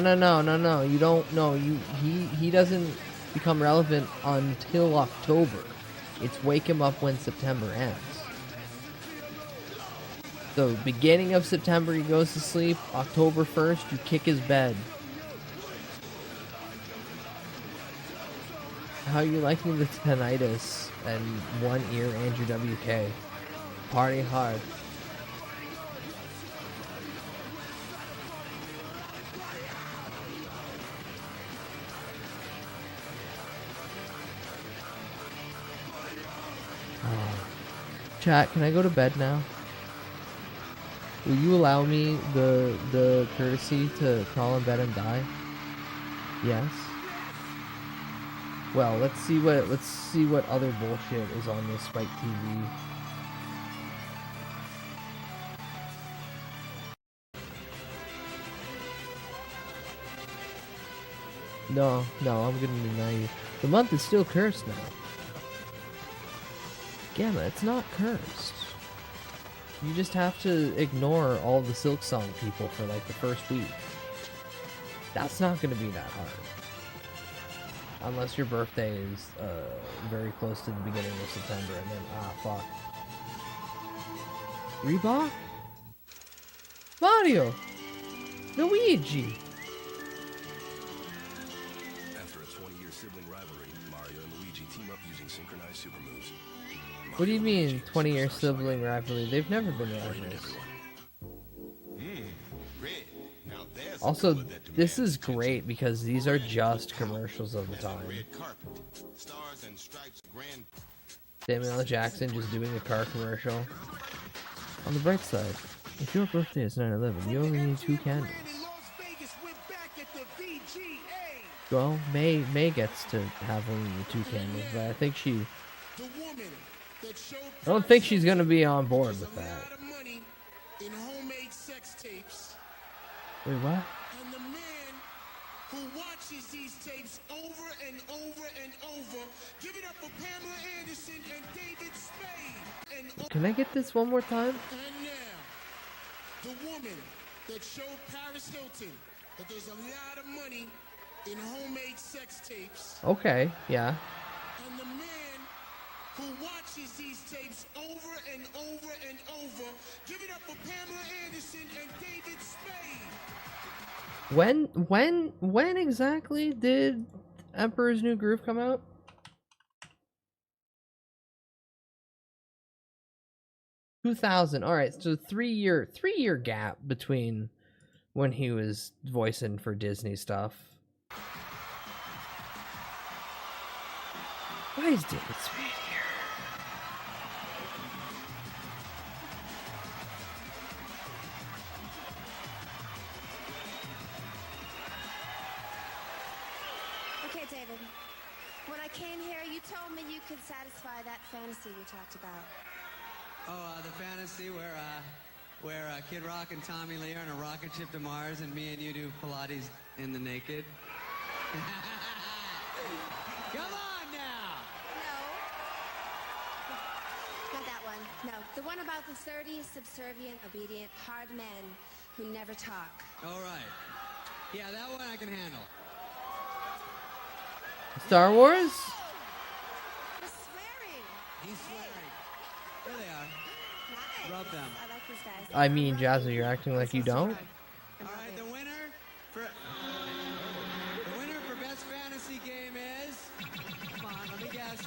you don't know. He doesn't become relevant until October. It's wake him up when September ends. So, beginning of September, he goes to sleep. October 1st, you kick his bed. How are you liking the tinnitus and one ear Andrew WK? Party hard. Chat, can I go to bed now? Will you allow me the courtesy to crawl in bed and die? Yes. Well, let's see what other bullshit is on this Spike TV. No, I'm gonna deny you. The month is still cursed now. Gamma, it's not cursed. You just have to ignore all the Silksong people for like the first week. That's not gonna be that hard. Unless your birthday is very close to the beginning of September, and then, fuck. Reebok? Mario! Luigi! After a 20-year sibling rivalry, Mario and Luigi team up using synchronized super moves. What do you mean, 20-year sibling rivalry? They've never been rivals. Also, this is great because these are just commercials of the time. Samuel L. Jackson just doing a car commercial. On the bright side, if your birthday is 9/11, you only need 2 candles. Well, May gets to have only the 2 candles, but I think I don't think she's gonna be on board with that. Wait, what? And the man who watches these tapes over and over and over, give it up for Pamela Anderson and David Spade. Can I get this one more time? And now, the woman that showed Paris Hilton that there's a lot of money in homemade sex tapes. Okay, yeah. And the man who watches these tapes over and over and over, give it up for Pamela Anderson and David Spade. When exactly did Emperor's New Groove come out? 2000. All right, so 3-year gap between when he was voicing for Disney stuff. Why is David Spade here? Okay, David. When I came here, you told me you could satisfy that fantasy we talked about. Oh, the fantasy where Kid Rock and Tommy Lee are on a rocket ship to Mars, and me and you do Pilates in the naked. Come on now! No. Not that one. No. The one about the 30 subservient, obedient, hard men who never talk. All right. Yeah, that one I can handle. Star Wars? He's swearing. There they are. Nice. Rub them. I like these guys. I mean, Jazza, you're acting like you don't. All right, the winner for best fantasy game is. Come on, let me guess.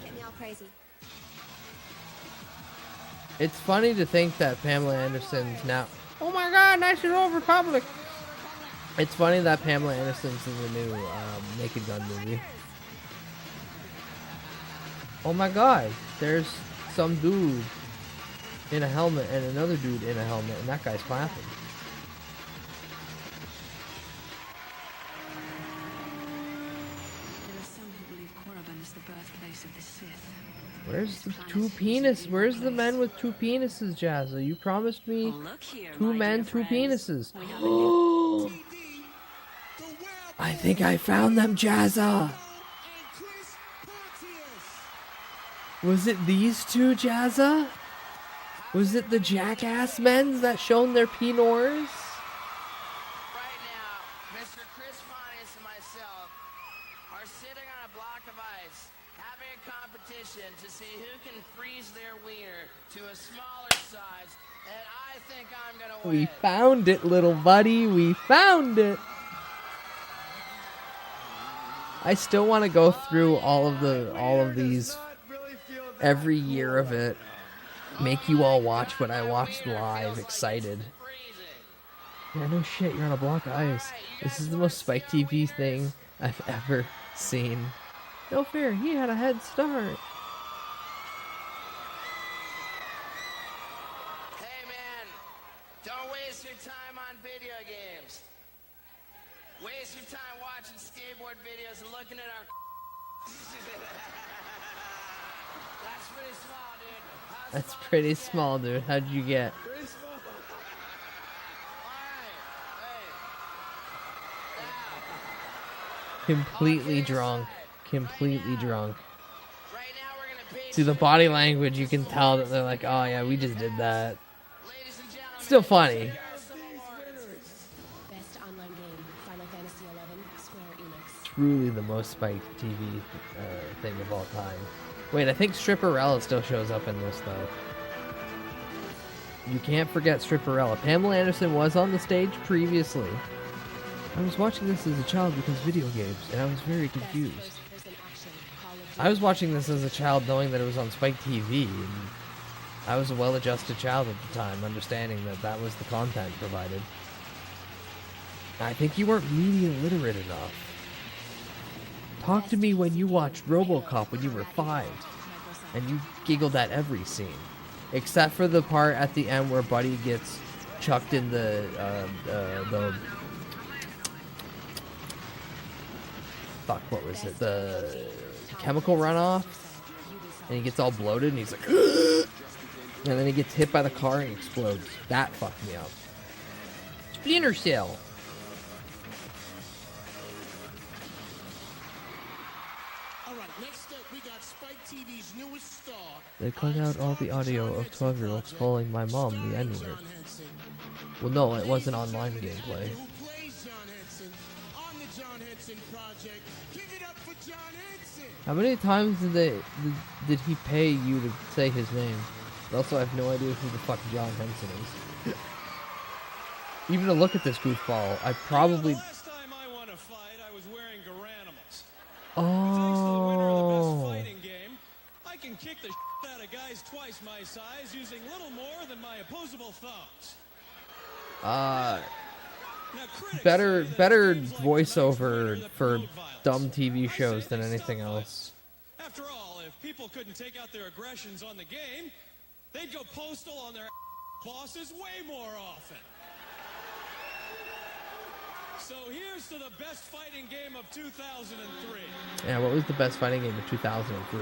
Get me all crazy. It's funny to think that Pamela Anderson's now. Oh my God, National Old Republic. It's funny that Pamela Anderson's in the new Naked Gun movie. Oh my God, there's some dude in a helmet and another dude in a helmet, and that guy's clapping. There are some who believe Korriban is the birthplace of the Sith. Where's the two penis? Where's the men with two penises, Jazza? You promised me two men, two penises. I think I found them, Jazza. Was it these two, Jazza? Was it the jackass men that shown their penors? Right now, Mr. Chris Pontius and myself are sitting on a block of ice, having a competition to see who can freeze their wiener to a smaller size, and I think I'm gonna win. We found it, little buddy. We found it. I still want to go through all of these every year of it. Make you all watch what I watched live, excited. Yeah, no shit, you're on a block of ice. This is the most Spike TV thing I've ever seen. No fair, he had a head start. Hey man, don't waste your time on video games. Waste your time watching skateboard videos and looking at our That's pretty small, dude. That's pretty small, dude. How'd you get? Pretty small. Completely drunk. Completely drunk. See, the body language, you can tell that they're like, oh yeah, we just did that. Still funny. Best online game, Final Fantasy XI, Square Enix. Truly the most Spike TV thing of all time. Wait, I think Stripperella still shows up in this, though. You can't forget Stripperella. Pamela Anderson was on the stage previously. I was watching this as a child because video games, and I was very confused. I was watching this as a child knowing that it was on Spike TV, and I was a well-adjusted child at the time, understanding that that was the content provided. I think you weren't media literate enough. Talk to me when you watched RoboCop when you were 5, and you giggled at every scene. Except for the part at the end where Buddy gets chucked in the fuck, what was it? The chemical runoff, and he gets all bloated, and he's like, and then he gets hit by the car and explodes. That fucked me up. Splinter Cell. All right, next up we got Spike TV's newest star. They cut out all the audio of 12-year-olds calling my mom the N-word. Well, no, it wasn't online gameplay. How many times did he pay you to say his name? Also, I have no idea who the fuck John Henson is. Even to look at this goofball, I probably. Last time I won a fight, I was wearing Garanimals. Oh. Fighting game, I can kick the shit out of guys twice my size using little more than my opposable thumbs. Better voiceover for dumb TV shows than anything else. After all, if people couldn't take out their aggressions on the game, they'd go postal on their bosses way more often. So here's to the best fighting game of 2003. Yeah, what was the best fighting game of 2003?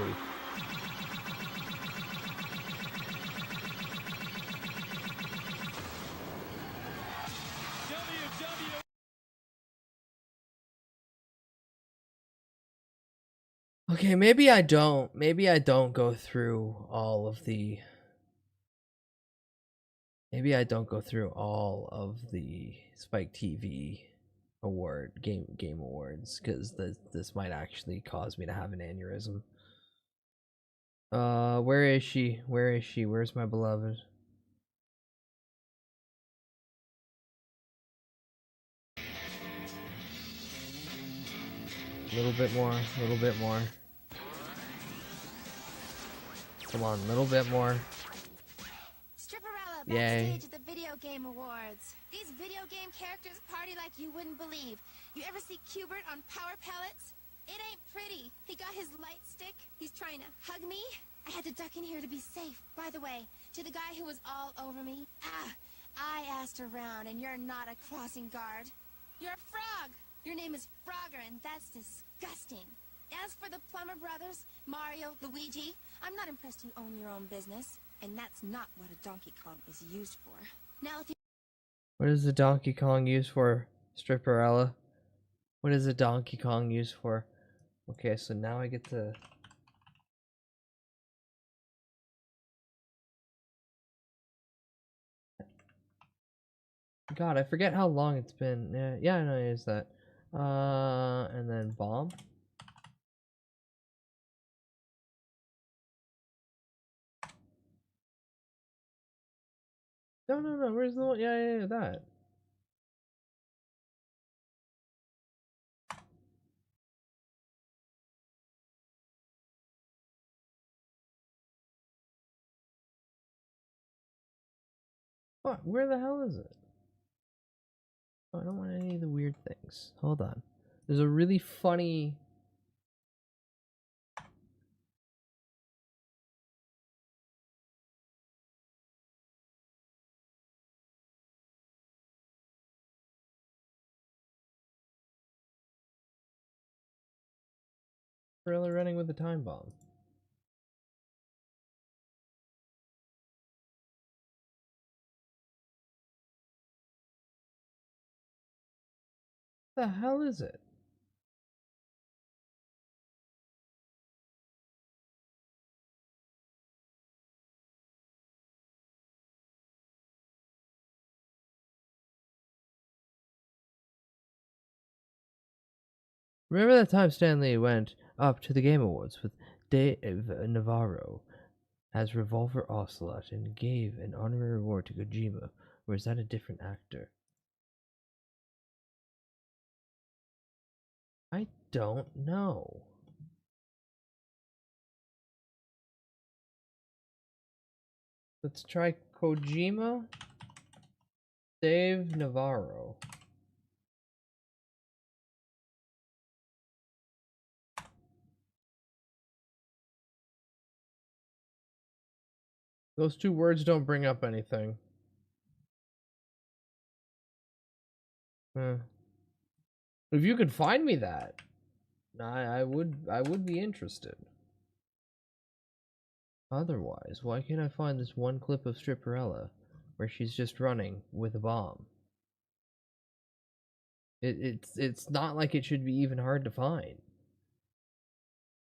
Okay, maybe I don't. Maybe I don't go through all of the. Maybe I don't go through all of the Spike TV game awards, because this might actually cause me to have an aneurysm. Where is she? Where is she? Where's my beloved? A little bit more, a little bit more. Come on, a little bit more. Stripperella Yay. backstage at the Video Game Awards. These video game characters party like you wouldn't believe. You ever see Cubert on Power Pellets? It ain't pretty. He got his light stick. He's trying to hug me. I had to duck in here to be safe. By the way, to the guy who was all over me, I asked around, and you're not a crossing guard. You're a frog. Your name is Frogger, and that's disgusting. As for the Plumber Brothers, Mario, Luigi, I'm not impressed you own your own business, and that's not what a Donkey Kong is used for. Now, if you... What is the Donkey Kong used for, Stripperella? What is the Donkey Kong used for? Okay, so now I get to... God, I forget how long it's been. Yeah, I know it is that. And then bomb. No, where's the one? Yeah, that. What? Where the hell is it? Oh, I don't want any of the weird things. Hold on. There's a really funny... Really running with the time bomb. The hell is it? Remember that time Stanley went up to the Game Awards with Dave Navarro as Revolver Ocelot and gave an honorary award to Kojima, or is that a different actor? I don't know. Let's try Kojima, Dave Navarro. Those two words don't bring up anything. If you could find me that, I would be interested. Otherwise, why can't I find this one clip of Stripperella where she's just running with a bomb? It's not like it should be even hard to find.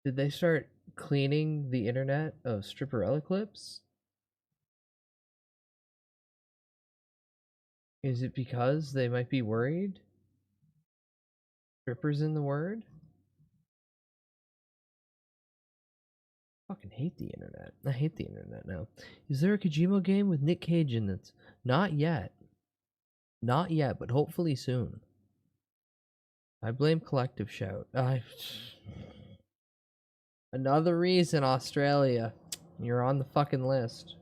Did they start cleaning the internet of Stripperella clips? Is it because they might be worried? Strippers in the word? Fucking hate the internet. I hate the internet now. Is there a Kojima game with Nick Cage in it? Not yet. Not yet, but hopefully soon. I blame Collective Shout. Another reason, Australia. You're on the fucking list.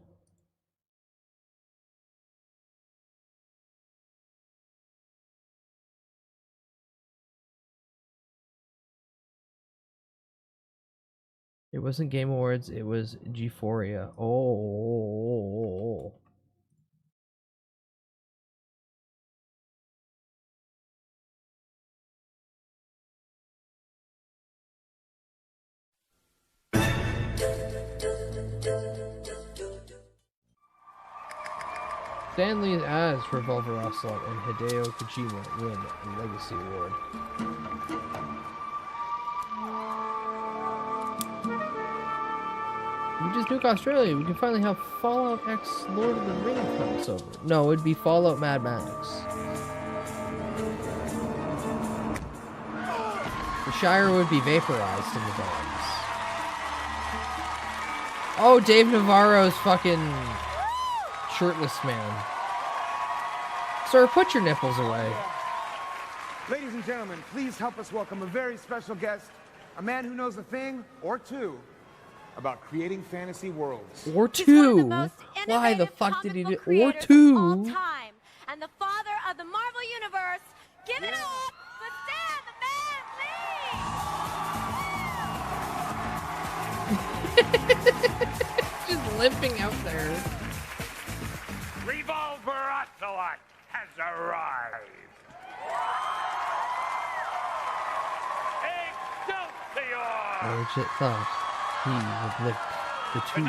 It wasn't Game Awards, it was G4ia. Oh. Stanley as Revolver Ocelot and Hideo Kojima win the Legacy Award. We just nuke Australia. We can finally have Fallout X Lord of the Rings crossover. No, it'd be Fallout Mad Max. The Shire would be vaporized in the dogs. Oh, Dave Navarro's fucking shirtless man. Sir, put your nipples away. Ladies and gentlemen, please help us welcome a very special guest, a man who knows a thing or two about creating fantasy worlds. Or two? Why the fuck did he do? Or two? Time, and the father of the Marvel Universe. Give it up for Stan the Man Lee! Just limping out there. Revolver Ocelot has arrived. Excelsior! I legit thought he would lift the two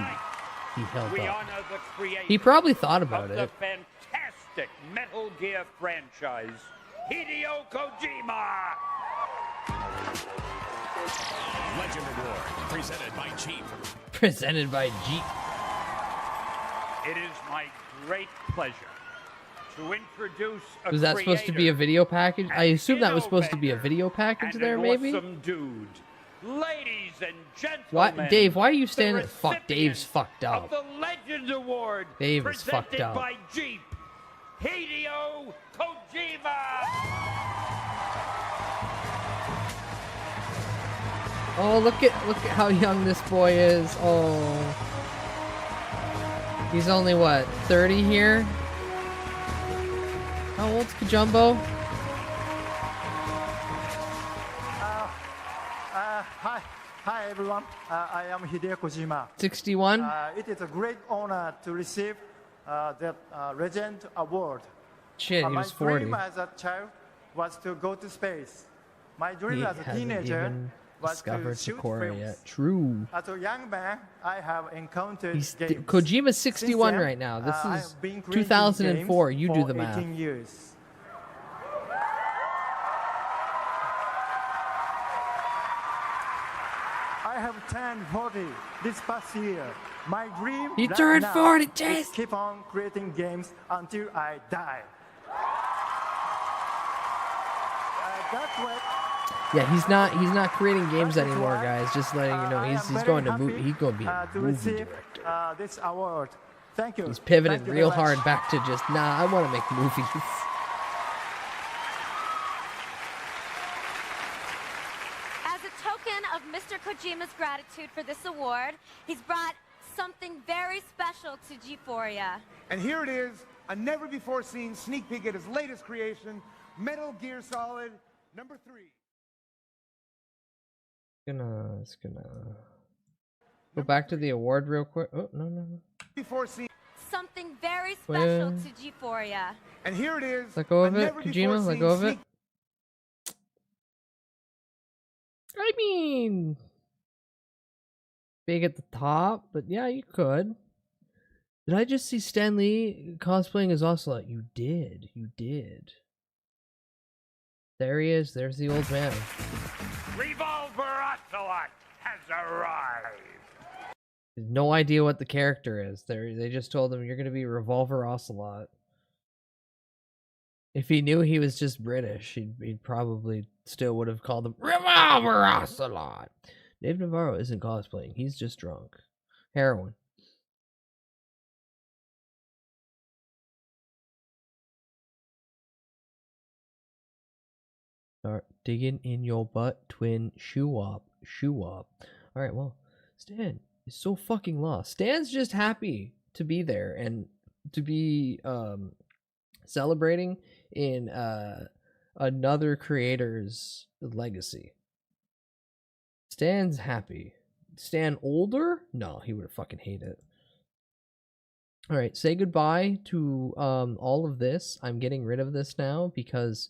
he held We up. honor the creator He probably thought about of it. the fantastic Metal Gear franchise, Hideo Kojima. Legend Award, presented by Jeep. Presented by Jeep. It is my great pleasure to introduce a Was that supposed to be a video package? I assume that was supposed to be a video package there, maybe? Awesome dude. Ladies and gentlemen, What, Dave? Why are you standing? Fuck, Dave's fucked of up. the Legend Award, Dave is fucked presented up. by Jeep, Hideo Kojima. Oh, look at how young this boy is. Oh, he's only what, 30 here? How old's Kajumbo? Hi everyone, I am Hideo Kojima. 61? It is a great honor to receive that Legend Award. Shit, he was 40. My dream as a child was to go to space. My dream He as a hasn't teenager even was discovered to shoot Sakura films. yet. True. As a young man, I have encountered games. Kojima's 61 Since then, right now. This I is have been creating 2004. games You do for the math. 18 years. I have turned 40 this past year. My dream You right turned now 40, is Chase. keep on creating games until I die. That's what Yeah, he's not creating games anymore, guys. Just letting you know, he's going to movie. He's going to be a to movie receive director. this award. Thank you. He's pivoting Thank you real very much. hard back to just I want to make movies. As a token of Mr. Kojima's gratitude for this award, he's brought something very special to G4ia. And here it is, a never-before-seen sneak peek at his latest creation, Metal Gear Solid #3. It's gonna go back to the award real quick. Oh no. Before seen. Something very special Well, to G4ia. And here it is. Let go of a it, Kojima. Let go of it. I mean, big at the top, but yeah, you could. Did I just see Stan Lee cosplaying as Ocelot? You did. You did. There he is. There's the old man. Revolver Ocelot has arrived. No idea what the character is. They just told him you're going to be Revolver Ocelot. If he knew he was just British, he'd probably still would have called him Revolver Ocelot. Dave Navarro isn't cosplaying. He's just drunk. Heroin. Start digging in your butt, twin. Shoe up. Shoe up. Alright, well, Stan is so fucking lost. Stan's just happy to be there and to be celebrating in another creator's legacy. Stan's happy. Stan older? No, he would fucking hate it. Alright, say goodbye to all of this. I'm getting rid of this now because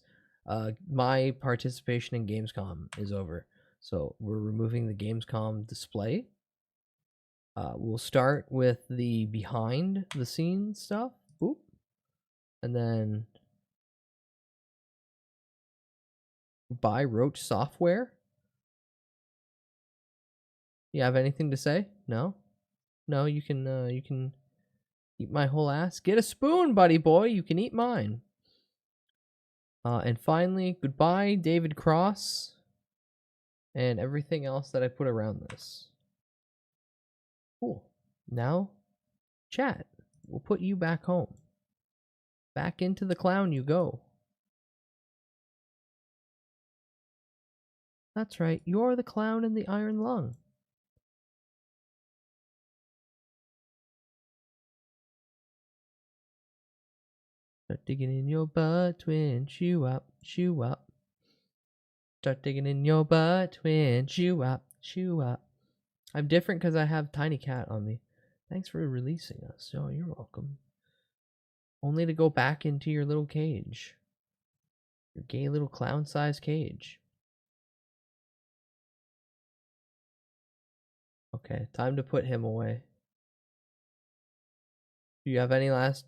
my participation in Gamescom is over. So we're removing the Gamescom display. We'll start with the behind the scenes stuff. Boop. And then buy Roach Software. You have anything to say? No? No, you can eat my whole ass. Get a spoon, buddy boy. You can eat mine. And finally, goodbye, David Cross, and everything else that I put around this. Cool. Now, chat. We'll put you back home. Back into the clown you go. That's right. You're the clown in the iron lung. Start digging in your butt, twin. Chew up, chew up. Start digging in your butt, twin. Chew up, chew up. I'm different because I have Tiny Cat on me. Thanks for releasing us. Oh, you're welcome. Only to go back into your little cage. Your gay little clown-sized cage. Okay, time to put him away. Do you have any last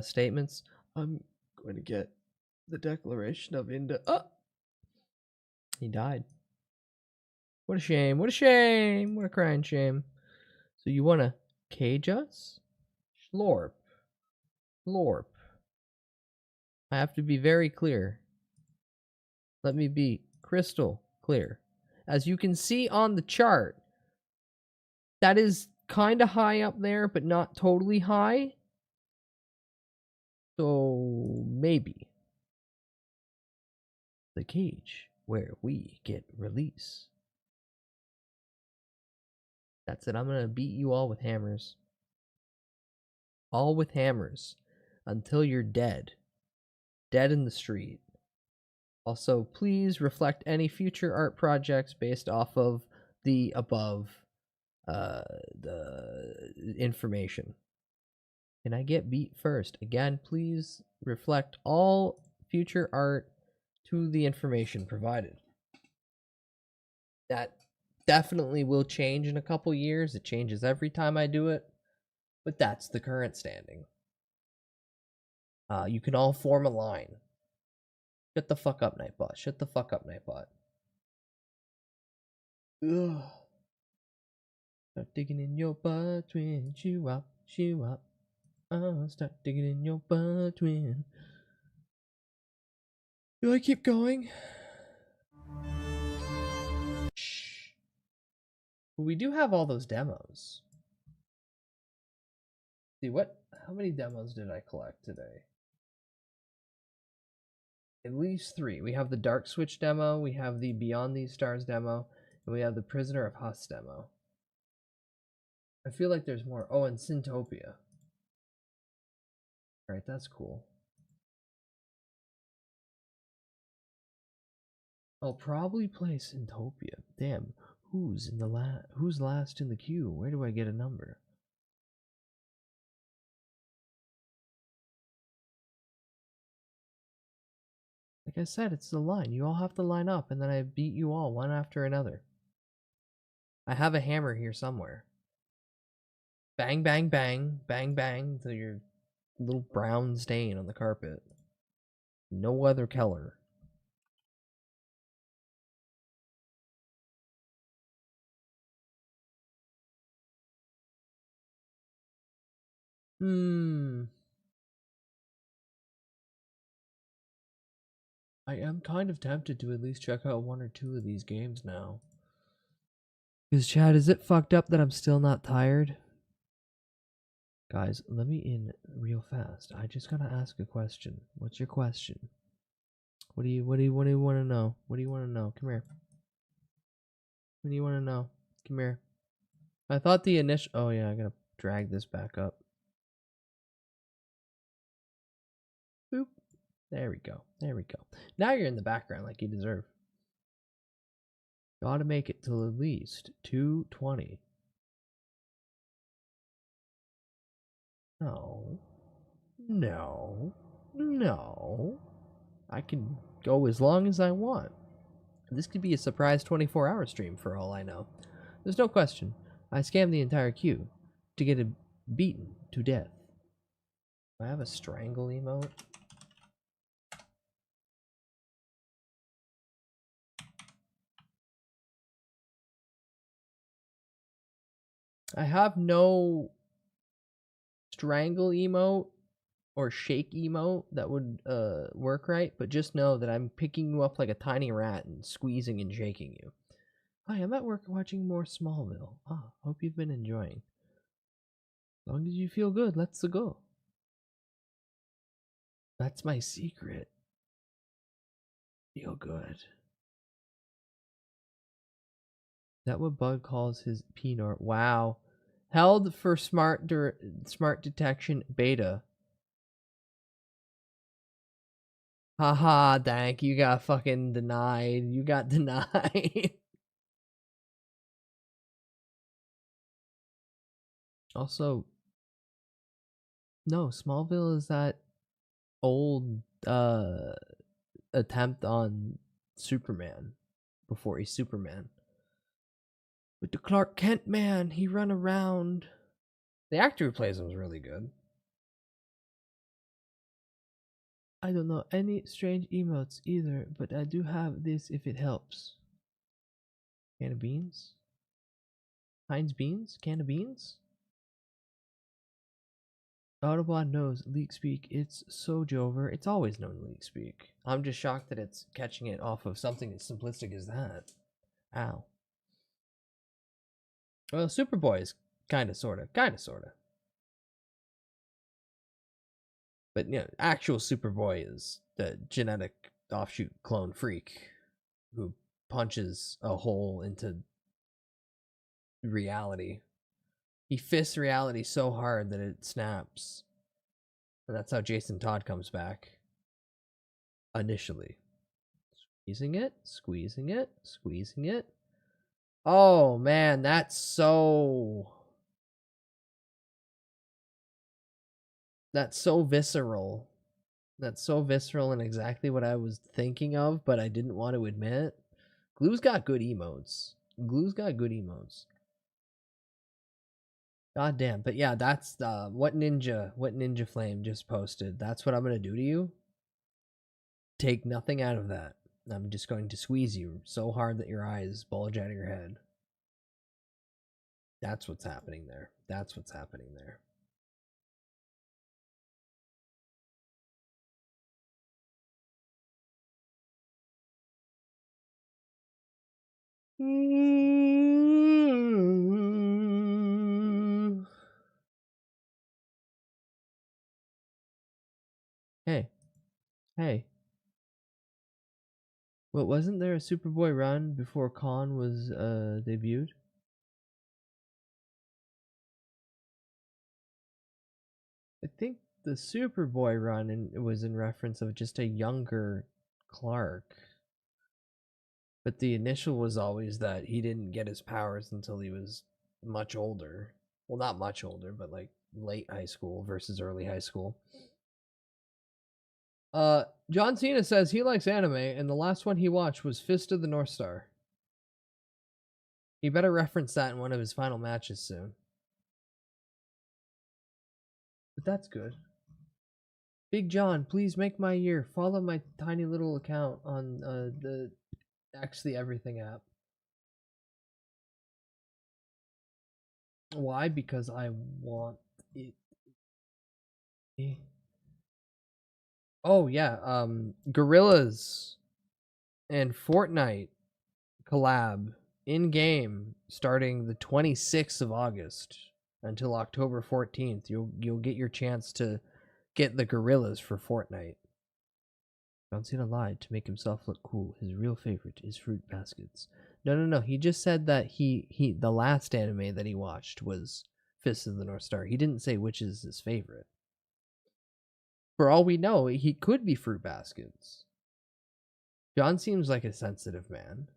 statements? I'm going to get the Declaration of Independence. Oh! He died. What a shame. What a shame. What a crying shame. So you want to cage us? Slorp. Slorp. I have to be very clear. Let me be crystal clear. As you can see on the chart, that is kind of high up there, but not totally high. So maybe the cage where we get release. That's it. I'm going to beat you all with hammers. All with hammers. Until you're dead. Dead in the street. Also, please reflect any future art projects based off of the above the information. Can I get beat first? Again, please reflect all future art to the information provided. That definitely will change in a couple years. It changes every time I do it, but that's the current standing. You can all form a line. Shut the fuck up, Nightbot. Shut the fuck up, Nightbot. Ugh. Start digging in your butt, twin. Chew up, chew up. Oh, start digging in your butt, twin. Do I keep going? Shh. But we do have all those demos. See what? How many demos did I collect today? At least 3. We have the Dark Switch demo, we have the Beyond These Stars demo, and we have the Prisoner of Husk demo. I feel like there's more. Oh, and Syntopia. Alright, that's cool. I'll probably play Syntopia. Damn, who's last in the queue? Where do I get a number? Like I said, it's the line. You all have to line up, and then I beat you all one after another. I have a hammer here somewhere. Bang, bang, bang, bang, bang, to your little brown stain on the carpet. No other color. I am kind of tempted to at least check out 1 or 2 of these games now. Because, Chad, is it fucked up that I'm still not tired? Guys, let me in real fast. I just gotta ask a question. What's your question? What do you want to know? What do you want to know? Come here. What do you want to know? Come here. I thought the initial... Oh, yeah, I gotta drag this back up. Boop. There we go. There we go. Now you're in the background like you deserve. Gotta make it till at least 2:20. No. No. No. I can go as long as I want. This could be a surprise 24-hour stream for all I know. There's no question. I scammed the entire queue to get him beaten to death. Do I have a strangle emote? I have no strangle emote or shake emote that would work right, but just know that I'm picking you up like a tiny rat and squeezing and shaking you. Hi, I'm at work watching more Smallville. Ah, hope you've been enjoying. As long as you feel good, let's go. That's my secret. Feel good. Is that what Bug calls his Pinor? Wow. Held for smart detection beta. Haha, Dank, you got fucking denied. You got denied. Also, no, Smallville is that old attempt on Superman before he's Superman. With the Clark Kent man, he run around. The actor who plays him is really good. I don't know any strange emotes either, but I do have this if it helps. Can of beans? Heinz beans? Can of beans? Audubon knows leak speak. It's so Jover. It's always known leak speak. I'm just shocked that it's catching it off of something as simplistic as that. Ow. Well, Superboy is kinda sorta. But you know, actual Superboy is the genetic offshoot clone freak who punches a hole into reality. He fists reality so hard that it snaps. And that's how Jason Todd comes back. Initially. Squeezing it, squeezing it, squeezing it. Oh man, that's so visceral. That's so visceral and exactly what I was thinking of, but I didn't want to admit. Glue's got good emotes. God damn. But yeah, that's what Ninja Flame just posted. That's what I'm gonna do to you. Take nothing out of that. I'm just going to squeeze you so hard that your eyes bulge out of your head. That's what's happening there. That's what's happening there. Hey. Well, wasn't there a Superboy run before Khan was debuted? I think the Superboy run was in reference of just a younger Clark. But the initial was always that he didn't get his powers until he was much older. Well, not much older, but like late high school versus early high school. John Cena says he likes anime, and the last one he watched was Fist of the North Star. He better reference that in one of his final matches soon. But that's good. Big John, please make my year. Follow my tiny little account on the Actually Everything app. Why? Because I want it. Oh yeah, Gorillas and Fortnite collab in game starting the 26th of August until October 14th. You'll get your chance to get the Gorillas for Fortnite. John Cena lied to make himself look cool. His real favorite is fruit baskets. No. He just said that he the last anime that he watched was Fist of the North Star. He didn't say which is his favorite. For all we know, he could be fruit baskets. John seems like a sensitive man.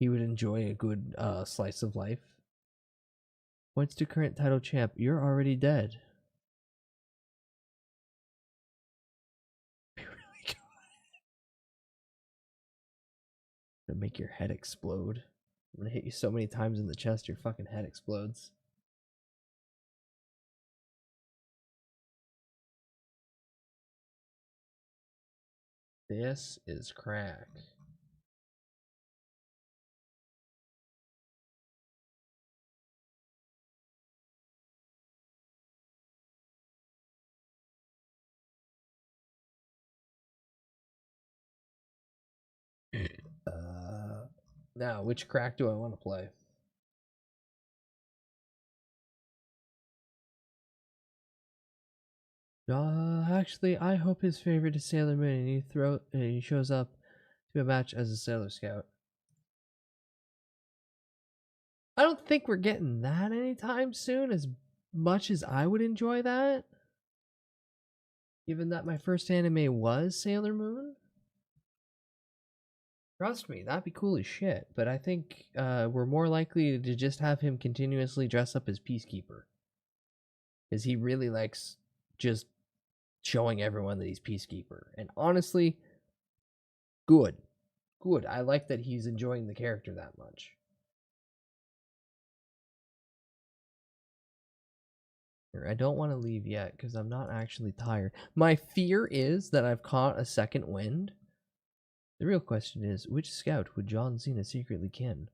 He would enjoy a good slice of life. Points to current title champ. You're already dead. Gonna make your head explode. I'm gonna hit you so many times in the chest, your fucking head explodes. This is crack. Now, which crack do I want to play? Actually, I hope his favorite is Sailor Moon, and he shows up to a match as a Sailor Scout. I don't think we're getting that anytime soon, as much as I would enjoy that. Given that my first anime was Sailor Moon. Trust me, that'd be cool as shit. But I think we're more likely to just have him continuously dress up as Peacekeeper. Because he really likes just showing everyone that he's Peacekeeper. And honestly, good. Good. I like that he's enjoying the character that much. I don't want to leave yet because I'm not actually tired. My fear is that I've caught a second wind. The real question is, which scout would John Cena secretly kin?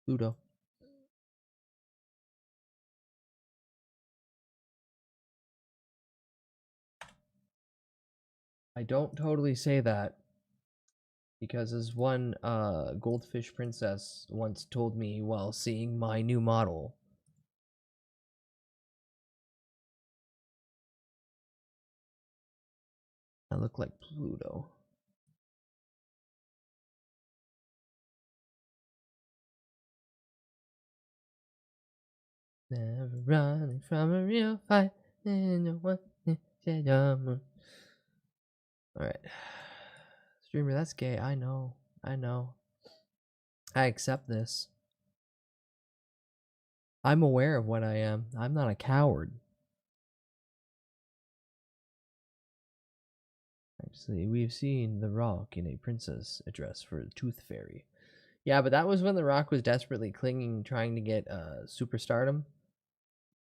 Pluto. I don't totally say that because as one goldfish princess once told me while seeing my new model, I look like Pluto. Never running from a real fight. Alright. Streamer, that's gay. I know. I accept this. I'm aware of what I am. I'm not a coward. Actually, we've seen The Rock in a princess address for the Tooth Fairy. Yeah, but that was when The Rock was desperately clinging, trying to get superstardom.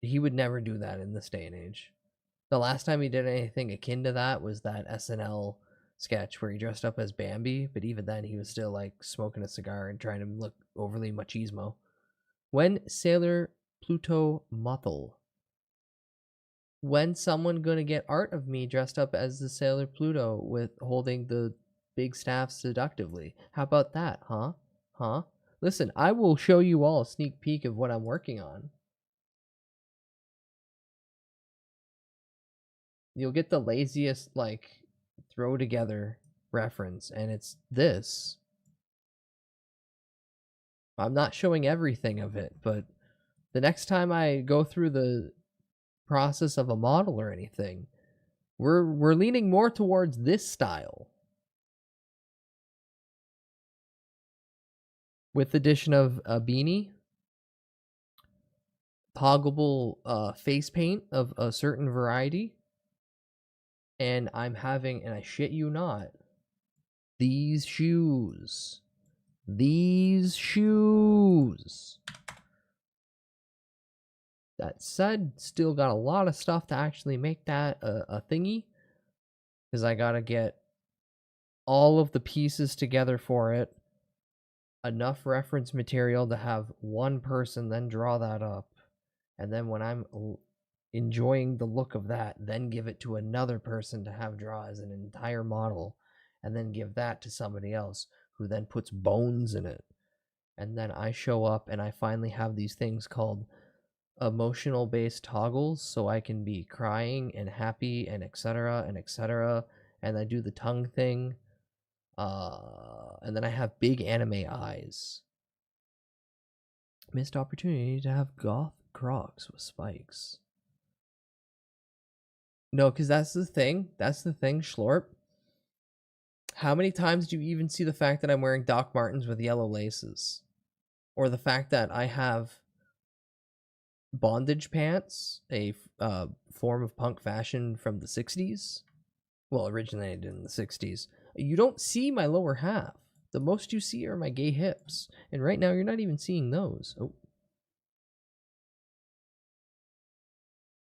He would never do that in this day and age. The last time he did anything akin to that was that SNL sketch where he dressed up as Bambi, but even then he was still like smoking a cigar and trying to look overly machismo. When Sailor Pluto Muthel. When someone gonna get art of me dressed up as the Sailor Pluto with holding the big staff seductively? How about that, huh? Listen, I will show you all a sneak peek of what I'm working on. You'll get the laziest, like, throw together reference, and it's this. I'm not showing everything of it, but the next time I go through the process of a model or anything, we're leaning more towards this style. With the addition of a beanie, toggleable face paint of a certain variety, and I'm having, and I shit you not, these shoes. These shoes. That said, still got a lot of stuff to actually make that a thingy. Because I gotta get all of the pieces together for it. Enough reference material to have one person then draw that up. And then when I'm enjoying the look of that, then give it to another person to have draw as an entire model. And then give that to somebody else who then puts bones in it. And then I show up and I finally have these things called emotional based toggles, so I can be crying and happy and etc. and etc. And I do the tongue thing. And then I have big anime eyes. Missed opportunity to have goth Crocs with spikes. No, because that's the thing. That's the thing, Schlorp. How many times do you even see the fact that I'm wearing Doc Martens with yellow laces? Or the fact that I have bondage pants, a form of punk fashion from the 60s? Well, originated in the 60s. You don't see my lower half. The most you see are my gay hips. And right now, you're not even seeing those. Oh.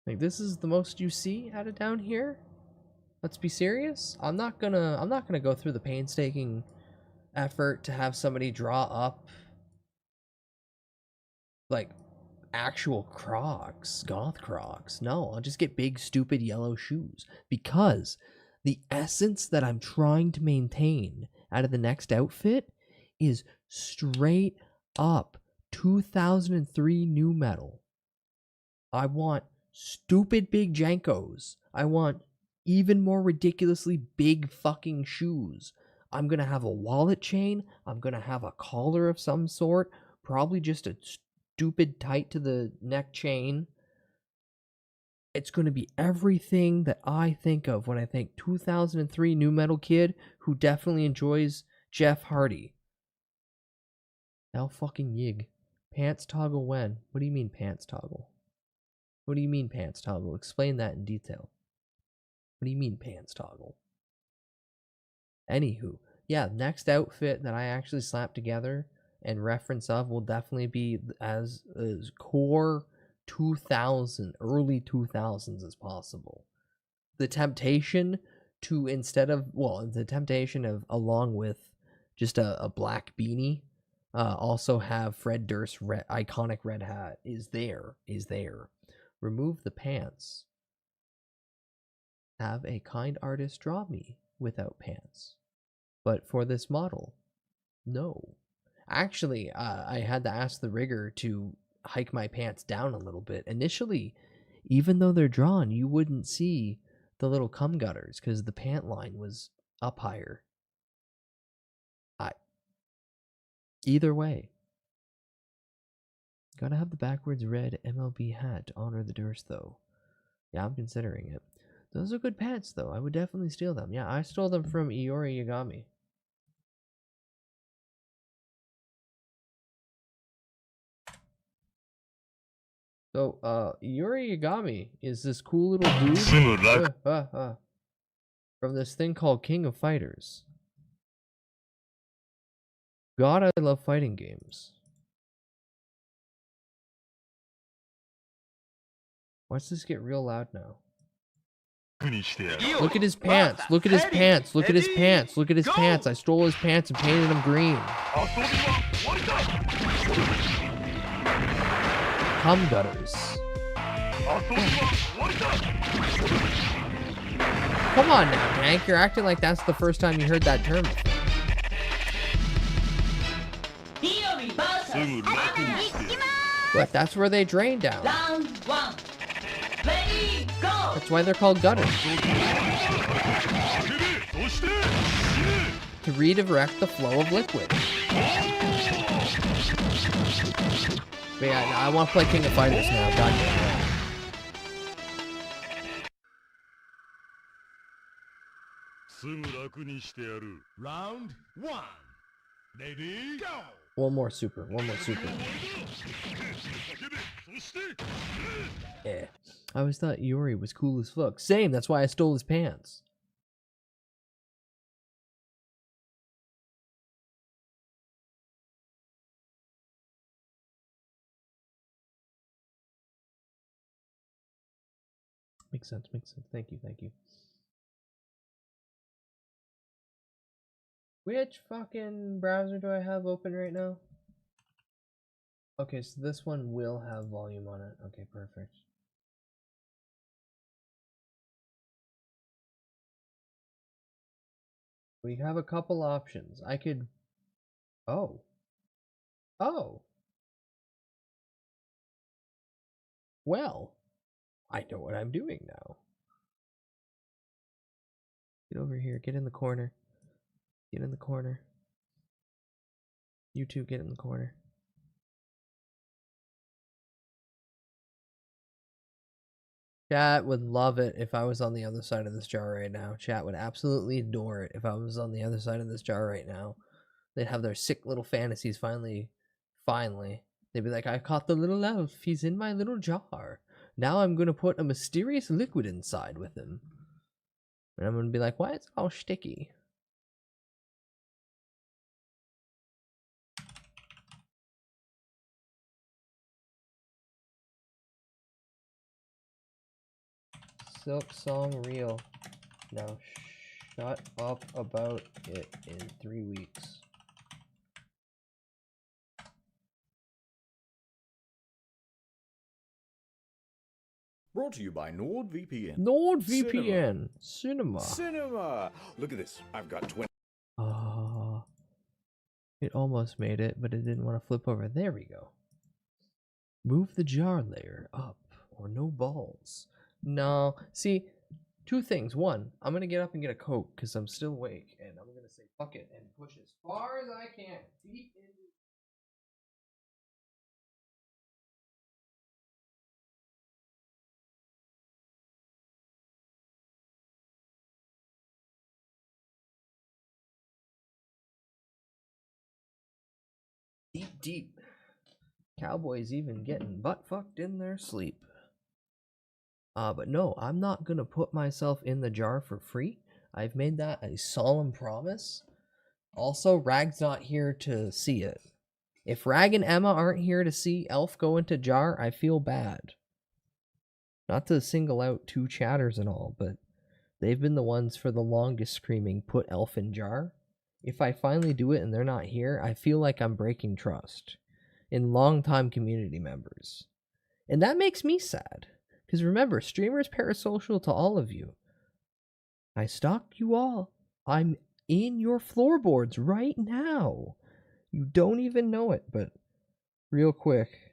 Like, this is the most you see out of down here? Let's be serious. I'm not gonna go through the painstaking effort to have somebody draw up like actual Crocs, goth Crocs. No, I'll just get big stupid yellow shoes, because the essence that I'm trying to maintain out of the next outfit is straight up 2003 new metal. I want stupid big Jankos. I want even more ridiculously big fucking shoes. I'm going to have a wallet chain. I'm going to have a collar of some sort. Probably just a stupid tight to the neck chain. It's going to be everything that I think of when I think 2003 new metal kid who definitely enjoys Jeff Hardy. Hell fucking yig. Pants toggle when? What do you mean pants toggle? What do you mean pants toggle? Explain that in detail. What do you mean pants toggle? Anywho, yeah, next outfit that I actually slap together and reference of will definitely be as core 2000, early 2000s as possible. The temptation to, instead of, well, the temptation of, along with just a black beanie, also have Fred Durst's iconic red hat is there. Remove the pants. Have a kind artist draw me without pants. But for this model, no. Actually, I had to ask the rigger to hike my pants down a little bit. Initially, even though they're drawn, you wouldn't see the little cum gutters because the pant line was up higher. Either way, gotta have the backwards red MLB hat to honor the Durst, though. Yeah, I'm considering it. Those are good pants, though. I would definitely steal them. Yeah, I stole them from Iori Yagami. So, Iori Yagami is this cool little dude from this thing called King of Fighters. God, I love fighting games. Watch this get real loud now. Look at his pants. Look at his pants. Look at his pants. Look at his pants. I stole his pants and painted them green. Cum gutters. Come on now, Hank. You're acting like that's the first time you heard that term. But that's where they drain down. Round one. Ready, go! That's why they're called gutters. To redirect the flow of liquid. But yeah, I want to play King of Fighters now. Goddamn. Round one. Ready, go! One more super. One more super. Yeah. I always thought Yuri was cool as fuck. Same, that's why I stole his pants. Makes sense, makes sense. Thank you, thank you. Which fucking browser do I have open right now? Okay, so this one will have volume on it. Okay, perfect. We have a couple options. I could... Oh. Well, I know what I'm doing now. Get over here. Get in the corner. Get in the corner. You two get in the corner. Chat would love it if I was on the other side of this jar right now. Chat would absolutely adore it if I was on the other side of this jar right now. They'd have their sick little fantasies finally. They'd be like, I caught the little elf. He's in my little jar. Now I'm going to put a mysterious liquid inside with him. And I'm going to be like, why is it all sticky? Silk Song Reel. Now shut up about it in 3 weeks. Brought to you by NordVPN. NordVPN. Cinema. Cinema. Look at this. I've got 20. It almost made it, but it didn't want to flip over. There we go. Move the jar layer up, or no balls. No. See, two things. One, I'm going to get up and get a Coke because I'm still awake. And I'm going to say, fuck it, and push as far as I can. Deep into... Deep. Cowboys even getting butt fucked in their sleep. But no, I'm not gonna put myself in the jar for free. I've made that a solemn promise. Also, Rag's not here to see it. If Rag and Emma aren't here to see Elf go into jar, I feel bad. Not to single out two chatters and all, but they've been the ones for the longest screaming, put Elf in jar. If I finally do it and they're not here, I feel like I'm breaking trust in longtime community members. And that makes me sad. Because remember, streamers parasocial to all of you. I stalk you all. I'm in your floorboards right now. You don't even know it, but real quick.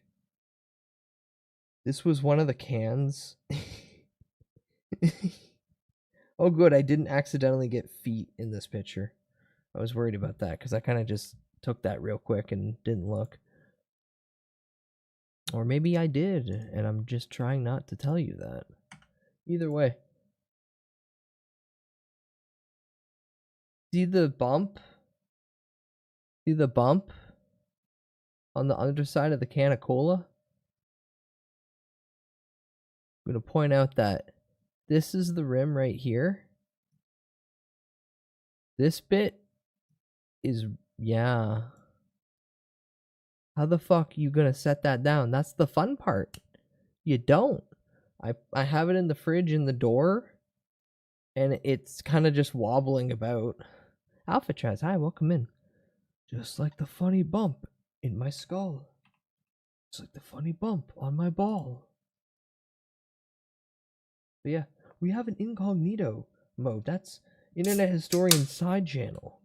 This was one of the cans. Oh good, I didn't accidentally get feet in this picture. I was worried about that because I kind of just took that real quick and didn't look. Or maybe I did, and I'm just trying not to tell you that. Either way. See the bump? See the bump on the underside of the can of cola? I'm going to point out that this is the rim right here. This bit is, yeah. How the fuck you gonna set that down? That's the fun part. You don't. I have it in the fridge in the door, and it's kind of just wobbling about. Alpha Chaz, hi, welcome in. Just like the funny bump in my skull. Just like the funny bump on my ball. But yeah, we have an incognito mode. That's Internet Historian side channel,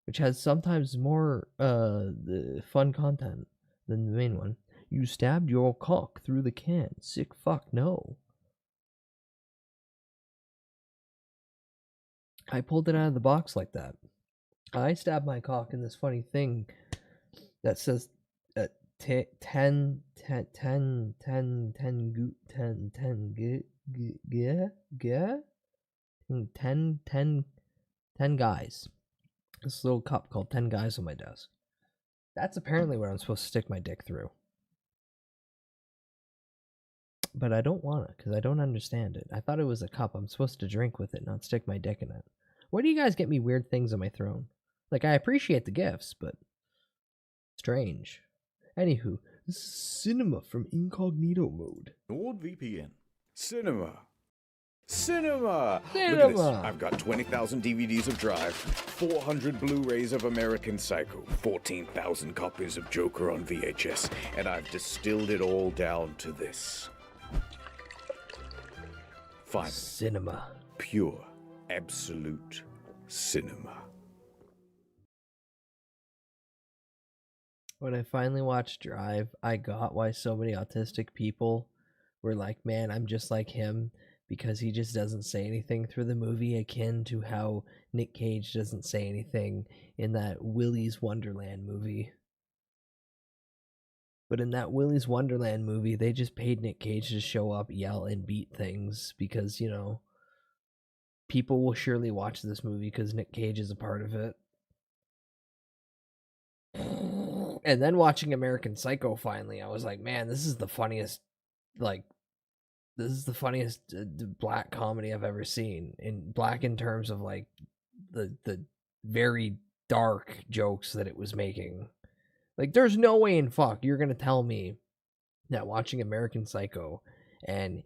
which has sometimes more fun content than the main one. You stabbed your cock through the can. Sick fuck, no. I pulled it out of the box like that. I stabbed my cock in this funny thing that says 10 guys. This little cup called 10 guys on my desk. That's apparently what I'm supposed to stick my dick through. But I don't want it, because I don't understand it. I thought it was a cup. I'm supposed to drink with it, not stick my dick in it. Why do you guys get me weird things on my throne? Like, I appreciate the gifts, but... strange. Anywho, this is cinema from incognito mode. NordVPN. Cinema. Cinema! Cinema! Look at this. I've got 20,000 DVDs of Drive, 400 Blu-rays of American Psycho, 14,000 copies of Joker on VHS, and I've distilled it all down to this. Fine. Cinema. Pure, absolute cinema. When I finally watched Drive, I got why so many autistic people were like, man, I'm just like him because he just doesn't say anything through the movie, akin to how Nick Cage doesn't say anything in that Willy's Wonderland movie. But in that Willy's Wonderland movie, they just paid Nick Cage to show up, yell, and beat things because, you know, people will surely watch this movie because Nick Cage is a part of it. And then watching American Psycho finally, I was like, man, this is the funniest, like, this is the funniest black comedy I've ever seen. In black in terms of, like, the very dark jokes that it was making. Like, there's no way in fuck you're gonna tell me that watching American Psycho and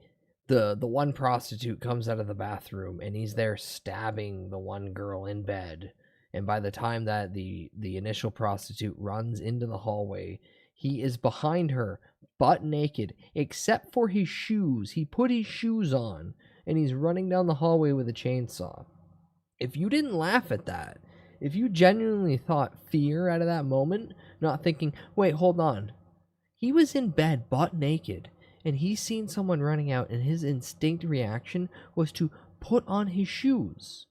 the one prostitute comes out of the bathroom and he's there stabbing the one girl in bed, and by the time that the initial prostitute runs into the hallway, he is behind her, butt naked, except for his shoes. He put his shoes on, and he's running down the hallway with a chainsaw. If you didn't laugh at that, if you genuinely thought fear out of that moment, not thinking, wait, hold on. He was in bed, butt naked, and he's seen someone running out, and his instinct reaction was to put on his shoes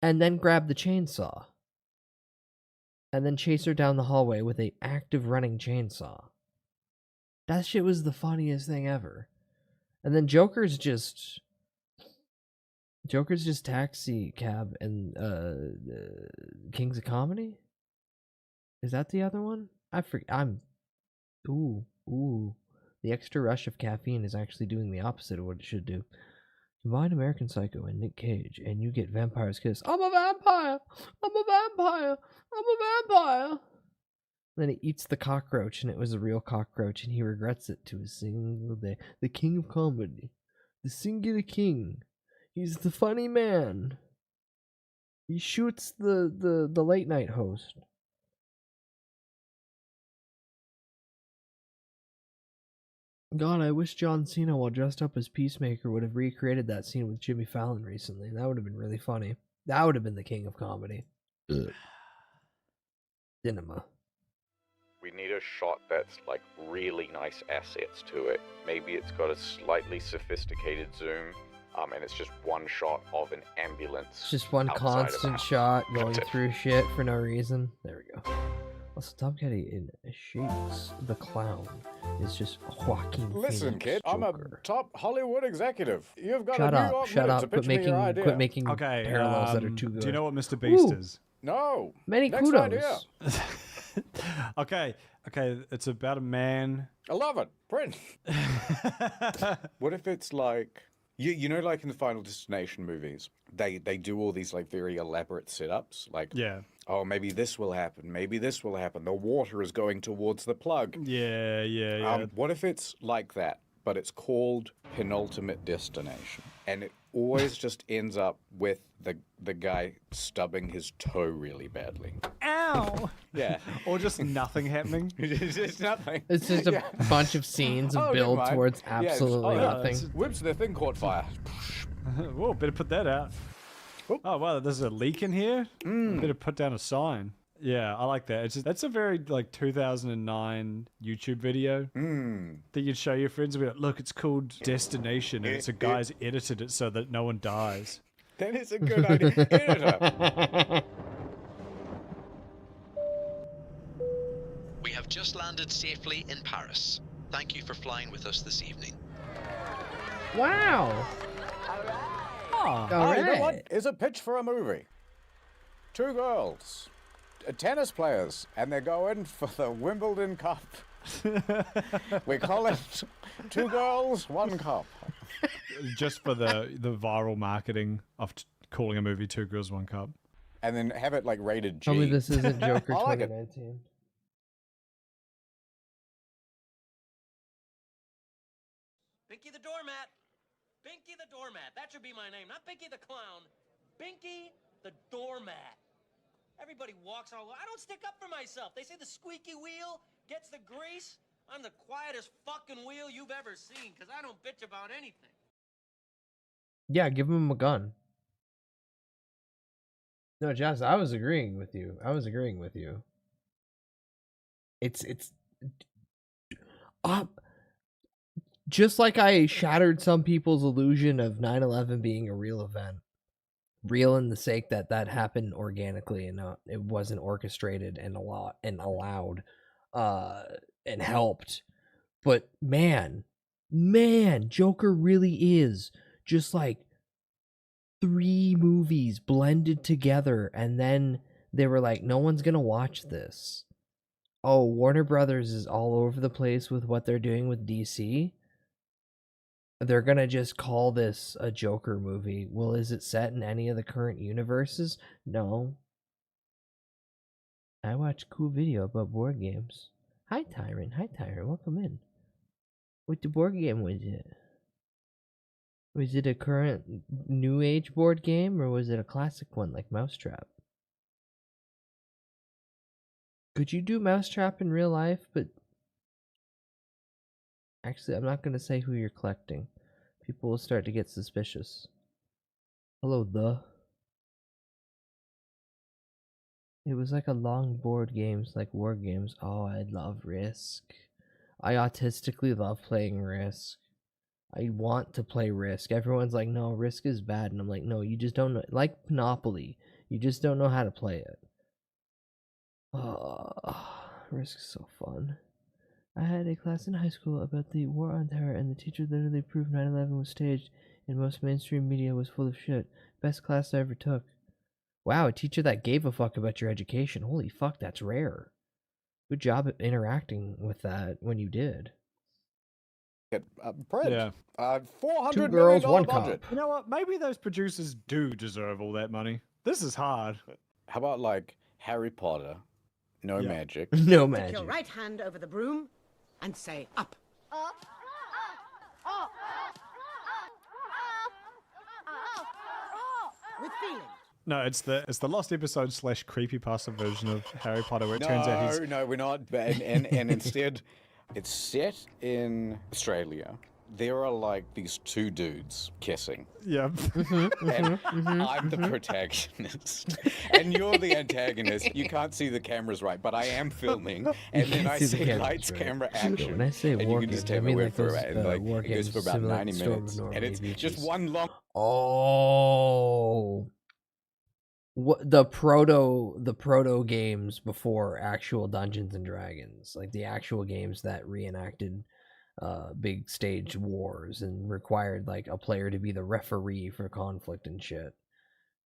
and then grab the chainsaw and then chase her down the hallway with an active running chainsaw. That shit was the funniest thing ever. And then Joker's just Taxi Cab and Kings of Comedy? Is that the other one? I forget. The extra rush of caffeine is actually doing the opposite of what it should do. Combine American Psycho and Nick Cage, and you get Vampire's Kiss. I'm a vampire! I'm a vampire! I'm a vampire! Then he eats the cockroach, and it was a real cockroach, and he regrets it to a single day. The king of comedy. The singular king. He's the funny man. He shoots the late night host. God, I wish John Cena, while dressed up as Peacemaker, would have recreated that scene with Jimmy Fallon recently. That would have been really funny. That would have been the king of comedy. Cinema. We need a shot that's like really nice assets to it. Maybe it's got a slightly sophisticated zoom, and it's just one shot of an ambulance. It's just one outside of a constant house. shot going That's it. through shit for no reason. There we go. Also, Tom Petty in Shakes the Clown is just Joaquin Listen, Phoenix kid, I'm a Joker. top Hollywood executive. You've got Shut a New up, York shut minute up, to quit pitch me your idea. making parallels that are too good. Do you know what Mr. Beast Ooh. is? No. Many Next kudos. idea. Okay, it's about a man. I love it. Print. What if it's like you know, like in the Final Destination movies, they do all these like very elaborate setups, like Yeah. oh, maybe this will happen, maybe this will happen. The water is going towards the plug. Yeah. What if it's like that, but it's called Penultimate Destination, and it always just ends up with the guy stubbing his toe really badly. Ow! Yeah. Or just nothing happening. It's just nothing. It's just a bunch of scenes of Oh, never build mind. towards Yeah, it's- absolutely oh, yeah, nothing. Whoops, their thing caught fire. Whoa, better put that out. Oh wow, there's a leak in here. Better put down a sign. Yeah, I like that. That's a very like 2009 YouTube video that you'd show your friends and be like, look, it's called Destination, and it's a guy's edited it so that no one dies. That is a good idea. Editor. We have just landed safely in Paris. Thank you for flying with us this evening. Wow. Oh, you know what? Is a pitch for a movie. Two girls, tennis players, and they're going for the Wimbledon Cup. We call it Two Girls, One Cup. Just for the viral marketing of calling a movie Two Girls, One Cup. And then have it like rated G. Tell me this isn't Joker I like it. 2019. Binky the doormat. Binky the doormat. That should be my name, not Binky the clown. Binky the doormat. Everybody walks all. I don't stick up for myself. They say the squeaky wheel gets the grease. I'm the quietest fucking wheel you've ever seen, because I don't bitch about anything. Yeah, give him a gun. No, Jazz, I was agreeing with you. It's just like I shattered some people's illusion of 9/11 being a real event, real in the sake that that happened organically and it wasn't orchestrated and allowed, and helped. But man, Joker really is just like 3 movies blended together, and then they were like, no one's gonna watch this. Oh, Warner Brothers is all over the place with what they're doing with DC. They're gonna just call this a Joker movie. Well, is it set in any of the current universes? No. I watched a cool video about board games. Hi, Tyron. Welcome in. What the board game was it? Was it a current new age board game, or was it a classic one like Mousetrap? Could you do Mousetrap in real life? But actually, I'm not going to say who you're collecting. People will start to get suspicious. Hello, It was like a long board games, like war games. Oh, I love Risk. I autistically love playing Risk. I want to play Risk. Everyone's like, no, Risk is bad. And I'm like, no, you just don't know. Like Monopoly. You just don't know how to play it. Oh, Risk is so fun. I had a class in high school about the war on terror, and the teacher literally proved 9/11 was staged, and most mainstream media was full of shit. Best class I ever took. Wow, a teacher that gave a fuck about your education. Holy fuck, that's rare. Good job at interacting with that when you did. Bread. Yeah. 400 2 girls, million 1 budget. cup. You know what? Maybe those producers do deserve all that money. This is hard. How about like Harry Potter? No magic. No Stick magic. your right hand over the broom and say up. With feeling. No, it's the lost episode / creepypasta version of Harry Potter where it turns out he's... No, we're not. And instead, it's set in Australia. There are like these 2 dudes kissing. Yeah. And I'm the protagonist. And you're the antagonist. You can't see the cameras right, but I am filming. And then I say lights, camera, action. When I say and war you can just games, I tell me mean where like for those, it. And like war it goes games for about similar 90 to Storm of minutes. Normandy And it's Beaches. just one long... Oh, what the proto games before actual Dungeons and Dragons, like the actual games that reenacted big stage wars and required like a player to be the referee for conflict and shit.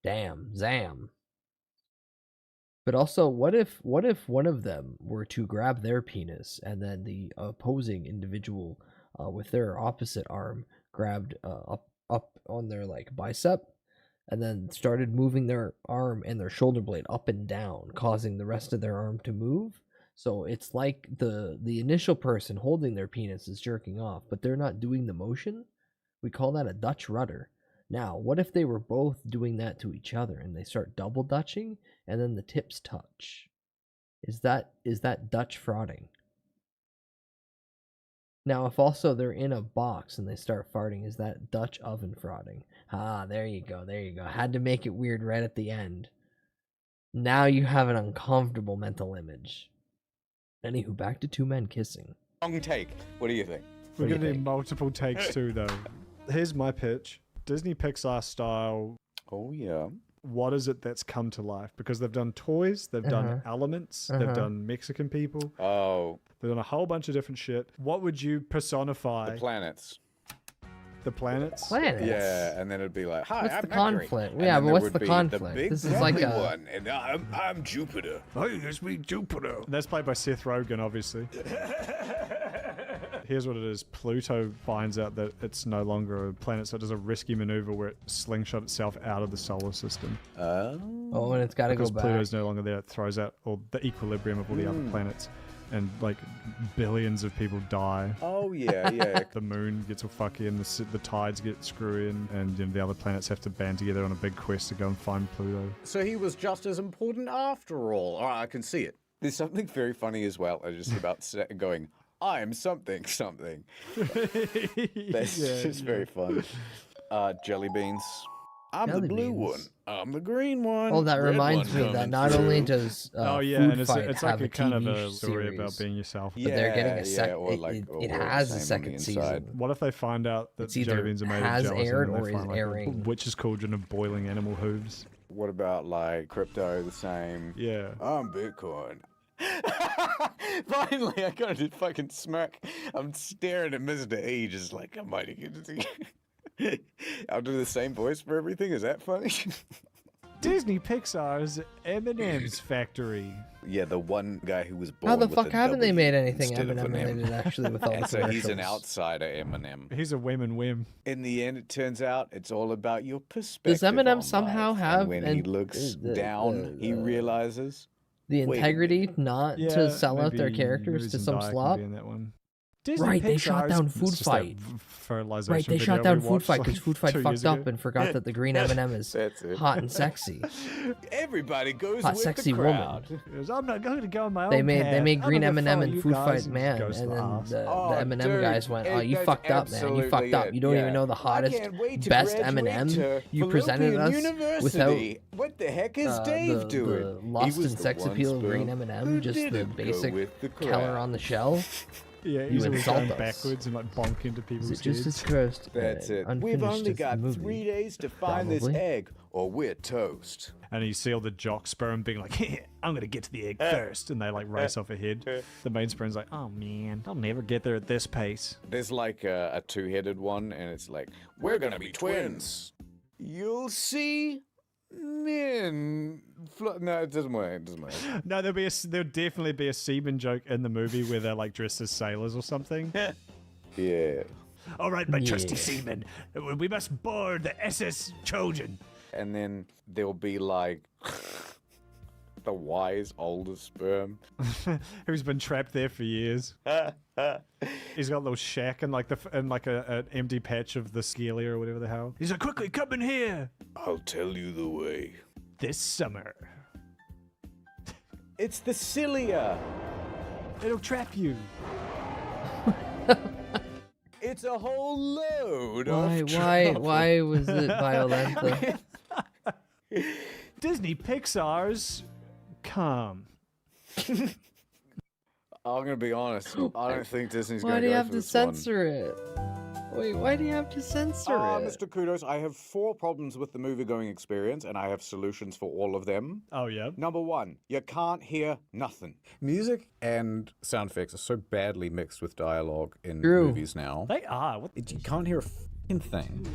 Damn, Zam. But also, what if one of them were to grab their penis and then the opposing individual with their opposite arm grabbed up on their like bicep and then started moving their arm and their shoulder blade up and down, causing the rest of their arm to move. So it's like the initial person holding their penis is jerking off, but they're not doing the motion. We call that a Dutch rudder. Now, what if they were both doing that to each other and they start double dutching and then the tips touch? Is that Dutch frauding? Now, if also they're in a box and they start farting, is that Dutch oven frauding? Ah, there you go. Had to make it weird right at the end. Now you have an uncomfortable mental image. Anywho, back to 2 men kissing. Long take. What do you think? We're going to need multiple takes too, though. Here's my pitch. Disney Pixar style. Oh, yeah. What is it that's come to life? Because they've done toys, they've done elements, they've done Mexican people. Oh. They've done a whole bunch of different shit. What would you personify? The planets. The planets? Planets? Yeah, and then it'd be like, hi, What's I'm the Mercury. conflict? And Yeah, then but there what's would the be conflict? The big This is like grumpy a... one, and I'm Jupiter. Hey, it's me, Jupiter. That's played by Seth Rogen, obviously. Here's what it is. Pluto finds out that it's no longer a planet, so it does a risky maneuver where it slingshot itself out of the solar system. Oh, and it's got to go back. Because Pluto's no longer there, it throws out all the equilibrium of all the other planets. And like billions of people die. Oh yeah, yeah. The moon gets all fucky, and the tides get screwy, and you know, the other planets have to band together on a big quest to go and find Pluto. So he was just as important after all. Oh, I can see it. There's something very funny as well. I just about going, I'm something. That's just very fun. Jelly beans. I'm Jelly the blue beans. one. I'm the green one. Well, that red reminds one me that coming not only through. does Oh yeah, Food and Fight it's have like a kind of TV a story about series, being yourself. but they're getting a Yeah, second. or like, or It we're the has a same on the second inside. season. What if they find out that It's the jelly either beans are made has of gelatin aired and they or is find, like, a airing. witch's cauldron of boiling animal hooves? What about like crypto? The same. Yeah. I'm Bitcoin. Finally, I got to fucking smirk. I'm staring at Mr. E, just like I might get to see. I'll do the same voice for everything. Is that funny? Disney Pixar's M&M's Factory. Yeah, the one guy who was born. How the with fuck a haven't they W made anything instead of Eminem an M. related actually with all the And so he's an commercials? outsider Eminem. He's a whim. In the end, it turns out it's all about your perspective. Does Eminem on somehow life. have And when he an- looks the- down, he realizes The wait a integrity not Yeah, to sell out their maybe- characters maybe to some Zendaya can slop. be in that one. Disney Right, they shot Pixar's- down it's Food just that Fight. fertilization Right, they video shot down we Food watched, Fight because like, Food Fight 2 fucked years up ago. and forgot that the green M&M is That's it. hot and sexy. everybody goes Hot, with sexy the crowd. woman. He goes, I'm not going to go on my own They made path. Green I'm gonna M&M follow and you Food guys," Fight Man, goes to and the then ass. the Oh, M&M dude, guys went, "Oh, you that's fucked up, man. You fucked absolutely up. it, You don't yeah. even know the I hottest, can't wait to best graduate M&M to you presented Fallopian us without University. What the heck is Dave the doing? lust He was and the sex one appeal of green sperm M&M, who just the didn't go basic with the Keller crowd. on the shell. Yeah, You he's always insult going us. backwards and like bonk into people's Is it just heads. as cursed? That's it. We've unfinished only as the got movie? 3 days to find this Probably. egg, or we're toast. And you see all the jock sperm being like, I'm going to get to the egg first. And they like race off ahead. The main sperm's like, oh man, I'll never get there at this pace. There's like a two-headed one, and it's like, we're gonna be twins. You'll see men. No, it doesn't work. It doesn't work. No, there'll definitely be a semen joke in the movie where they're like dressed as sailors or something. Yeah. All right, my trusty Yeah. seaman, we must board the SS Trojan. And then there'll be like the wise older sperm. Who's been trapped there for years. He's got a little shack and like an empty patch of the Scalia or whatever the hell. He's like, quickly, come in here. I'll tell you the way. This summer. It's the cilia. It'll trap you. It's a whole load Why? of Why? trouble. Why was it Violenta? Disney Pixar's Come. I'm gonna be honest. I don't think Disney's Why gonna do you go have for to this one. censor it? Wait, why do you have to censor it? Mr. Kudos, I have 4 problems with the movie-going experience, and I have solutions for all of them. Oh, yeah? Number 1, you can't hear nothing. Music and sound effects are so badly mixed with dialogue in True. movies now. They are. What? You can't hear a f***ing thing.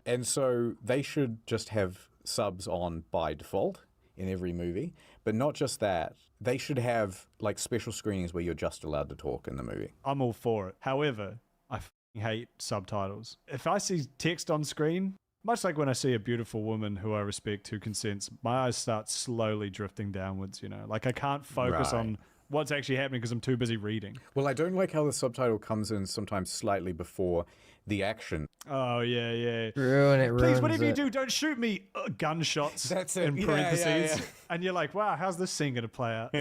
And so they should just have subs on by default in every movie. But not just that. They should have like special screenings where you're just allowed to talk in the movie. I'm all for it. However, I f***ing hate subtitles. If I see text on screen, much like when I see a beautiful woman who I respect who consents, my eyes start slowly drifting downwards, you know? Like I can't focus Right. on what's actually happening because I'm too busy reading. Well, I don't like how the subtitle comes in sometimes slightly before the action. Oh, yeah, yeah. Ruin it, Please, ruins whatever you it. do, don't shoot me. Gunshots. That's it. In Yeah, parentheses. yeah. And you're like, wow, how's this scene going to play out?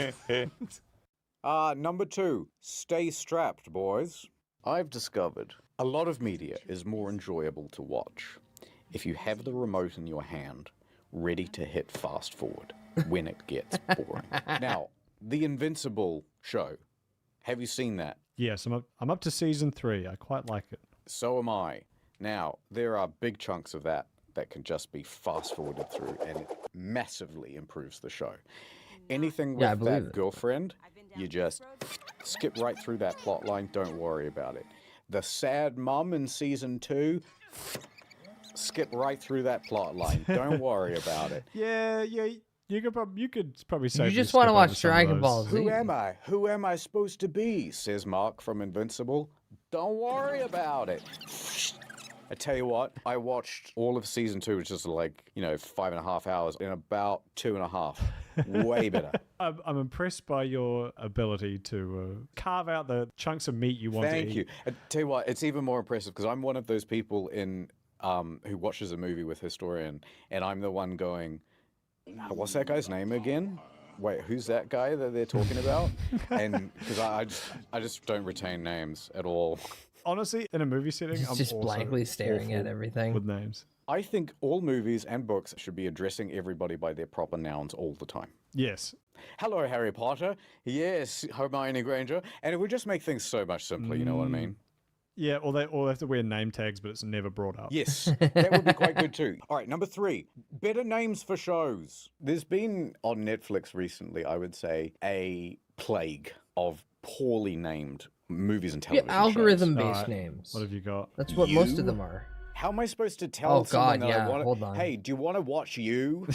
Number 2, stay strapped, boys. I've discovered a lot of media is more enjoyable to watch if you have the remote in your hand, ready to hit fast forward when it gets boring. Now, the Invincible show. Have you seen that? Yes, I'm up to season 3. I quite like it. So am I. Now, there are big chunks of that can just be fast forwarded through, and it massively improves the show. Anything Yeah, I with believe that it. girlfriend, you just skip right through that plot line, don't worry about it. The sad mum in season 2, skip right through that plot line, don't worry about it. Yeah, you could probably say You just want to watch Dragon Ball Z. Who am I? Who am I supposed to be? Says Mark from Invincible. Don't worry about it. I tell you what, I watched all of season 2, which is like, 5.5 hours, in about 2.5. Way better. I'm impressed by your ability to carve out the chunks of meat you want to eat. Thank you. I tell you what, it's even more impressive because I'm one of those people who watches a movie with Historian, and I'm the one going, what's that guy's name again? Wait, who's that guy that they're talking about? And because I just don't retain names at all. honestly, in a movie setting, He's I'm just also blankly staring awful at everything. with names. I think all movies and books should be addressing everybody by their proper nouns all the time. Yes. Hello, Harry Potter. Yes, Hermione Granger. And it would just make things so much simpler, you know what I mean? Yeah, or they all have to wear name tags, but it's never brought up. Yes, that would be quite good too. All right, number 3, better names for shows. There's been on Netflix recently, I would say, a plague of poorly named movies and television shows. Algorithm-based names. What have you got? That's what most of them are. How am I supposed to tell someone that I want to... hold on. Hey, do you want to watch You?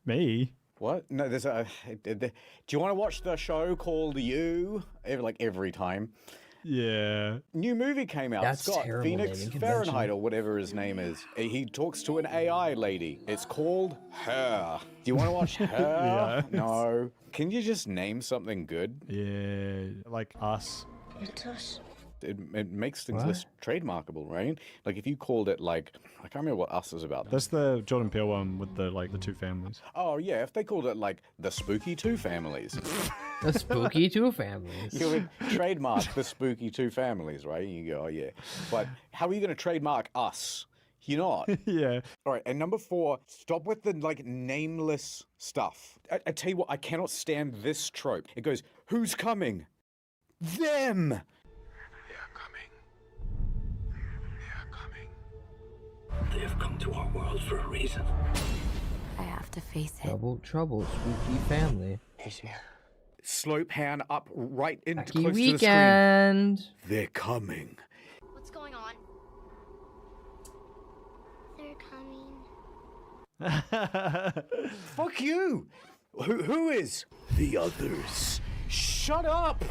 Me? What? No, there's a... Do you want to watch the show called You? Every time. Yeah. New movie came out. That's Scott terrible Phoenix naming Fahrenheit convention. or whatever his name is. He talks to an AI lady. It's called Her. Do you want to watch Her? Yeah. No. Can you just name something good? Yeah, like Us. It's us. It makes things What? less trademarkable, right? Like if you called it like, I can't remember what Us is about. That's the Jordan Peele one with the two families. Oh yeah, if they called it like The Spooky Two Families. The Spooky Two Families. You would trademark The Spooky Two Families, right? You go, oh yeah. But how are you going to trademark Us? You're not. Yeah. All right, and number 4, stop with the like nameless stuff. I tell you what, I cannot stand this trope. It goes, who's coming? Them! They have come to our world for a reason. I have to face it. Double trouble, spooky family. He's here. Slope hand up right into Wacky close weekend. to the screen. They're coming. What's going on? They're coming. Fuck you! Who is? The others. Shut up!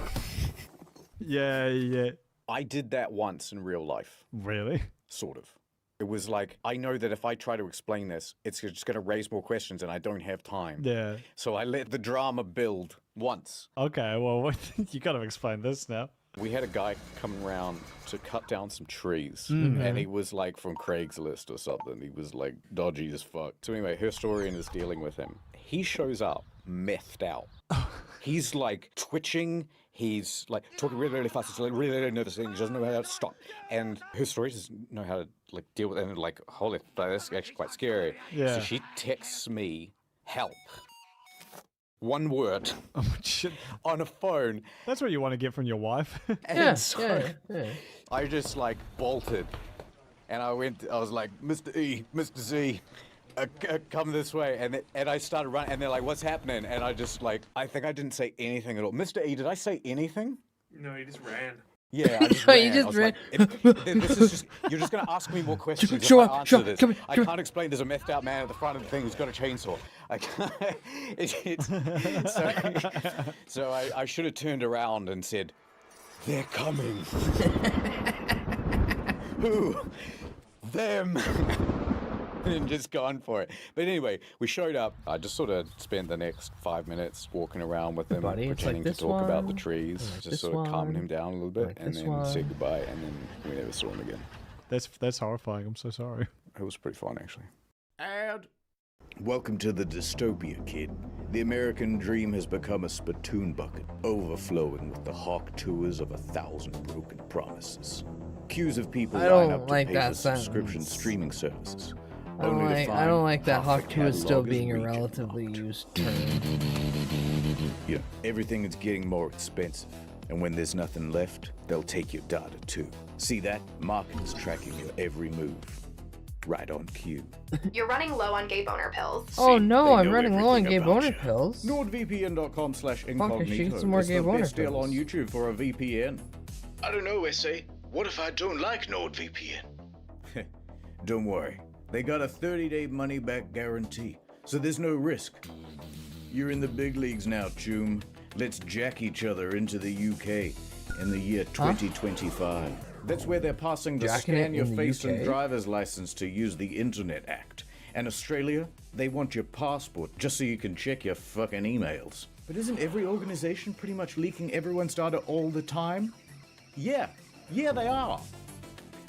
Yeah. I did that once in real life. Really? Sort of. It was like, I know that if I try to explain this, it's just going to raise more questions and I don't have time. Yeah. So I let the drama build once. Okay, well, you got to explain this now. We had a guy coming around to cut down some trees, Mhm. and he was like from Craigslist or something. He was like dodgy as fuck. So anyway, her historian is dealing with him. He shows up methed out. He's like twitching. He's like talking really, really fast. He's like really, really nervous. And he doesn't know how to stop. And her historian doesn't know how to like deal with it. And like, holy, that's actually quite scary. Yeah. So she texts me, help. One word on a phone. That's what you want to get from your wife. And so I just like bolted. And I was like, Mr. E, Mr. Z, come this way. And I started running. And they're like, what's happening? And I just like, I think I didn't say anything at all. Mr. E, did I say anything? No, you just ran. Yeah, I just No, ran. you just I was ran. like, this is just, you're just going to ask me more questions Show if I up, answer show up, this. come here, I come can't explain there's a methed out man at the front of the thing who's got a chainsaw. I can't, so I should have turned around and said, they're coming. Who? Them. And just gone for it. But anyway, we showed up. I just sort of spent the next 5 minutes walking around with him, Buddy, it's pretending like to talk this about the one, trees, like just this sort of calming one, him down a little bit, like and this then one. said goodbye, and then we never saw him again. That's horrifying. I'm so sorry. It was pretty fun, actually. And Welcome to the dystopia, kid. The American dream has become a spittoon bucket, overflowing with the hawk tours of 1,000 broken promises. Queues of people I line don't up to like pay that for subscription sentence. streaming services. I don't only to like. I find don't like that half Hawk the 2 is still catalog being a region relatively used term. You know, everything is getting more expensive, and when there's nothing left, they'll take your data too. See that? Market is tracking your every move. Right on cue. You're running low on gay boner pills. Oh no, They I'm know running low on gay everything boner about you. pills. NordVPN.com/incognito. I should get some more is gay the boner best deal pills. on YouTube for a VPN. I don't know, SA. What if I don't like NordVPN? Don't worry. They got a 30-day money-back guarantee, so there's no risk. You're in the big leagues now, Choom. Let's jack each other into the UK in the year 2025. That's where they're passing the Jacking it Scan Your in the Face and UK? Driver's License to Use the Internet Act. And Australia, they want your passport just so you can check your fucking emails. But isn't every organization pretty much leaking everyone's data all the time? Yeah, they are.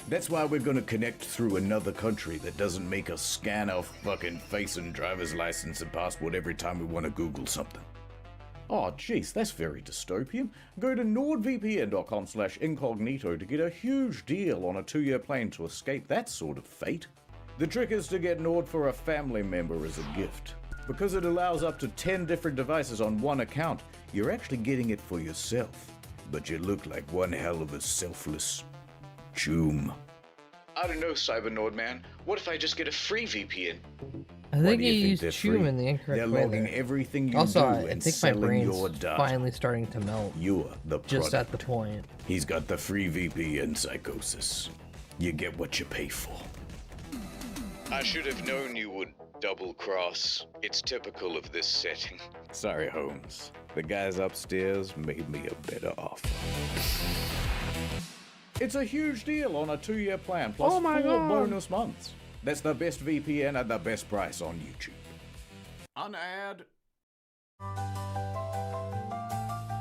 That's why we're gonna connect through another country that doesn't make us scan our fucking face and driver's license and passport every time we want to Google something. Oh, jeez, that's very dystopian. Go to nordvpn.com/incognito to get a huge deal on a 2-year plan to escape that sort of fate. The trick is to get Nord for a family member as a gift. Because it allows up to 10 different devices on one account, you're actually getting it for yourself. But you look like one hell of a selfless choom. I don't know, Cyber Nord man. What if I just get a free VPN? I think you used Choom in the incorrect They're way logging there. everything you Also, do I and think my selling brain's your data. finally starting to melt. You're the Just product. at the point. He's got the free VPN psychosis. You get what you pay for. I should have known you would double-cross. It's typical of this setting. Sorry, Holmes. The guys upstairs made me a better offer. It's a huge deal on a 2-year plan, plus 4 bonus months. That's the best VPN at the best price on YouTube. An ad.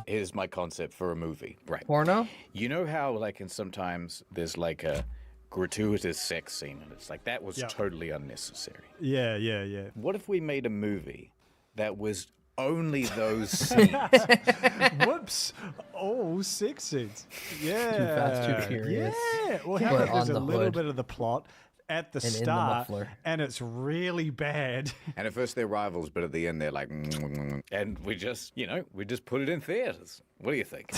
Here's my concept for a movie. Right. Porno? You know how, like, in sometimes there's like a gratuitous sex scene, and it's like, that was totally unnecessary. Yeah, yeah, yeah. What if we made a movie that was only those scenes? Whoops. Oh, 6 scenes. Yeah. Too Fast, Too Furious. Yeah. Well, how But about there's on a the little hood. bit of the plot at the And in the start, muffler. and it's really bad. And at first they're rivals, but at the end they're like, and we just, we just put it in theaters. What do you think?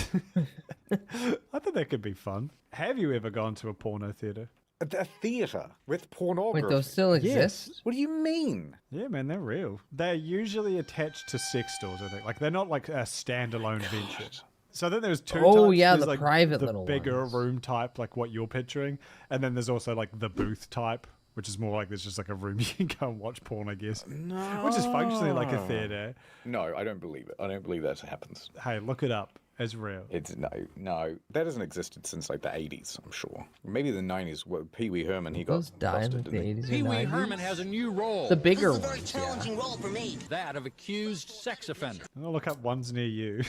I think that could be fun. Have you ever gone to a porno theater? A theater with pornography. Wait, those still exist? What do you mean? Yeah, man, they're real. They're usually attached to sex stores, I think. Like, they're not like a standalone venture. So then there's two Oh, types. yeah, There's, the like, private the little bigger ones. room type, like what you're picturing. And then there's also like the booth type, which is more like there's just like a room you can go and watch porn, I guess. No. Which is functionally like a theater. No, I don't believe it. I don't believe that happens. Hey, look it up. It's real. It's no. That hasn't existed since like the 80s, I'm sure. Maybe the 90s. Pee Wee Herman, he Those got died in busted, the didn't he? 80s Pee or Wee 90s? Herman has a new role. The bigger This is a very ones, challenging role for me. That of accused sex offender. I'll look up ones near you.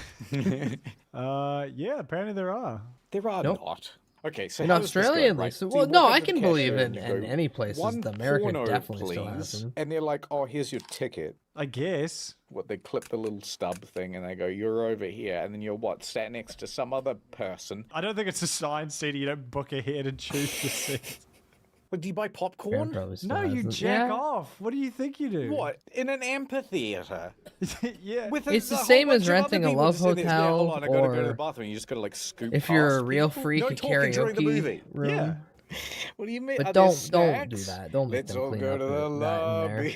Yeah, apparently there are. There are Nope. not. Okay, so In how does this Australia, go, at right? least. So Well, you no, walk I up to can the believe cashier in and you go, any places. "One The American porno, definitely still please." has them. And they're like, "Oh, here's your ticket." I guess. What, they clip the little stub thing and they go, "You're over here," and then you're sat next to some other person. I don't think it's a signed seat. You don't book ahead and choose the seat. But do you buy popcorn? No, you jack off. What do you think you do? What? In an amphitheater? Yeah. With It's the whole same bunch as of other renting a people love just sitting there, hotel, Hold on, I gotta go to the or bathroom. You just gotta scoop if you're past a real people. freak No at talking during the karaoke movie. room. Yeah. What do you mean? But Are there don't do snacks? that. Don't make Let's them all clean go up to the that in lobby.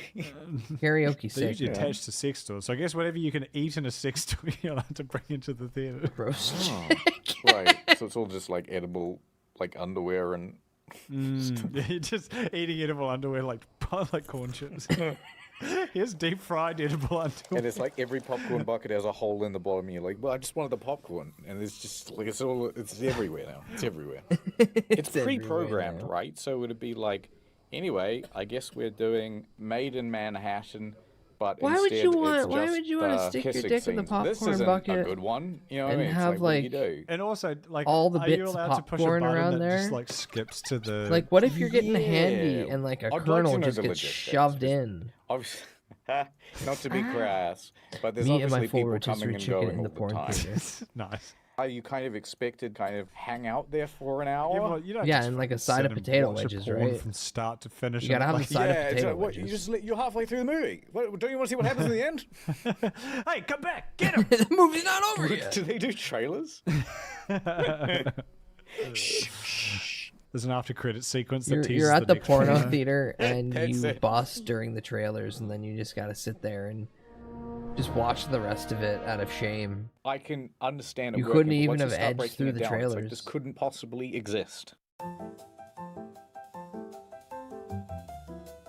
Karaoke They're sick. usually attached to sex stores. So I guess whatever you can eat in a sex store, you're allowed to bring into the theater. Roast. Right. So it's all just like edible, like underwear and. Yeah, you're just eating edible underwear like corn chips. Here's deep fried edible underwear. And it's like every popcorn bucket has a hole in the bottom. And you're like, well, I just wanted the popcorn, and it's just like it's everywhere now. It's everywhere. It's pre-programmed, everywhere now. right? So it'd be like, anyway, I guess we're doing Made in Manhattan, but Why would instead you it's want? Why just, would you want to stick your kissing dick in the scenes. This popcorn isn't bucket a good one. You know what I and mean? It's have, what do you like, do? And also, like, all the are you bits of allowed to push a popcorn button around that just there? like skips to the Like, what if you're getting Yeah. handy and like a I'd like kernel to know just the gets logistics. shoved in? Obviously, not to be crass, but there's Me and my obviously full people rotisserie coming and chicken going in all the the porn time. theater. Nice. Are you kind of expected kind of hang out there for an hour? Yeah, well, you don't Yeah, just and like a fucking side sit of and potato watch a wedges, porn right? From start to finish. You gotta and, have like, the side of it's potato like, what, wedges. you're halfway through the movie. What, don't you want to see what happens in the end? Hey, come back! Get him! The movie's not over yet. Do they do trailers? There's an after credit sequence that teases You're at the next porno trailer. theater and That's you it. bust during the trailers, and then you just gotta sit there and just watch the rest of it out of shame. I can understand it. You working, couldn't but even once you have start edged breaking through it the down, it's like, trailers. this couldn't possibly exist.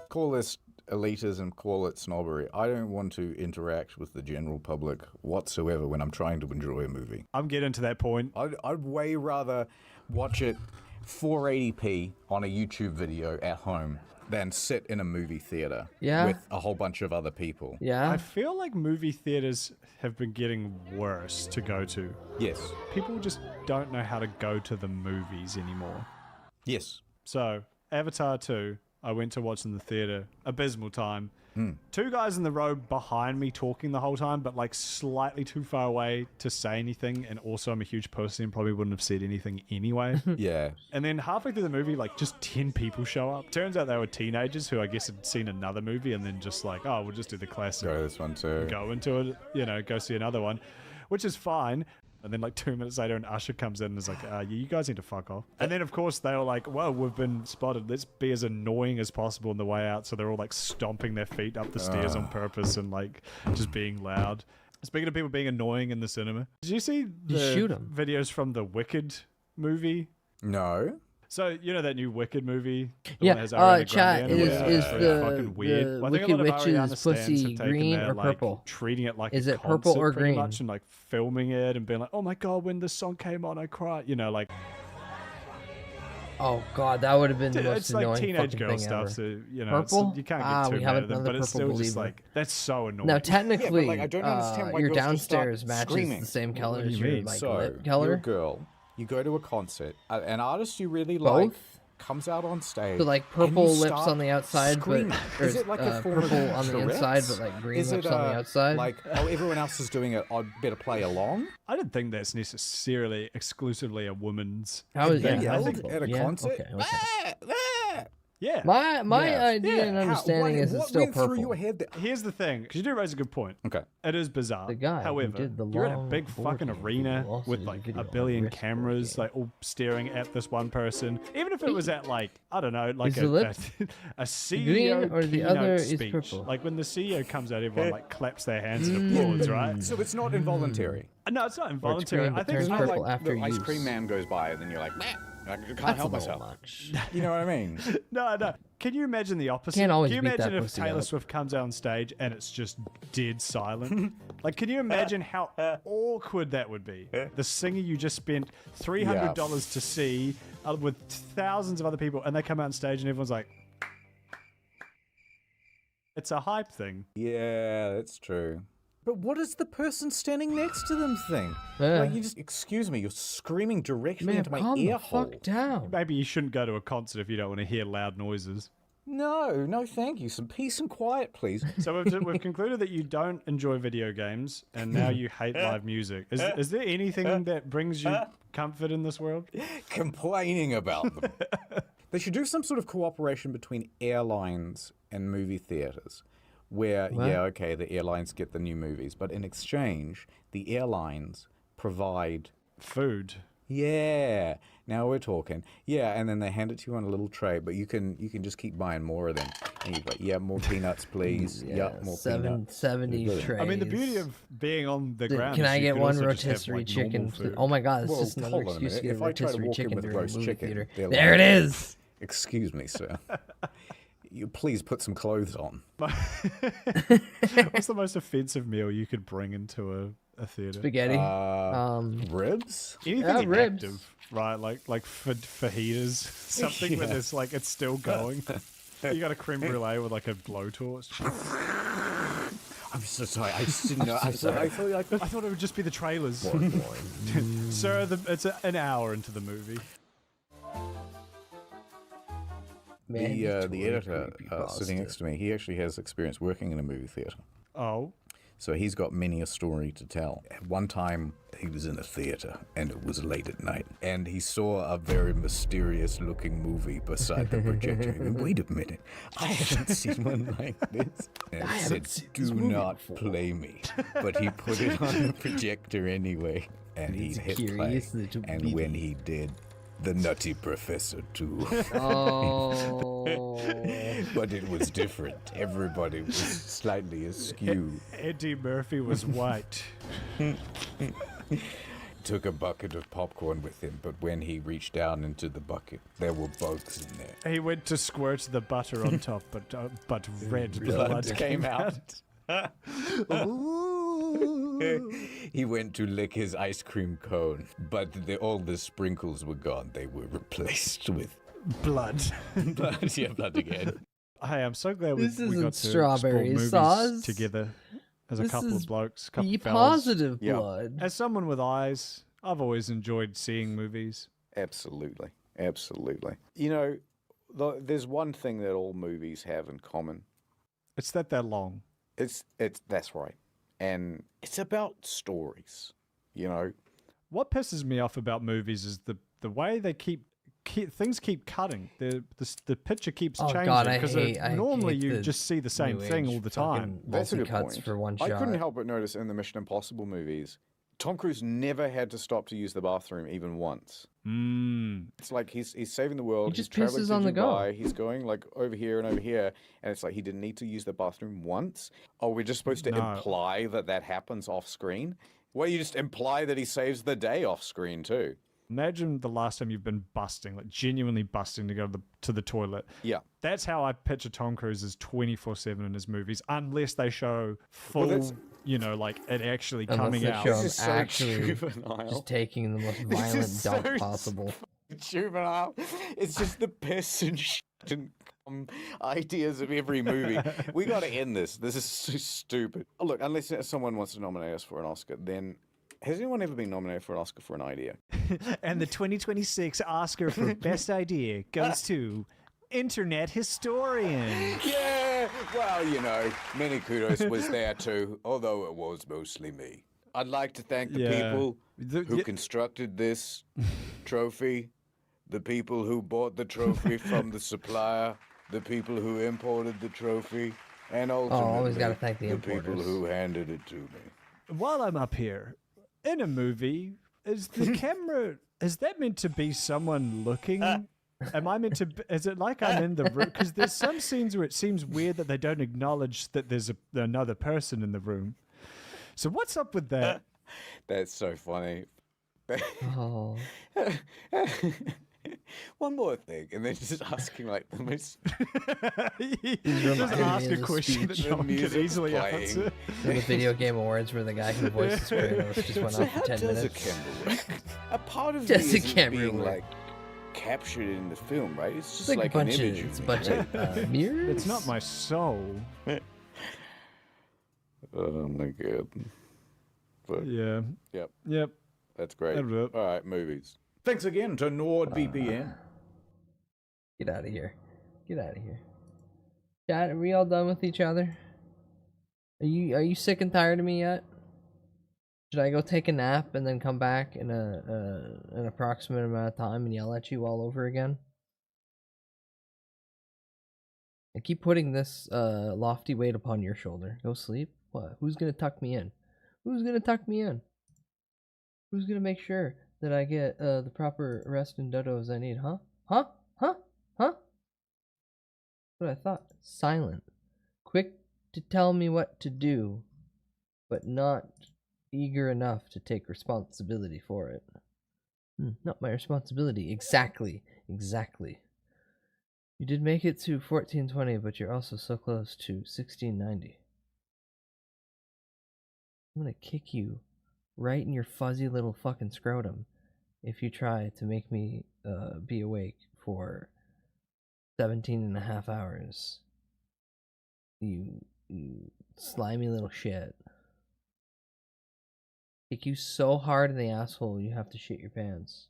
Call this elitism, call it snobbery. I don't want to interact with the general public whatsoever when I'm trying to enjoy a movie. I'm getting to that point. I'd way rather watch it 480p on a YouTube video at home than sit in a movie theater Yeah. with a whole bunch of other people. Yeah. I feel like movie theaters have been getting worse to go to. Yes. People just don't know how to go to the movies anymore. Yes. So, Avatar 2, I went to watch in the theater. Abysmal time. 2 guys in the row behind me talking the whole time, but like slightly too far away to say anything. And also, I'm a huge pussy and probably wouldn't have said anything anyway. Yeah. And then halfway through the movie, like just 10 people show up. Turns out they were teenagers who I guess had seen another movie and then just like, oh, we'll just do the classic. Go this one too. Go into it, you know, go see another one, which is fine. And then like 2 minutes later, an usher comes in and is like, yeah, you guys need to fuck off. And then, of course, they were like, whoa, we've been spotted. Let's be as annoying as possible on the way out. So they're all like stomping their feet up the stairs on purpose and like just being loud. Speaking of people being annoying in the cinema, did you see the videos from the Wicked movie? No. So, you know that new Wicked movie? Yeah, chat, is fucking weird. the Well, I think a lot Wicked of Ariana Witch's stans pussy have taken green their, or like, purple? treating it like Is a it purple or concert pretty green? much, and like filming it and being like, oh my god, when this song came on, I cried. You know, like. Oh god, that would have been the most It's annoying like teenage fucking girl thing stuff, ever. so you know Purple? you can't get too we have mad at them, another but it's purple still just believer. like that's so annoying. Now, technically, I don't understand why your girls just start downstairs matches screaming. the same What color do as you your mean? like So, lip you're a color. girl, you go to a concert, an artist you really Both? like comes out on stage. So like and purple you lips start on the outside, screaming. but Is it like a form purple of on the Tourette's? inside, but like green Is lips it, on the outside? Like, oh, everyone else is doing it, I'd better play along? I don't think that's necessarily exclusively a woman's. How is that? Yelled at a concert? Okay. Yeah. My idea and understanding is it's still purple. Through your head that... Here's the thing, because you do raise a good point. Okay. It is bizarre. The guy who However, did the you're in a long big board fucking game arena who also with did a like video a on billion wrist board cameras, game. like all staring at this one person. Even if it was at like, I don't know, like Is the lips a CEO green or the keynote other is speech. purple? Like when the CEO comes out, everyone like claps their hands and applauds, right? So it's not involuntary? No, it's not Or it's involuntary. green, I but think turns it's more purple like after the ice use. cream man goes by and then you're like, meh. I can't That's help a little myself. much. You know what I mean? No. Can you imagine the opposite? Can't always can you beat that imagine if pussy Taylor up. Swift comes out on stage and it's just dead silent? Like, can you imagine how awkward that would be? The singer you just spent $300 to see with thousands of other people, and they come out on stage and everyone's like, it's a hype thing. Yeah, that's true. But what does the person standing next to them think? Yeah. Like, you just, excuse me, you're screaming directly Man, into my calm ear the hole. fuck down. Maybe you shouldn't go to a concert if you don't want to hear loud noises. No, thank you. Some peace and quiet, please. So we've concluded that you don't enjoy video games, and now you hate live music. Is there anything that brings you comfort in this world? Complaining about them. They should do some sort of cooperation between airlines and movie theaters. Where, okay, the airlines get the new movies, but in exchange, the airlines provide... food. Yeah, now we're talking. Yeah, and then they hand it to you on a little tray, but you can just keep buying more of them. And you're like, yeah, more peanuts, please. Yeah, Yup, more peanuts. 70 trays. I mean, the beauty of being on the ground Can is I you get could one also just have, rotisserie like, chicken? normal food. Oh my god, it's Well, just another hold on a excuse to minute. get a If I try to rotisserie walk in chicken with during a roast movie chicken, theater. they're There like, it is! Excuse me, sir. You please put some clothes on. What's the most offensive meal you could bring into a theater? Spaghetti. Ribs? Anything ribs. active, right? Like fajitas, something where there's like it's still going. You got a creme brulee with like a blowtorch. I'm so sorry. I just didn't know. I thought it would just be the trailers. Sir, it's an hour into the movie. The editor sitting next to me, he actually has experience working in a movie theater. Oh. So he's got many a story to tell. At one time, he was in a theater, and it was late at night, and he saw a very mysterious-looking movie beside the projector. He went, wait a minute, I haven't seen one like this. And it said, do not play me. But he put it on the projector anyway, and he hit play. And when he did, The Nutty Professor too. Oh. But it was different. Everybody was slightly askew. Eddie Murphy was white. Took a bucket of popcorn with him, but when he reached down into the bucket, there were bugs in there. He went to squirt the butter on top, but red blood came out. He went to lick his ice cream cone, but all the sprinkles were gone. They were replaced with blood. Blood, yeah, blood again. Hey, I'm so glad we got to strawberry explore movies sauce. together as a This couple is of blokes, couple be of fellas. positive blood. As someone with eyes, I've always enjoyed seeing movies. Absolutely. Absolutely. You know, There's one thing that all movies have in common. It's that they're long. That's right. And it's about stories, you know. What pisses me off about movies is the way they keep things keep cutting. The picture keeps changing. God, because normally you just see the same thing all the time. That's a good cuts point. for one I shot. couldn't help but notice in the Mission Impossible movies, Tom Cruise never had to stop to use the bathroom even once. It's like he's saving the world. He just he's traveling pisses to on the go. Dubai, He's going like over here and over here, and it's like he didn't need to use the bathroom once. Oh, we're just supposed to imply that happens off screen? Well, you just imply that he saves the day off screen too. Imagine the last time you've been busting, like genuinely busting to go to the toilet. Yeah. That's how I picture Tom Cruise as 24/7 in his movies, unless they show full, like it actually coming out. Show him actually just taking the most violent dump possible. Juvenile. It's just the piss and shit and ideas of every movie. We got to end this. This is so stupid. Oh, look, unless someone wants to nominate us for an Oscar, then has anyone ever been nominated for an Oscar for an idea? And the 2026 Oscar for Best Idea goes to Internet Historian. Yeah, well, many kudos was there too, although it was mostly me. I'd like to thank the people who constructed this trophy, the people who bought the trophy from the supplier, the people who imported the trophy, and ultimately always gotta thank the importers. People who handed it to me. While I'm up here, in a movie, is the camera, is that meant to be someone looking? Am I meant to, is it like I'm in the room? Because there's some scenes where it seems weird that they don't acknowledge that there's another person in the room. So what's up with that? That's so funny. Oh. One more thing, and then just asking like the most. Just ask a question that no one can easily answer. The video game awards where the guy who voiced the Kratos just went on for 10 minutes. Does a camera work? A part of Does me a isn't camera being work? like captured in the film, right? It's just It's like a an bunch image. of, it's a bunch of mirrors. It's not my soul. Oh my god. But, Yeah. Yep. That's great. That'll do it. All right, movies. Thanks again to NordVPN. Get out of here. Get out of here. Chat, are we all done with each other? Are you sick and tired of me yet? Should I go take a nap and then come back in an approximate amount of time and yell at you all over again? I keep putting this lofty weight upon your shoulder. Go sleep. What? Who's gonna tuck me in? Who's gonna tuck me in? Who's gonna make sure that I get the proper rest and dodo as I need? Huh? Huh? Huh? Huh? What I thought. Silent. Quick to tell me what to do, but not eager enough to take responsibility for it. Not my responsibility. Exactly. Exactly. You did make it to 1420, but you're also so close to 1690. I'm gonna kick you right in your fuzzy little fucking scrotum if you try to make me be awake for 17 and a half hours. You slimy little shit. Kick you so hard in the asshole you have to shit your pants.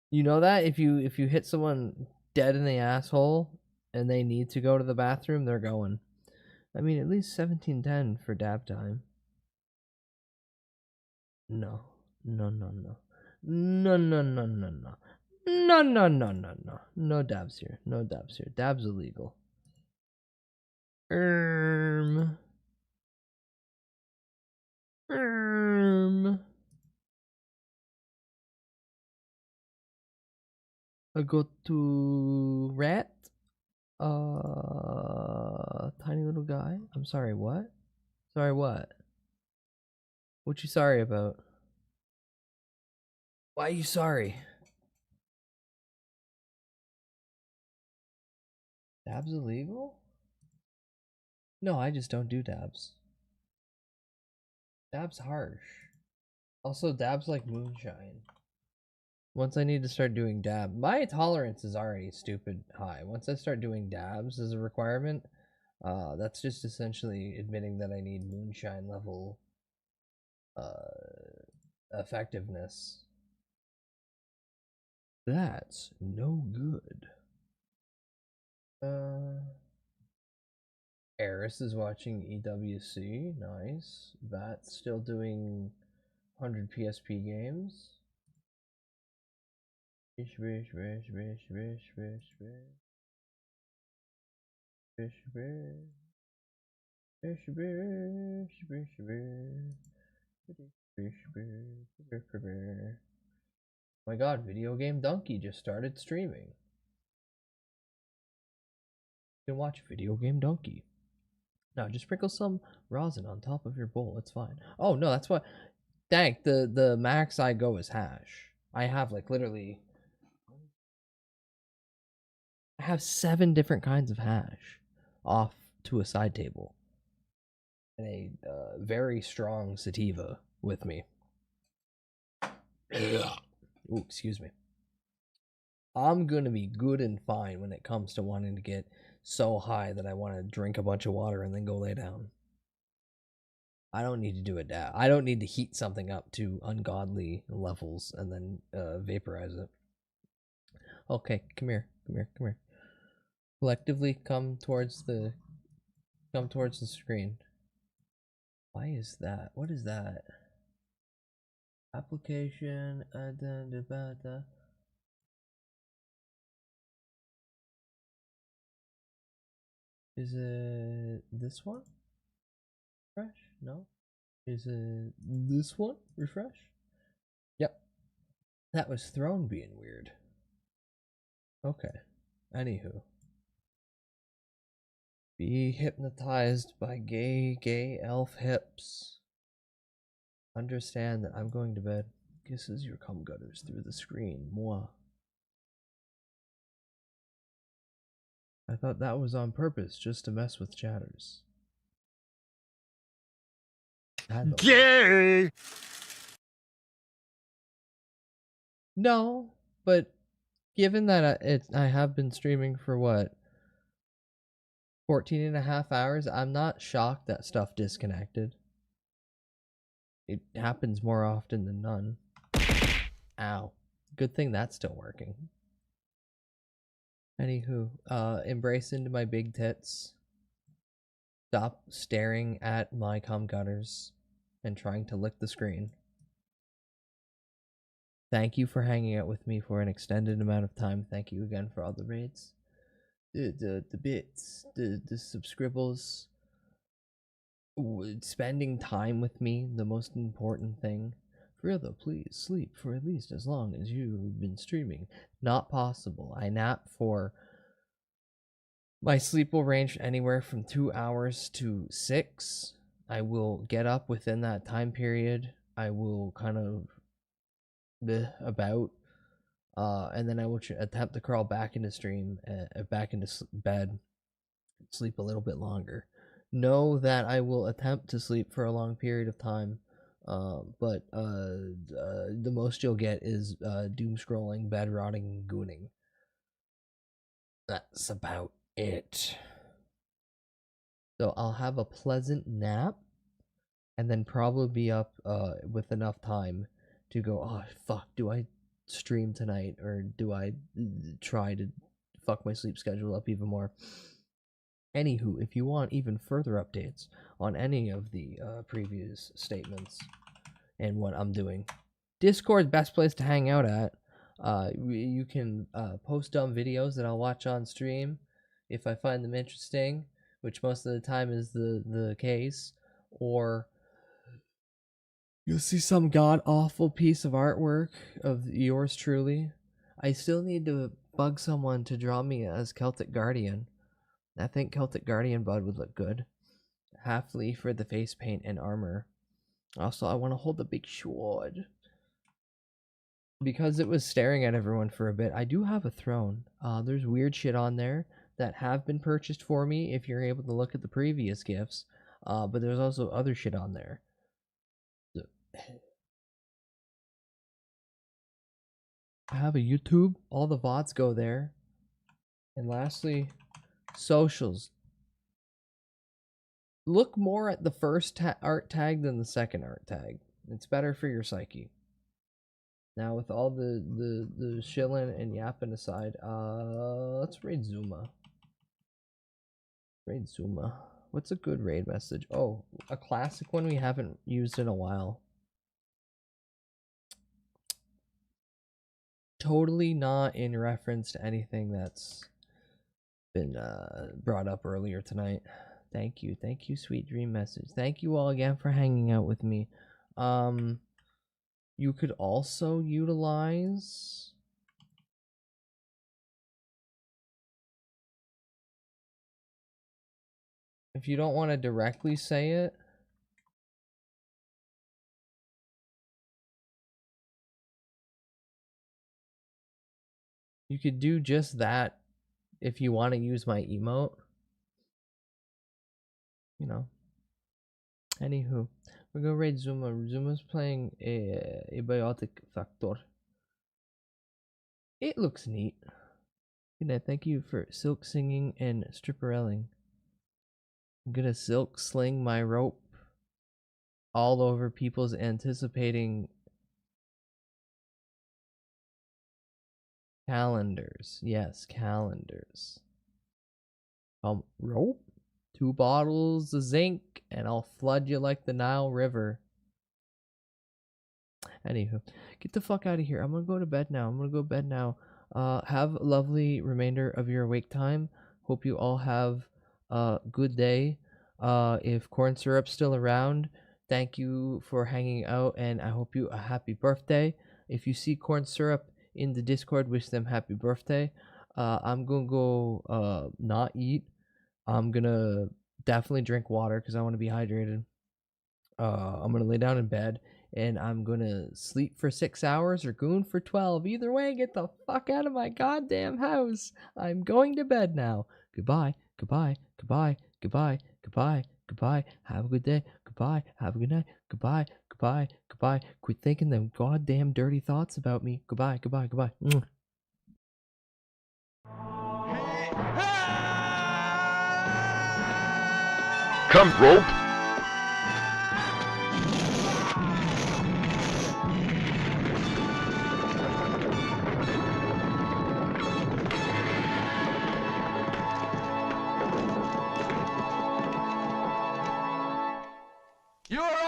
You know that if you hit someone dead in the asshole and they need to go to the bathroom, they're going. I mean, at least 1710 for dab time. No. No, no, no. No, no, no, no, no. No, no, no, no, no. No dabs here. No dabs here. Dabs illegal. I go to rat. Tiny little guy. I'm sorry, what? Sorry, what? What you sorry about? Why are you sorry? Dabs illegal? No, I just don't do dabs. Dabs harsh. Also, dabs like moonshine. Once I need to start doing dab, my tolerance is already stupid high. Once I start doing dabs as a requirement, that's just essentially admitting that I need moonshine level effectiveness. That's no good. Eris is watching EWC. Nice. Vat's still doing 100 PSP games. Bish, bish, bish, bish, bish, bish, bish. Bish, bish. Bish, bish, bish, bish. Bish, bish, bish, bish. My god, Video Game Donkey just started streaming. You can watch Video Game Donkey. Now, just sprinkle some rosin on top of your bowl. It's fine. Oh, no, that's what... Dang, the max I go is hash. I have, like, literally... I have 7 different kinds of hash off to a side table. And a very strong sativa with me. Ooh, excuse me. I'm gonna be good and fine when it comes to wanting to get so high that I want to drink a bunch of water and then go lay down. I don't need to do it that. I don't need to heat something up to ungodly levels and then vaporize it. Okay, come here, come here, come here. Collectively, come towards the screen. Why is that? What is that? Application. Is it this one? Refresh? No. Is it this one? Refresh? Yep. That was Throne being weird. Okay. Anywho. Be hypnotized by gay elf hips. Understand that I'm going to bed. Kisses your cum gutters through the screen. Moi. I thought that was on purpose, just to mess with chatters. Gay! No, but given that I have been streaming for what? 14.5 hours, I'm not shocked that stuff disconnected. It happens more often than none. Ow. Good thing that's still working. Anywho, embrace into my big tits. Stop staring at my cum gutters and trying to lick the screen. Thank you for hanging out with me for an extended amount of time. Thank you again for all the raids. The bits, the subscribbles, spending time with me, the most important thing. For real though, please sleep for at least as long as you've been streaming. Not possible. I nap for... My sleep will range anywhere from 2 hours to 6. I will get up within that time period. I will kind of... about... and then I will attempt to crawl back into back into bed, sleep a little bit longer. Know that I will attempt to sleep for a long period of time, but the most you'll get is doom scrolling, bed rotting, gooning. That's about it. So I'll have a pleasant nap, and then probably be up with enough time to go, oh fuck, do I stream tonight, or do I try to fuck my sleep schedule up even more? Anywho, if you want even further updates on any of the previous statements and what I'm doing, Discord's best place to hang out at. You can post dumb videos that I'll watch on stream if I find them interesting, which most of the time is the case, or you'll see some god-awful piece of artwork of yours truly. I still need to bug someone to draw me as Celtic Guardian. I think Celtic Guardian Bud would look good. Half leaf for the face paint and armor. Also, I want to hold the big sword. Because it was staring at everyone for a bit, I do have a throne. There's weird shit on there that have been purchased for me if you're able to look at the previous gifts. But there's also other shit on there. I have a YouTube. All the VODs go there. And lastly, socials. Look more at the first art tag than the second art tag. It's better for your psyche. Now, with all the shilling and yapping aside, let's raid Zuma. Raid Zuma. What's a good raid message? Oh, a classic one we haven't used in a while. Totally not in reference to anything that's been brought up earlier tonight. Thank you, sweet dream message. Thank you all again for hanging out with me. You could also utilize if you don't want to directly say it. You could do just that if you want to use my emote. You know. Anywho, we're gonna raid Zuma. Zuma's playing a Biotic Factor. It looks neat. Good night. Thank you for silk singing and stripperelling. I'm gonna silk sling my rope all over people's anticipating calendars. Yes, calendars. Rope? 2 bottles of zinc, and I'll flood you like the Nile River. Anywho, get the fuck out of here. I'm gonna go to bed now. Have a lovely remainder of your awake time. Hope you all have a good day. If corn syrup's still around, thank you for hanging out, and I hope you a happy birthday. If you see corn syrup in the Discord, wish them happy birthday. I'm gonna go not eat. I'm gonna definitely drink water because I want to be hydrated. I'm gonna lay down in bed and I'm gonna sleep for 6 hours or goon for 12. Either way, get the fuck out of my goddamn house. I'm going to bed now. Goodbye. Have a good day. Goodbye. Have a good night. Goodbye. Quit thinking them goddamn dirty thoughts about me. Goodbye. Come, rope! You're